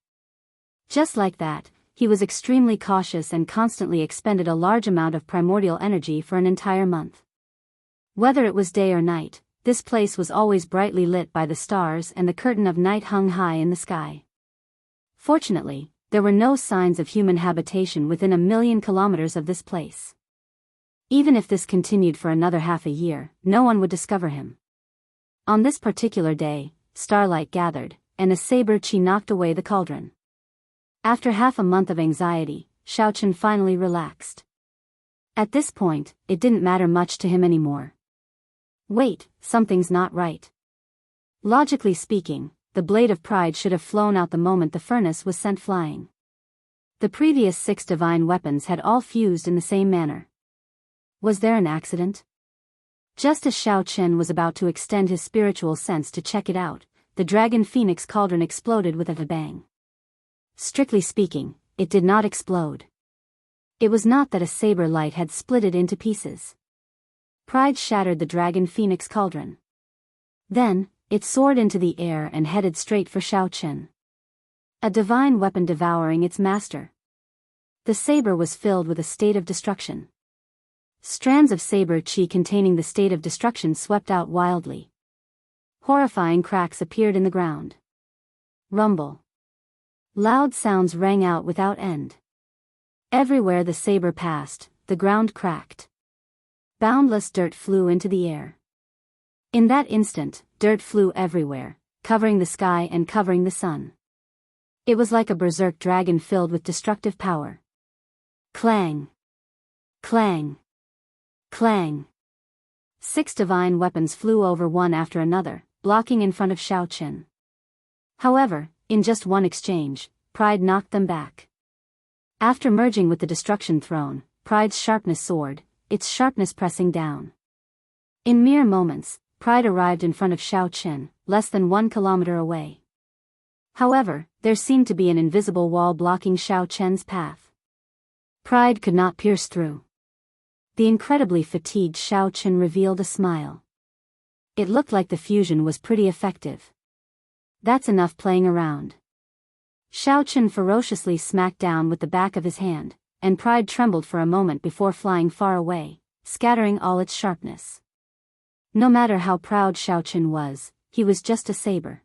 Just like that, he was extremely cautious and constantly expended a large amount of primordial energy for an entire month. Whether it was day or night, this place was always brightly lit by the stars and the curtain of night hung high in the sky. Fortunately, there were no signs of human habitation within 1,000,000 kilometers of this place. Even if this continued for another half a year, no one would discover him. On this particular day, starlight gathered, and a saber chi knocked away the cauldron. After half a month of anxiety, Xiaochen finally relaxed. At this point, it didn't matter much to him anymore. Wait, something's not right. Logically speaking, the blade of pride should have flown out the moment the furnace was sent flying. The previous 6 divine weapons had all fused in the same manner. Was there an accident? Just as Xiaochen was about to extend his spiritual sense to check it out, the dragon phoenix cauldron exploded with a bang. Strictly speaking, it did not explode. It was not that a saber light had split it into pieces. Pride shattered the dragon phoenix cauldron. Then, it soared into the air and headed straight for Xiaochen. A divine weapon devouring its master. The saber was filled with a state of destruction. Strands of saber chi containing the state of destruction swept out wildly. Horrifying cracks appeared in the ground. Rumble. Loud sounds rang out without end. Everywhere the saber passed, the ground cracked. Boundless dirt flew into the air. In that instant, dirt flew everywhere, covering the sky and covering the sun. It was like a berserk dragon filled with destructive power. Clang! Clang! Clang! 6 divine weapons flew over one after another, blocking in front of Xiao Qin. However, in just one exchange, pride knocked them back. After merging with the destruction throne, pride's sharpness soared, its sharpness pressing down. In mere moments, pride arrived in front of Xiao Qin, less than 1 kilometer away. However, there seemed to be an invisible wall blocking Xiao Qin's path. Pride could not pierce through. The incredibly fatigued Xiao Qin revealed a smile. It looked like the fusion was pretty effective. That's enough playing around. Xiao Qin ferociously smacked down with the back of his hand, and pride trembled for a moment before flying far away, scattering all its sharpness. No matter how proud Xiao Qin was, he was just a saber.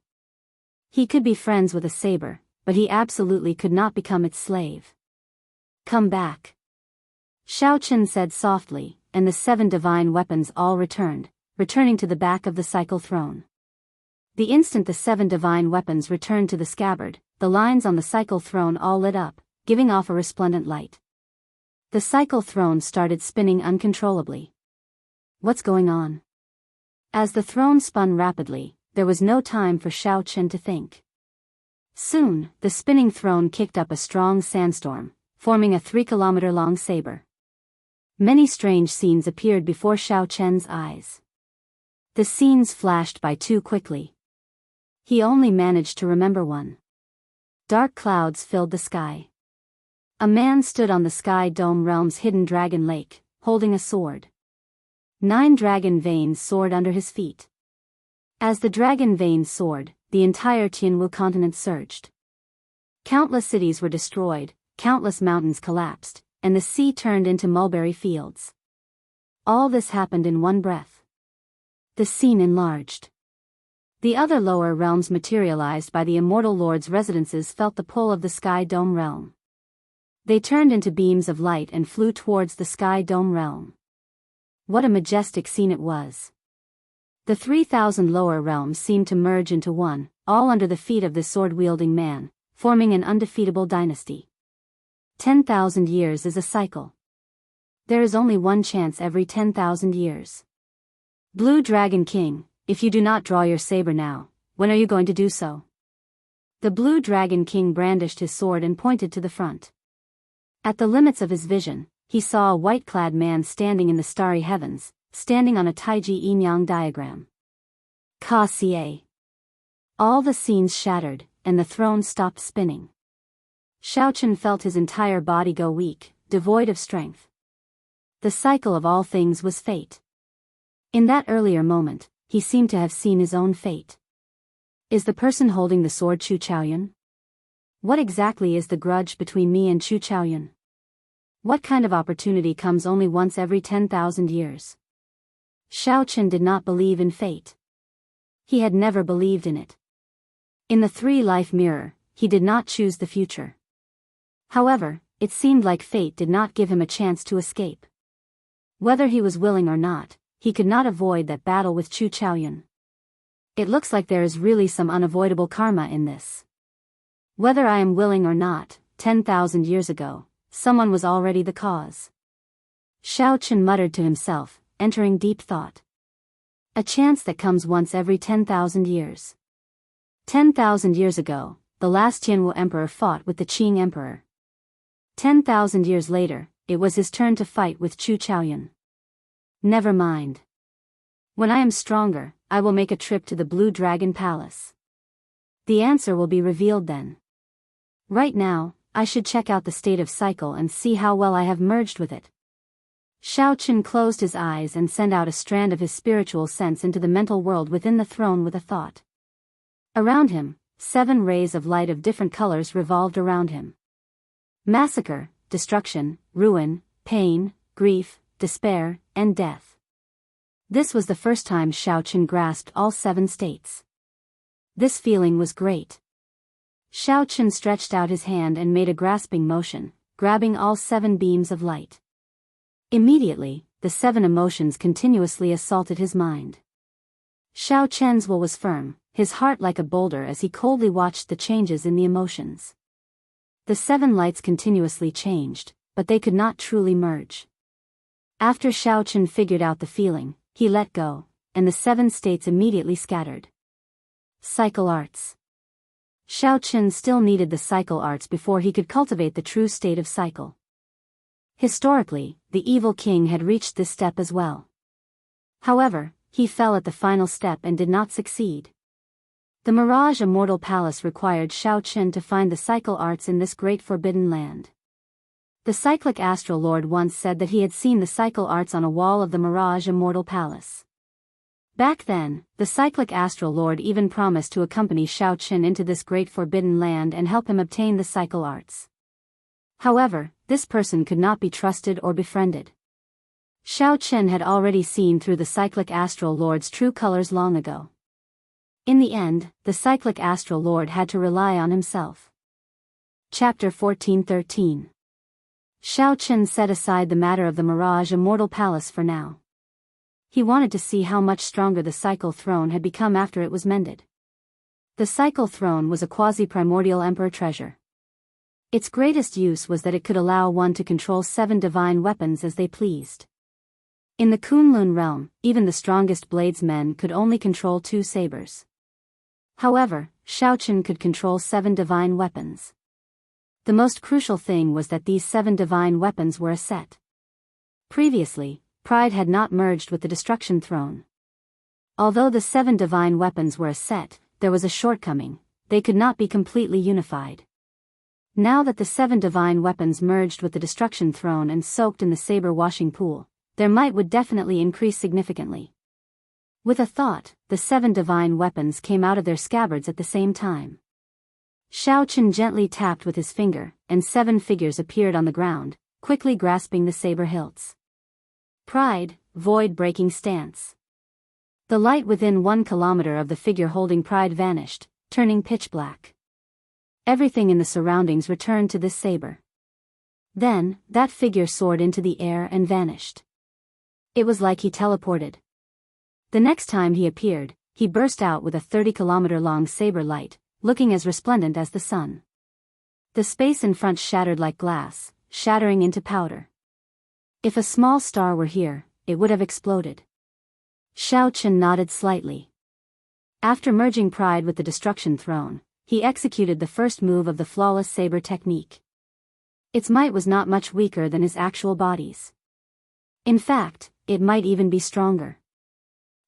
He could be friends with a saber, but he absolutely could not become its slave. Come back. Xiao Qin said softly, and the 7 divine weapons all returned, returning to the back of the cycle throne. The instant the 7 divine weapons returned to the scabbard, the lines on the cycle throne all lit up, giving off a resplendent light. The cycle throne started spinning uncontrollably. What's going on? As the throne spun rapidly, there was no time for Xiao Qin to think. Soon, the spinning throne kicked up a strong sandstorm, forming a 3-kilometer-long saber. Many strange scenes appeared before Xiao Qin's eyes. The scenes flashed by too quickly. He only managed to remember one. Dark clouds filled the sky. A man stood on the Sky Dome Realm's hidden dragon lake, holding a sword. 9 dragon veins soared under his feet. As the dragon veins soared, the entire Tianwu continent surged. Countless cities were destroyed, countless mountains collapsed, and the sea turned into mulberry fields. All this happened in one breath. The scene enlarged. The other lower realms materialized by the immortal lord's residences felt the pull of the Sky Dome realm. They turned into beams of light and flew towards the Sky Dome realm. What a majestic scene it was. The 3,000 lower realms seemed to merge into one, all under the feet of this sword-wielding man, forming an undefeatable dynasty. 10,000 years is a cycle. There is only one chance every 10,000 years. Blue Dragon King, if you do not draw your saber now, when are you going to do so? The Blue Dragon King brandished his sword and pointed to the front. At the limits of his vision, he saw a white-clad man standing in the starry heavens, standing on a Taiji yin-yang diagram. Ka Xie. All the scenes shattered, and the throne stopped spinning. Xiao Qin felt his entire body go weak, devoid of strength. The cycle of all things was fate. In that earlier moment, he seemed to have seen his own fate. Is the person holding the sword Chu Chaoyun? What exactly is the grudge between me and Chu Chaoyun? What kind of opportunity comes only once every 10,000 years? Xiao Qin did not believe in fate. He had never believed in it. In the 3-life mirror, he did not choose the future. However, it seemed like fate did not give him a chance to escape. Whether he was willing or not, he could not avoid that battle with Chu Chaoyun. It looks like there is really some unavoidable karma in this. Whether I am willing or not, 10,000 years ago, someone was already the cause. Xiao Qin muttered to himself, entering deep thought. A chance that comes once every 10,000 years. 10,000 years ago, the last Tianwu emperor fought with the Qing emperor. 10,000 years later, it was his turn to fight with Chu Chaoyun. Never mind. When I am stronger, I will make a trip to the Blue Dragon Palace. The answer will be revealed then. Right now, I should check out the state of cycle and see how well I have merged with it. Xiao Qin closed his eyes and sent out a strand of his spiritual sense into the mental world within the throne with a thought. Around him, 7 rays of light of different colors revolved around him. Massacre, destruction, ruin, pain, grief, despair, and death. This was the first time Xiaoqun grasped all 7 states. This feeling was great. Xiaoqun stretched out his hand and made a grasping motion, grabbing all 7 beams of light. Immediately, the 7 emotions continuously assaulted his mind. Xiaoqun's will was firm, his heart like a boulder as he coldly watched the changes in the emotions. The 7 lights continuously changed, but they could not truly merge. After Xiaoqun figured out the feeling, he let go, and the 7 states immediately scattered. Cycle arts. Xiaoqun still needed the cycle arts before he could cultivate the true state of cycle. Historically, the evil king had reached this step as well. However, he fell at the final step and did not succeed. The Mirage Immortal Palace required Xiaoqun to find the cycle arts in this great forbidden land. The cyclic astral lord once said that he had seen the cycle arts on a wall of the Mirage Immortal Palace. Back then, the cyclic astral lord even promised to accompany Xiaoqun into this great forbidden land and help him obtain the cycle arts. However, this person could not be trusted or befriended. Xiaoqun had already seen through the cyclic astral lord's true colors long ago. In the end, the cyclic astral lord had to rely on himself. Chapter 14:13. Xiaoqun set aside the matter of the Mirage Immortal Palace for now. He wanted to see how much stronger the cycle throne had become after it was mended. The cycle throne was a quasi-primordial emperor treasure. Its greatest use was that it could allow one to control 7 divine weapons as they pleased. In the Kunlun realm, even the strongest bladesmen could only control 2 sabers. However, Xiaoqun could control 7 divine weapons. The most crucial thing was that these 7 divine weapons were a set. Previously, Pride had not merged with the Destruction Throne. Although the 7 divine weapons were a set, there was a shortcoming: they could not be completely unified. Now that the 7 divine weapons merged with the Destruction Throne and soaked in the saber washing pool, their might would definitely increase significantly. With a thought, the 7 divine weapons came out of their scabbards at the same time. Xiaoqun gently tapped with his finger, and 7 figures appeared on the ground, quickly grasping the saber hilts. Pride, void-breaking stance. The light within 1 kilometer of the figure holding Pride vanished, turning pitch black. Everything in the surroundings returned to this saber. Then, that figure soared into the air and vanished. It was like he teleported. The next time he appeared, he burst out with a 30-kilometer-long saber light, looking as resplendent as the sun. The space in front shattered like glass, shattering into powder. If a small star were here, it would have exploded. Xiaoqun nodded slightly. After merging Pride with the Destruction Throne, he executed the first move of the flawless saber technique. Its might was not much weaker than his actual body's. In fact, it might even be stronger.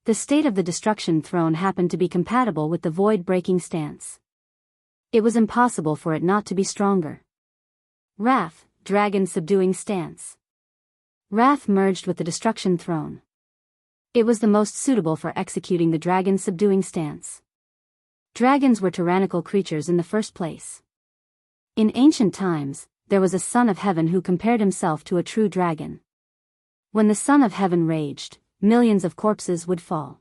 The state of the Destruction Throne happened to be compatible with the void-breaking stance. It was impossible for it not to be stronger. Wrath, dragon-subduing stance. Wrath merged with the Destruction Throne. It was the most suitable for executing the dragon-subduing stance. Dragons were tyrannical creatures in the first place. In ancient times, there was a son of heaven who compared himself to a true dragon. When the son of heaven raged, millions of corpses would fall.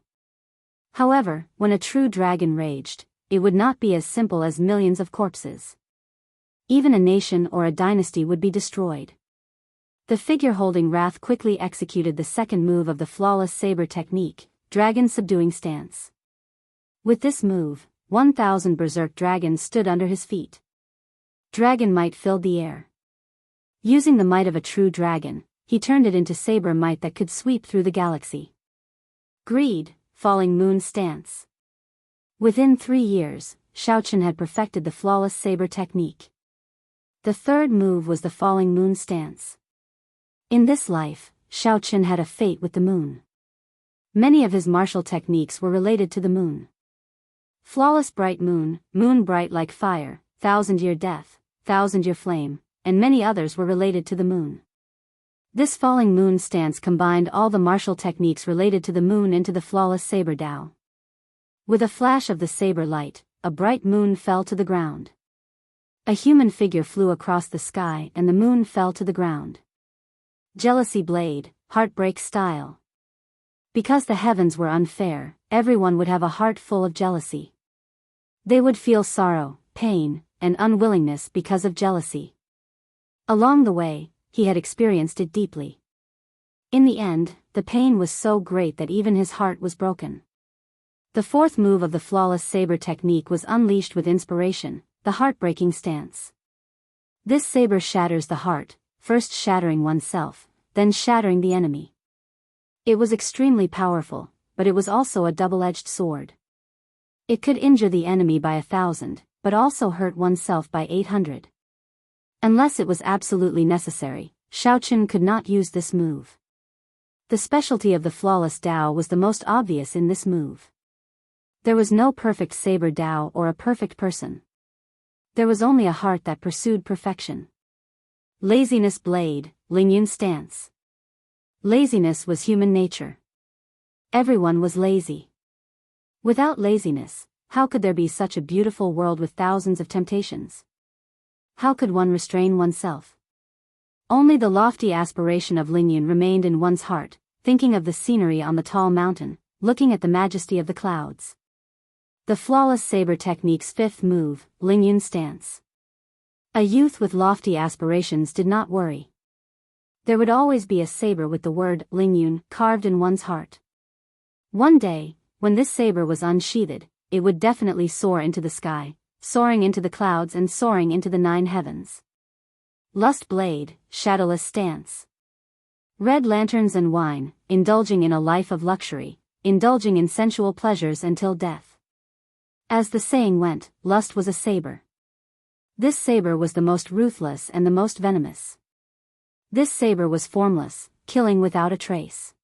However, when a true dragon raged, it would not be as simple as millions of corpses. Even a nation or a dynasty would be destroyed. The figure holding Wrath quickly executed the second move of the flawless saber technique, dragon subduing stance. With this move, 1,000 berserk dragons stood under his feet. Dragon might filled the air. Using the might of a true dragon, he turned it into saber might that could sweep through the galaxy. Greed, falling moon stance. Within 3 years, Xiaoqun had perfected the flawless saber technique. The third move was the falling moon stance. In this life, Xiaoqun had a fate with the moon. Many of his martial techniques were related to the moon. Flawless bright moon, moon bright like fire, 1,000-year death, 1,000-year flame, and many others were related to the moon. This falling moon stance combined all the martial techniques related to the moon into the flawless saber Dao. With a flash of the saber light, a bright moon fell to the ground. A human figure flew across the sky and the moon fell to the ground. Jealousy blade, heartbreak style. Because the heavens were unfair, everyone would have a heart full of jealousy. They would feel sorrow, pain, and unwillingness because of jealousy. Along the way, he had experienced it deeply. In the end, the pain was so great that even his heart was broken. The fourth move of the flawless saber technique was unleashed with inspiration, the heartbreaking stance. This saber shatters the heart, first shattering oneself, then shattering the enemy. It was extremely powerful, but it was also a double-edged sword. It could injure the enemy by 1,000, but also hurt oneself by 800. Unless it was absolutely necessary, Xiaoqun could not use this move. The specialty of the flawless Dao was the most obvious in this move. There was no perfect saber Dao or a perfect person. There was only a heart that pursued perfection. Laziness blade, Lingyun stance. Laziness was human nature. Everyone was lazy. Without laziness, how could there be such a beautiful world with thousands of temptations? How could one restrain oneself? Only the lofty aspiration of Lingyun remained in one's heart, thinking of the scenery on the tall mountain, looking at the majesty of the clouds. The flawless saber technique's fifth move, Lingyun stance. A youth with lofty aspirations did not worry. There would always be a saber with the word Lingyun carved in one's heart. One day, when this saber was unsheathed, it would definitely soar into the sky, soaring into the clouds and soaring into the 9 heavens. Lust blade, shadowless stance. Red lanterns and wine, indulging in a life of luxury, indulging in sensual pleasures until death. As the saying went, lust was a saber. This saber was the most ruthless and the most venomous. This saber was formless, killing without a trace.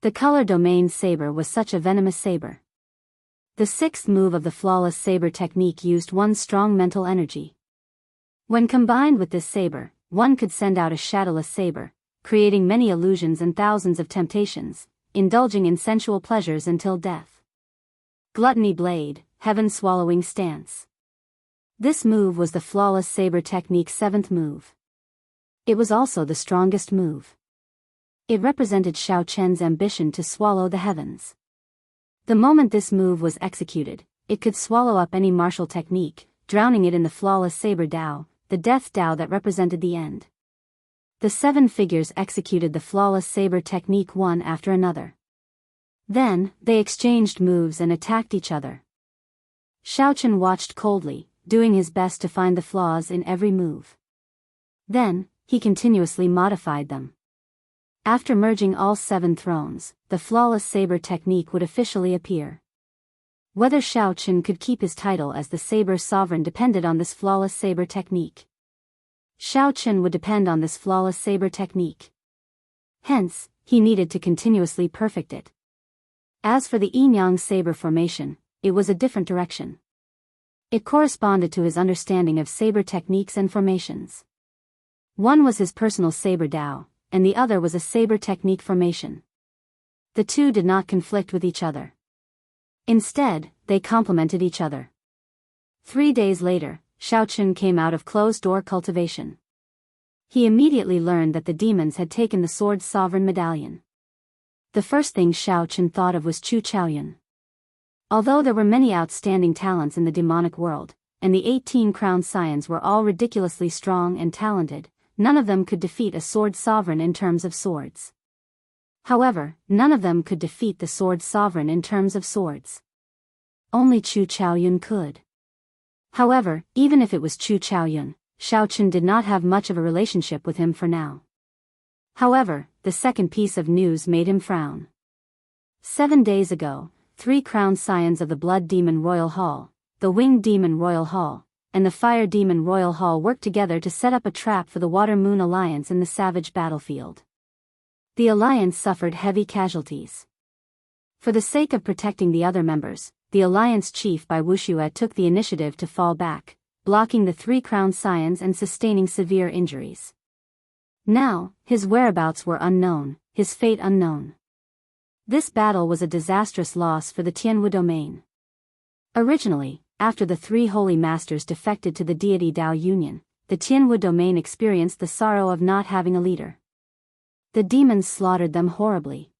The color domain saber was such a venomous saber. The sixth move of the flawless saber technique used one's strong mental energy. When combined with this saber, one could send out a shadowless saber, creating many illusions and thousands of temptations, indulging in sensual pleasures until death. Gluttony blade, heaven-swallowing stance. This move was the flawless saber technique's 7th move. It was also the strongest move. It represented Xiaoqun's ambition to swallow the heavens. The moment this move was executed, it could swallow up any martial technique, drowning it in the flawless saber Dao, the death Dao that represented the end. The 7 figures executed the flawless saber technique one after another. Then, they exchanged moves and attacked each other. Xiaoqun watched coldly, doing his best to find the flaws in every move. Then, he continuously modified them. After merging all 7 thrones, the flawless saber technique would officially appear. Whether Xiaoqun could keep his title as the saber sovereign depended on this flawless saber technique. Xiaoqun would depend on this flawless saber technique. Hence, he needed to continuously perfect it. As for the Yinyang saber formation, it was a different direction. It corresponded to his understanding of saber techniques and formations. One was his personal saber Dao, and the other was a saber technique formation. The two did not conflict with each other. Instead, they complemented each other. 3 days later, Xiaoqun came out of closed-door cultivation. He immediately learned that the demons had taken the sword's sovereign medallion. The first thing Xiaoqun thought of was Chu Chaoyun. Although there were many outstanding talents in the demonic world, and the 18 crowned scions were all ridiculously strong and talented, none of them could defeat a sword sovereign in terms of swords. However, none of them could defeat the sword sovereign in terms of swords. Only Chu Chaoyun could. However, even if it was Chu Chaoyun, Xiaoqun did not have much of a relationship with him for now. However, the second piece of news made him frown. 7 days ago, 3 crowned scions of the Blood Demon Royal Hall, the Winged Demon Royal Hall, and the Fire Demon Royal Hall worked together to set up a trap for the Water Moon Alliance in the savage battlefield. The alliance suffered heavy casualties. For the sake of protecting the other members, the alliance chief by Wuxia took the initiative to fall back, blocking the 3 crowned scions and sustaining severe injuries. Now, his whereabouts were unknown, his fate unknown. This battle was a disastrous loss for the Tianwu domain. Originally, after the three holy masters defected to the deity Dao Union, the Tianwu domain experienced the sorrow of not having a leader. The demons slaughtered them horribly.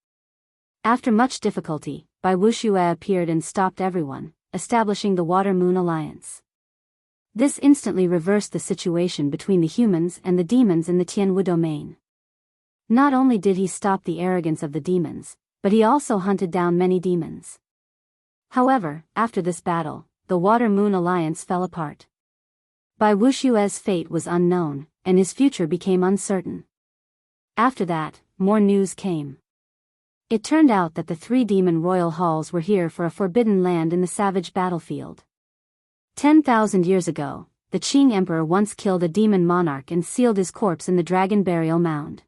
After much difficulty, Bai Wuxia appeared and stopped everyone, establishing the Water-Moon Alliance. This instantly reversed the situation between the humans and the demons in the Tianwu domain. Not only did he stop the arrogance of the demons, but he also hunted down many demons. However, after this battle, the Water-Moon Alliance fell apart. Bai Wuxia's fate was unknown, and his future became uncertain. After that, more news came. It turned out that the three demon royal halls were here for a forbidden land in the savage battlefield. 10,000 years ago, the Qing Emperor once killed a demon monarch and sealed his corpse in the dragon burial mound.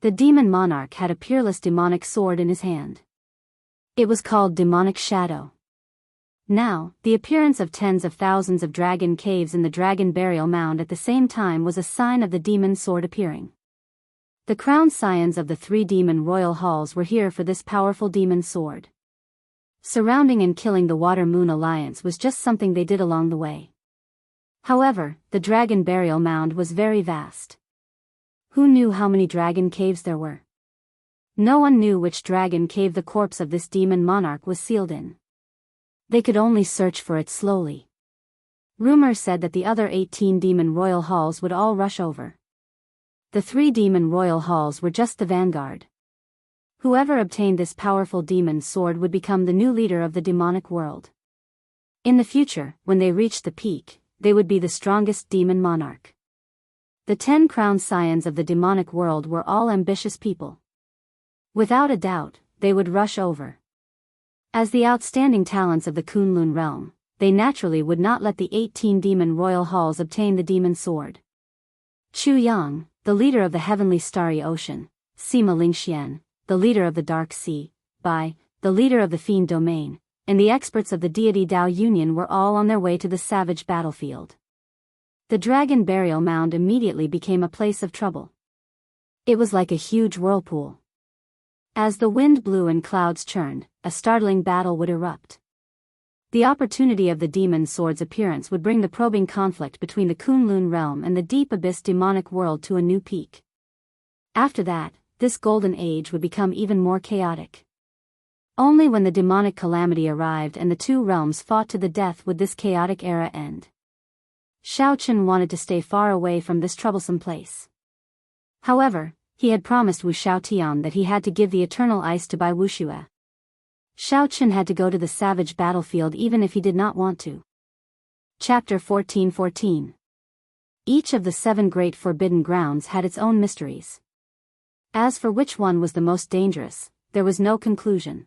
The demon monarch had a peerless demonic sword in his hand. It was called Demonic Shadow. Now, the appearance of tens of thousands of dragon caves in the dragon burial mound at the same time was a sign of the demon sword appearing. The crown scions of the three demon royal halls were here for this powerful demon sword. Surrounding and killing the Water-Moon Alliance was just something they did along the way. However, the dragon burial mound was very vast. Who knew how many dragon caves there were? No one knew which dragon cave the corpse of this demon monarch was sealed in. They could only search for it slowly. Rumor said that the other 18 demon royal halls would all rush over. The three demon royal halls were just the vanguard. Whoever obtained this powerful demon sword would become the new leader of the demonic world. In the future, when they reached the peak, they would be the strongest demon monarch. The 10 crown scions of the demonic world were all ambitious people. Without a doubt, they would rush over. As the outstanding talents of the Kunlun realm, they naturally would not let the 18 demon royal halls obtain the demon sword. Chu Yang, the leader of the heavenly starry ocean, Sima Lingxian, the leader of the dark sea, Bai, the leader of the fiend domain, and the experts of the deity Dao Union were all on their way to the savage battlefield. The dragon burial mound immediately became a place of trouble. It was like a huge whirlpool. As the wind blew and clouds churned, a startling battle would erupt. The opportunity of the demon sword's appearance would bring the probing conflict between the Kunlun realm and the deep abyss demonic world to a new peak. After that, this golden age would become even more chaotic. Only when the demonic calamity arrived and the two realms fought to the death would this chaotic era end. Xiaochen wanted to stay far away from this troublesome place. However, he had promised Wu Xiaotian that he had to give the eternal ice to Bai Wuxia. Xiaochen had to go to the savage battlefield even if he did not want to. Chapter 14:14. Each of the 7 great forbidden grounds had its own mysteries. As for which one was the most dangerous, there was no conclusion.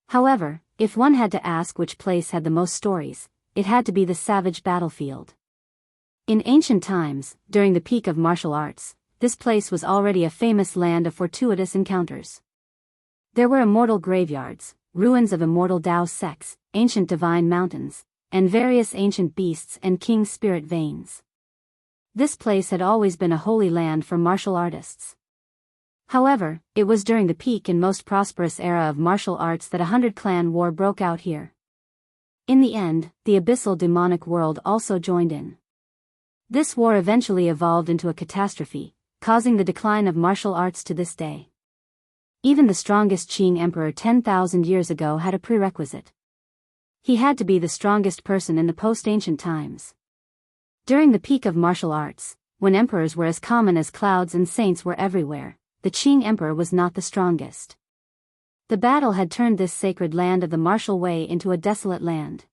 However, if one had to ask which place had the most stories, it had to be the savage battlefield. In ancient times, during the peak of martial arts, this place was already a famous land of fortuitous encounters. There were immortal graveyards, ruins of immortal Dao sects, ancient divine mountains, and various ancient beasts and king spirit veins. This place had always been a holy land for martial artists. However, it was during the peak and most prosperous era of martial arts that a 100-clan war broke out here. In the end, the abyssal demonic world also joined in. This war eventually evolved into a catastrophe, causing the decline of martial arts to this day. Even the strongest Qing emperor 10,000 years ago had a prerequisite. He had to be the strongest person in the post-ancient times. During the peak of martial arts, when emperors were as common as clouds and saints were everywhere, the Qing emperor was not the strongest. The battle had turned this sacred land of the martial way into a desolate land.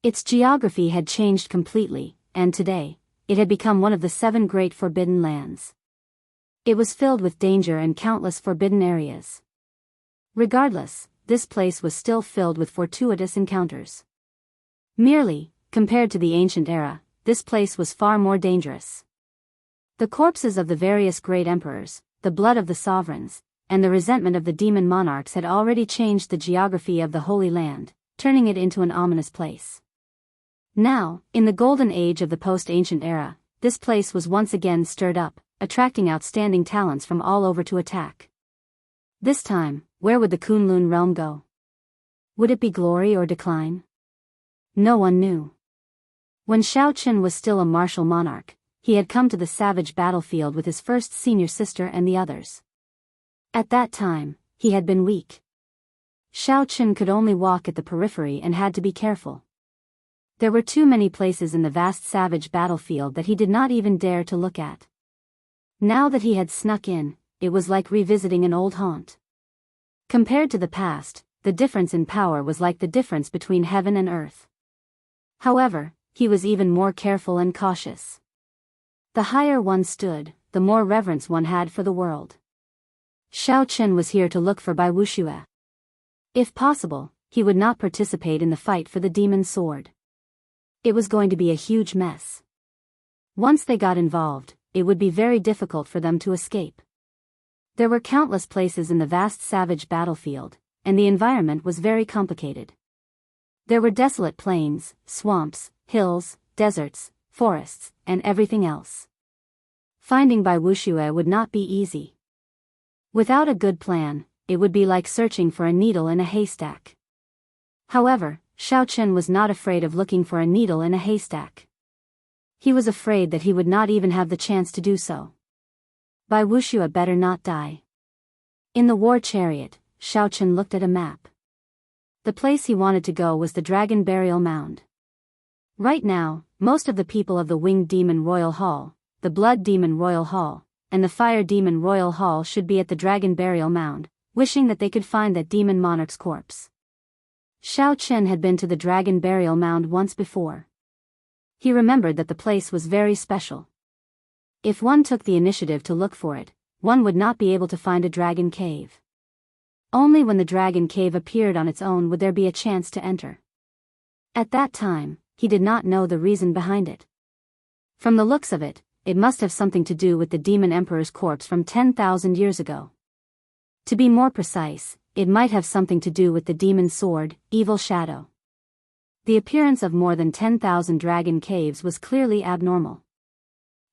Its geography had changed completely, and today, it had become one of the 7 great forbidden lands. It was filled with danger and countless forbidden areas. Regardless, this place was still filled with fortuitous encounters. Merely, compared to the ancient era, this place was far more dangerous. The corpses of the various great emperors, the blood of the sovereigns, and the resentment of the demon monarchs had already changed the geography of the Holy Land, turning it into an ominous place. Now, in the golden age of the post-ancient era, this place was once again stirred up, attracting outstanding talents from all over to attack. This time, where would the Kunlun realm go? Would it be glory or decline? No one knew. When Xiaoqun was still a martial monarch, he had come to the savage battlefield with his first senior sister and the others. At that time, he had been weak. Xiaoqun could only walk at the periphery and had to be careful. There were too many places in the vast savage battlefield that he did not even dare to look at. Now that he had snuck in, it was like revisiting an old haunt. Compared to the past, the difference in power was like the difference between heaven and earth. However, he was even more careful and cautious. The higher one stood, the more reverence one had for the world. Xiaoqun was here to look for Bai Wuxia. If possible, he would not participate in the fight for the demon sword. It was going to be a huge mess. Once they got involved, it would be very difficult for them to escape. There were countless places in the vast savage battlefield, and the environment was very complicated. There were desolate plains, swamps, hills, deserts, forests, and everything else. Finding Bai Wuxia would not be easy. Without a good plan, it would be like searching for a needle in a haystack. However, Xiaoqun was not afraid of looking for a needle in a haystack. He was afraid that he would not even have the chance to do so. Bai Wuxia better not die. In the war chariot, Xiaoqun looked at a map. The place he wanted to go was the Dragon Burial Mound. Right now, most of the people of the Winged Demon Royal Hall, the Blood Demon Royal Hall, and the Fire Demon Royal Hall should be at the Dragon Burial Mound, wishing that they could find that demon monarch's corpse. Xiaoqun had been to the Dragon Burial Mound once before. He remembered that the place was very special. If one took the initiative to look for it, one would not be able to find a dragon cave. Only when the dragon cave appeared on its own would there be a chance to enter. At that time, he did not know the reason behind it. From the looks of it, it must have something to do with the demon emperor's corpse from 10,000 years ago. To be more precise, it might have something to do with the demon sword, Evil Shadow. The appearance of more than 10,000 dragon caves was clearly abnormal.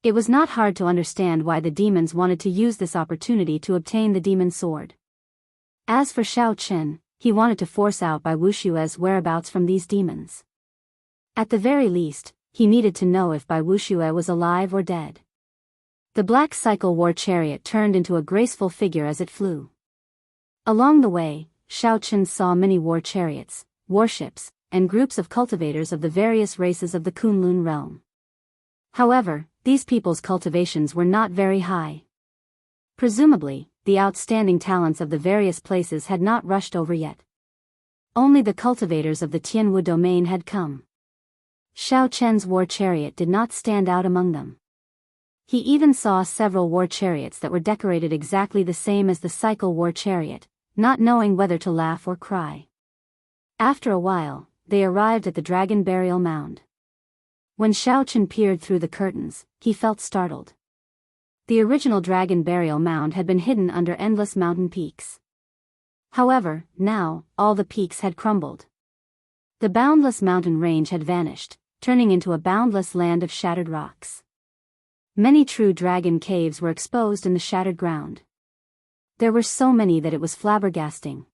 It was not hard to understand why the demons wanted to use this opportunity to obtain the demon sword. As for Xiaoqun, he wanted to force out Bai Wuxia's whereabouts from these demons. At the very least, he needed to know if Bai Wuxia was alive or dead. The black cycle war chariot turned into a graceful figure as it flew. Along the way, Xiaoqun saw many war chariots, warships, and groups of cultivators of the various races of the Kunlun realm. However, these people's cultivations were not very high. Presumably, the outstanding talents of the various places had not rushed over yet. Only the cultivators of the Tianwu domain had come. Xiaoqun's war chariot did not stand out among them. He even saw several war chariots that were decorated exactly the same as the cycle war chariot, not knowing whether to laugh or cry. After a while, they arrived at the Dragon Burial Mound. When Xiaoqun peered through the curtains, he felt startled. The original Dragon Burial Mound had been hidden under endless mountain peaks. However, now, all the peaks had crumbled. The boundless mountain range had vanished, turning into a boundless land of shattered rocks. Many true dragon caves were exposed in the shattered ground. There were so many that it was flabbergasting.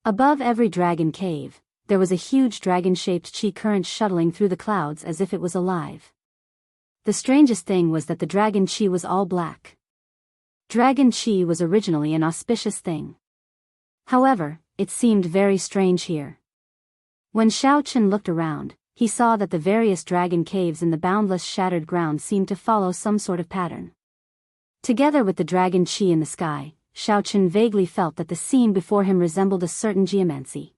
Above every dragon cave, there was a huge dragon-shaped chi current shuttling through the clouds as if it was alive. The strangest thing was that the dragon chi was all black. Dragon chi was originally an auspicious thing. However, it seemed very strange here. When Xiaoqun looked around, he saw that the various dragon caves in the boundless shattered ground seemed to follow some sort of pattern. Together with the dragon chi in the sky, Xiaoqun vaguely felt that the scene before him resembled a certain geomancy.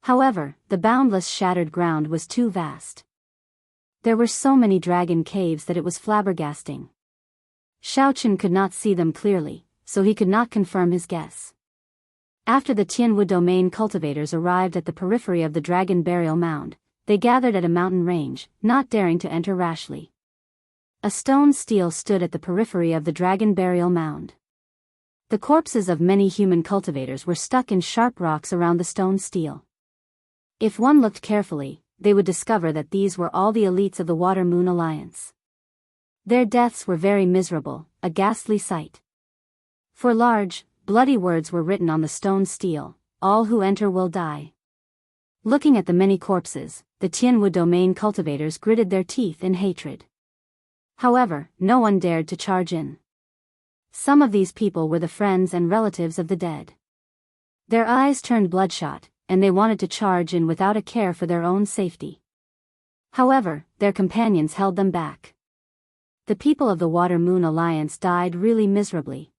However, the boundless shattered ground was too vast. There were so many dragon caves that it was flabbergasting. Xiaoqun could not see them clearly, so he could not confirm his guess. After the Tianwu domain cultivators arrived at the periphery of the Dragon Burial Mound, they gathered at a mountain range, not daring to enter rashly. A stone stele stood at the periphery of the Dragon Burial Mound. The corpses of many human cultivators were stuck in sharp rocks around the stone stele. If one looked carefully, they would discover that these were all the elites of the Water Moon Alliance. Their deaths were very miserable, a ghastly sight. For large, bloody words were written on the stone stele: "All who enter will die." Looking at the many corpses, the Tianwu domain cultivators gritted their teeth in hatred. However, no one dared to charge in. Some of these people were the friends and relatives of the dead. Their eyes turned bloodshot, and they wanted to charge in without a care for their own safety. However, their companions held them back. The people of the Water Moon Alliance died really miserably.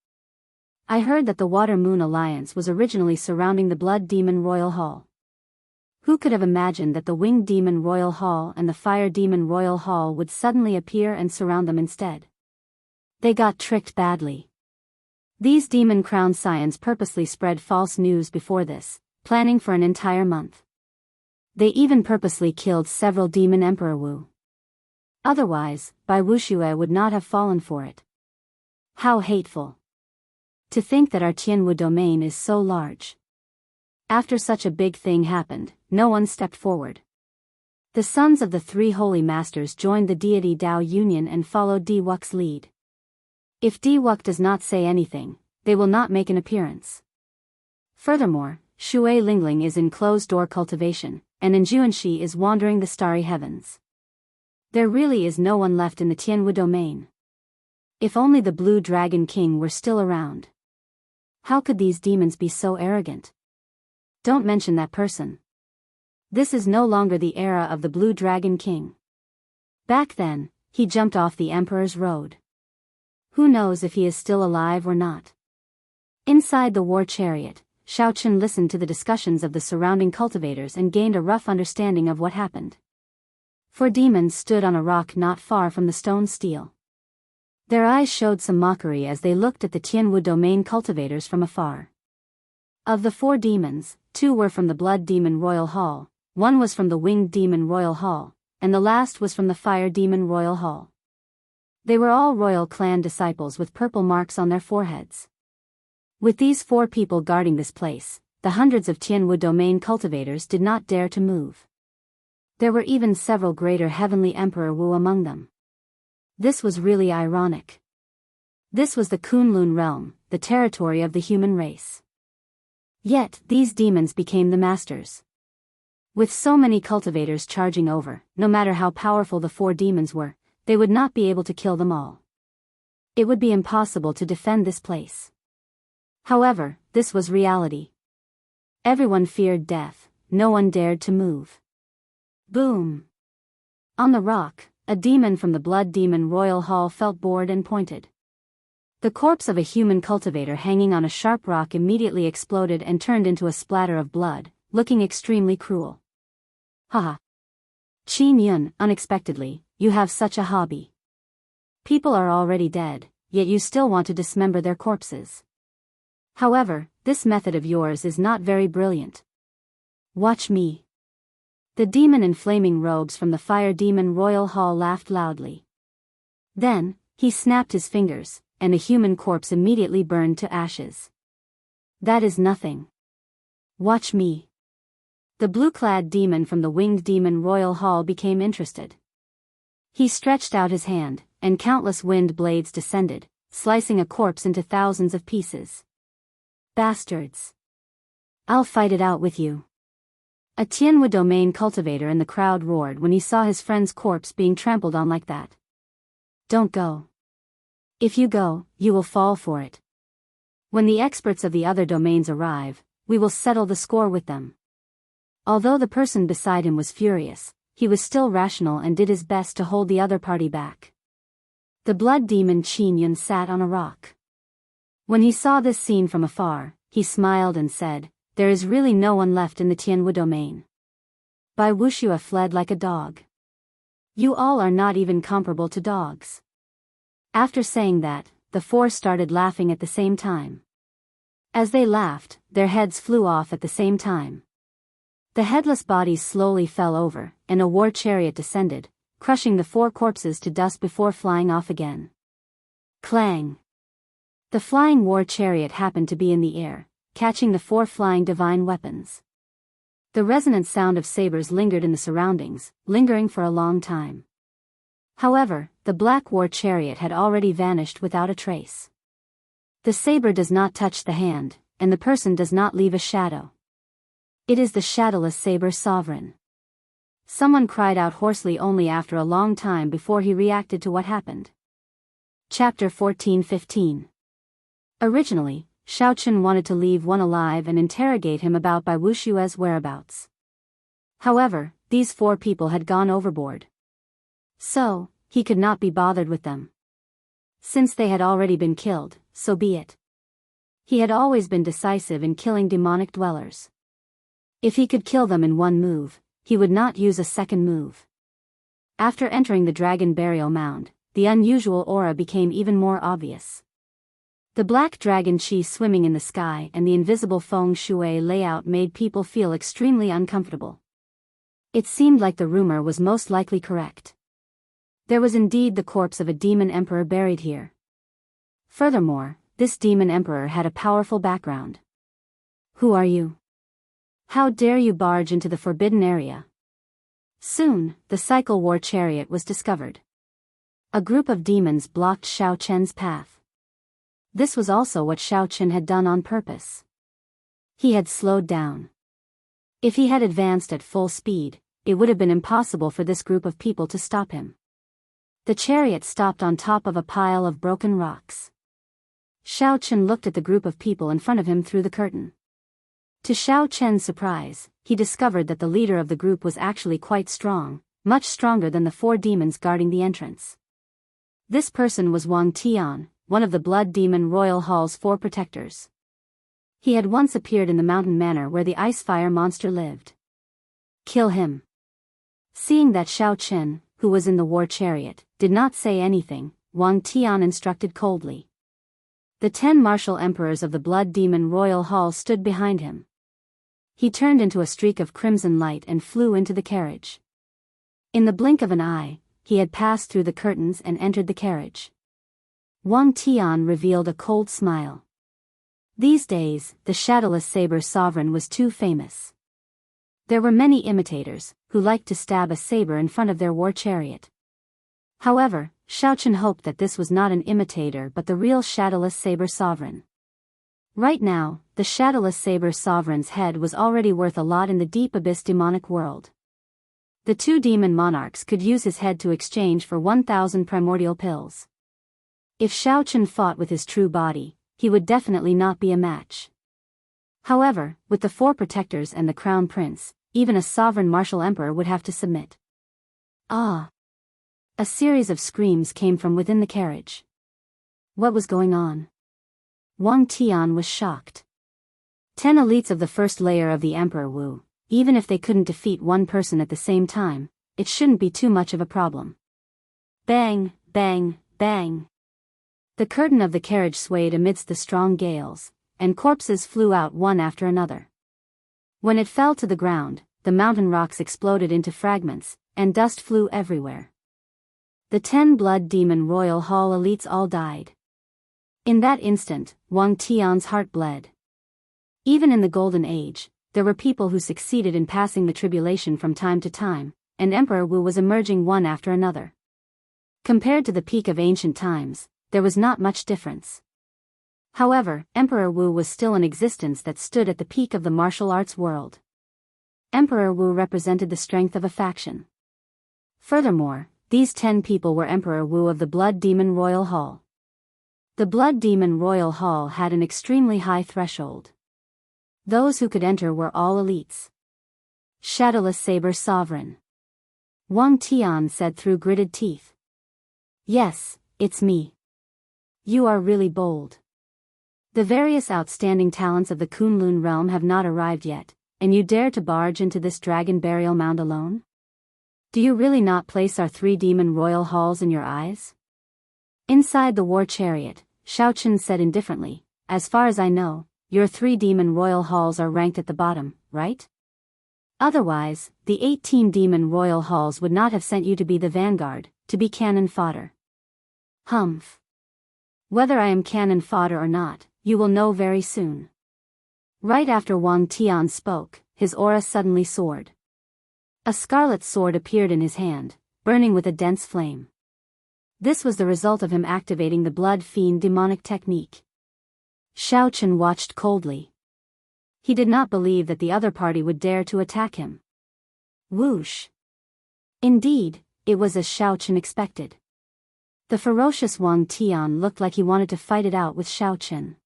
I heard that the Water Moon Alliance was originally surrounding the Blood Demon Royal Hall. Who could have imagined that the Winged Demon Royal Hall and the Fire Demon Royal Hall would suddenly appear and surround them instead? They got tricked badly. These demon crown scions purposely spread false news before this, planning for an entire month. They even purposely killed several demon Emperor Wu. Otherwise, Bai Wuxia would not have fallen for it. How hateful. To think that our Tianwu domain is so large. After such a big thing happened, no one stepped forward. The sons of the three holy masters joined the deity Dao Union and followed Di Wux's lead. If Di Wux does not say anything, they will not make an appearance. Furthermore, Shui Lingling is in closed-door cultivation, and Jianghu is wandering the starry heavens. There really is no one left in the Tianwu domain. If only the Blue Dragon King were still around. How could these demons be so arrogant? Don't mention that person. This is no longer the era of the Blue Dragon King. Back then, he jumped off the Emperor's road. Who knows if he is still alive or not? Inside the war chariot, Xiaochen listened to the discussions of the surrounding cultivators and gained a rough understanding of what happened. Four demons stood on a rock not far from the stone stele. Their eyes showed some mockery as they looked at the Tianwu domain cultivators from afar. Of the four demons, two were from the Blood Demon Royal Hall, one was from the Winged Demon Royal Hall, and the last was from the Fire Demon Royal Hall. They were all royal clan disciples with purple marks on their foreheads. With these four people guarding this place, the hundreds of Tianwu domain cultivators did not dare to move. There were even several greater heavenly Emperor Wu among them. This was really ironic. This was the Kunlun realm, the territory of the human race. Yet, these demons became the masters. With so many cultivators charging over, no matter how powerful the four demons were, they would not be able to kill them all. It would be impossible to defend this place. However, this was reality. Everyone feared death, no one dared to move. Boom! On the rock, a demon from the Blood Demon Royal Hall felt bored and pointed. The corpse of a human cultivator hanging on a sharp rock immediately exploded and turned into a splatter of blood, looking extremely cruel. Haha. Qin Yun, unexpectedly, you have such a hobby. People are already dead, yet you still want to dismember their corpses. However, this method of yours is not very brilliant. Watch me. The demon in flaming robes from the Fire Demon Royal Hall laughed loudly. Then, he snapped his fingers, and a human corpse immediately burned to ashes. That is nothing. Watch me. The blue-clad demon from the Winged Demon Royal Hall became interested. He stretched out his hand, and countless wind blades descended, slicing a corpse into thousands of pieces. Bastards. I'll fight it out with you. A Tianwu domain cultivator in the crowd roared when he saw his friend's corpse being trampled on like that. Don't go. If you go, you will fall for it. When the experts of the other domains arrive, we will settle the score with them. Although the person beside him was furious, he was still rational and did his best to hold the other party back. The blood demon Qin Yun sat on a rock. When he saw this scene from afar, he smiled and said, "There is really no one left in the Tianwu domain." Bai Wuxia fled like a dog. You all are not even comparable to dogs. After saying that, the four started laughing at the same time. As they laughed, their heads flew off at the same time. The headless bodies slowly fell over, and a war chariot descended, crushing the four corpses to dust before flying off again. Clang! The flying war chariot happened to be in the air, catching the four flying divine weapons. The resonant sound of sabers lingered in the surroundings, lingering for a long time. However, the black war chariot had already vanished without a trace. The saber does not touch the hand, and the person does not leave a shadow. It is the shadowless saber sovereign. Someone cried out hoarsely only after a long time before he reacted to what happened. Chapter 14-15. Originally, Xiaochen wanted to leave one alive and interrogate him about Bai Wushue's whereabouts. However, these 4 people had gone overboard. So, he could not be bothered with them. Since they had already been killed, so be it. He had always been decisive in killing demonic dwellers. If he could kill them in one move, he would not use a second move. After entering the dragon burial mound, the unusual aura became even more obvious. The black dragon chi swimming in the sky and the invisible feng shui layout made people feel extremely uncomfortable. It seemed like the rumor was most likely correct. There was indeed the corpse of a demon emperor buried here. Furthermore, this demon emperor had a powerful background. Who are you? How dare you barge into the forbidden area? Soon, the cycle war chariot was discovered. A group of demons blocked Xiaochen's path. This was also what Xiaochen had done on purpose. He had slowed down. If he had advanced at full speed, it would have been impossible for this group of people to stop him. The chariot stopped on top of a pile of broken rocks. Xiaochen looked at the group of people in front of him through the curtain. To Xiaochen's surprise, he discovered that the leader of the group was actually quite strong, much stronger than the 4 demons guarding the entrance. This person was Wang Tian, one of the Blood Demon Royal Hall's 4 protectors. He had once appeared in the mountain manor where the ice-fire monster lived. Kill him. Seeing that Xiaochen, who was in the war chariot, did not say anything, Wang Tian instructed coldly. The 10 martial emperors of the Blood Demon Royal Hall stood behind him. He turned into a streak of crimson light and flew into the carriage. In the blink of an eye, he had passed through the curtains and entered the carriage. Wang Tian revealed a cold smile. These days, the shadowless saber sovereign was too famous. There were many imitators, who liked to stab a saber in front of their war chariot. However, Xiaochen hoped that this was not an imitator but the real shadowless saber sovereign. Right now, the shadowless saber sovereign's head was already worth a lot in the deep abyss demonic world. The 2 demon monarchs could use his head to exchange for 1,000 primordial pills. If Xiaochen fought with his true body, he would definitely not be a match. However, with the 4 protectors and the crown prince, even a sovereign martial emperor would have to submit. Ah! A series of screams came from within the carriage. What was going on? Wang Tian was shocked. 10 elites of the first layer of the Emperor Wu, even if they couldn't defeat one person at the same time, it shouldn't be too much of a problem. Bang, bang, bang. The curtain of the carriage swayed amidst the strong gales, and corpses flew out one after another. When it fell to the ground, the mountain rocks exploded into fragments, and dust flew everywhere. The 10 Blood Demon Royal Hall elites all died. In that instant, Wang Tian's heart bled. Even in the Golden Age, there were people who succeeded in passing the tribulation from time to time, and Emperor Wu was emerging one after another. Compared to the peak of ancient times, there was not much difference. However, Emperor Wu was still an existence that stood at the peak of the martial arts world. Emperor Wu represented the strength of a faction. Furthermore, these 10 people were Emperor Wu of the Blood Demon Royal Hall. The Blood Demon Royal Hall had an extremely high threshold. Those who could enter were all elites. Shadowless Saber Sovereign. Wang Tian said through gritted teeth. Yes, it's me. You are really bold. The various outstanding talents of the Kunlun realm have not arrived yet, and you dare to barge into this dragon burial mound alone? Do you really not place our 3 demon royal halls in your eyes? Inside the war chariot, Xiaochen said indifferently, as far as I know, your 3 demon royal halls are ranked at the bottom, right? Otherwise, the 18 demon royal halls would not have sent you to be the vanguard, to be cannon fodder. Humph. Whether I am cannon fodder or not, you will know very soon. Right after Wang Tian spoke, his aura suddenly soared. A scarlet sword appeared in his hand, burning with a dense flame. This was the result of him activating the Blood Fiend demonic technique. Xiaochen watched coldly. He did not believe that the other party would dare to attack him. Whoosh! Indeed, it was as Xiao Chen expected. The ferocious Wang Tian looked like he wanted to fight it out with Xiao Chen.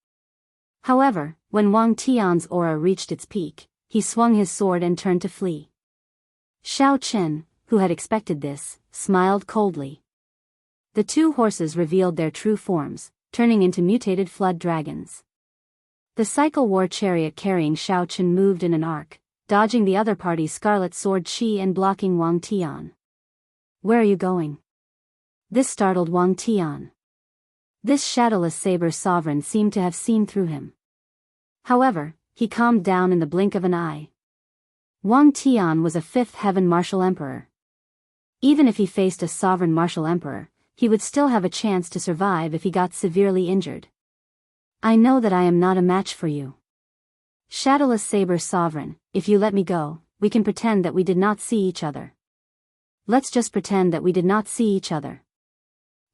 However, when Wang Tian's aura reached its peak, he swung his sword and turned to flee. Xiao Chen, who had expected this, smiled coldly. The two horses revealed their true forms, turning into mutated flood dragons. The cycle war chariot carrying Xiao Chen moved in an arc, dodging the other party's scarlet sword Qi and blocking Wang Tian. "Where are you going?" This startled Wang Tian. This shadowless saber sovereign seemed to have seen through him. However, he calmed down in the blink of an eye. Wang Tian was a fifth heaven martial emperor. Even if he faced a sovereign martial emperor, he would still have a chance to survive if he got severely injured. "I know that I am not a match for you. Shadowless saber sovereign, if you let me go, we can pretend that we did not see each other. Let's just pretend that we did not see each other.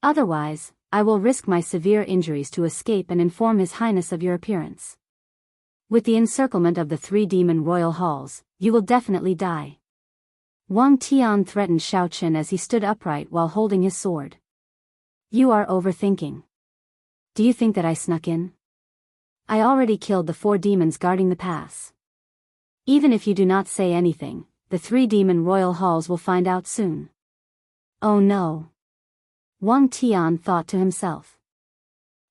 Otherwise, I will risk my severe injuries to escape and inform His Highness of your appearance. With the encirclement of the 3 demon royal halls, you will definitely die." Wang Tian threatened Xiao Chen as he stood upright while holding his sword. "You are overthinking. Do you think that I snuck in? I already killed the 4 demons guarding the pass. Even if you do not say anything, the 3 demon royal halls will find out soon." "Oh no," Wang Tian thought to himself.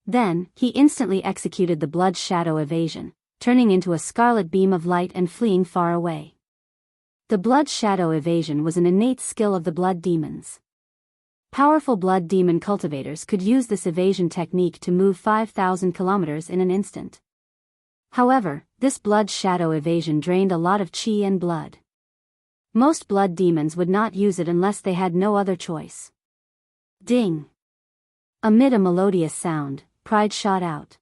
Then, he instantly executed the blood shadow evasion, turning into a scarlet beam of light and fleeing far away. The blood shadow evasion was an innate skill of the blood demons. Powerful blood demon cultivators could use this evasion technique to move 5,000 kilometers in an instant. However, this blood shadow evasion drained a lot of qi and blood. Most blood demons would not use it unless they had no other choice. Ding! Amid a melodious sound, Pride shot out.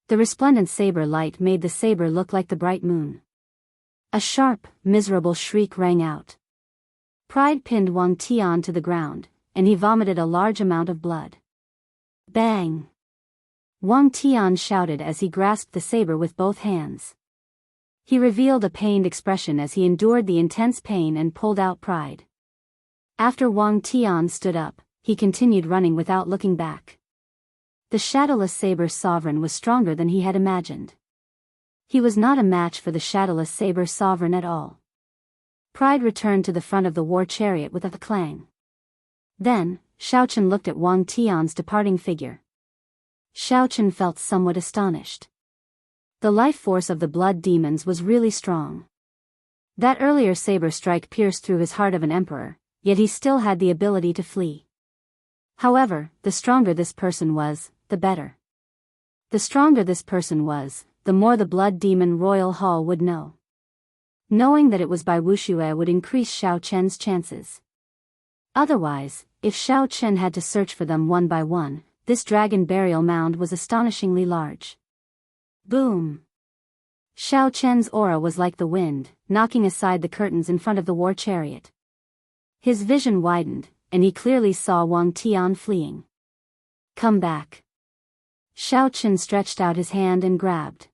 The resplendent saber light made the saber look like the bright moon. A sharp, miserable shriek rang out. Pride pinned Wang Tian to the ground, and he vomited a large amount of blood. Bang! Wang Tian shouted as he grasped the saber with both hands. He revealed a pained expression as he endured the intense pain and pulled out Pride. After Wang Tian stood up, he continued running without looking back. The shadowless saber sovereign was stronger than he had imagined. He was not a match for the shadowless saber sovereign at all. Pride returned to the front of the war chariot with a clang. Then, Xiao Chen looked at Wang Tian's departing figure. Xiao Chen felt somewhat astonished. The life force of the blood demons was really strong. That earlier saber strike pierced through his heart of an emperor, yet he still had the ability to flee. However, the stronger this person was, the better. The stronger this person was, the more the blood demon royal hall would know. Knowing that it was by Wuxia would increase Xiao Chen's chances. Otherwise, if Xiao Chen had to search for them one by one, this dragon burial mound was astonishingly large. Boom! Xiao Chen's aura was like the wind, knocking aside the curtains in front of the war chariot. His vision widened, and he clearly saw Wang Tian fleeing. "Come back." Xiao Chen stretched out his hand and grabbed.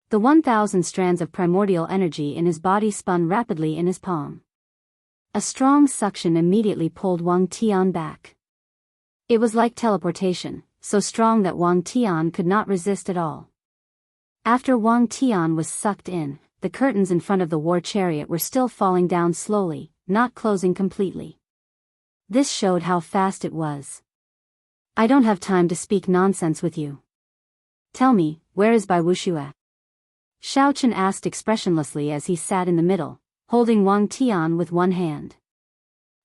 The 1,000 strands of primordial energy in his body spun rapidly in his palm. A strong suction immediately pulled Wang Tian back. It was like teleportation, so strong that Wang Tian could not resist at all. After Wang Tian was sucked in, the curtains in front of the war chariot were still falling down slowly, not closing completely. This showed how fast it was. "I don't have time to speak nonsense with you. Tell me, where is Bai Wuxia?" Xiao Chen asked expressionlessly as he sat in the middle, holding Wang Tian with one hand.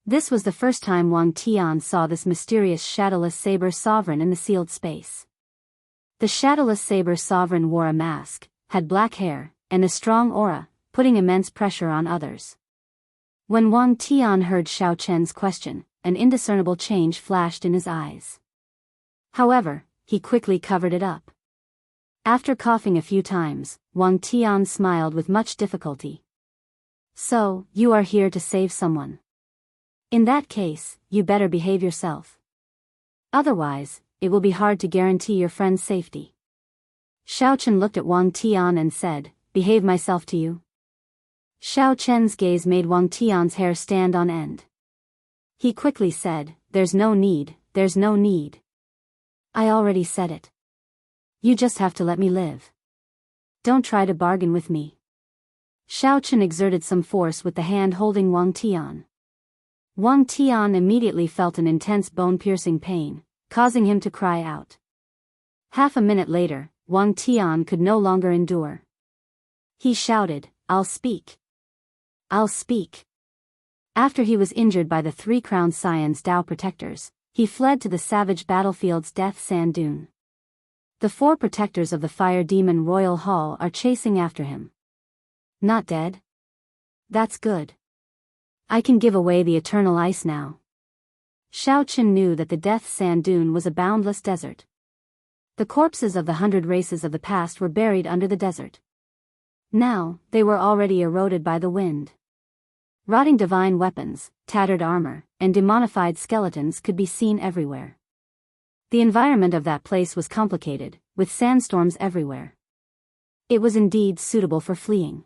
This was the first time Wang Tian saw this mysterious shadowless saber sovereign in the sealed space. The shadowless saber sovereign wore a mask, had black hair, and a strong aura, putting immense pressure on others. When Wang Tian heard Xiao Chen's question, an indiscernible change flashed in his eyes. However, he quickly covered it up. After coughing a few times, Wang Tian smiled with much difficulty. "So, you are here to save someone. In that case, you better behave yourself. Otherwise, it will be hard to guarantee your friend's safety." Xiao Chen looked at Wang Tian and said, behave myself to you? Xiao Chen's gaze made Wang Tian's hair stand on end. He quickly said, there's no need. I already said it. You just have to let me live. Don't try to bargain with me. Xiao Chen exerted some force with the hand holding Wang Tian. Wang Tian immediately felt an intense bone-piercing pain, causing him to cry out. Half a minute later, Wang Tian could no longer endure. He shouted, I'll speak. I'll speak. After he was injured by the 3 crowned scions Dao protectors, he fled to the savage battlefield's death sand dune. The 4 protectors of the fire demon Royal Hall are chasing after him. Not dead? That's good. I can give away the eternal ice now. Xiao Chen knew that the death sand dune was a boundless desert. The corpses of the 100 races of the past were buried under the desert. Now, they were already eroded by the wind. Rotting divine weapons, tattered armor, and demonified skeletons could be seen everywhere. The environment of that place was complicated, with sandstorms everywhere. It was indeed suitable for fleeing.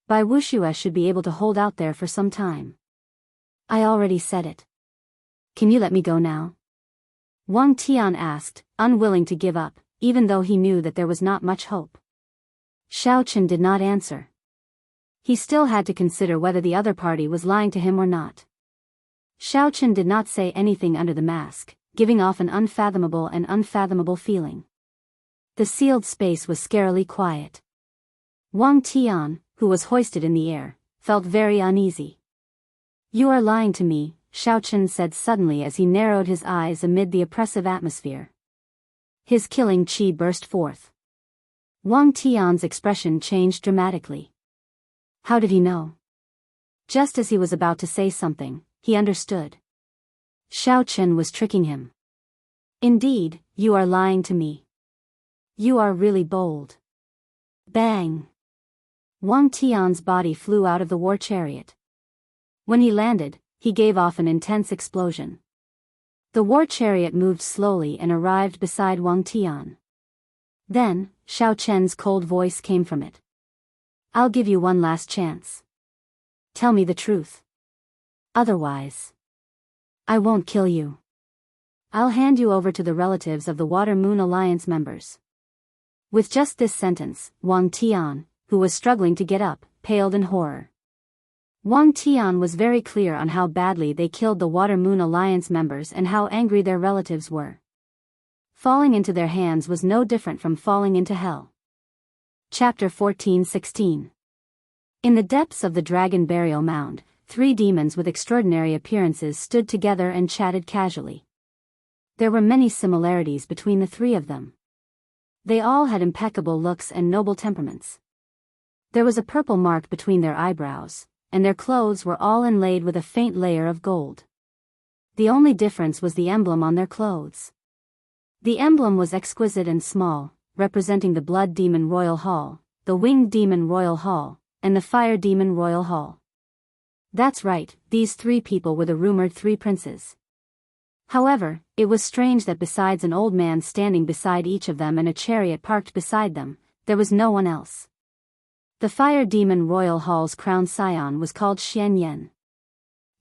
Bai Wuxia should be able to hold out there for some time. I already said it. Can you let me go now? Wang Tian asked, unwilling to give up, even though he knew that there was not much hope. Xiao Chen did not answer. He still had to consider whether the other party was lying to him or not. Xiao Chen did not say anything under the mask, giving off an unfathomable feeling. The sealed space was scarily quiet. Wang Tian, who was hoisted in the air, felt very uneasy. You are lying to me, Xiao Chen said suddenly as he narrowed his eyes amid the oppressive atmosphere. His killing qi burst forth. Wang Tian's expression changed dramatically. How did he know? Just as he was about to say something, he understood. Xiao Chen was tricking him. Indeed, you are lying to me. You are really bold. Bang! Wang Tian's body flew out of the war chariot. When he landed, he gave off an intense explosion. The war chariot moved slowly and arrived beside Wang Tian. Then, Xiao Chen's cold voice came from it. I'll give you one last chance. Tell me the truth. Otherwise, I won't kill you. I'll hand you over to the relatives of the Water Moon Alliance members. With just this sentence, Wang Tian, who was struggling to get up, paled in horror. Wang Tian was very clear on how badly they killed the Water Moon Alliance members and how angry their relatives were. Falling into their hands was no different from falling into hell. Chapter 14-16. In the depths of the dragon burial mound, 3 demons with extraordinary appearances stood together and chatted casually. There were many similarities between the 3 of them. They all had impeccable looks and noble temperaments. There was a purple mark between their eyebrows, and their clothes were all inlaid with a faint layer of gold. The only difference was the emblem on their clothes. The emblem was exquisite and small, representing the Blood Demon Royal Hall, the Winged Demon Royal Hall, and the Fire Demon Royal Hall. That's right, these 3 people were the rumored 3 princes. However, it was strange that besides an old man standing beside each of them and a chariot parked beside them, there was no one else. The Fire Demon Royal Hall's crowned scion was called Xian Yan.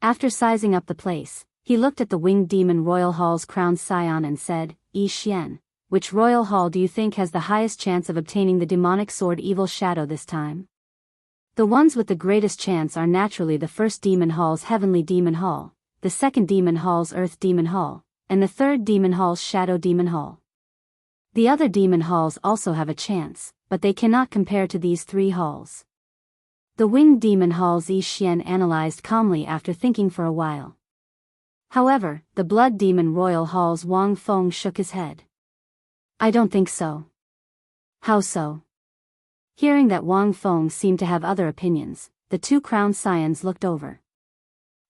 After sizing up the place, he looked at the Winged Demon Royal Hall's crowned scion and said, Yi Xian, which royal hall do you think has the highest chance of obtaining the demonic sword Evil Shadow this time? The ones with the greatest chance are naturally the first demon hall's Heavenly Demon Hall, the second demon hall's Earth Demon Hall, and the third demon hall's Shadow Demon Hall. The other demon halls also have a chance, but they cannot compare to these 3 halls. The Winged Demon Hall's Yi Xian analyzed calmly after thinking for a while. However, the Blood Demon Royal Hall's Wang Feng shook his head. I don't think so. How so? Hearing that Wang Feng seemed to have other opinions, the 2 crowned scions looked over.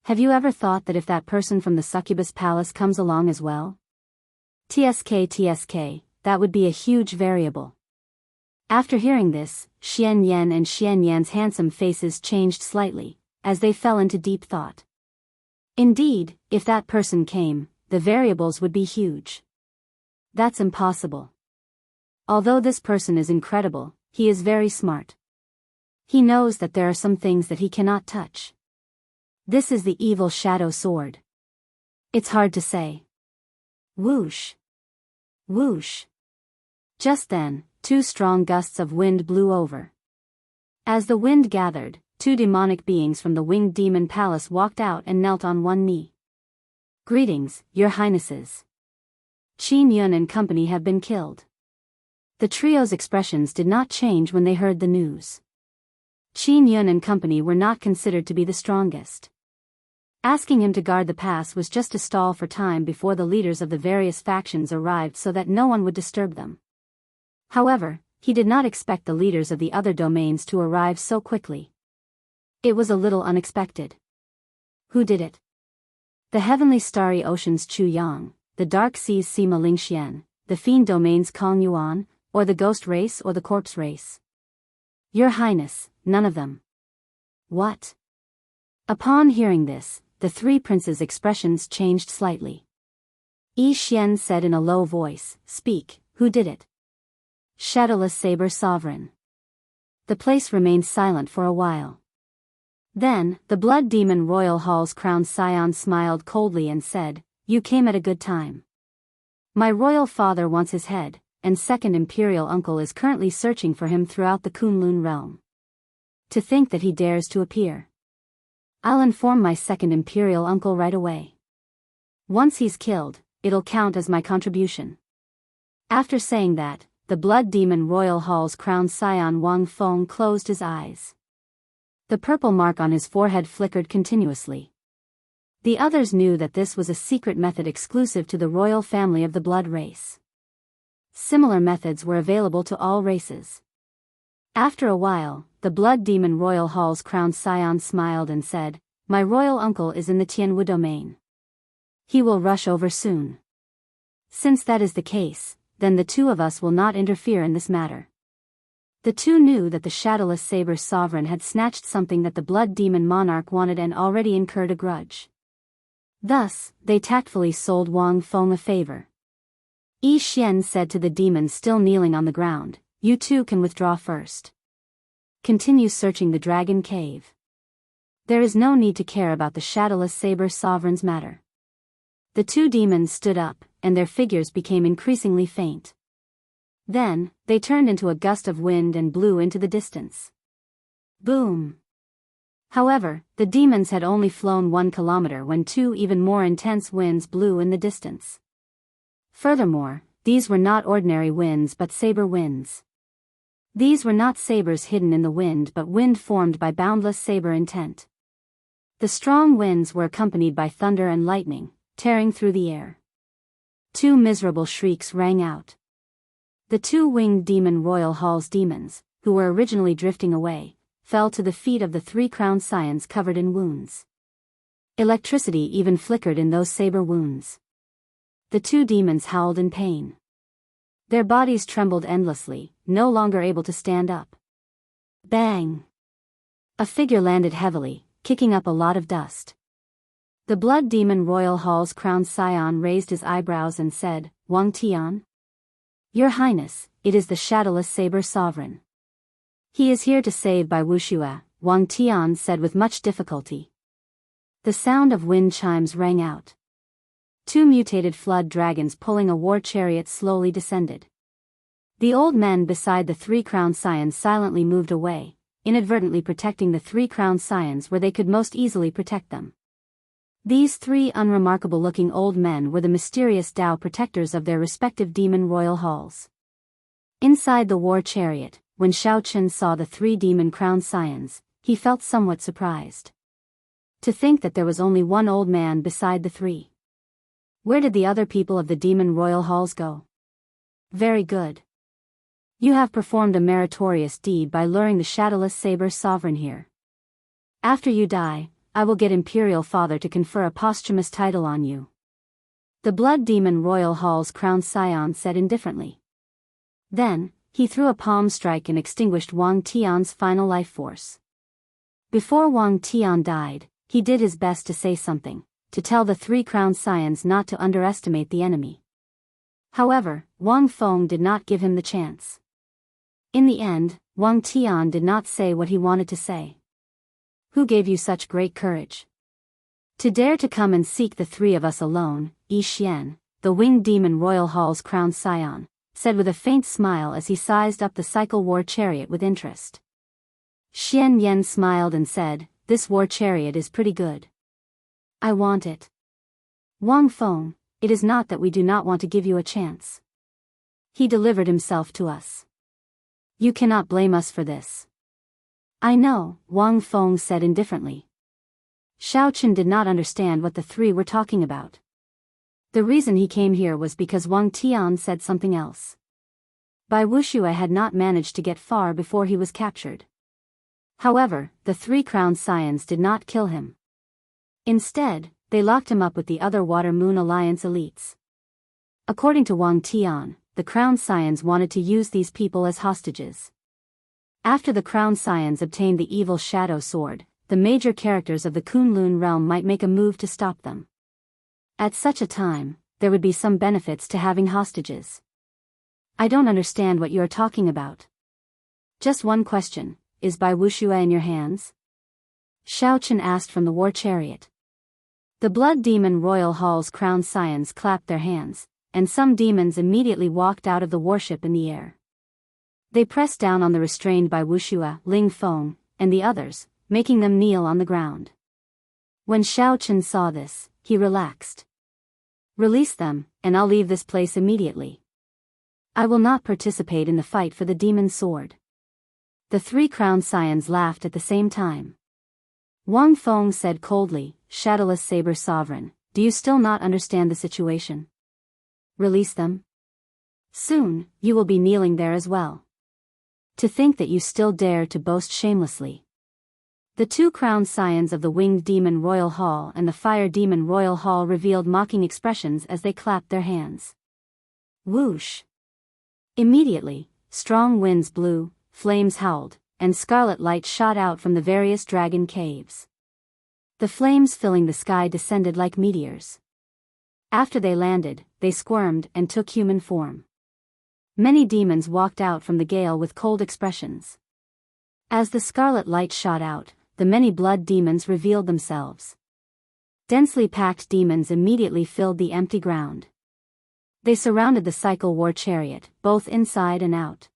Have you ever thought that if that person from the Succubus Palace comes along as well? TSK, that would be a huge variable. After hearing this, Xian Yan and Xian Yan's handsome faces changed slightly, as they fell into deep thought. Indeed, if that person came, the variables would be huge. That's impossible. Although this person is incredible, he is very smart. He knows that there are some things that he cannot touch. This is the evil shadow sword. It's hard to say. Whoosh. Whoosh. Just then, 2 strong gusts of wind blew over. As the wind gathered, 2 demonic beings from the winged demon palace walked out and knelt on one knee. Greetings, your highnesses. Qin Yun and company have been killed. The trio's expressions did not change when they heard the news. Qin Yun and company were not considered to be the strongest. Asking him to guard the pass was just to stall for time before the leaders of the various factions arrived so that no one would disturb them. However, he did not expect the leaders of the other domains to arrive so quickly. It was a little unexpected. Who did it? The heavenly starry oceans Chu Yang, the dark seas Sima Lingxian, the fiend domains Kong Yuan, or the ghost race or the corpse race? Your Highness, none of them. What? Upon hearing this, the 3 princes' expressions changed slightly. Yi Xian said in a low voice, "Speak, who did it?" Shadowless Saber Sovereign. The place remained silent for a while. Then, the blood demon Royal Hall's crowned scion smiled coldly and said, "You came at a good time. My royal father wants his head, and second imperial uncle is currently searching for him throughout the Kunlun realm. To think that he dares to appear. I'll inform my second imperial uncle right away. Once he's killed, it'll count as my contribution." After saying that, the blood demon Royal Hall's crowned scion Wang Feng closed his eyes. The purple mark on his forehead flickered continuously. The others knew that this was a secret method exclusive to the royal family of the blood race. Similar methods were available to all races. After a while, the blood demon Royal Hall's crowned scion smiled and said, "My royal uncle is in the Tianwu domain. He will rush over soon. Since that is the case, then the 2 of us will not interfere in this matter." The 2 knew that the Shadowless Saber Sovereign had snatched something that the blood demon monarch wanted and already incurred a grudge. Thus, they tactfully sold Wang Feng a favor. Yi Xian said to the demons still kneeling on the ground, "You 2 can withdraw first. Continue searching the dragon cave. There is no need to care about the Shadowless Saber Sovereign's matter." The 2 demons stood up, and their figures became increasingly faint. Then, they turned into a gust of wind and blew into the distance. Boom! However, the demons had only flown 1 kilometer when 2 even more intense winds blew in the distance. Furthermore, these were not ordinary winds but saber winds. These were not sabers hidden in the wind but wind formed by boundless saber intent. The strong winds were accompanied by thunder and lightning, tearing through the air. 2 miserable shrieks rang out. The 2 winged demon Royal Hall's demons, who were originally drifting away, fell to the feet of the 3 crowned scions covered in wounds. Electricity even flickered in those saber wounds. The 2 demons howled in pain. Their bodies trembled endlessly, no longer able to stand up. Bang! A figure landed heavily, kicking up a lot of dust. The blood demon Royal Hall's crowned scion raised his eyebrows and said, "Wang Tian? Your Highness, it is the Shadowless Saber Sovereign. He is here to save by Wuxia," Wang Tian said with much difficulty. The sound of wind chimes rang out. 2 mutated flood dragons pulling a war chariot slowly descended. The old men beside the 3 crowned scions silently moved away, inadvertently protecting the 3 crowned scions where they could most easily protect them. These 3 unremarkable-looking old men were the mysterious Dao protectors of their respective demon royal halls. Inside the war chariot, when Shao Chen saw the 3 demon-crowned scions, he felt somewhat surprised. To think that there was only one old man beside the 3. Where did the other people of the demon royal halls go? Very good. You have performed a meritorious deed by luring the Shadowless Saber Sovereign here. After you die, I will get Imperial Father to confer a posthumous title on you." The blood demon Royal Hall's crowned scion said indifferently. Then, he threw a palm strike and extinguished Wang Tian's final life force. Before Wang Tian died, he did his best to say something, to tell the 3 crowned scions not to underestimate the enemy. However, Wang Feng did not give him the chance. In the end, Wang Tian did not say what he wanted to say. Who gave you such great courage? To dare to come and seek the three of us alone, Yi Xian, the winged demon royal hall's crowned scion, said with a faint smile as he sized up the cycle war chariot with interest. Xian Yan smiled and said, "This war chariot is pretty good. I want it." Wang Feng, it is not that we do not want to give you a chance. He delivered himself to us. You cannot blame us for this. I know, Wang Feng said indifferently. Xiaochen did not understand what the three were talking about. The reason he came here was because Wang Tian said something else. Bai Wuxia had not managed to get far before he was captured. However, the three crowned scions did not kill him. Instead, they locked him up with the other Water Moon Alliance elites. According to Wang Tian, the crowned scions wanted to use these people as hostages. After the crowned scions obtained the evil shadow sword, the major characters of the Kunlun realm might make a move to stop them. At such a time, there would be some benefits to having hostages. I don't understand what you are talking about. Just one question, is Bai Wuxia in your hands? Xiaochen asked from the war chariot. The blood demon royal hall's crowned scions clapped their hands, and some demons immediately walked out of the warship in the air. They pressed down on the restrained Bai Wuxia, Ling Feng, and the others, making them kneel on the ground. When Xiaochen saw this, he relaxed. Release them, and I'll leave this place immediately. I will not participate in the fight for the demon sword. The three crowned scions laughed at the same time. Wang Feng said coldly, Shadowless Saber Sovereign, do you still not understand the situation? Release them? Soon, you will be kneeling there as well. To think that you still dare to boast shamelessly. The two crowned scions of the Winged Demon Royal Hall and the Fire Demon Royal Hall revealed mocking expressions as they clapped their hands. Whoosh! Immediately, strong winds blew, flames howled, and scarlet light shot out from the various dragon caves. The flames filling the sky descended like meteors. After they landed, they squirmed and took human form. Many demons walked out from the gale with cold expressions. As the scarlet light shot out, the many blood demons revealed themselves. Densely packed demons immediately filled the empty ground. They surrounded the cycle war chariot, both inside and out.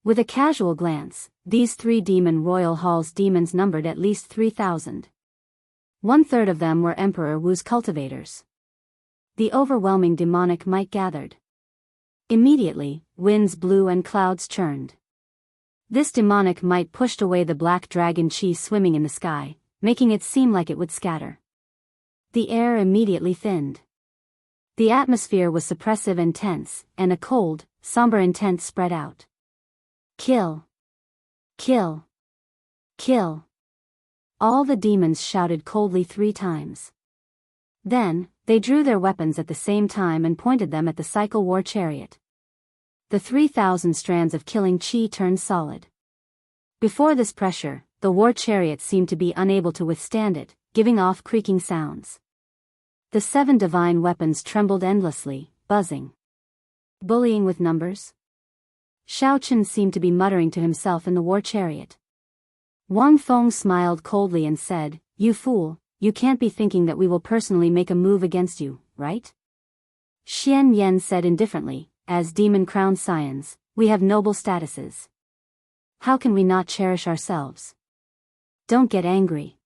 With a casual glance, these three demon royal halls demons numbered at least 3,000. 1/3 of them were Emperor Wu's cultivators. The overwhelming demonic might gathered. Immediately, winds blew and clouds churned. This demonic might pushed away the black dragon chi swimming in the sky, making it seem like it would scatter. The air immediately thinned. The atmosphere was suppressive and tense, and a cold, somber intent spread out. Kill! Kill! Kill! All the demons shouted coldly 3 times. Then, they drew their weapons at the same time and pointed them at the cycle war chariot. The 3,000 strands of killing chi turned solid. Before this pressure, the war chariot seemed to be unable to withstand it, giving off creaking sounds. The 7 divine weapons trembled endlessly, buzzing. Bullying with numbers? Xiaochen seemed to be muttering to himself in the war chariot. Wang Feng smiled coldly and said, You fool, you can't be thinking that we will personally make a move against you, right? Xian Yan said indifferently, as demon crowned scions, we have noble statuses. How can we not cherish ourselves? Don't get angry.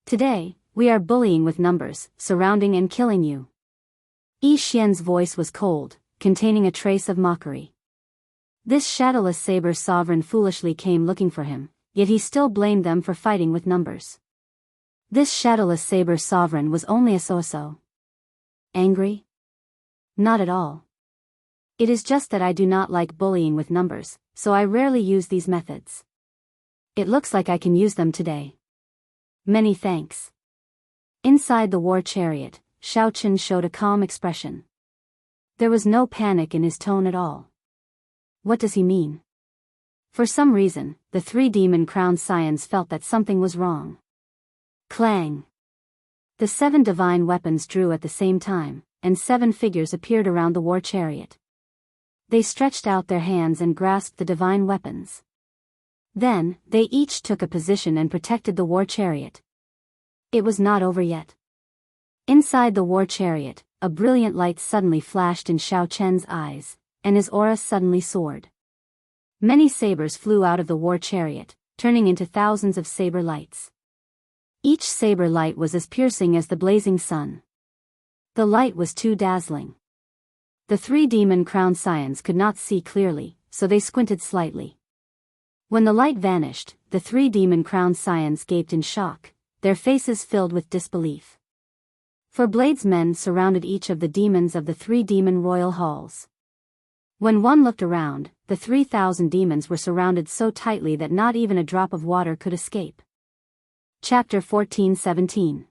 Today, we are bullying with numbers, surrounding and killing you. Yi Xian's voice was cold, containing a trace of mockery. This shadowless saber sovereign foolishly came looking for him, yet he still blamed them for fighting with numbers. This shadowless saber sovereign was only a so-so. Angry? Not at all. It is just that I do not like bullying with numbers, so I rarely use these methods. It looks like I can use them today. Many thanks. Inside the war chariot, Xiaochen showed a calm expression. There was no panic in his tone at all. What does he mean? For some reason, the 3 demon-crowned scions felt that something was wrong. Clang! The 7 divine weapons drew at the same time, and 7 figures appeared around the war chariot. They stretched out their hands and grasped the divine weapons. Then, they each took a position and protected the war chariot. It was not over yet. Inside the war chariot, a brilliant light suddenly flashed in Xiao Chen's eyes, and his aura suddenly soared. Many sabers flew out of the war chariot, turning into thousands of saber lights. Each saber light was as piercing as the blazing sun. The light was too dazzling. The three demon-crowned scions could not see clearly, so they squinted slightly. When the light vanished, the three demon-crowned scions gaped in shock, their faces filled with disbelief. For bladesmen surrounded each of the demons of the three demon royal halls. When one looked around, the 3,000 demons were surrounded so tightly that not even a drop of water could escape. Chapter 14-17.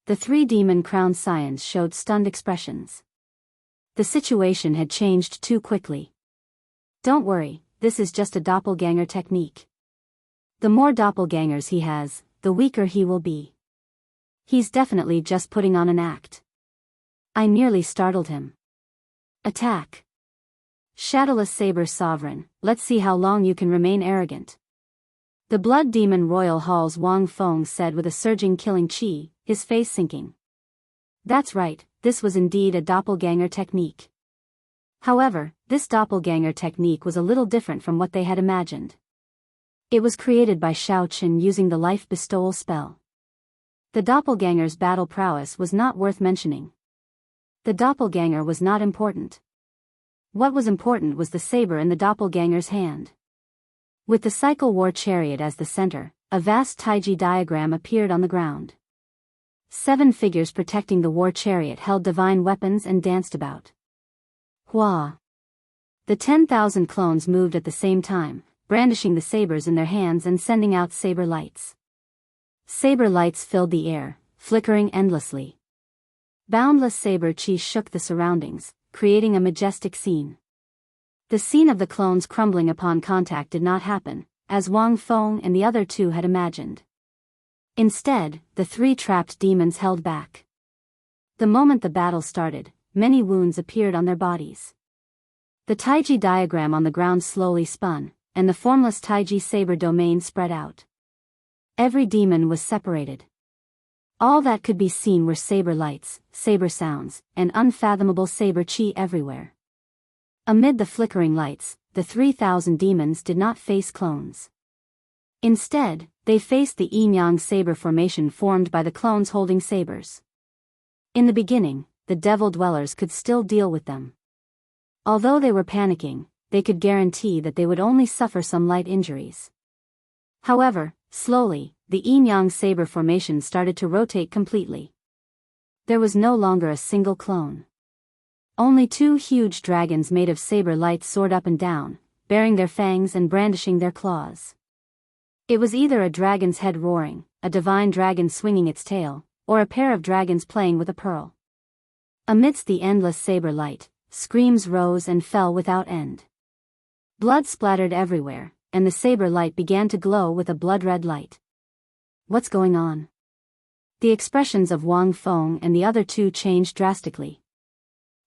The three demon-crowned scions showed stunned expressions. The situation had changed too quickly. Don't worry, this is just a doppelganger technique. The more doppelgangers he has, the weaker he will be. He's definitely just putting on an act. I nearly startled him. Attack! Shadowless Saber Sovereign, let's see how long you can remain arrogant. The Blood Demon Royal Hall's Wang Feng said with a surging killing chi, his face sinking. That's right, this was indeed a doppelganger technique. However, this doppelganger technique was a little different from what they had imagined. It was created by Xiao Chen using the life bestowal spell. The doppelganger's battle prowess was not worth mentioning. The doppelganger was not important. What was important was the saber in the doppelganger's hand. With the cycle war chariot as the center, a vast Taiji diagram appeared on the ground. 7 figures protecting the war chariot held divine weapons and danced about. Hua! The 10,000 clones moved at the same time, brandishing the sabers in their hands and sending out saber lights. Saber lights filled the air, flickering endlessly. Boundless saber chi shook the surroundings, creating a majestic scene. The scene of the clones crumbling upon contact did not happen, as Wang Feng and the other two had imagined. Instead, the 3 trapped demons held back. The moment the battle started, many wounds appeared on their bodies. The Taiji diagram on the ground slowly spun, and the formless Taiji saber domain spread out. Every demon was separated. All that could be seen were saber lights, saber sounds, and unfathomable saber chi everywhere. Amid the flickering lights, the 3,000 demons did not face clones. Instead, they faced the yin-yang saber formation formed by the clones holding sabers. In the beginning, the devil dwellers could still deal with them. Although they were panicking, they could guarantee that they would only suffer some light injuries. However, slowly, the yin-yang saber formation started to rotate completely. There was no longer a single clone. Only 2 huge dragons made of saber lights soared up and down, baring their fangs and brandishing their claws. It was either a dragon's head roaring, a divine dragon swinging its tail, or a pair of dragons playing with a pearl. Amidst the endless saber light, screams rose and fell without end. Blood splattered everywhere, and the saber light began to glow with a blood-red light. What's going on? The expressions of Wang Feng and the other two changed drastically.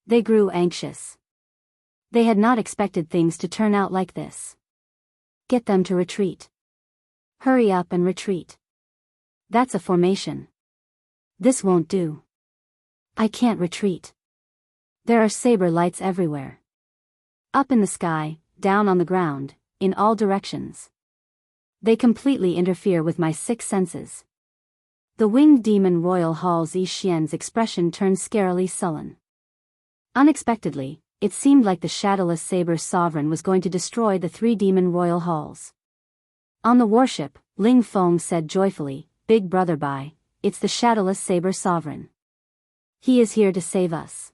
They grew anxious. They had not expected things to turn out like this. Get them to retreat. Hurry up and retreat. That's a formation. This won't do. I can't retreat. There are saber lights everywhere. Up in the sky, down on the ground, in all directions. They completely interfere with my 6 senses. The winged demon royal Hall Zi Xian's expression turned scarily sullen. Unexpectedly, it seemed like the shadowless saber sovereign was going to destroy the 3 demon royal halls. On the warship, Ling Feng said joyfully, "Big brother Bai, it's the shadowless saber sovereign. He is here to save us."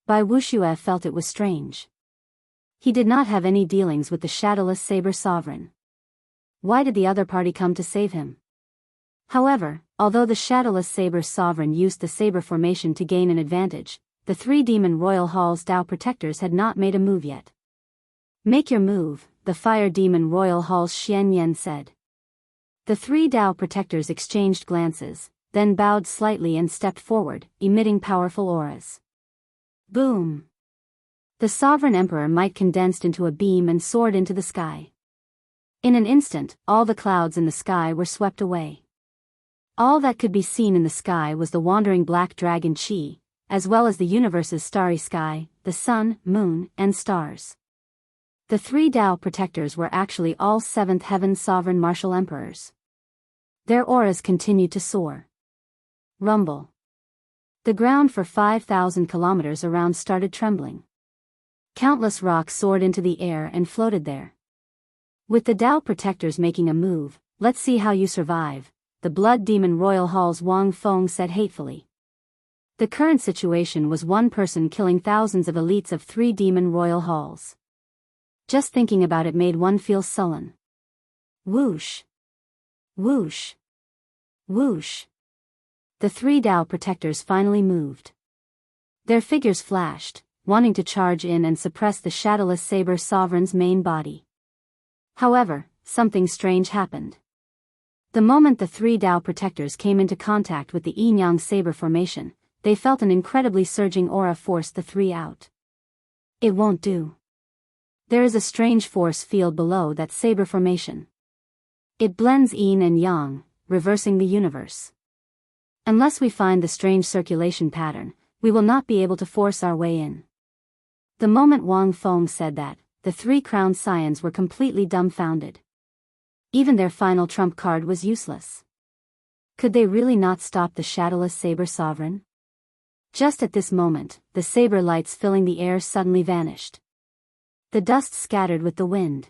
Bai Wuxia felt it was strange. He did not have any dealings with the shadowless saber sovereign. Why did the other party come to save him? However, although the shadowless saber sovereign used the saber formation to gain an advantage, the 3 demon royal halls Dao protectors had not made a move yet. "Make your move," the fire demon royal hall's Xian Yan said. The 3 Dao protectors exchanged glances, then bowed slightly and stepped forward, emitting powerful auras. Boom! The sovereign emperor might condensed into a beam and soared into the sky. In an instant, all the clouds in the sky were swept away. All that could be seen in the sky was the wandering black dragon Qi, as well as the universe's starry sky, the sun, moon, and stars. The three Tao protectors were actually all seventh heaven's sovereign martial emperors. Their auras continued to soar. Rumble. The ground for 5,000 kilometers around started trembling. Countless rocks soared into the air and floated there. With the Tao protectors making a move, let's see how you survive, the Blood Demon Royal Hall's Wang Feng said hatefully. The current situation was one person killing thousands of elites of three demon royal halls. Just thinking about it made one feel sullen. Whoosh. Whoosh. Whoosh. The three Tao protectors finally moved. Their figures flashed, wanting to charge in and suppress the shadowless saber sovereign's main body. However, something strange happened. The moment the three Tao protectors came into contact with the yin-yang saber formation, they felt an incredibly surging aura force the three out. It won't do. There is a strange force field below that saber formation. It blends yin and yang, reversing the universe. Unless we find the strange circulation pattern, we will not be able to force our way in. The moment Wang Feng said that, the three crowned scions were completely dumbfounded. Even their final trump card was useless. Could they really not stop the shadowless saber sovereign? Just at this moment, the saber lights filling the air suddenly vanished. The dust scattered with the wind.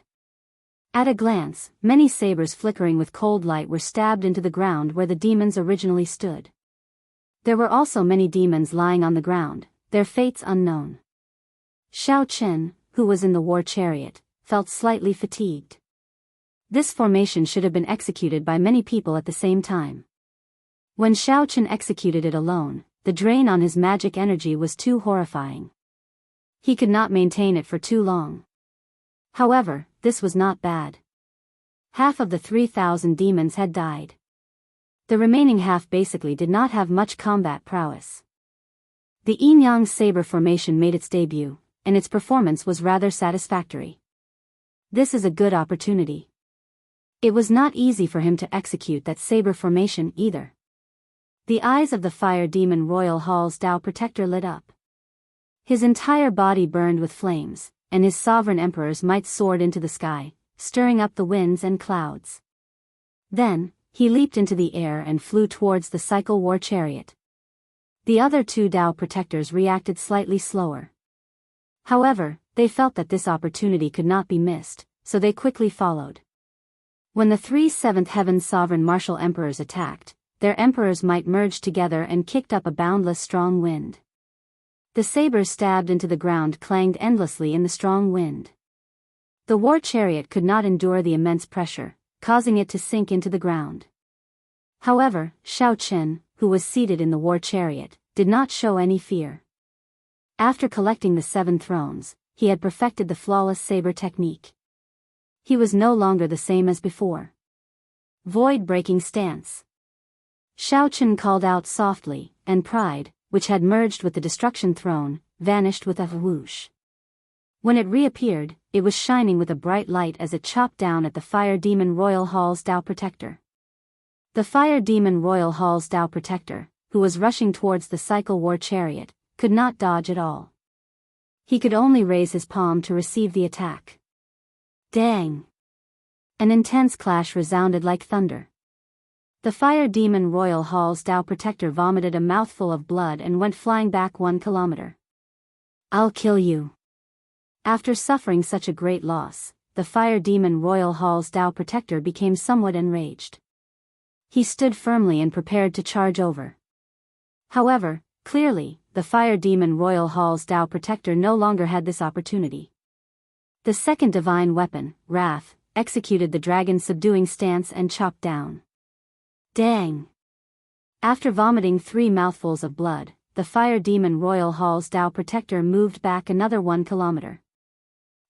At a glance, many sabers flickering with cold light were stabbed into the ground where the demons originally stood. There were also many demons lying on the ground, their fates unknown. Xiao Qin, who was in the war chariot, felt slightly fatigued. This formation should have been executed by many people at the same time. When Xiao Qin executed it alone, the drain on his magic energy was too horrifying. He could not maintain it for too long. However, this was not bad. Half of the 3,000 demons had died. The remaining half basically did not have much combat prowess. The yin-yang saber formation made its debut, and its performance was rather satisfactory. This is a good opportunity. It was not easy for him to execute that saber formation either. The eyes of the Fire Demon Royal Hall's Tao Protector lit up. His entire body burned with flames, and his sovereign emperor's might soared into the sky, stirring up the winds and clouds. Then, he leaped into the air and flew towards the cycle war chariot. The other two Tao protectors reacted slightly slower. However, they felt that this opportunity could not be missed, so they quickly followed. When the three seventh heaven sovereign martial emperors attacked, their emperors' might merged together and kicked up a boundless strong wind. The sabers stabbed into the ground clanged endlessly in the strong wind. The war chariot could not endure the immense pressure, causing it to sink into the ground. However, Xiao Qin, who was seated in the war chariot, did not show any fear. After collecting the 7 thrones, he had perfected the flawless saber technique. He was no longer the same as before. Void-breaking stance. Xiao Qin called out softly, and pride, which had merged with the destruction throne, vanished with a whoosh. When it reappeared, it was shining with a bright light as it chopped down at the Fire Demon Royal Hall's Tao Protector. The Fire Demon Royal Hall's Tao Protector, who was rushing towards the cycle war chariot, could not dodge at all. He could only raise his palm to receive the attack. Dang! An intense clash resounded like thunder. The Fire Demon Royal Hall's Tao Protector vomited a mouthful of blood and went flying back 1 kilometer. I'll kill you. After suffering such a great loss, the Fire Demon Royal Hall's Tao Protector became somewhat enraged. He stood firmly and prepared to charge over. However, clearly, the Fire Demon Royal Hall's Tao Protector no longer had this opportunity. The second divine weapon, Wrath, executed the dragon subduing stance and chopped down. Dang! After vomiting 3 mouthfuls of blood, the Fire Demon Royal Hall's Tao Protector moved back another 1 kilometer.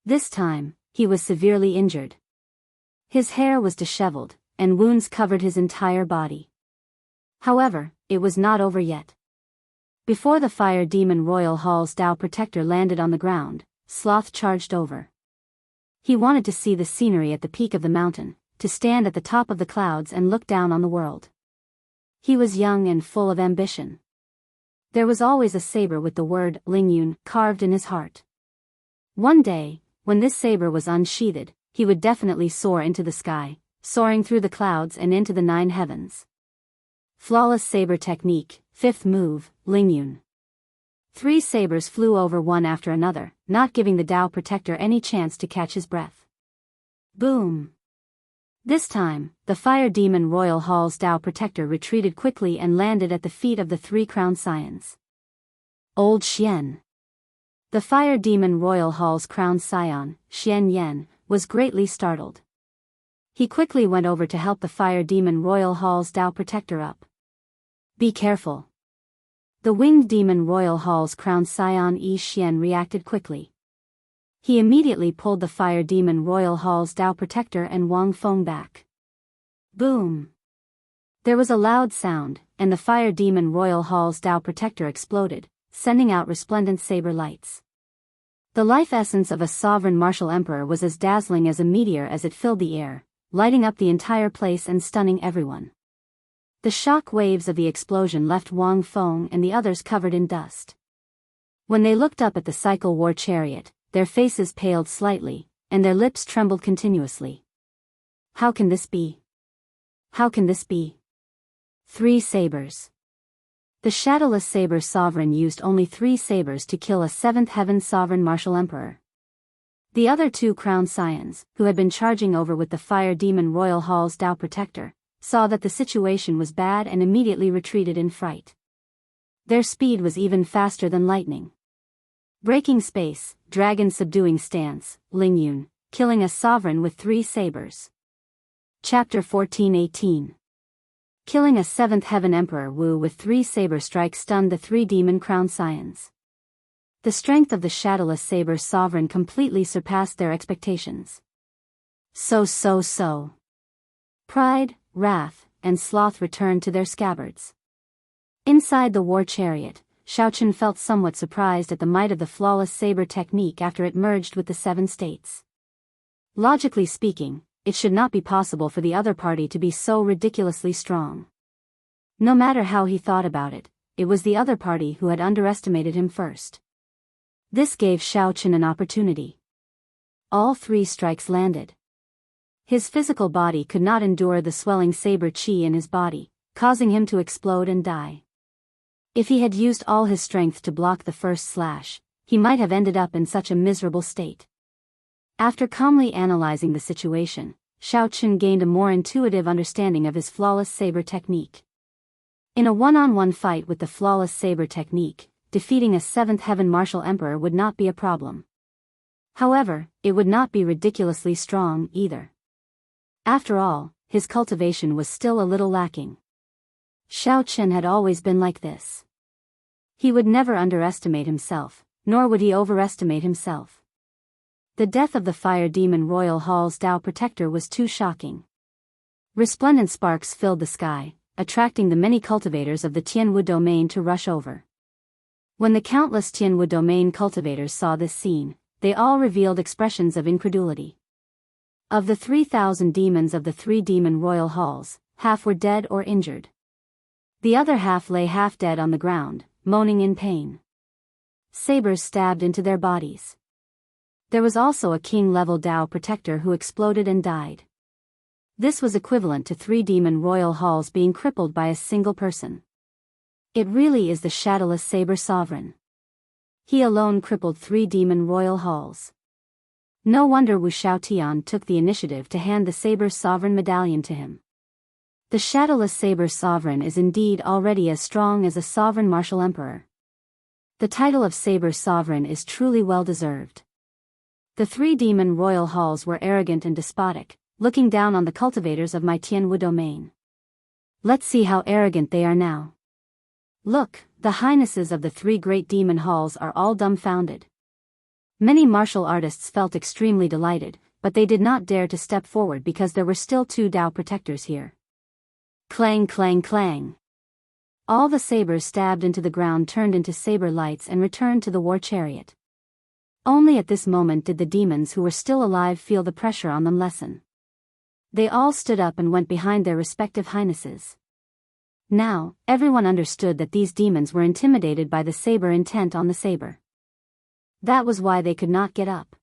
This time, he was severely injured. His hair was disheveled, and wounds covered his entire body. However, it was not over yet. Before the Fire Demon Royal Hall's Tao Protector landed on the ground, Sloth charged over. He wanted to see the scenery at the peak of the mountain, to stand at the top of the clouds and look down on the world. He was young and full of ambition. There was always a saber with the word Lingyun carved in his heart. One day, when this saber was unsheathed, he would definitely soar into the sky, soaring through the clouds and into the 9 heavens. Flawless saber technique, 5th move, Lingyun. 3 sabers flew over one after another, not giving the Tao Protector any chance to catch his breath. Boom! This time, the Fire Demon Royal Hall's Tao Protector retreated quickly and landed at the feet of the 3 crowned scions. Old Xian. The Fire Demon Royal Hall's crowned scion, Xian Yan, was greatly startled. He quickly went over to help the Fire Demon Royal Hall's Tao Protector up. Be careful. The Winged Demon Royal Hall's crowned scion Yi Xian reacted quickly. He immediately pulled the Fire Demon Royal Hall's Tao Protector and Wang Feng back. Boom! There was a loud sound, and the Fire Demon Royal Hall's Tao Protector exploded, sending out resplendent saber lights. The life essence of a sovereign martial emperor was as dazzling as a meteor as it filled the air, lighting up the entire place and stunning everyone. The shock waves of the explosion left Wang Feng and the others covered in dust. When they looked up at the cycle war chariot, their faces paled slightly, and their lips trembled continuously. How can this be? How can this be? 3 sabers. The Shadowless Saber Sovereign used only 3 sabers to kill a 7th Heaven Sovereign Martial Emperor. The other 2 crowned scions, who had been charging over with the Fire Demon Royal Hall's Tao Protector, saw that the situation was bad and immediately retreated in fright. Their speed was even faster than lightning. Breaking space, dragon subduing stance, Lingyun, killing a sovereign with 3 sabers. Chapter 14:18. Killing a 7th Heaven Emperor Wu with 3 saber strikes stunned the 3 demon crowned scions. The strength of the Shadowless Saber Sovereign completely surpassed their expectations. So. Pride, wrath, and sloth returned to their scabbards. Inside the war chariot, Xiaochen felt somewhat surprised at the might of the flawless saber technique after it merged with the 7 states. Logically speaking, it should not be possible for the other party to be so ridiculously strong. No matter how he thought about it, it was the other party who had underestimated him first. This gave Xiaochen an opportunity. All 3 strikes landed. His physical body could not endure the swelling saber chi in his body, causing him to explode and die. If he had used all his strength to block the first slash, he might have ended up in such a miserable state. After calmly analyzing the situation, Xiaochen gained a more intuitive understanding of his flawless saber technique. In a one-on-one fight with the flawless saber technique, defeating a 7th Heaven Martial Emperor would not be a problem. However, it would not be ridiculously strong either. After all, his cultivation was still a little lacking. Xiaochen had always been like this. He would never underestimate himself, nor would he overestimate himself. The death of the Fire Demon Royal Hall's Tao Protector was too shocking. Resplendent sparks filled the sky, attracting the many cultivators of the Tianwu domain to rush over. When the countless Tianwu domain cultivators saw this scene, they all revealed expressions of incredulity. Of the 3,000 demons of the 3 demon royal halls, half were dead or injured. The other half lay half dead on the ground, moaning in pain. Sabers stabbed into their bodies. There was also a king-level Tao Protector who exploded and died. This was equivalent to 3 demon royal halls being crippled by a single person. It really is the Shadowless Saber Sovereign. He alone crippled 3 demon royal halls. No wonder Wu Xiaotian took the initiative to hand the Saber Sovereign medallion to him. The Shadowless Saber Sovereign is indeed already as strong as a sovereign martial emperor. The title of Saber Sovereign is truly well-deserved. The 3 demon royal halls were arrogant and despotic, looking down on the cultivators of my Tianwu domain. Let's see how arrogant they are now. Look, the highnesses of the 3 great demon halls are all dumbfounded. Many martial artists felt extremely delighted, but they did not dare to step forward because there were still 2 Tao Protectors here. Clang clang clang. All the sabers stabbed into the ground turned into saber lights and returned to the war chariot. Only at this moment did the demons who were still alive feel the pressure on them lessen. They all stood up and went behind their respective highnesses. Now, everyone understood that these demons were intimidated by the saber intent on the saber. That was why they could not get up.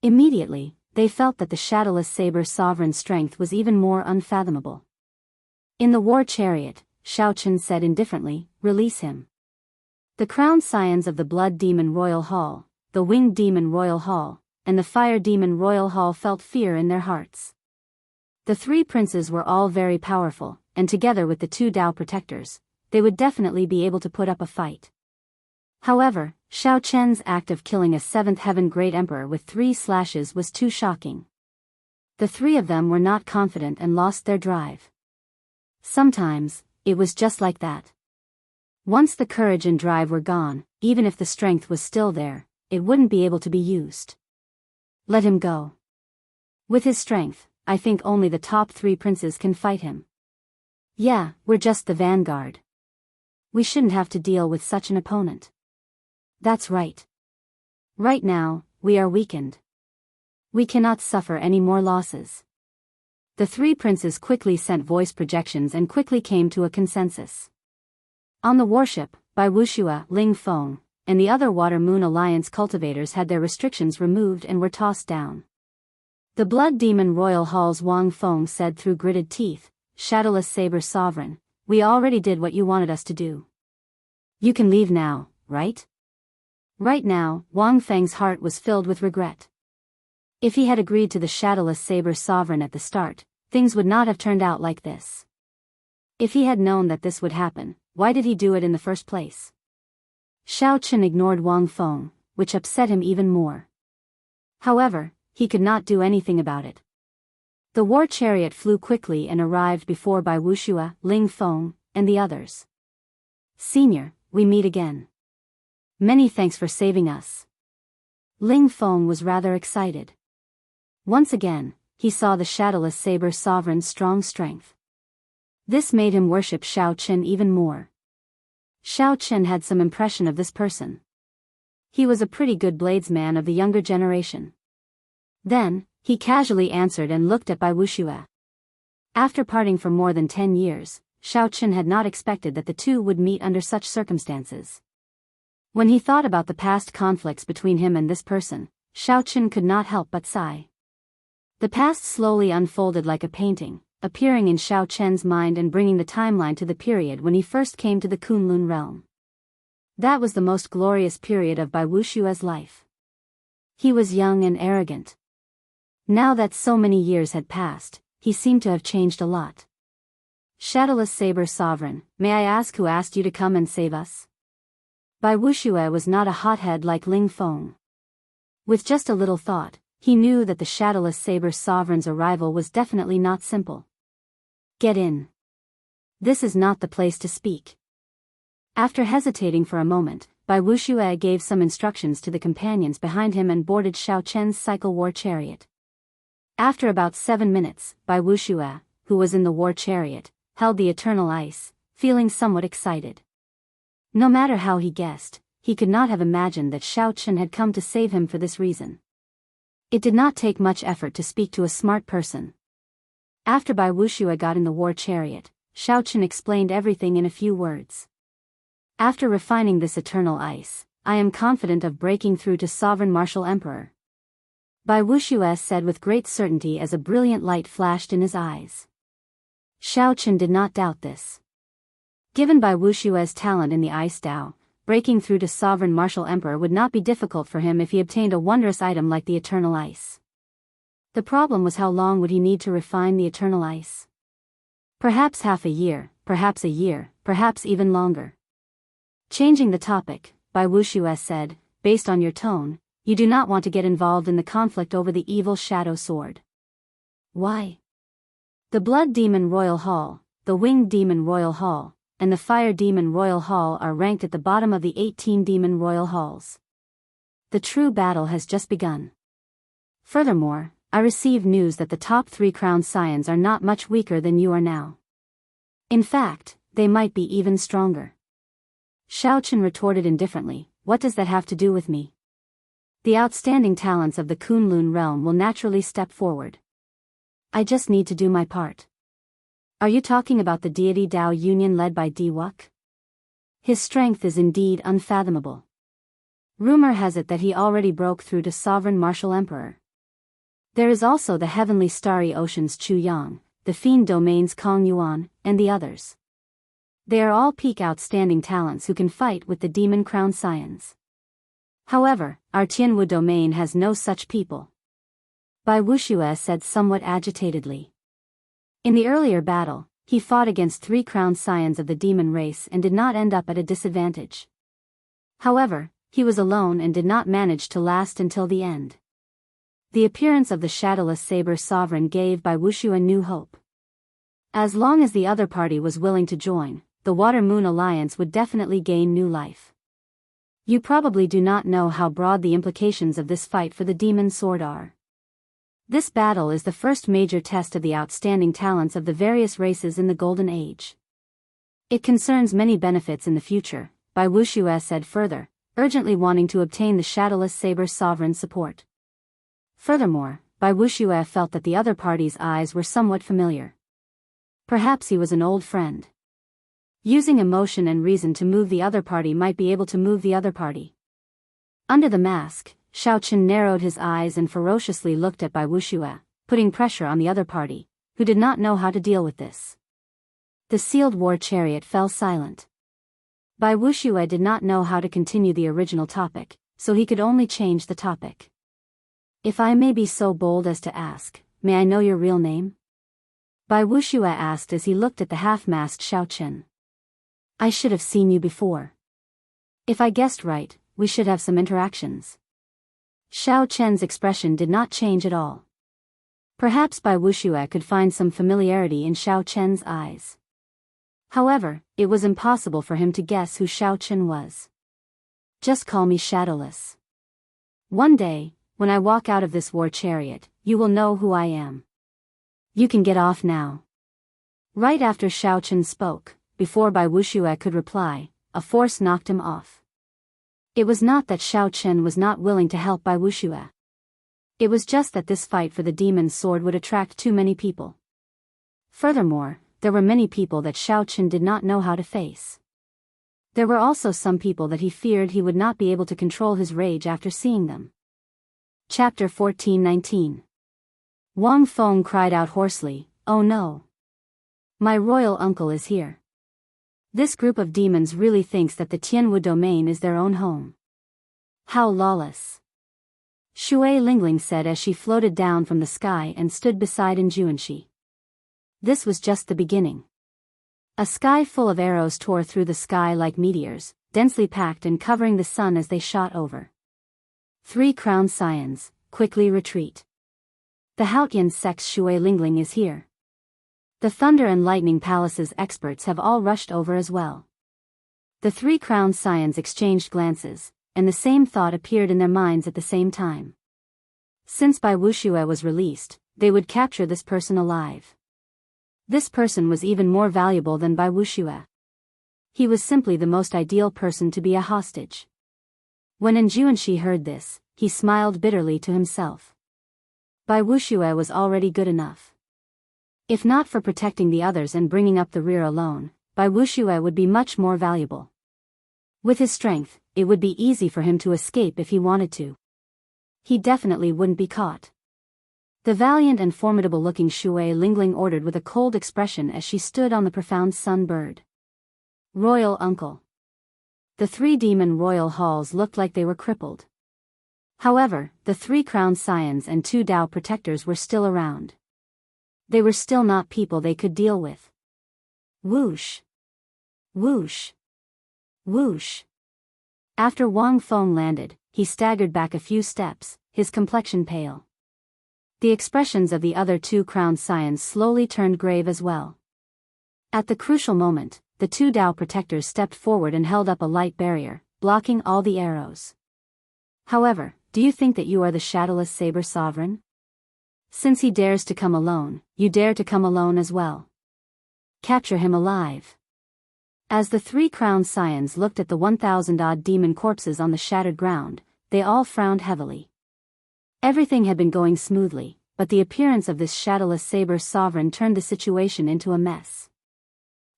Immediately, they felt that the shadowless saber's sovereign strength was even more unfathomable. In the war chariot, Xiaochen said indifferently, "Release him." The crowned scions of the Blood Demon Royal Hall, the Winged Demon Royal Hall, and the Fire Demon Royal Hall felt fear in their hearts. The three princes were all very powerful, and together with the two Dao protectors, they would definitely be able to put up a fight. However, Xiaochen's act of killing a seventh heaven great emperor with 3 slashes was too shocking. The three of them were not confident and lost their drive. Sometimes, it was just like that. Once the courage and drive were gone, even if the strength was still there, it wouldn't be able to be used. Let him go. With his strength, I think only the top 3 princes can fight him. Yeah, we're just the vanguard. We shouldn't have to deal with such an opponent. That's right. Right now, we are weakened. We cannot suffer any more losses. The 3 princes quickly sent voice projections and quickly came to a consensus. On the warship, by Wuxia, Ling Feng, and the other Water Moon Alliance cultivators had their restrictions removed and were tossed down. The Blood Demon Royal Hall's Wang Feng said through gritted teeth, "Shadowless Saber Sovereign, we already did what you wanted us to do. You can leave now, right?" Right now, Wang Feng's heart was filled with regret. If he had agreed to the Shadowless Saber Sovereign at the start, things would not have turned out like this. If he had known that this would happen, why did he do it in the first place? Xiaochen ignored Wang Feng, which upset him even more. However, he could not do anything about it. The war chariot flew quickly and arrived before Bai Wuxia, Ling Feng, and the others. "Senior, we meet again. Many thanks for saving us." Ling Feng was rather excited. Once again, he saw the Shadowless Saber Sovereign's strong strength. This made him worship Xiaochen even more. Xiaochen had some impression of this person. He was a pretty good bladesman of the younger generation. Then, he casually answered and looked at Bai Wuxia. After parting for more than 10 years, Xiaochen had not expected that the two would meet under such circumstances. When he thought about the past conflicts between him and this person, Xiaochen could not help but sigh. The past slowly unfolded like a painting, appearing in Xiaochen's mind and bringing the timeline to the period when he first came to the Kunlun realm. That was the most glorious period of Bai Wuxia's life. He was young and arrogant. Now that so many years had passed, he seemed to have changed a lot. "Shadowless Saber Sovereign, may I ask who asked you to come and save us?" Bai Wuxia was not a hothead like Ling Feng. With just a little thought, he knew that the Shadowless Saber Sovereign's arrival was definitely not simple. "Get in. This is not the place to speak." After hesitating for a moment, Bai Wuxia gave some instructions to the companions behind him and boarded Xiaochen's cycle war chariot. After about 7 minutes, Bai Wuxia, who was in the war chariot, held the eternal ice, feeling somewhat excited. No matter how he guessed, he could not have imagined that Xiaochen had come to save him for this reason. It did not take much effort to speak to a smart person. After Bai Wuxia got in the war chariot, Xiaochen explained everything in a few words. "After refining this eternal ice, I am confident of breaking through to Sovereign Martial Emperor," Bai Wuxia said with great certainty as a brilliant light flashed in his eyes. Xiaochen did not doubt this. Given Bai Wuxia's talent in the Ice Dao, breaking through to Sovereign Martial Emperor would not be difficult for him if he obtained a wondrous item like the Eternal Ice. The problem was how long would he need to refine the Eternal Ice? Perhaps half a year, perhaps a year, perhaps even longer. Changing the topic, Bai Wuxia said, "Based on your tone, you do not want to get involved in the conflict over the evil shadow sword. Why?" The Blood Demon Royal Hall, the Winged Demon Royal Hall, and the Fire Demon Royal Hall are ranked at the bottom of the 18 Demon Royal Halls. The true battle has just begun. Furthermore, I received news that the top 3 crowned scions are not much weaker than you are now. In fact, they might be even stronger. Xiaochen retorted indifferently, "What does that have to do with me?" The outstanding talents of the Kunlun realm will naturally step forward. I just need to do my part. Are you talking about the deity Dao Union led by Diwuk? His strength is indeed unfathomable. Rumor has it that he already broke through to Sovereign Martial Emperor. There is also the heavenly starry oceans Chu Yang, the fiend domains Kong Yuan, and the others. They are all peak outstanding talents who can fight with the demon crown scions. However, our Tianwu domain has no such people. Bai Wuxia said somewhat agitatedly. In the earlier battle, he fought against 3 crown scions of the demon race and did not end up at a disadvantage. However, he was alone and did not manage to last until the end. The appearance of the shadowless saber sovereign gave Bai Wuxia new hope. As long as the other party was willing to join, the Water Moon Alliance would definitely gain new life. You probably do not know how broad the implications of this fight for the demon sword are. This battle is the first major test of the outstanding talents of the various races in the Golden Age. It concerns many benefits in the future, Bai Wuxia said further, urgently wanting to obtain the shadowless saber sovereign's support. Furthermore, Bai Wuxia felt that the other party's eyes were somewhat familiar. Perhaps he was an old friend. Using emotion and reason to move the other party might be able to move the other party. Under the mask, Xiaoqin narrowed his eyes and ferociously looked at Bai Wuxia, putting pressure on the other party, who did not know how to deal with this. The sealed war chariot fell silent. Bai Wuxia did not know how to continue the original topic, so he could only change the topic. If I may be so bold as to ask, may I know your real name? Bai Wuxia asked as he looked at the half-masked Xiaoqin. I should have seen you before. If I guessed right, we should have some interactions. Xiaoqian's expression did not change at all. Perhaps Bai Wuxia could find some familiarity in Xiaoqian's eyes. However, it was impossible for him to guess who Xiaoqian was. Just call me Shadowless. One day, when I walk out of this war chariot, you will know who I am. You can get off now. Right after Xiaoqian spoke, before Bai Wuxia could reply, a force knocked him off. It was not that Xiaoqian was not willing to help Bai Wuxia. It was just that this fight for the demon's sword would attract too many people. Furthermore, there were many people that Xiaoqian did not know how to face. There were also some people that he feared he would not be able to control his rage after seeing them. Chapter 14:19. Wang Feng cried out hoarsely, "Oh no! My royal uncle is here. This group of demons really thinks that the Tianwu domain is their own home. How lawless!" Shui Lingling said as she floated down from the sky and stood beside Jianghu. This was just the beginning. A sky full of arrows tore through the sky like meteors, densely packed and covering the sun as they shot over. 3 crowned scions, quickly retreat. The Haotian sect's Shui Lingling is here. The Thunder and Lightning Palace's experts have all rushed over as well. The 3 crowned scions exchanged glances, and the same thought appeared in their minds at the same time. Since Bai Wuxia was released, they would capture this person alive. This person was even more valuable than Bai Wuxia. He was simply the most ideal person to be a hostage. When Jianghu heard this, he smiled bitterly to himself. Bai Wuxia was already good enough. If not for protecting the others and bringing up the rear alone, Bai Wuxia would be much more valuable. With his strength, it would be easy for him to escape if he wanted to. He definitely wouldn't be caught. The valiant and formidable-looking Shui Lingling ordered with a cold expression as she stood on the profound sun bird. Royal uncle. The 3 demon royal halls looked like they were crippled. However, the 3 crowned scions and 2 Dao protectors were still around. They were still not people they could deal with. Whoosh! Whoosh! Whoosh! After Wang Feng landed, he staggered back a few steps, his complexion pale. The expressions of the other 2 crowned scions slowly turned grave as well. At the crucial moment, the 2 Dao protectors stepped forward and held up a light barrier, blocking all the arrows. However, do you think that you are the shadowless saber sovereign? Since he dares to come alone, you dare to come alone as well. Capture him alive. As the 3 crowned scions looked at the 1,000-odd demon corpses on the shattered ground, they all frowned heavily. Everything had been going smoothly, but the appearance of this shadowless saber sovereign turned the situation into a mess.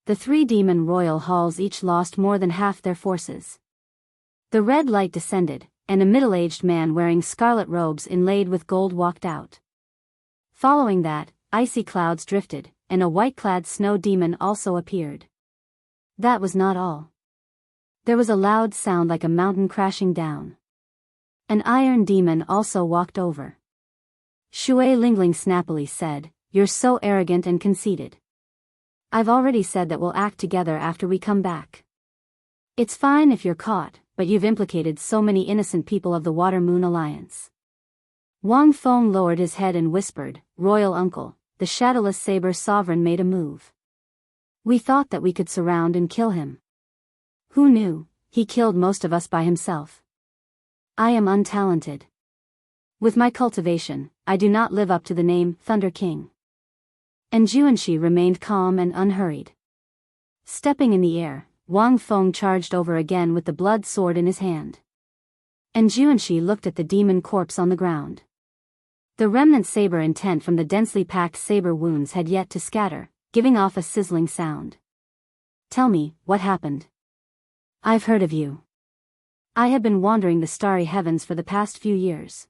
The 3 demon royal halls each lost more than half their forces. The red light descended, and a middle-aged man wearing scarlet robes inlaid with gold walked out. Following that, icy clouds drifted, and a white-clad snow demon also appeared. That was not all. There was a loud sound like a mountain crashing down. An iron demon also walked over. Shui Lingling snappily said, "You're so arrogant and conceited. I've already said that we'll act together after we come back. It's fine if you're caught, but you've implicated so many innocent people of the Water Moon Alliance." Wang Feng lowered his head and whispered, "Royal Uncle, the shadowless saber sovereign made a move. We thought that we could surround and kill him. Who knew, he killed most of us by himself. I am untalented. With my cultivation, I do not live up to the name Thunder King." And Jianghu remained calm and unhurried. Stepping in the air, Wang Feng charged over again with the blood sword in his hand. And Jianghu looked at the demon corpse on the ground. The remnant saber intent from the densely packed saber wounds had yet to scatter, giving off a sizzling sound. "Tell me, what happened? I've heard of you. I have been wandering the starry heavens for the past few years.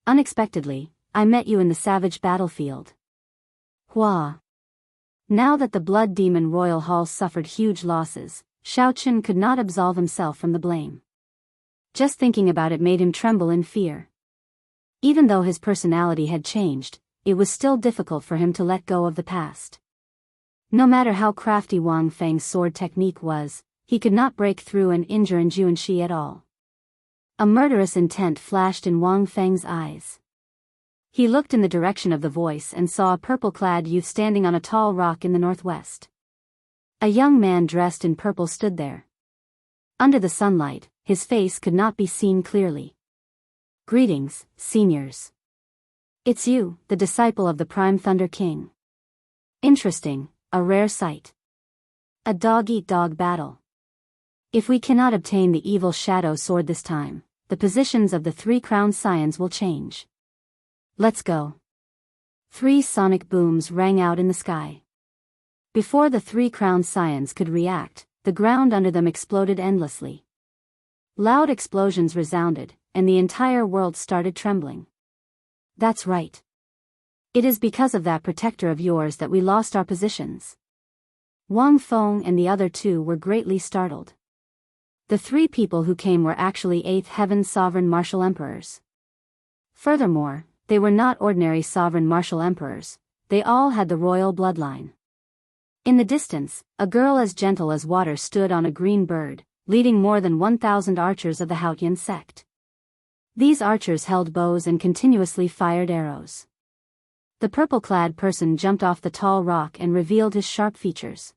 Unexpectedly, I met you in the savage battlefield." Hua. Now that the Blood Demon Royal Hall suffered huge losses, Xiaochen could not absolve himself from the blame. Just thinking about it made him tremble in fear. Even though his personality had changed, it was still difficult for him to let go of the past. No matter how crafty Wang Feng's sword technique was, he could not break through and injure Jianghu at all. A murderous intent flashed in Wang Feng's eyes. He looked in the direction of the voice and saw a purple-clad youth standing on a tall rock in the northwest. A young man dressed in purple stood there. Under the sunlight, his face could not be seen clearly. "Greetings, seniors. It's you, the disciple of the Prime Thunder King. Interesting, a rare sight. A dog-eat-dog battle. If we cannot obtain the evil shadow sword this time, the positions of the 3 crowned scions will change. Let's go." 3 sonic booms rang out in the sky. Before the 3 crowned scions could react, the ground under them exploded endlessly. Loud explosions resounded, and the entire world started trembling. "That's right. It is because of that protector of yours that we lost our positions." Wang Feng and the other 2 were greatly startled. The 3 people who came were actually 8th Heaven Sovereign Martial Emperors. Furthermore, they were not ordinary Sovereign Martial Emperors, they all had the royal bloodline. In the distance, a girl as gentle as water stood on a green bird, leading more than 1,000 archers of the Haotian sect. These archers held bows and continuously fired arrows. The purple-clad person jumped off the tall rock and revealed his sharp features.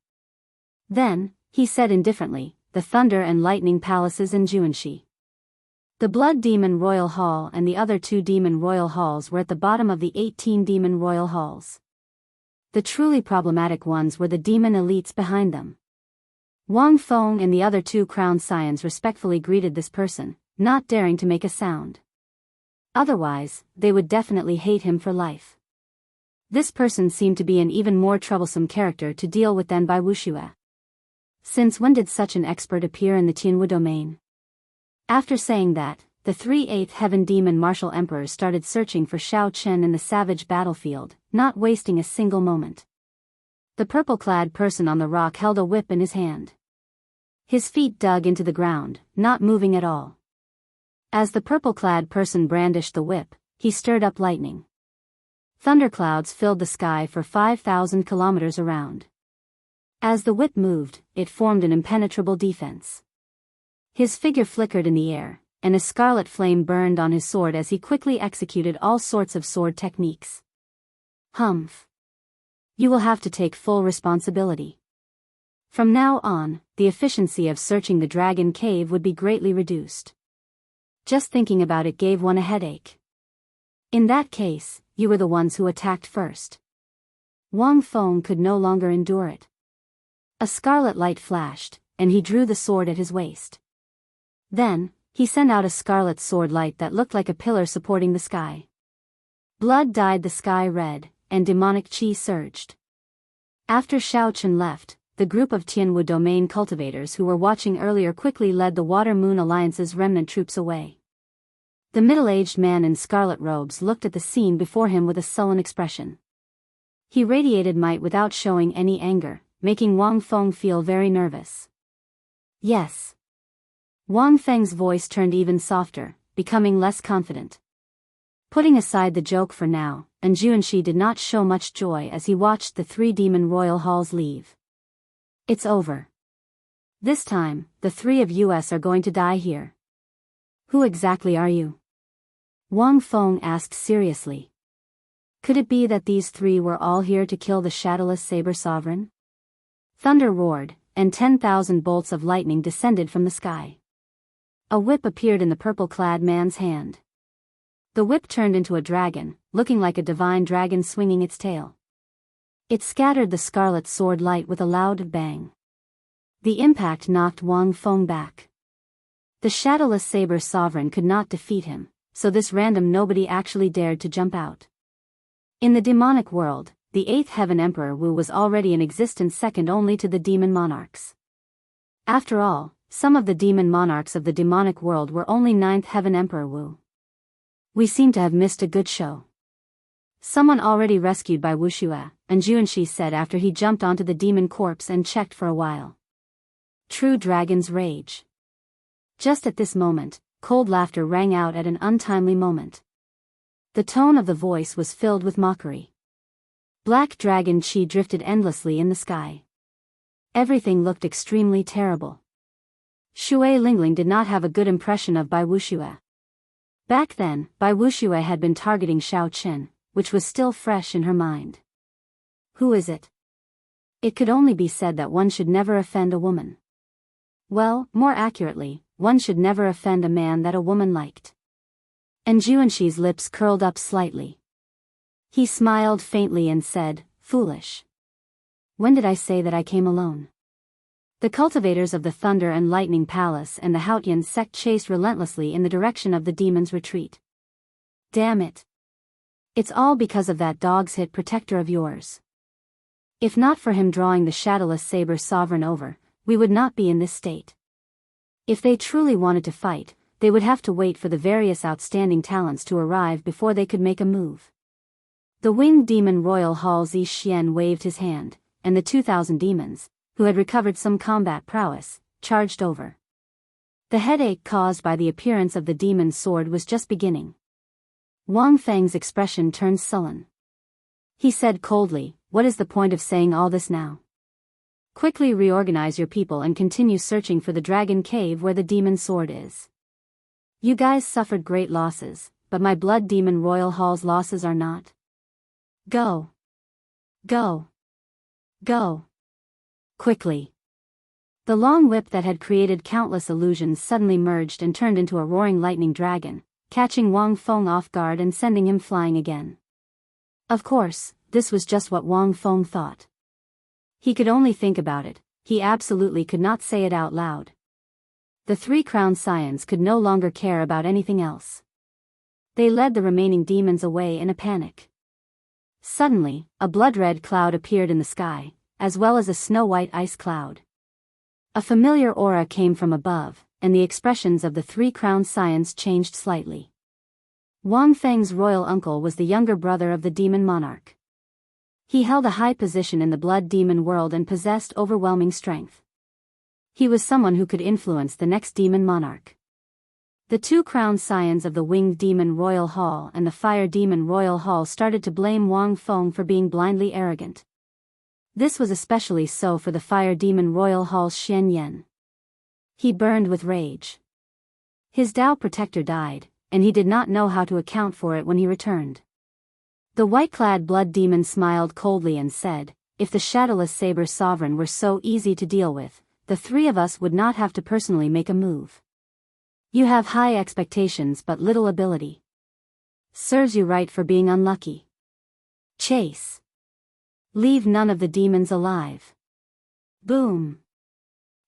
Then, he said indifferently, "The Thunder and Lightning Palaces in Jianghu." The Blood Demon Royal Hall and the other 2 Demon Royal Halls were at the bottom of the 18 Demon Royal Halls. The truly problematic ones were the demon elites behind them. Wang Feng and the other 2 crowned scions respectfully greeted this person, not daring to make a sound. Otherwise, they would definitely hate him for life. This person seemed to be an even more troublesome character to deal with than by Wuxia. Since when did such an expert appear in the Tianwu domain? After saying that, the 3 8th Heaven Demon Martial Emperors started searching for Xiao Chen in the savage battlefield, not wasting a single moment. The purple-clad person on the rock held a whip in his hand. His feet dug into the ground, not moving at all. As the purple-clad person brandished the whip, he stirred up lightning. Thunderclouds filled the sky for 5,000 kilometers around. As the whip moved, it formed an impenetrable defense. His figure flickered in the air, and a scarlet flame burned on his sword as he quickly executed all sorts of sword techniques. "Humph. You will have to take full responsibility. From now on, the efficiency of searching the dragon cave would be greatly reduced. Just thinking about it gave one a headache. In that case, you were the ones who attacked first." Wang Feng could no longer endure it. A scarlet light flashed, and he drew the sword at his waist. Then, He sent out a scarlet sword light that looked like a pillar supporting the sky. Blood dyed the sky red, and demonic qi surged. After Xiao Chen left, the group of Tianwu domain cultivators who were watching earlier quickly led the Water-Moon Alliance's remnant troops away. The middle-aged man in scarlet robes looked at the scene before him with a sullen expression. He radiated might without showing any anger, making Wang Feng feel very nervous. Yes. Wang Feng's voice turned even softer, becoming less confident. Putting aside the joke for now, and Jianghu did not show much joy as he watched the 3 demon royal halls leave. It's over. This time, the 3 of us are going to die here. Who exactly are you? Wang Feng asked seriously. Could it be that these 3 were all here to kill the shadowless saber sovereign? Thunder roared, and 10,000 bolts of lightning descended from the sky. A whip appeared in the purple-clad man's hand. The whip turned into a dragon, looking like a divine dragon swinging its tail. It scattered the scarlet sword light with a loud bang. The impact knocked Wang Feng back. The shadowless saber sovereign could not defeat him, so this random nobody actually dared to jump out. In the demonic world, the 8th Heaven Emperor Wu was already in existence second only to the demon monarchs. After all, some of the demon monarchs of the demonic world were only 9th Heaven Emperor Wu. We seem to have missed a good show. Someone already rescued by Wuxia, and Jianghu said after he jumped onto the demon corpse and checked for a while. True dragon's rage. Just at this moment, cold laughter rang out at an untimely moment. The tone of the voice was filled with mockery. Black dragon qi drifted endlessly in the sky. Everything looked extremely terrible. Shui Lingling did not have a good impression of Bai Wuxia. Back then, Bai Wuxia had been targeting Xiao Chen, which was still fresh in her mind. Who is it? It could only be said that one should never offend a woman. Well, more accurately, one should never offend a man that a woman liked. And Jianghu's lips curled up slightly. He smiled faintly and said, "Foolish. When did I say that I came alone?" The cultivators of the Thunder and Lightning Palace and the Haotian sect chased relentlessly in the direction of the demon's retreat. Damn it. It's all because of that dog's hit protector of yours. If not for him drawing the shadowless saber sovereign over, we would not be in this state. If they truly wanted to fight, they would have to wait for the various outstanding talents to arrive before they could make a move. The winged demon royal Hall Zi Xian waved his hand, and the 2,000 demons, who had recovered some combat prowess, charged over. The headache caused by the appearance of the demon's sword was just beginning. Wang Feng's expression turned sullen. He said coldly, "What is the point of saying all this now? Quickly reorganize your people and continue searching for the dragon cave where the demon sword is. You guys suffered great losses, but my blood demon royal hall's losses are not. Go. Go. Go. Quickly." The long whip that had created countless illusions suddenly merged and turned into a roaring lightning dragon, catching Wang Feng off guard and sending him flying again. Of course, this was just what Wang Feng thought. He could only think about it, he absolutely could not say it out loud. The 3 crowned scions could no longer care about anything else. They led the remaining demons away in a panic. Suddenly, a blood-red cloud appeared in the sky, as well as a snow-white ice cloud. A familiar aura came from above, and the expressions of the 3 crowned scions changed slightly. Wang Feng's royal uncle was the younger brother of the demon monarch. He held a high position in the blood demon world and possessed overwhelming strength. He was someone who could influence the next demon monarch. The 2 crowned scions of the winged demon royal hall and the fire demon royal hall started to blame Wang Feng for being blindly arrogant. This was especially so for the fire demon royal hall's Xian Yan. He burned with rage. His Tao protector died, and he did not know how to account for it when he returned. The white-clad blood demon smiled coldly and said, "If the shadowless saber sovereign were so easy to deal with, the 3 of us would not have to personally make a move. You have high expectations but little ability. Serves you right for being unlucky. Chase. Leave none of the demons alive. Boom.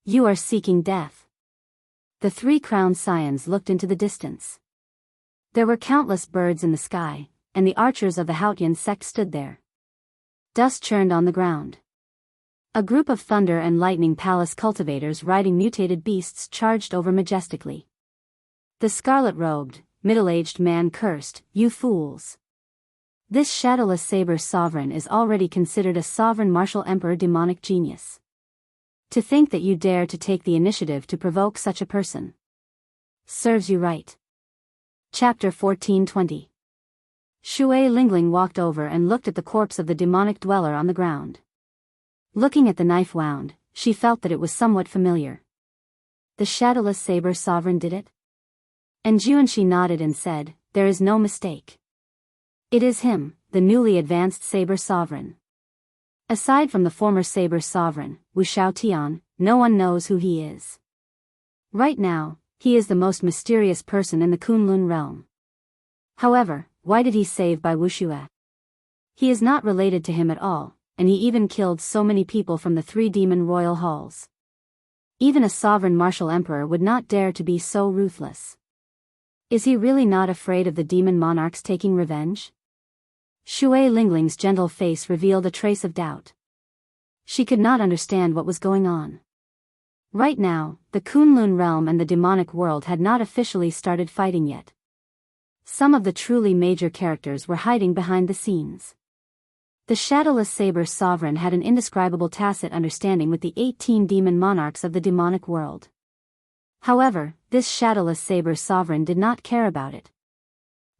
You are seeking death. The three crowned scions looked into the distance. There were countless birds in the sky, and the archers of the Haotian sect stood there. Dust churned on the ground. A group of thunder and lightning palace cultivators riding mutated beasts charged over majestically. The scarlet-robed, middle-aged man cursed, "You fools! This shadowless saber sovereign is already considered a sovereign martial emperor demonic genius. To think that you dare to take the initiative to provoke such a person. Serves you right." Chapter 14:20. Shui Lingling walked over and looked at the corpse of the demonic dweller on the ground. Looking at the knife wound, she felt that it was somewhat familiar. The shadowless saber sovereign did it? And Jianghu nodded and said, "There is no mistake. It is him, the newly advanced saber sovereign. Aside from the former saber sovereign, Wuxia Xianxia, no one knows who he is. Right now, he is the most mysterious person in the Kunlun realm. However, why did he save by Wuxia? He is not related to him at all, and he even killed so many people from the three demon royal halls. Even a sovereign martial emperor would not dare to be so ruthless. Is he really not afraid of the demon monarchs taking revenge?" Shui Lingling's gentle face revealed a trace of doubt. She could not understand what was going on. Right now, the Kunlun realm and the demonic world had not officially started fighting yet. Some of the truly major characters were hiding behind the scenes. The shadowless saber sovereign had an indescribable tacit understanding with the 18 demon monarchs of the demonic world. However, this shadowless saber sovereign did not care about it.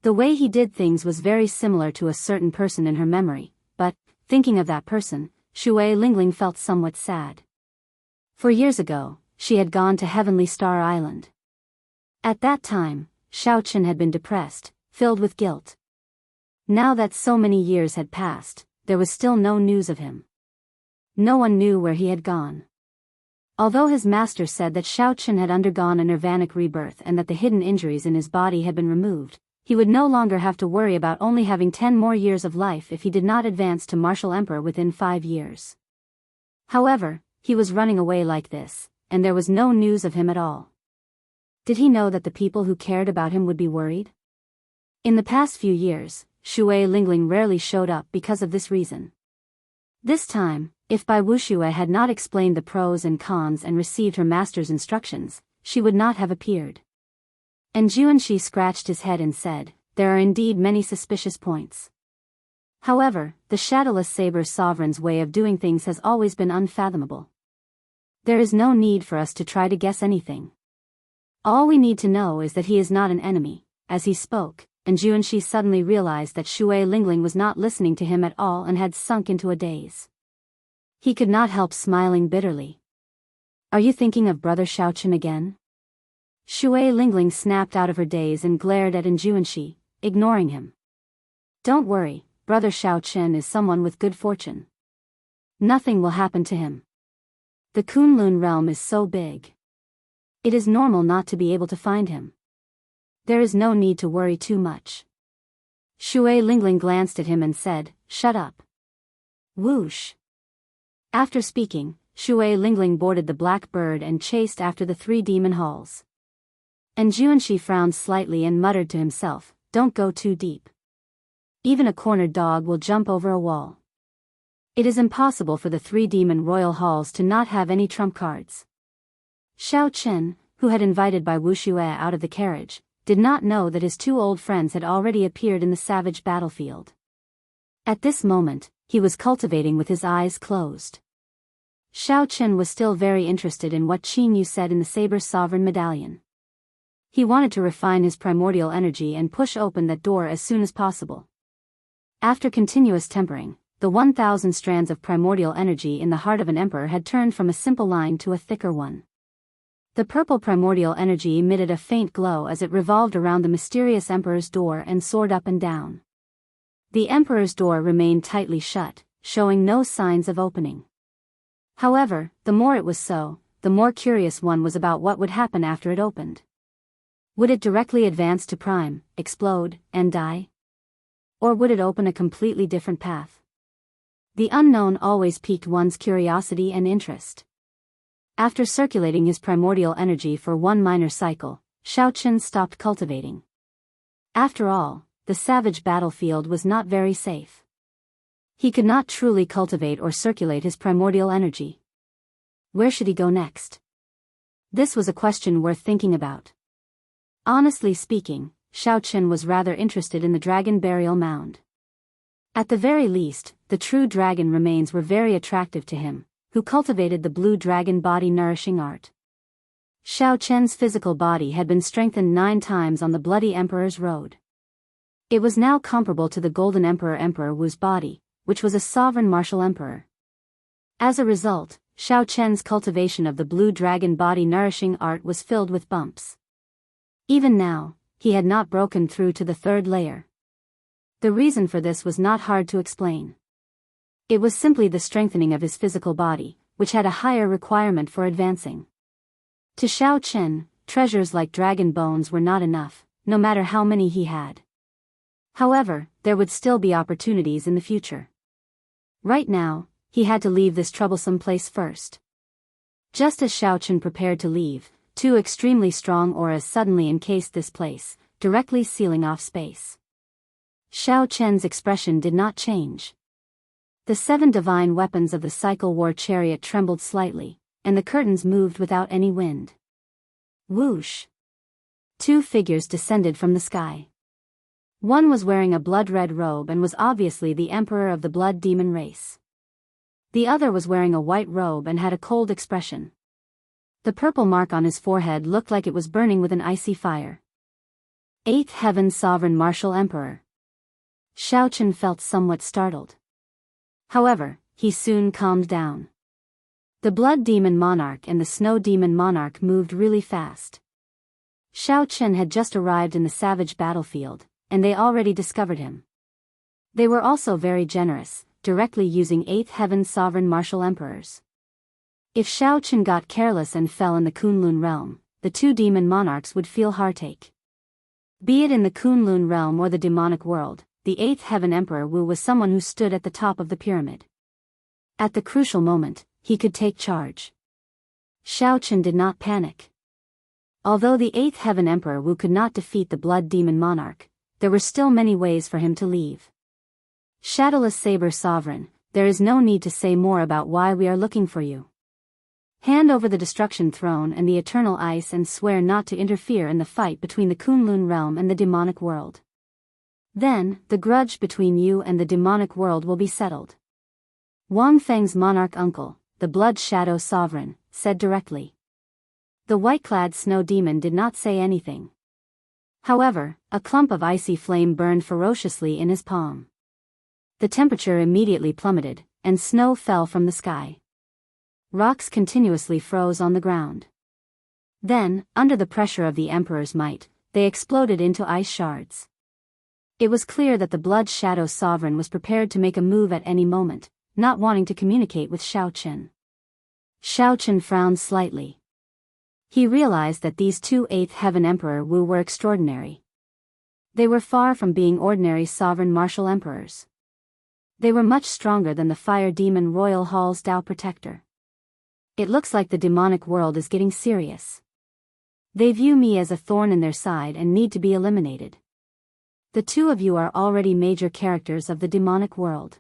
The way he did things was very similar to a certain person in her memory, but, thinking of that person, Shui Lingling felt somewhat sad. For years ago, she had gone to Heavenly Star Island. At that time, Xiaochen had been depressed, filled with guilt. Now that so many years had passed, there was still no news of him. No one knew where he had gone. Although his master said that Xiaochen had undergone a nirvanic rebirth and that the hidden injuries in his body had been removed, he would no longer have to worry about only having 10 more years of life if he did not advance to martial emperor within 5 years. However, he was running away like this, and there was no news of him at all. Did he know that the people who cared about him would be worried? In the past few years, Shui Lingling rarely showed up because of this reason. This time, if Bai Wuxia had not explained the pros and cons and received her master's instructions, she would not have appeared. And Jianghu scratched his head and said, "There are indeed many suspicious points. However, the shadowless saber sovereign's way of doing things has always been unfathomable. There is no need for us to try to guess anything. All we need to know is that he is not an enemy." As he spoke, and Jianghu suddenly realized that Shui Lingling was not listening to him at all and had sunk into a daze. He could not help smiling bitterly. "Are you thinking of Brother Xiaochen again?" Shui Lingling snapped out of her daze and glared at Jianghu, ignoring him. "Don't worry, Brother Xiaochen is someone with good fortune. Nothing will happen to him. The Kunlun realm is so big. It is normal not to be able to find him. There is no need to worry too much." Shui Lingling glanced at him and said, "Shut up." Whoosh. After speaking, Shui Lingling boarded the black bird and chased after the 3 demon halls. And Jianghu frowned slightly and muttered to himself, "Don't go too deep. Even a cornered dog will jump over a wall." It is impossible for the 3 demon royal halls to not have any trump cards. Xiao Chen, who had invited Bai Wuxia out of the carriage, did not know that his 2 old friends had already appeared in the savage battlefield. At this moment, he was cultivating with his eyes closed. Xiao Chen was still very interested in what Qin Yu said in the Saber Sovereign Medallion. He wanted to refine his primordial energy and push open that door as soon as possible. After continuous tempering, the 1,000 strands of primordial energy in the heart of an emperor had turned from a simple line to a thicker one. The purple primordial energy emitted a faint glow as it revolved around the mysterious emperor's door and soared up and down. The emperor's door remained tightly shut, showing no signs of opening. However, the more it was so, the more curious one was about what would happen after it opened. Would it directly advance to prime, explode, and die? Or would it open a completely different path? The unknown always piqued one's curiosity and interest. After circulating his primordial energy for one minor cycle, Xiaochen stopped cultivating. After all, the savage battlefield was not very safe. He could not truly cultivate or circulate his primordial energy. Where should he go next? This was a question worth thinking about. Honestly speaking, Xiaochen was rather interested in the dragon burial mound. At the very least, the true dragon remains were very attractive to him, who cultivated the blue dragon body nourishing art. Xiaochen's physical body had been strengthened 9 times on the Bloody Emperor's road. It was now comparable to the Golden Emperor Wu's body, which was a sovereign martial emperor. As a result, Xiaochen's cultivation of the blue dragon body nourishing art was filled with bumps. Even now, he had not broken through to the 3rd layer. The reason for this was not hard to explain. It was simply the strengthening of his physical body, which had a higher requirement for advancing. To Xiaochen, treasures like dragon bones were not enough, no matter how many he had. However, there would still be opportunities in the future. Right now, he had to leave this troublesome place first. Just as Xiaochen prepared to leave, 2 extremely strong auras suddenly encased this place, directly sealing off space. Xiaochen's expression did not change. The 7 divine weapons of the cycle war chariot trembled slightly, and the curtains moved without any wind. Whoosh! 2 figures descended from the sky. One was wearing a blood-red robe and was obviously the emperor of the blood demon race. The other was wearing a white robe and had a cold expression. The purple mark on his forehead looked like it was burning with an icy fire. 8th Heaven Sovereign Martial Emperor. Xiaochen felt somewhat startled. However, he soon calmed down. The Blood Demon Monarch and the Snow Demon Monarch moved really fast. Xiaochen had just arrived in the savage battlefield, and they already discovered him. They were also very generous, directly using 8th Heaven Sovereign Martial Emperors. If Xiaochen got careless and fell in the Kunlun realm, the 2 demon monarchs would feel heartache. Be it in the Kunlun realm or the demonic world, the 8th Heaven Emperor Wu was someone who stood at the top of the pyramid. At the crucial moment, he could take charge. Xiaochen did not panic. Although the 8th Heaven Emperor Wu could not defeat the Blood Demon Monarch, there were still many ways for him to leave. Shadowless Saber Sovereign, there is no need to say more about why we are looking for you. Hand over the Destruction Throne and the Eternal Ice and swear not to interfere in the fight between the Kunlun realm and the demonic world. Then, the grudge between you and the demonic world will be settled. Wang Feng's monarch uncle, the Blood Shadow Sovereign, said directly. The white-clad snow demon did not say anything. However, a clump of icy flame burned ferociously in his palm. The temperature immediately plummeted, and snow fell from the sky. Rocks continuously froze on the ground. Then, under the pressure of the Emperor's might, they exploded into ice shards. It was clear that the Blood Shadow Sovereign was prepared to make a move at any moment, not wanting to communicate with Xiaochen. Xiaochen frowned slightly. He realized that these 2 8th Heaven Emperor Wu were extraordinary. They were far from being ordinary sovereign martial emperors. They were much stronger than the Fire Demon Royal Hall's Tao Protector. It looks like the demonic world is getting serious. They view me as a thorn in their side and need to be eliminated. The 2 of you are already major characters of the demonic world.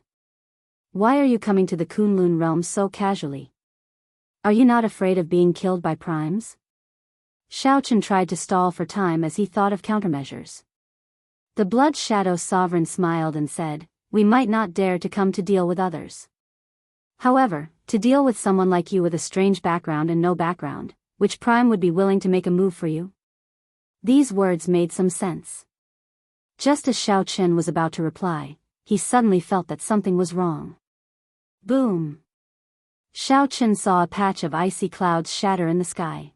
Why are you coming to the Kunlun realm so casually? Are you not afraid of being killed by primes? Xiaochen tried to stall for time as he thought of countermeasures. The Blood Shadow Sovereign smiled and said, "We might not dare to come to deal with others. However, to deal with someone like you with a strange background and no background, which prime would be willing to make a move for you?" These words made some sense. Just as Xiaochen was about to reply, he suddenly felt that something was wrong. Boom! Xiaochen saw a patch of icy clouds shatter in the sky.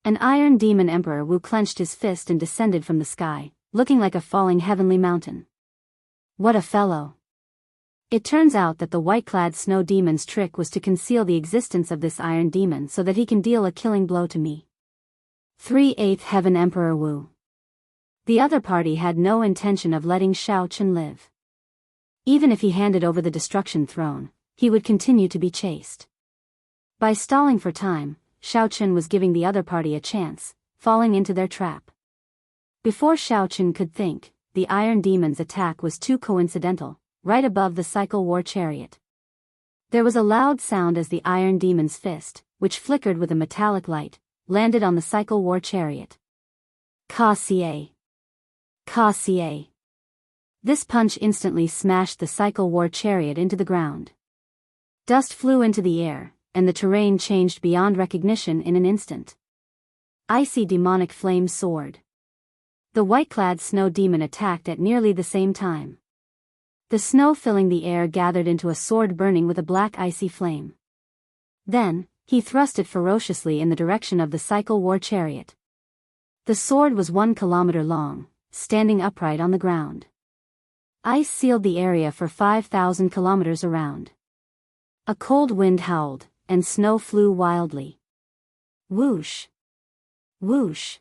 An Iron Demon Emperor Wu clenched his fist and descended from the sky, looking like a falling heavenly mountain. What a fellow! It turns out that the white-clad snow demon's trick was to conceal the existence of this iron demon so that he can deal a killing blow to me. 8th Heaven Emperor Wu. The other party had no intention of letting Xiaochen live. Even if he handed over the Destruction Throne, he would continue to be chased. By stalling for time, Xiaochen was giving the other party a chance, falling into their trap. Before Xiaochen could think, the Iron Demon's attack was too coincidental, right above the Cycle War Chariot. There was a loud sound as the Iron Demon's fist, which flickered with a metallic light, landed on the Cycle War Chariot. Ka-ca. Ka-ca. This punch instantly smashed the Cycle War Chariot into the ground. Dust flew into the air, and the terrain changed beyond recognition in an instant. Icy demonic flame sword. The white-clad snow demon attacked at nearly the same time. The snow filling the air gathered into a sword burning with a black icy flame. Then, he thrust it ferociously in the direction of the Cycle War Chariot. The sword was 1 kilometer long, standing upright on the ground. Ice sealed the area for 5,000 kilometers around. A cold wind howled, and snow flew wildly. Whoosh! Whoosh!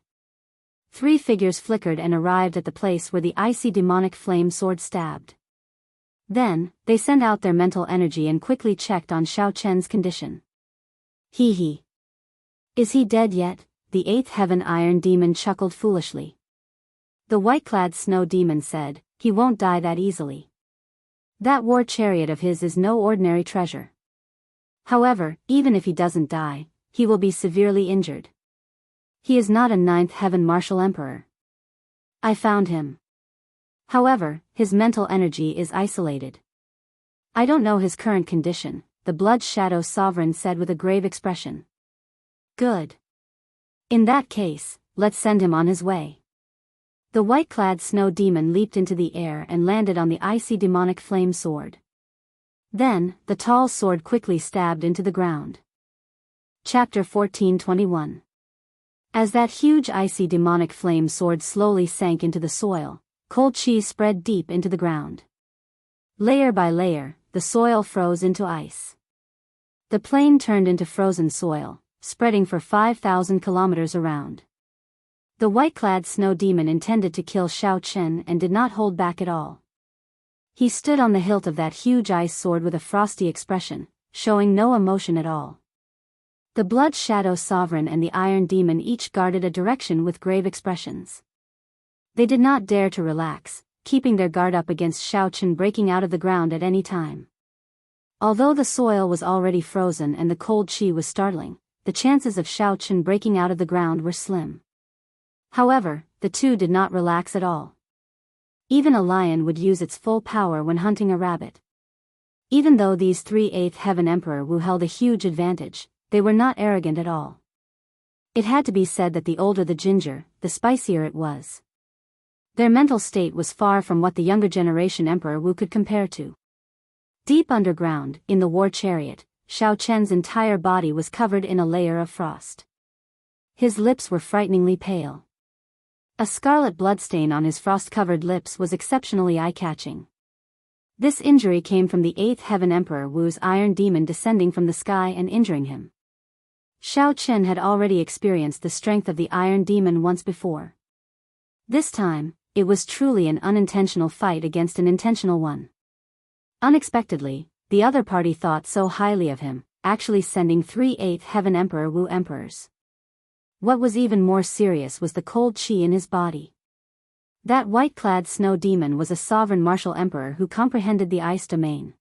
3 figures flickered and arrived at the place where the icy demonic flame sword stabbed. Then, they sent out their mental energy and quickly checked on Xiaochen's condition. Hee. Is he dead yet? The 8th Heaven Iron Demon chuckled foolishly. The white-clad snow demon said, he won't die that easily. That war chariot of his is no ordinary treasure. However, even if he doesn't die, he will be severely injured. He is not a 9th Heaven Martial Emperor. I found him. However, his mental energy is isolated. I don't know his current condition, the Blood Shadow Sovereign said with a grave expression. Good. In that case, let's send him on his way. The white-clad snow demon leaped into the air and landed on the icy demonic flame sword. Then, the tall sword quickly stabbed into the ground. Chapter 14:21. As that huge icy demonic flame sword slowly sank into the soil, cold chi spread deep into the ground. Layer by layer, the soil froze into ice. The plain turned into frozen soil, spreading for 5,000 kilometers around. The white-clad snow demon intended to kill Xiaochen and did not hold back at all. He stood on the hilt of that huge ice sword with a frosty expression, showing no emotion at all. The Blood Shadow Sovereign and the Iron Demon each guarded a direction with grave expressions. They did not dare to relax, keeping their guard up against Xiaochen breaking out of the ground at any time. Although the soil was already frozen and the cold chi was startling, the chances of Xiaochen breaking out of the ground were slim. However, the two did not relax at all. Even a lion would use its full power when hunting a rabbit. Even though these 3 8th Heaven Emperor Wu held a huge advantage, they were not arrogant at all. It had to be said that the older the ginger, the spicier it was. Their mental state was far from what the younger generation Emperor Wu could compare to. Deep underground, in the war chariot, Xiaochen's entire body was covered in a layer of frost. His lips were frighteningly pale. A scarlet bloodstain on his frost-covered lips was exceptionally eye-catching. This injury came from the 8th Heaven Emperor Wu's Iron Demon descending from the sky and injuring him. Xiaochen had already experienced the strength of the Iron Demon once before. This time, it was truly an unintentional fight against an intentional one. Unexpectedly, the other party thought so highly of him, actually sending 3 8th Heaven Emperor Wu emperors. What was even more serious was the cold chi in his body. That white-clad snow demon was a sovereign martial emperor who comprehended the ice domain.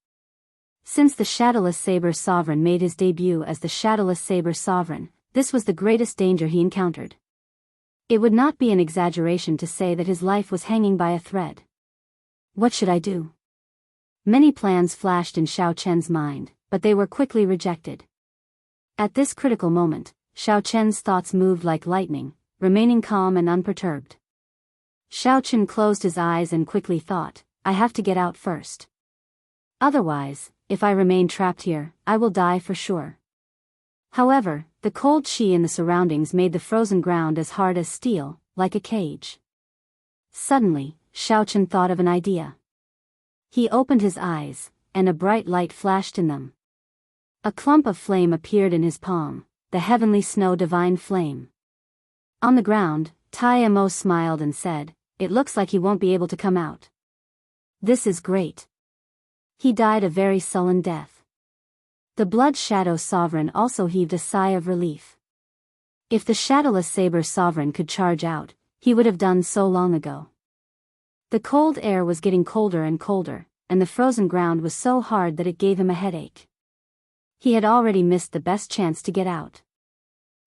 Since the Shadowless Saber Sovereign made his debut as the Shadowless Saber Sovereign, this was the greatest danger he encountered. It would not be an exaggeration to say that his life was hanging by a thread. What should I do? Many plans flashed in Xiaochen's mind, but they were quickly rejected. At this critical moment, Xiaochen's thoughts moved like lightning, remaining calm and unperturbed. Xiaochen closed his eyes and quickly thought, I have to get out first. Otherwise, if I remain trapped here, I will die for sure. However, the cold chi in the surroundings made the frozen ground as hard as steel, like a cage. Suddenly, Xiaochen thought of an idea. He opened his eyes, and a bright light flashed in them. A clump of flame appeared in his palm, the heavenly snow divine flame. On the ground, Tai Mo smiled and said, it looks like he won't be able to come out. This is great. He died a very sullen death. The Blood Shadow Sovereign also heaved a sigh of relief. If the Shadowless Saber Sovereign could charge out, he would have done so long ago. The cold air was getting colder and colder, and the frozen ground was so hard that it gave him a headache. He had already missed the best chance to get out.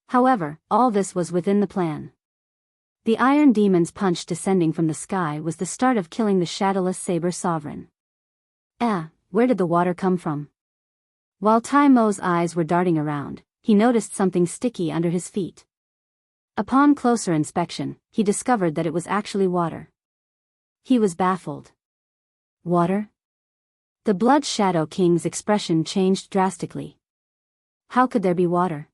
However, all this was within the plan. The Iron Demon's punch descending from the sky was the start of killing the Shadowless Saber Sovereign. Where did the water come from? While Tai Mo's eyes were darting around, he noticed something sticky under his feet. Upon closer inspection, he discovered that it was actually water. He was baffled. Water? The Blood Shadow King's expression changed drastically. How could there be water?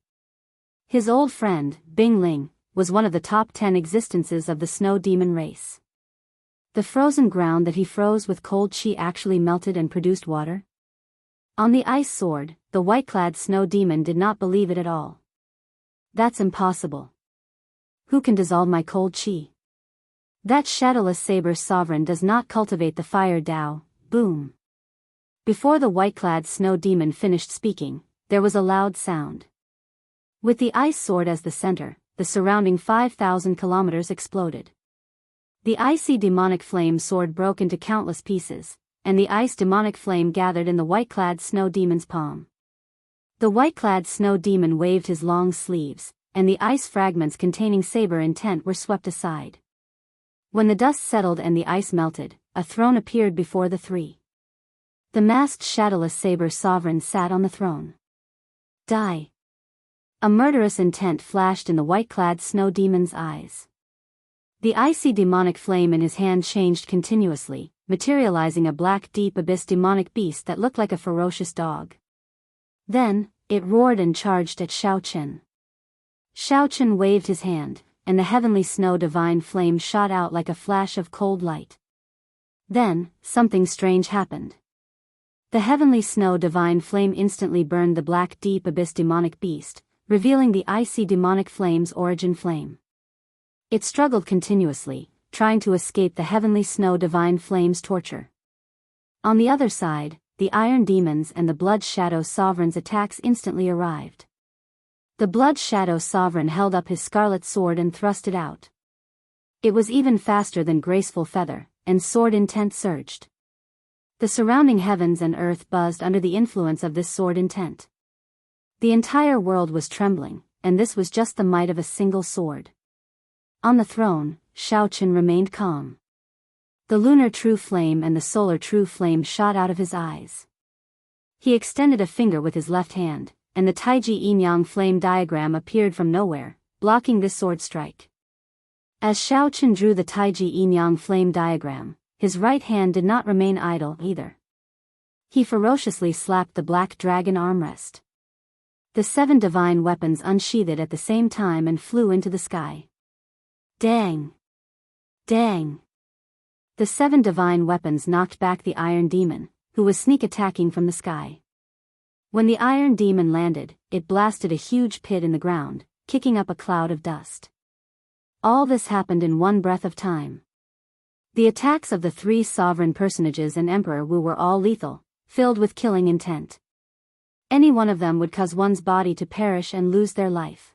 His old friend, Bing Ling, was one of the top 10 existences of the Snow Demon race. The frozen ground that he froze with cold chi actually melted and produced water? On the ice sword, the white-clad Snow Demon did not believe it at all. That's impossible. Who can dissolve my cold chi? That Shadowless Saber Sovereign does not cultivate the fire Dao. Boom. Before the white-clad Snow Demon finished speaking, there was a loud sound. With the ice sword as the center, the surrounding 5,000 kilometers exploded. The icy demonic flame sword broke into countless pieces, and the ice demonic flame gathered in the white-clad Snow Demon's palm. The white-clad Snow Demon waved his long sleeves, and the ice fragments containing saber intent were swept aside. When the dust settled and the ice melted, a throne appeared before the three. The masked Shadowless Saber Sovereign sat on the throne. Die. A murderous intent flashed in the white-clad Snow Demon's eyes. The icy demonic flame in his hand changed continuously, materializing a black deep abyss demonic beast that looked like a ferocious dog. Then, it roared and charged at Xiaochen. Xiaochen waved his hand, and the heavenly snow divine flame shot out like a flash of cold light. Then, something strange happened. The heavenly snow divine flame instantly burned the black deep abyss demonic beast, revealing the icy demonic flame's origin flame. It struggled continuously, trying to escape the heavenly snow divine flame's torture. On the other side, the Iron Demons and the Blood Shadow Sovereign's attacks instantly arrived. The Blood Shadow Sovereign held up his scarlet sword and thrust it out. It was even faster than graceful feather, and sword intent surged. The surrounding heavens and earth buzzed under the influence of this sword intent. The entire world was trembling, and this was just the might of a single sword. On the throne, Xiaochen remained calm. The lunar true flame and the solar true flame shot out of his eyes. He extended a finger with his left hand, and the Taiji Yin-Yang flame diagram appeared from nowhere, blocking this sword strike. As Xiaochen drew the Taiji Yin-Yang flame diagram, his right hand did not remain idle either. He ferociously slapped the black dragon armrest. The 7 divine weapons unsheathed at the same time and flew into the sky. Dang! Dang! The 7 divine weapons knocked back the Iron Demon, who was sneak attacking from the sky. When the Iron Demon landed, it blasted a huge pit in the ground, kicking up a cloud of dust. All this happened in one breath of time. The attacks of the 3 sovereign personages and Emperor Wu were all lethal, filled with killing intent. Any one of them would cause one's body to perish and lose their life.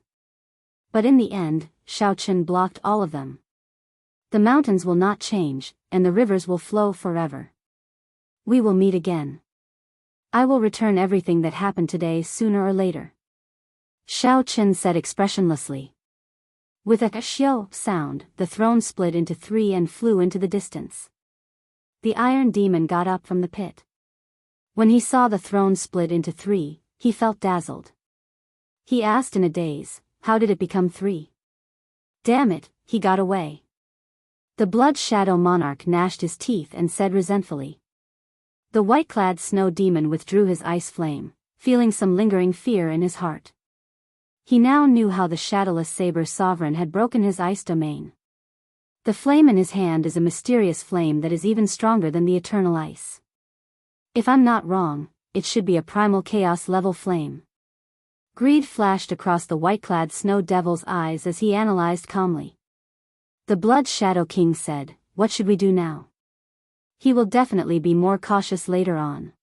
But in the end, Xiaochen blocked all of them. The mountains will not change, and the rivers will flow forever. We will meet again. I will return everything that happened today sooner or later. Xiaochen said expressionlessly. With a xiao sound, the throne split into 3 and flew into the distance. The Iron Demon got up from the pit. When he saw the throne split into 3, he felt dazzled. He asked in a daze, how did it become 3? Damn it, he got away. The Blood Shadow Monarch gnashed his teeth and said resentfully. The white-clad Snow Demon withdrew his ice flame, feeling some lingering fear in his heart. He now knew how the Shadowless Saber Sovereign had broken his ice domain. The flame in his hand is a mysterious flame that is even stronger than the eternal ice. If I'm not wrong, it should be a primal chaos-level flame. Greed flashed across the white-clad Snow Devil's eyes as he analyzed calmly. The Blood Shadow King said, what should we do now? He will definitely be more cautious later on.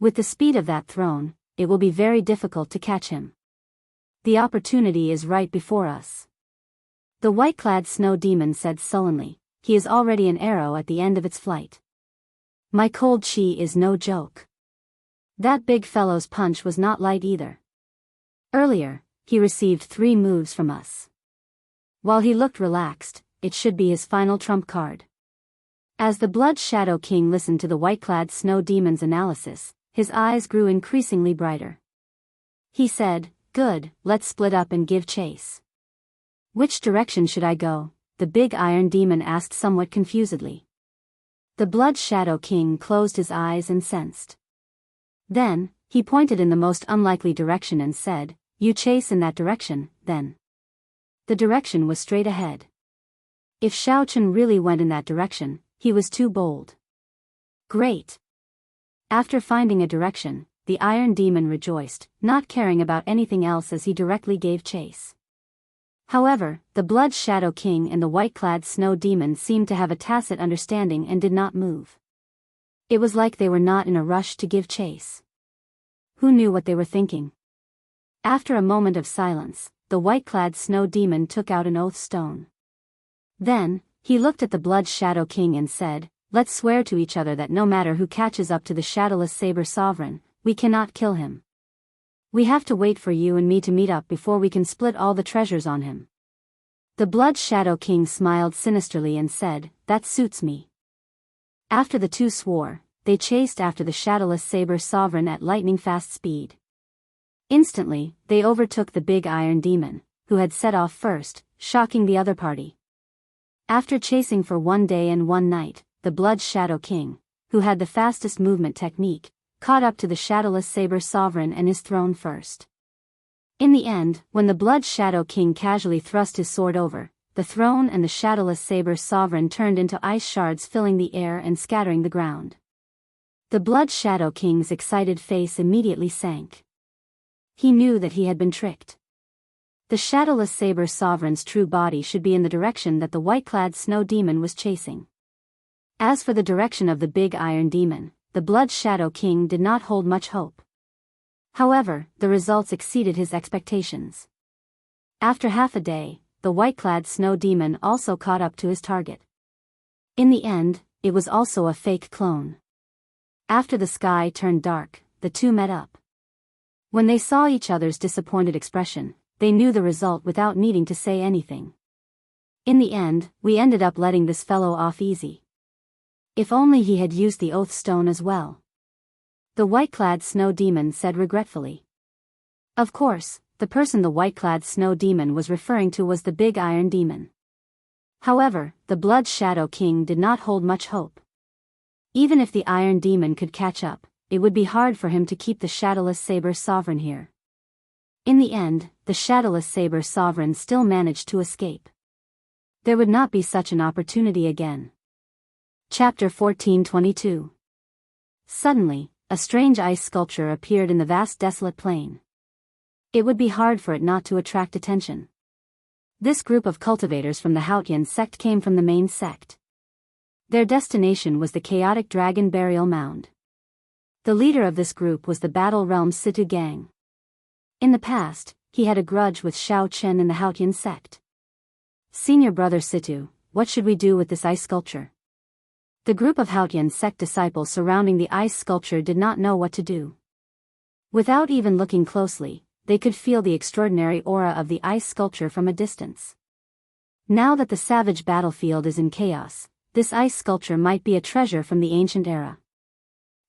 With the speed of that throne, it will be very difficult to catch him. The opportunity is right before us. The white-clad snow demon said sullenly, he is already an arrow at the end of its flight. My cold chi is no joke. That big fellow's punch was not light either. Earlier, he received 3 moves from us. While he looked relaxed, it should be his final trump card. As the Blood Shadow King listened to the white-clad snow demon's analysis, his eyes grew increasingly brighter. He said, good, let's split up and give chase. Which direction should I go? The big iron demon asked somewhat confusedly. The Blood Shadow King closed his eyes and sensed. Then, he pointed in the most unlikely direction and said, you chase in that direction, then. The direction was straight ahead. If Xiao Chun really went in that direction, he was too bold. Great. After finding a direction, the Iron Demon rejoiced, not caring about anything else as he directly gave chase. However, the Blood Shadow King and the white-clad Snow Demon seemed to have a tacit understanding and did not move. It was like they were not in a rush to give chase. Who knew what they were thinking? After a moment of silence, the white-clad Snow Demon took out an oath stone. Then, he looked at the Blood Shadow King and said, let's swear to each other that no matter who catches up to the Shadowless Saber Sovereign, we cannot kill him. We have to wait for you and me to meet up before we can split all the treasures on him. The Blood Shadow King smiled sinisterly and said, that suits me. After the two swore, they chased after the Shadowless Saber Sovereign at lightning-fast speed. Instantly, they overtook the big Iron Demon, who had set off first, shocking the other party. After chasing for 1 day and 1 night, the Blood Shadow King, who had the fastest movement technique, caught up to the Shadowless Saber Sovereign and his throne first. In the end, when the Blood Shadow King casually thrust his sword over, the throne and the Shadowless Saber Sovereign turned into ice shards filling the air and scattering the ground. The Blood Shadow King's excited face immediately sank. He knew that he had been tricked. The Shadowless Saber Sovereign's true body should be in the direction that the white-clad Snow Demon was chasing. As for the direction of the big Iron Demon, the Blood Shadow King did not hold much hope. However, the results exceeded his expectations. After half a day, the white-clad Snow Demon also caught up to his target. In the end, it was also a fake clone. After the sky turned dark, the two met up. When they saw each other's disappointed expression, they knew the result without needing to say anything. In the end, we ended up letting this fellow off easy. If only he had used the oath stone as well. The white-clad Snow Demon said regretfully. Of course, the person the white-clad Snow Demon was referring to was the big Iron Demon. However, the Blood Shadow King did not hold much hope. Even if the Iron Demon could catch up, it would be hard for him to keep the Shadowless Saber Sovereign here. In the end, the Shadowless Saber Sovereign still managed to escape. There would not be such an opportunity again. Chapter 1422. Suddenly, a strange ice sculpture appeared in the vast desolate plain. It would be hard for it not to attract attention. This group of cultivators from the Haotian sect came from the main sect. Their destination was the chaotic dragon burial mound. The leader of this group was the Battle Realm Situ Gang. In the past, he had a grudge with Xiao Chen and the Haotian sect. Senior brother Situ, what should we do with this ice sculpture? The group of Haotian sect disciples surrounding the ice sculpture did not know what to do. Without even looking closely, they could feel the extraordinary aura of the ice sculpture from a distance. Now that the savage battlefield is in chaos, this ice sculpture might be a treasure from the ancient era.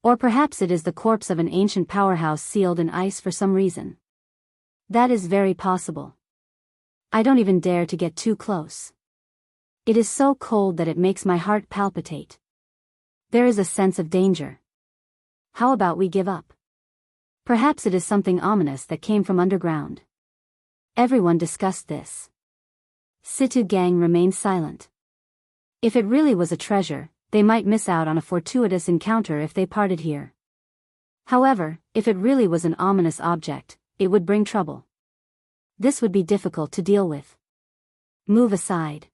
Or perhaps it is the corpse of an ancient powerhouse sealed in ice for some reason. That is very possible. I don't even dare to get too close. It is so cold that it makes my heart palpitate. There is a sense of danger. How about we give up? Perhaps it is something ominous that came from underground. Everyone discussed this. Situ Gang remained silent. If it really was a treasure, they might miss out on a fortuitous encounter if they parted here. However, if it really was an ominous object, it would bring trouble. This would be difficult to deal with. Move aside.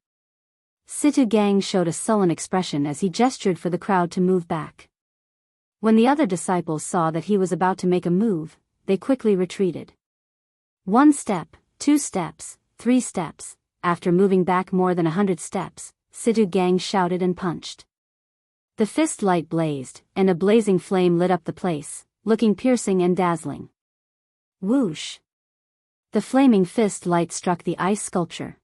Situ Gang showed a sullen expression as he gestured for the crowd to move back. When the other disciples saw that he was about to make a move, they quickly retreated. 1 step, 2 steps, 3 steps. After moving back more than 100 steps, Situ Gang shouted and punched. The fist light blazed, and a blazing flame lit up the place, looking piercing and dazzling. Whoosh! The flaming fist light struck the ice sculpture.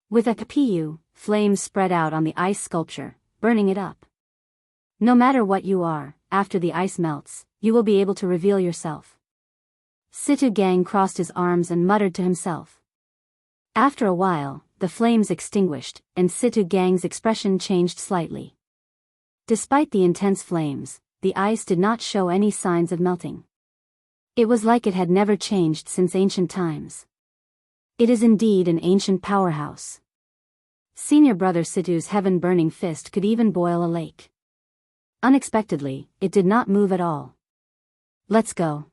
With a kapiyu, flames spread out on the ice sculpture, burning it up. No matter what you are, after the ice melts, you will be able to reveal yourself. Situ Gang crossed his arms and muttered to himself. After a while, the flames extinguished, and Situ Gang's expression changed slightly. Despite the intense flames, the ice did not show any signs of melting. It was like it had never changed since ancient times. It is indeed an ancient powerhouse. Senior brother Situ's heaven-burning fist could even boil a lake. Unexpectedly, it did not move at all. Let's go.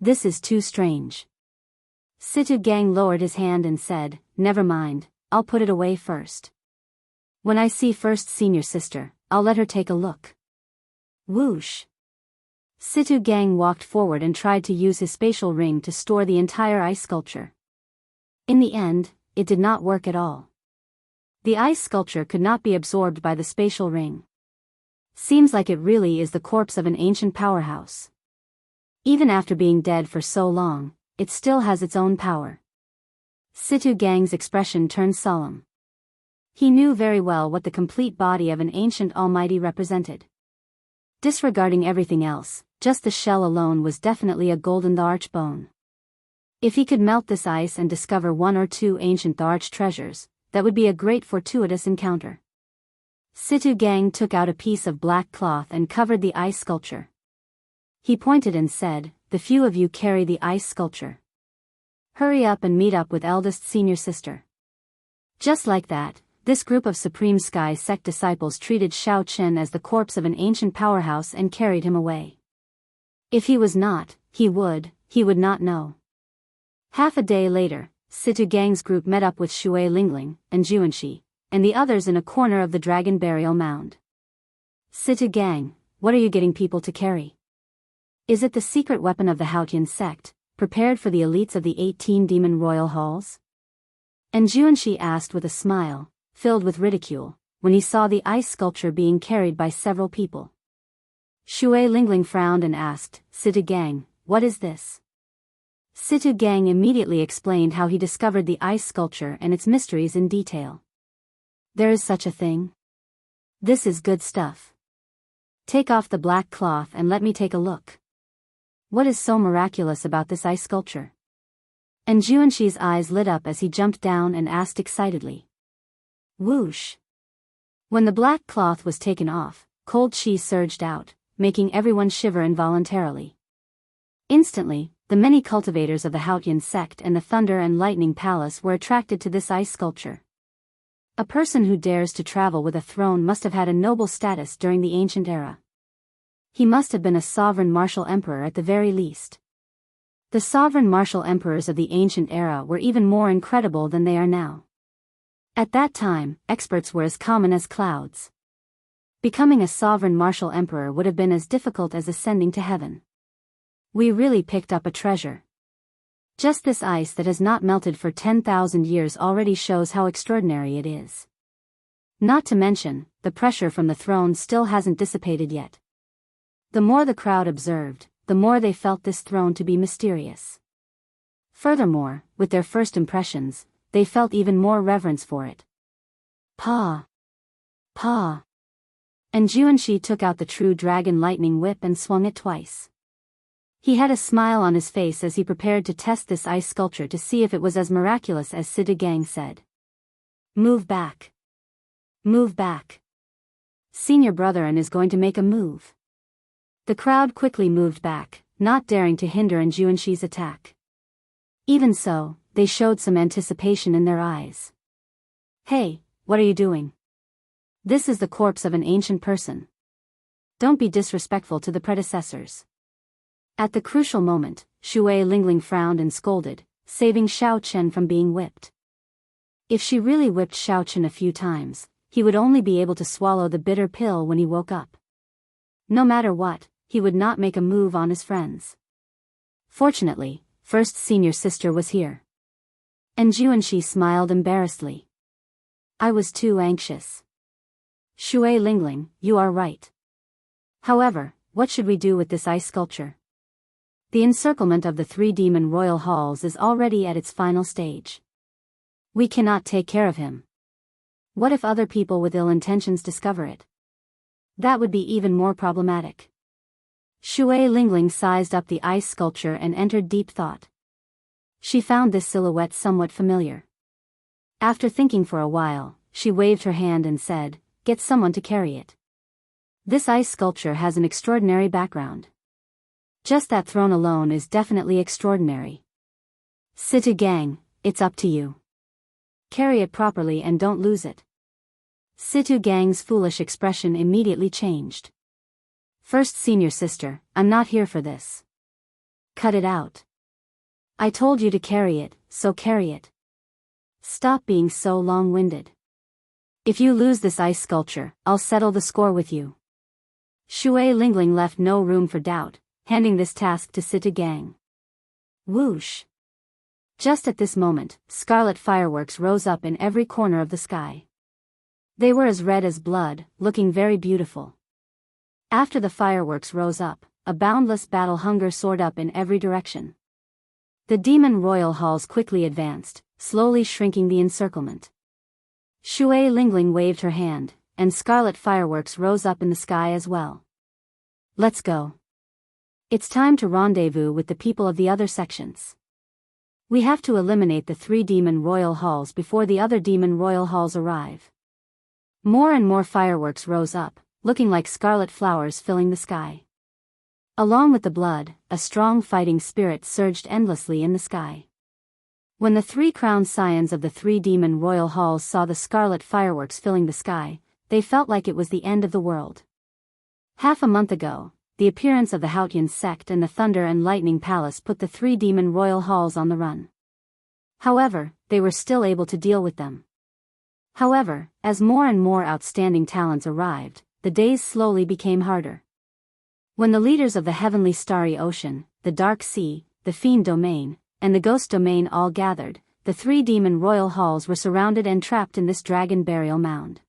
This is too strange. Situ Gang lowered his hand and said, never mind, I'll put it away first. When I see first senior sister, I'll let her take a look. Whoosh! Situ Gang walked forward and tried to use his spatial ring to store the entire ice sculpture. In the end, it did not work at all. The ice sculpture could not be absorbed by the spatial ring. Seems like it really is the corpse of an ancient powerhouse. Even after being dead for so long, it still has its own power. Situ Gang's expression turned solemn. He knew very well what the complete body of an ancient almighty represented. Disregarding everything else, just the shell alone was definitely a golden Darch bone. If he could melt this ice and discover 1 or 2 ancient Darch treasures, that would be a great fortuitous encounter. Situ Gang took out a piece of black cloth and covered the ice sculpture. He pointed and said, the few of you carry the ice sculpture. Hurry up and meet up with eldest senior sister. Just like that, this group of Supreme Sky Sect disciples treated Xiao Chen as the corpse of an ancient powerhouse and carried him away. If he was not, he would not know. Half a day later, Situ Gang's group met up with Shui Lingling and Juanxi, and the others in a corner of the dragon burial mound. Situ Gang, what are you getting people to carry? Is it the secret weapon of the Haotian sect, prepared for the elites of the 18 demon royal halls? And Juanxi asked with a smile, filled with ridicule, when he saw the ice sculpture being carried by several people. Shui Lingling frowned and asked, Situ Gang, what is this? Situ Gang immediately explained how he discovered the ice sculpture and its mysteries in detail. There is such a thing? This is good stuff. Take off the black cloth and let me take a look. What is so miraculous about this ice sculpture? And Juanxi's eyes lit up as he jumped down and asked excitedly. Whoosh! When the black cloth was taken off, cold chi surged out, making everyone shiver involuntarily. Instantly, the many cultivators of the Haotian sect and the Thunder and Lightning Palace were attracted to this ice sculpture. A person who dares to travel with a throne must have had a noble status during the ancient era. He must have been a sovereign martial emperor at the very least. The sovereign martial emperors of the ancient era were even more incredible than they are now. At that time, experts were as common as clouds. Becoming a sovereign martial emperor would have been as difficult as ascending to heaven. We really picked up a treasure. Just this ice that has not melted for 10,000 years already shows how extraordinary it is. Not to mention, the pressure from the throne still hasn't dissipated yet. The more the crowd observed, the more they felt this throne to be mysterious. Furthermore, with their first impressions, they felt even more reverence for it. Pa! Pa! And Juanxi took out the true dragon lightning whip and swung it twice. He had a smile on his face as he prepared to test this ice sculpture to see if it was as miraculous as Situ Gang said. Move back. Move back. Senior brother and is going to make a move. The crowd quickly moved back, not daring to hinder Juanxi's attack. Even so, they showed some anticipation in their eyes. Hey, what are you doing? This is the corpse of an ancient person. Don't be disrespectful to the predecessors. At the crucial moment, Shui Lingling frowned and scolded, saving Xiao Chen from being whipped. If she really whipped Xiao Chen a few times, he would only be able to swallow the bitter pill when he woke up. No matter what, he would not make a move on his friends. Fortunately, first senior sister was here. And Jianghu smiled embarrassedly. I was too anxious. Shui Lingling, you are right. However, what should we do with this ice sculpture? The encirclement of the 3 demon royal halls is already at its final stage. We cannot take care of him. What if other people with ill intentions discover it? That would be even more problematic. Shui Lingling sized up the ice sculpture and entered deep thought. She found this silhouette somewhat familiar. After thinking for a while, she waved her hand and said, "Get someone to carry it." This ice sculpture has an extraordinary background. Just that throne alone is definitely extraordinary. Situ Gang, it's up to you. Carry it properly and don't lose it. Situ Gang's foolish expression immediately changed. First senior sister, I'm not here for this. Cut it out. I told you to carry it, so carry it. Stop being so long-winded. If you lose this ice sculpture, I'll settle the score with you. Shui Lingling left no room for doubt, handing this task to Situ Gang. Whoosh! Just at this moment, scarlet fireworks rose up in every corner of the sky. They were as red as blood, looking very beautiful. After the fireworks rose up, a boundless battle hunger soared up in every direction. The demon royal halls quickly advanced, slowly shrinking the encirclement. Shui Lingling waved her hand, and scarlet fireworks rose up in the sky as well. Let's go. It's time to rendezvous with the people of the other sections. We have to eliminate the 3 demon royal halls before the other demon royal halls arrive. More and more fireworks rose up, looking like scarlet flowers filling the sky. Along with the blood, a strong fighting spirit surged endlessly in the sky. When the 3 crowned scions of the 3 demon royal halls saw the scarlet fireworks filling the sky, they felt like it was the end of the world. Half a month ago, the appearance of the Haotian sect and the Thunder and Lightning Palace put the 3 demon royal halls on the run. However, they were still able to deal with them. However, as more and more outstanding talents arrived, the days slowly became harder. When the leaders of the Heavenly Starry Ocean, the Dark Sea, the Fiend Domain, and the Ghost Domain all gathered, the 3 demon royal halls were surrounded and trapped in this dragon burial mound.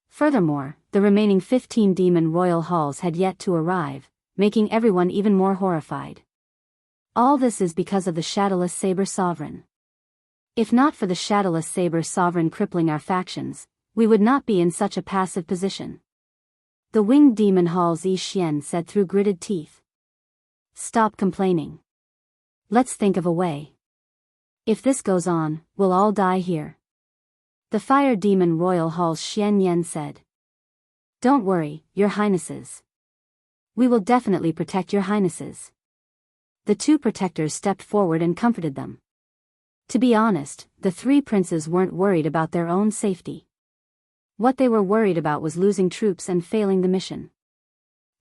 Furthermore, the remaining 15 demon royal halls had yet to arrive, making everyone even more horrified. All this is because of the Shadowless Saber Sovereign. If not for the Shadowless Saber Sovereign crippling our factions, we would not be in such a passive position. The Winged Demon Hall's Yi Xian said through gritted teeth. Stop complaining. Let's think of a way. If this goes on, we'll all die here. The Fire Demon Royal Hall's Xian Yan said. Don't worry, your highnesses. We will definitely protect your highnesses. The 2 protectors stepped forward and comforted them. To be honest, the 3 princes weren't worried about their own safety. What they were worried about was losing troops and failing the mission.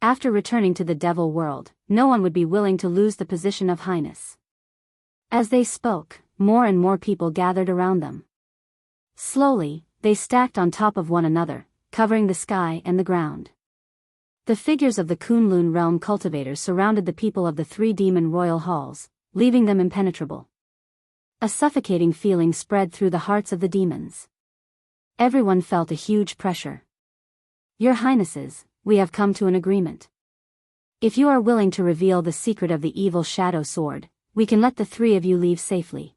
After returning to the Devil World, no one would be willing to lose the position of Highness. As they spoke, more and more people gathered around them. Slowly, they stacked on top of one another, covering the sky and the ground. The figures of the Kunlun realm cultivators surrounded the people of the 3 demon royal halls, leaving them impenetrable. A suffocating feeling spread through the hearts of the demons. Everyone felt a huge pressure. Your Highnesses, we have come to an agreement. If you are willing to reveal the secret of the evil shadow sword, we can let the 3 of you leave safely.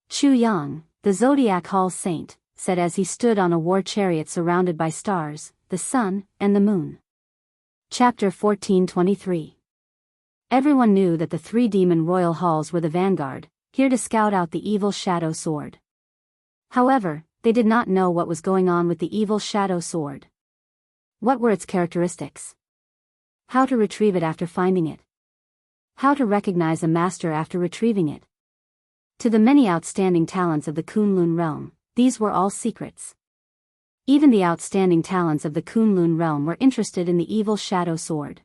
Chu Yang, the Zodiac Hall Saint, said as he stood on a war chariot surrounded by stars, the sun, and the moon. Chapter 1423. Everyone knew that the 3 demon royal halls were the vanguard, here to scout out the evil shadow sword. However, they did not know what was going on with the evil shadow sword. What were its characteristics? How to retrieve it after finding it? How to recognize a master after retrieving it? To the many outstanding talents of the Kunlun realm, these were all secrets. Even the outstanding talents of the Kunlun realm were interested in the evil shadow sword.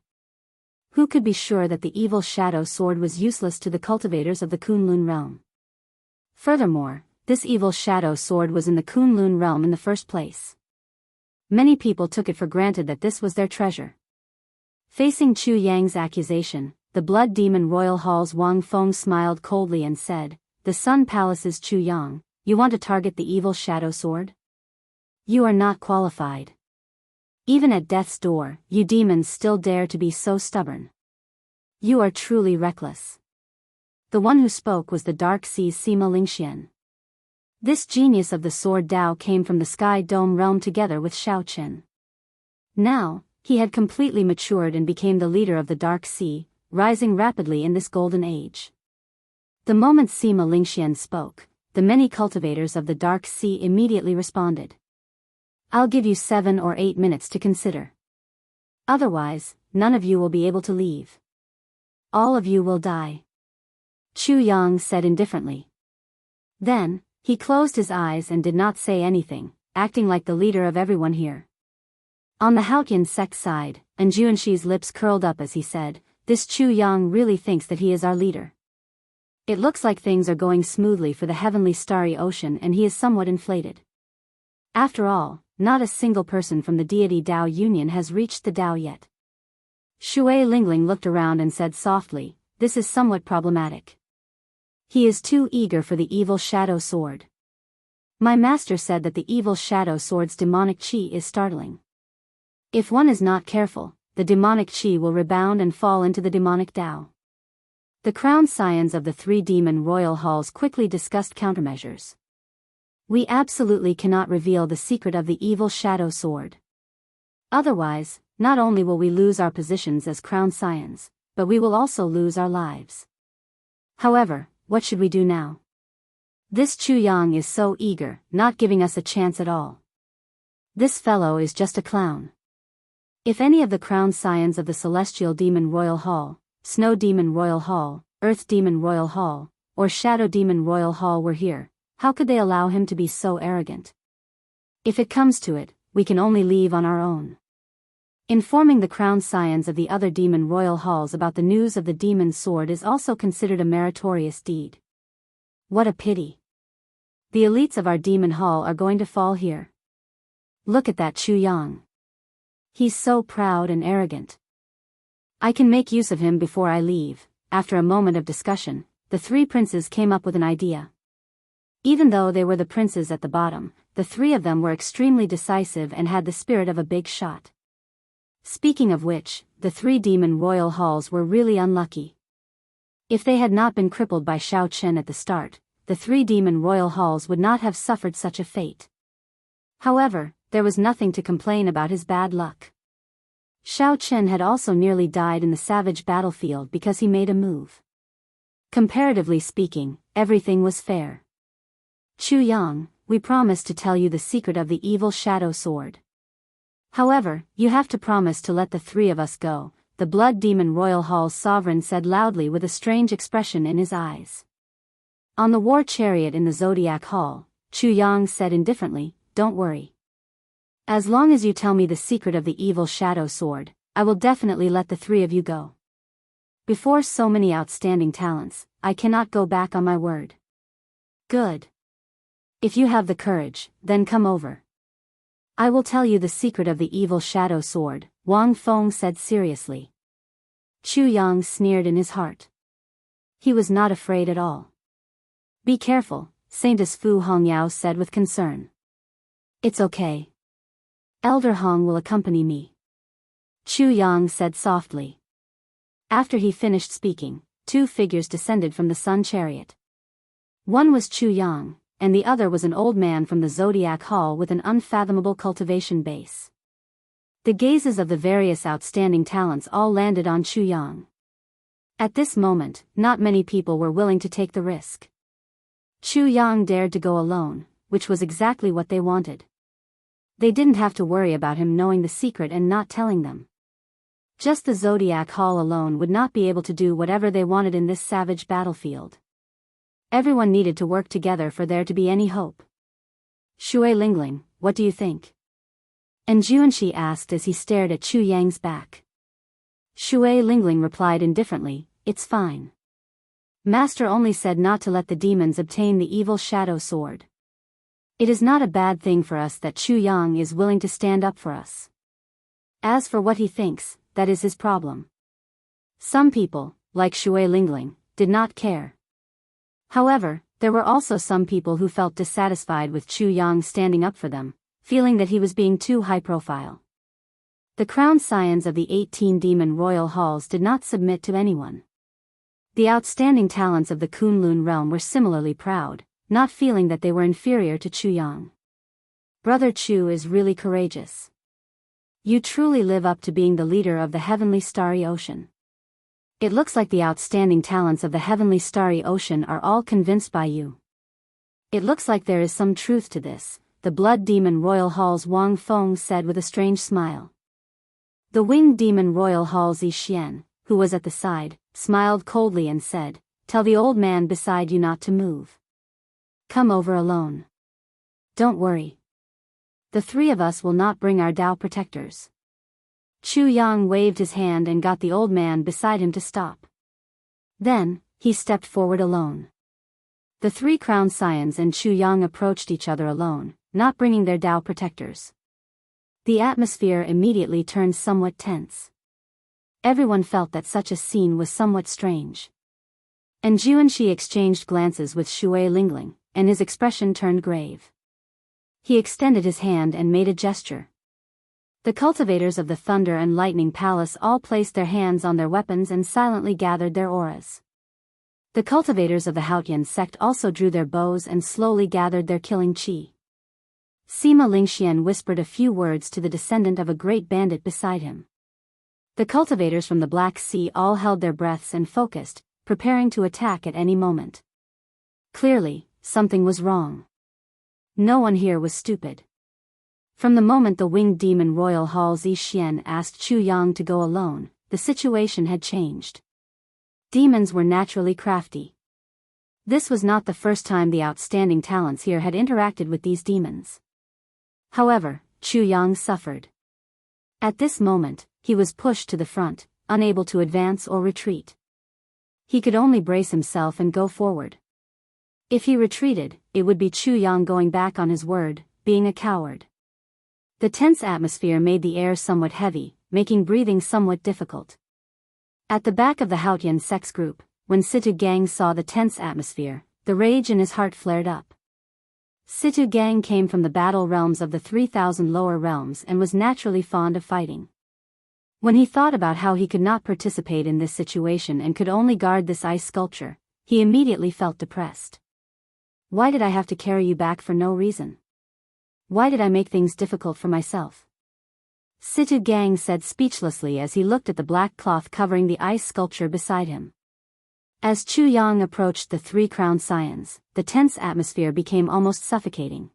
Who could be sure that the evil shadow sword was useless to the cultivators of the Kunlun realm? Furthermore, this evil shadow sword was in the Kunlun realm in the first place. Many people took it for granted that this was their treasure. Facing Chu Yang's accusation, the Blood Demon Royal Hall's Wang Feng smiled coldly and said, "The Sun Palace's Chu Yang, you want to target the evil shadow sword? You are not qualified. Even at death's door, you demons still dare to be so stubborn. You are truly reckless." The one who spoke was the Dark Sea's Sima Lingxian. This genius of the sword Dao came from the Sky Dome realm together with Shao Chen. Now, he had completely matured and became the leader of the Dark Sea, rising rapidly in this golden age. The moment Sima Lingxian spoke, the many cultivators of the Dark Sea immediately responded. "I'll give you 7 or 8 minutes to consider. Otherwise, none of you will be able to leave. All of you will die," Chu Yang said indifferently. Then, he closed his eyes and did not say anything, acting like the leader of everyone here. On the Haotian sect side, Jianghu's lips curled up as he said, "This Chu Yang really thinks that he is our leader. It looks like things are going smoothly for the heavenly starry ocean and he is somewhat inflated. After all, not a single person from the deity Dao Union has reached the Dao yet." Shui Lingling looked around and said softly, "This is somewhat problematic. He is too eager for the evil shadow sword. My master said that the evil shadow sword's demonic qi is startling. If one is not careful, the demonic qi will rebound and fall into the demonic Dao." The crowned scions of the 3 demon royal halls quickly discussed countermeasures. "We absolutely cannot reveal the secret of the evil shadow sword. Otherwise, not only will we lose our positions as crowned scions, but we will also lose our lives. However, what should we do now? This Chu Yang is so eager, not giving us a chance at all. This fellow is just a clown. If any of the crowned scions of the Celestial Demon Royal Hall, Snow Demon Royal Hall, Earth Demon Royal Hall, or Shadow Demon Royal Hall were here, how could they allow him to be so arrogant? If it comes to it, we can only leave on our own." Informing the crowned scions of the other demon royal halls about the news of the demon sword is also considered a meritorious deed. What a pity. The elites of our demon hall are going to fall here. Look at that Chu Yang. He's so proud and arrogant. I can make use of him before I leave. After a moment of discussion, the 3 princes came up with an idea. Even though they were the princes at the bottom, the 3 of them were extremely decisive and had the spirit of a big shot. Speaking of which, the 3 demon royal halls were really unlucky. If they had not been crippled by Shao Chen at the start, the 3 demon royal halls would not have suffered such a fate. However, there was nothing to complain about his bad luck. Shao Chen had also nearly died in the savage battlefield because he made a move. Comparatively speaking, everything was fair. "Chu Yang, we promised to tell you the secret of the evil shadow sword. However, you have to promise to let the 3 of us go," the Blood Demon Royal Hall's sovereign said loudly with a strange expression in his eyes. On the war chariot in the Zodiac Hall, Chu Yang said indifferently, "Don't worry. As long as you tell me the secret of the evil shadow sword, I will definitely let the 3 of you go. Before so many outstanding talents, I cannot go back on my word." "Good. If you have the courage, then come over. I will tell you the secret of the evil shadow sword," Wang Feng said seriously. Chu Yang sneered in his heart. He was not afraid at all. "Be careful," Saintess Fu Hongyao said with concern. "It's okay. Elder Hong will accompany me," Chu Yang said softly. After he finished speaking, 2 figures descended from the sun chariot. One was Chu Yang, and the other was an old man from the Zodiac Hall with an unfathomable cultivation base. The gazes of the various outstanding talents all landed on Chu Yang. At this moment, not many people were willing to take the risk. Chu Yang dared to go alone, which was exactly what they wanted. They didn't have to worry about him knowing the secret and not telling them. Just the Zodiac Hall alone would not be able to do whatever they wanted in this savage battlefield. Everyone needed to work together for there to be any hope. "Shui Lingling, what do you think?" And Jianghu asked as he stared at Chu Yang's back. Shui Lingling replied indifferently, "It's fine. Master only said not to let the demons obtain the evil shadow sword. It is not a bad thing for us that Chu Yang is willing to stand up for us. As for what he thinks, that is his problem. Some people, like Shui Lingling, did not care. However, there were also some people who felt dissatisfied with Chu Yang standing up for them, feeling that he was being too high-profile. The crowned scions of the 18 demon royal halls did not submit to anyone. The outstanding talents of the Kunlun realm were similarly proud, not feeling that they were inferior to Chu Yang. Brother Chu is really courageous. You truly live up to being the leader of the heavenly starry ocean. It looks like the outstanding talents of the heavenly starry ocean are all convinced by you. It looks like there is some truth to this, the blood demon royal hall's Wang Feng said with a strange smile. The winged demon royal hall's Xian, who was at the side, smiled coldly and said, "Tell the old man beside you not to move. Come over alone. Don't worry. The three of us will not bring our Dao protectors." Chu Yang waved his hand and got the old man beside him to stop. Then, he stepped forward alone. The three crowned scions and Chu Yang approached each other alone, not bringing their Dao protectors. The atmosphere immediately turned somewhat tense. Everyone felt that such a scene was somewhat strange. And Jianghu exchanged glances with Shui Lingling, and his expression turned grave. He extended his hand and made a gesture. The cultivators of the Thunder and Lightning Palace all placed their hands on their weapons and silently gathered their auras. The cultivators of the Haotian sect also drew their bows and slowly gathered their killing chi. Sima Lingxian whispered a few words to the descendant of a great bandit beside him. The cultivators from the Black Sea all held their breaths and focused, preparing to attack at any moment. Clearly, something was wrong. No one here was stupid. From the moment the winged demon royal hall's Xian asked Chu Yang to go alone, the situation had changed. Demons were naturally crafty. This was not the first time the outstanding talents here had interacted with these demons. However, Chu Yang suffered. At this moment, he was pushed to the front, unable to advance or retreat. He could only brace himself and go forward. If he retreated, it would be Chu Yang going back on his word, being a coward. The tense atmosphere made the air somewhat heavy, making breathing somewhat difficult. At the back of the Haotian sex group, when Situ Gang saw the tense atmosphere, the rage in his heart flared up. Situ Gang came from the battle realms of the 3,000 lower realms and was naturally fond of fighting. When he thought about how he could not participate in this situation and could only guard this ice sculpture, he immediately felt depressed. Why did I have to carry you back for no reason? Why did I make things difficult for myself? Situ Gang said speechlessly as he looked at the black cloth covering the ice sculpture beside him. As Chu Yang approached the three crowned scions, the tense atmosphere became almost suffocating.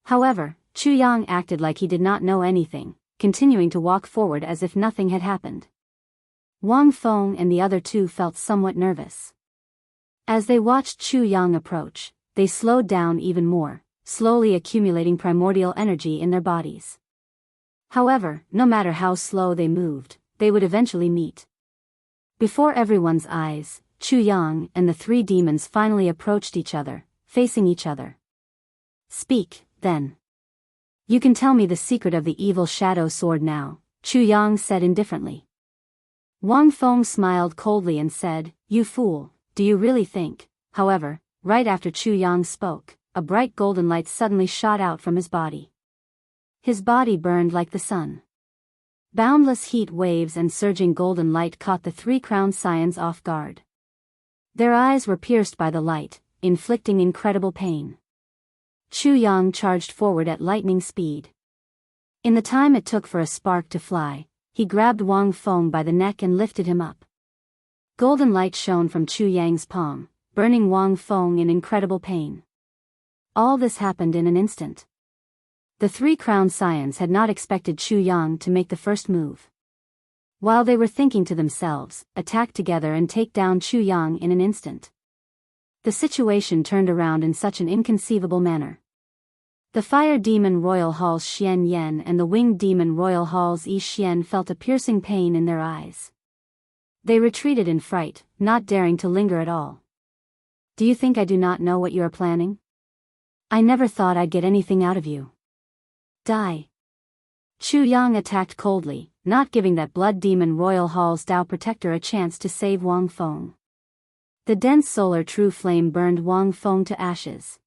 However, Chu Yang acted like he did not know anything, continuing to walk forward as if nothing had happened. Wang Feng and the other two felt somewhat nervous. As they watched Chu Yang approach, they slowed down even more, slowly accumulating primordial energy in their bodies. However, no matter how slow they moved, they would eventually meet. Before everyone's eyes, Chu Yang and the three demons finally approached each other, facing each other. "Speak, then. You can tell me the secret of the evil shadow sword now," Chu Yang said indifferently. Wang Feng smiled coldly and said, "You fool, do you really think?" However, right after Chu Yang spoke, a bright golden light suddenly shot out from his body. His body burned like the sun. Boundless heat waves and surging golden light caught the three crowned scions off guard. Their eyes were pierced by the light, inflicting incredible pain. Chu Yang charged forward at lightning speed. In the time it took for a spark to fly, he grabbed Wang Feng by the neck and lifted him up. Golden light shone from Chu Yang's palm, burning Wang Feng in incredible pain. All this happened in an instant. The three crowned scions had not expected Chu Yang to make the first move. While they were thinking to themselves, attack together and take down Chu Yang in an instant. The situation turned around in such an inconceivable manner. The fire demon royal hall's Xian Yan and the winged demon royal hall's Yi Xian felt a piercing pain in their eyes. They retreated in fright, not daring to linger at all. "Do you think I do not know what you are planning? I never thought I'd get anything out of you. Die." Chu Yang attacked coldly, not giving that blood demon Royal Hall's Dao protector a chance to save Wang Feng. The dense solar true flame burned Wang Feng to ashes.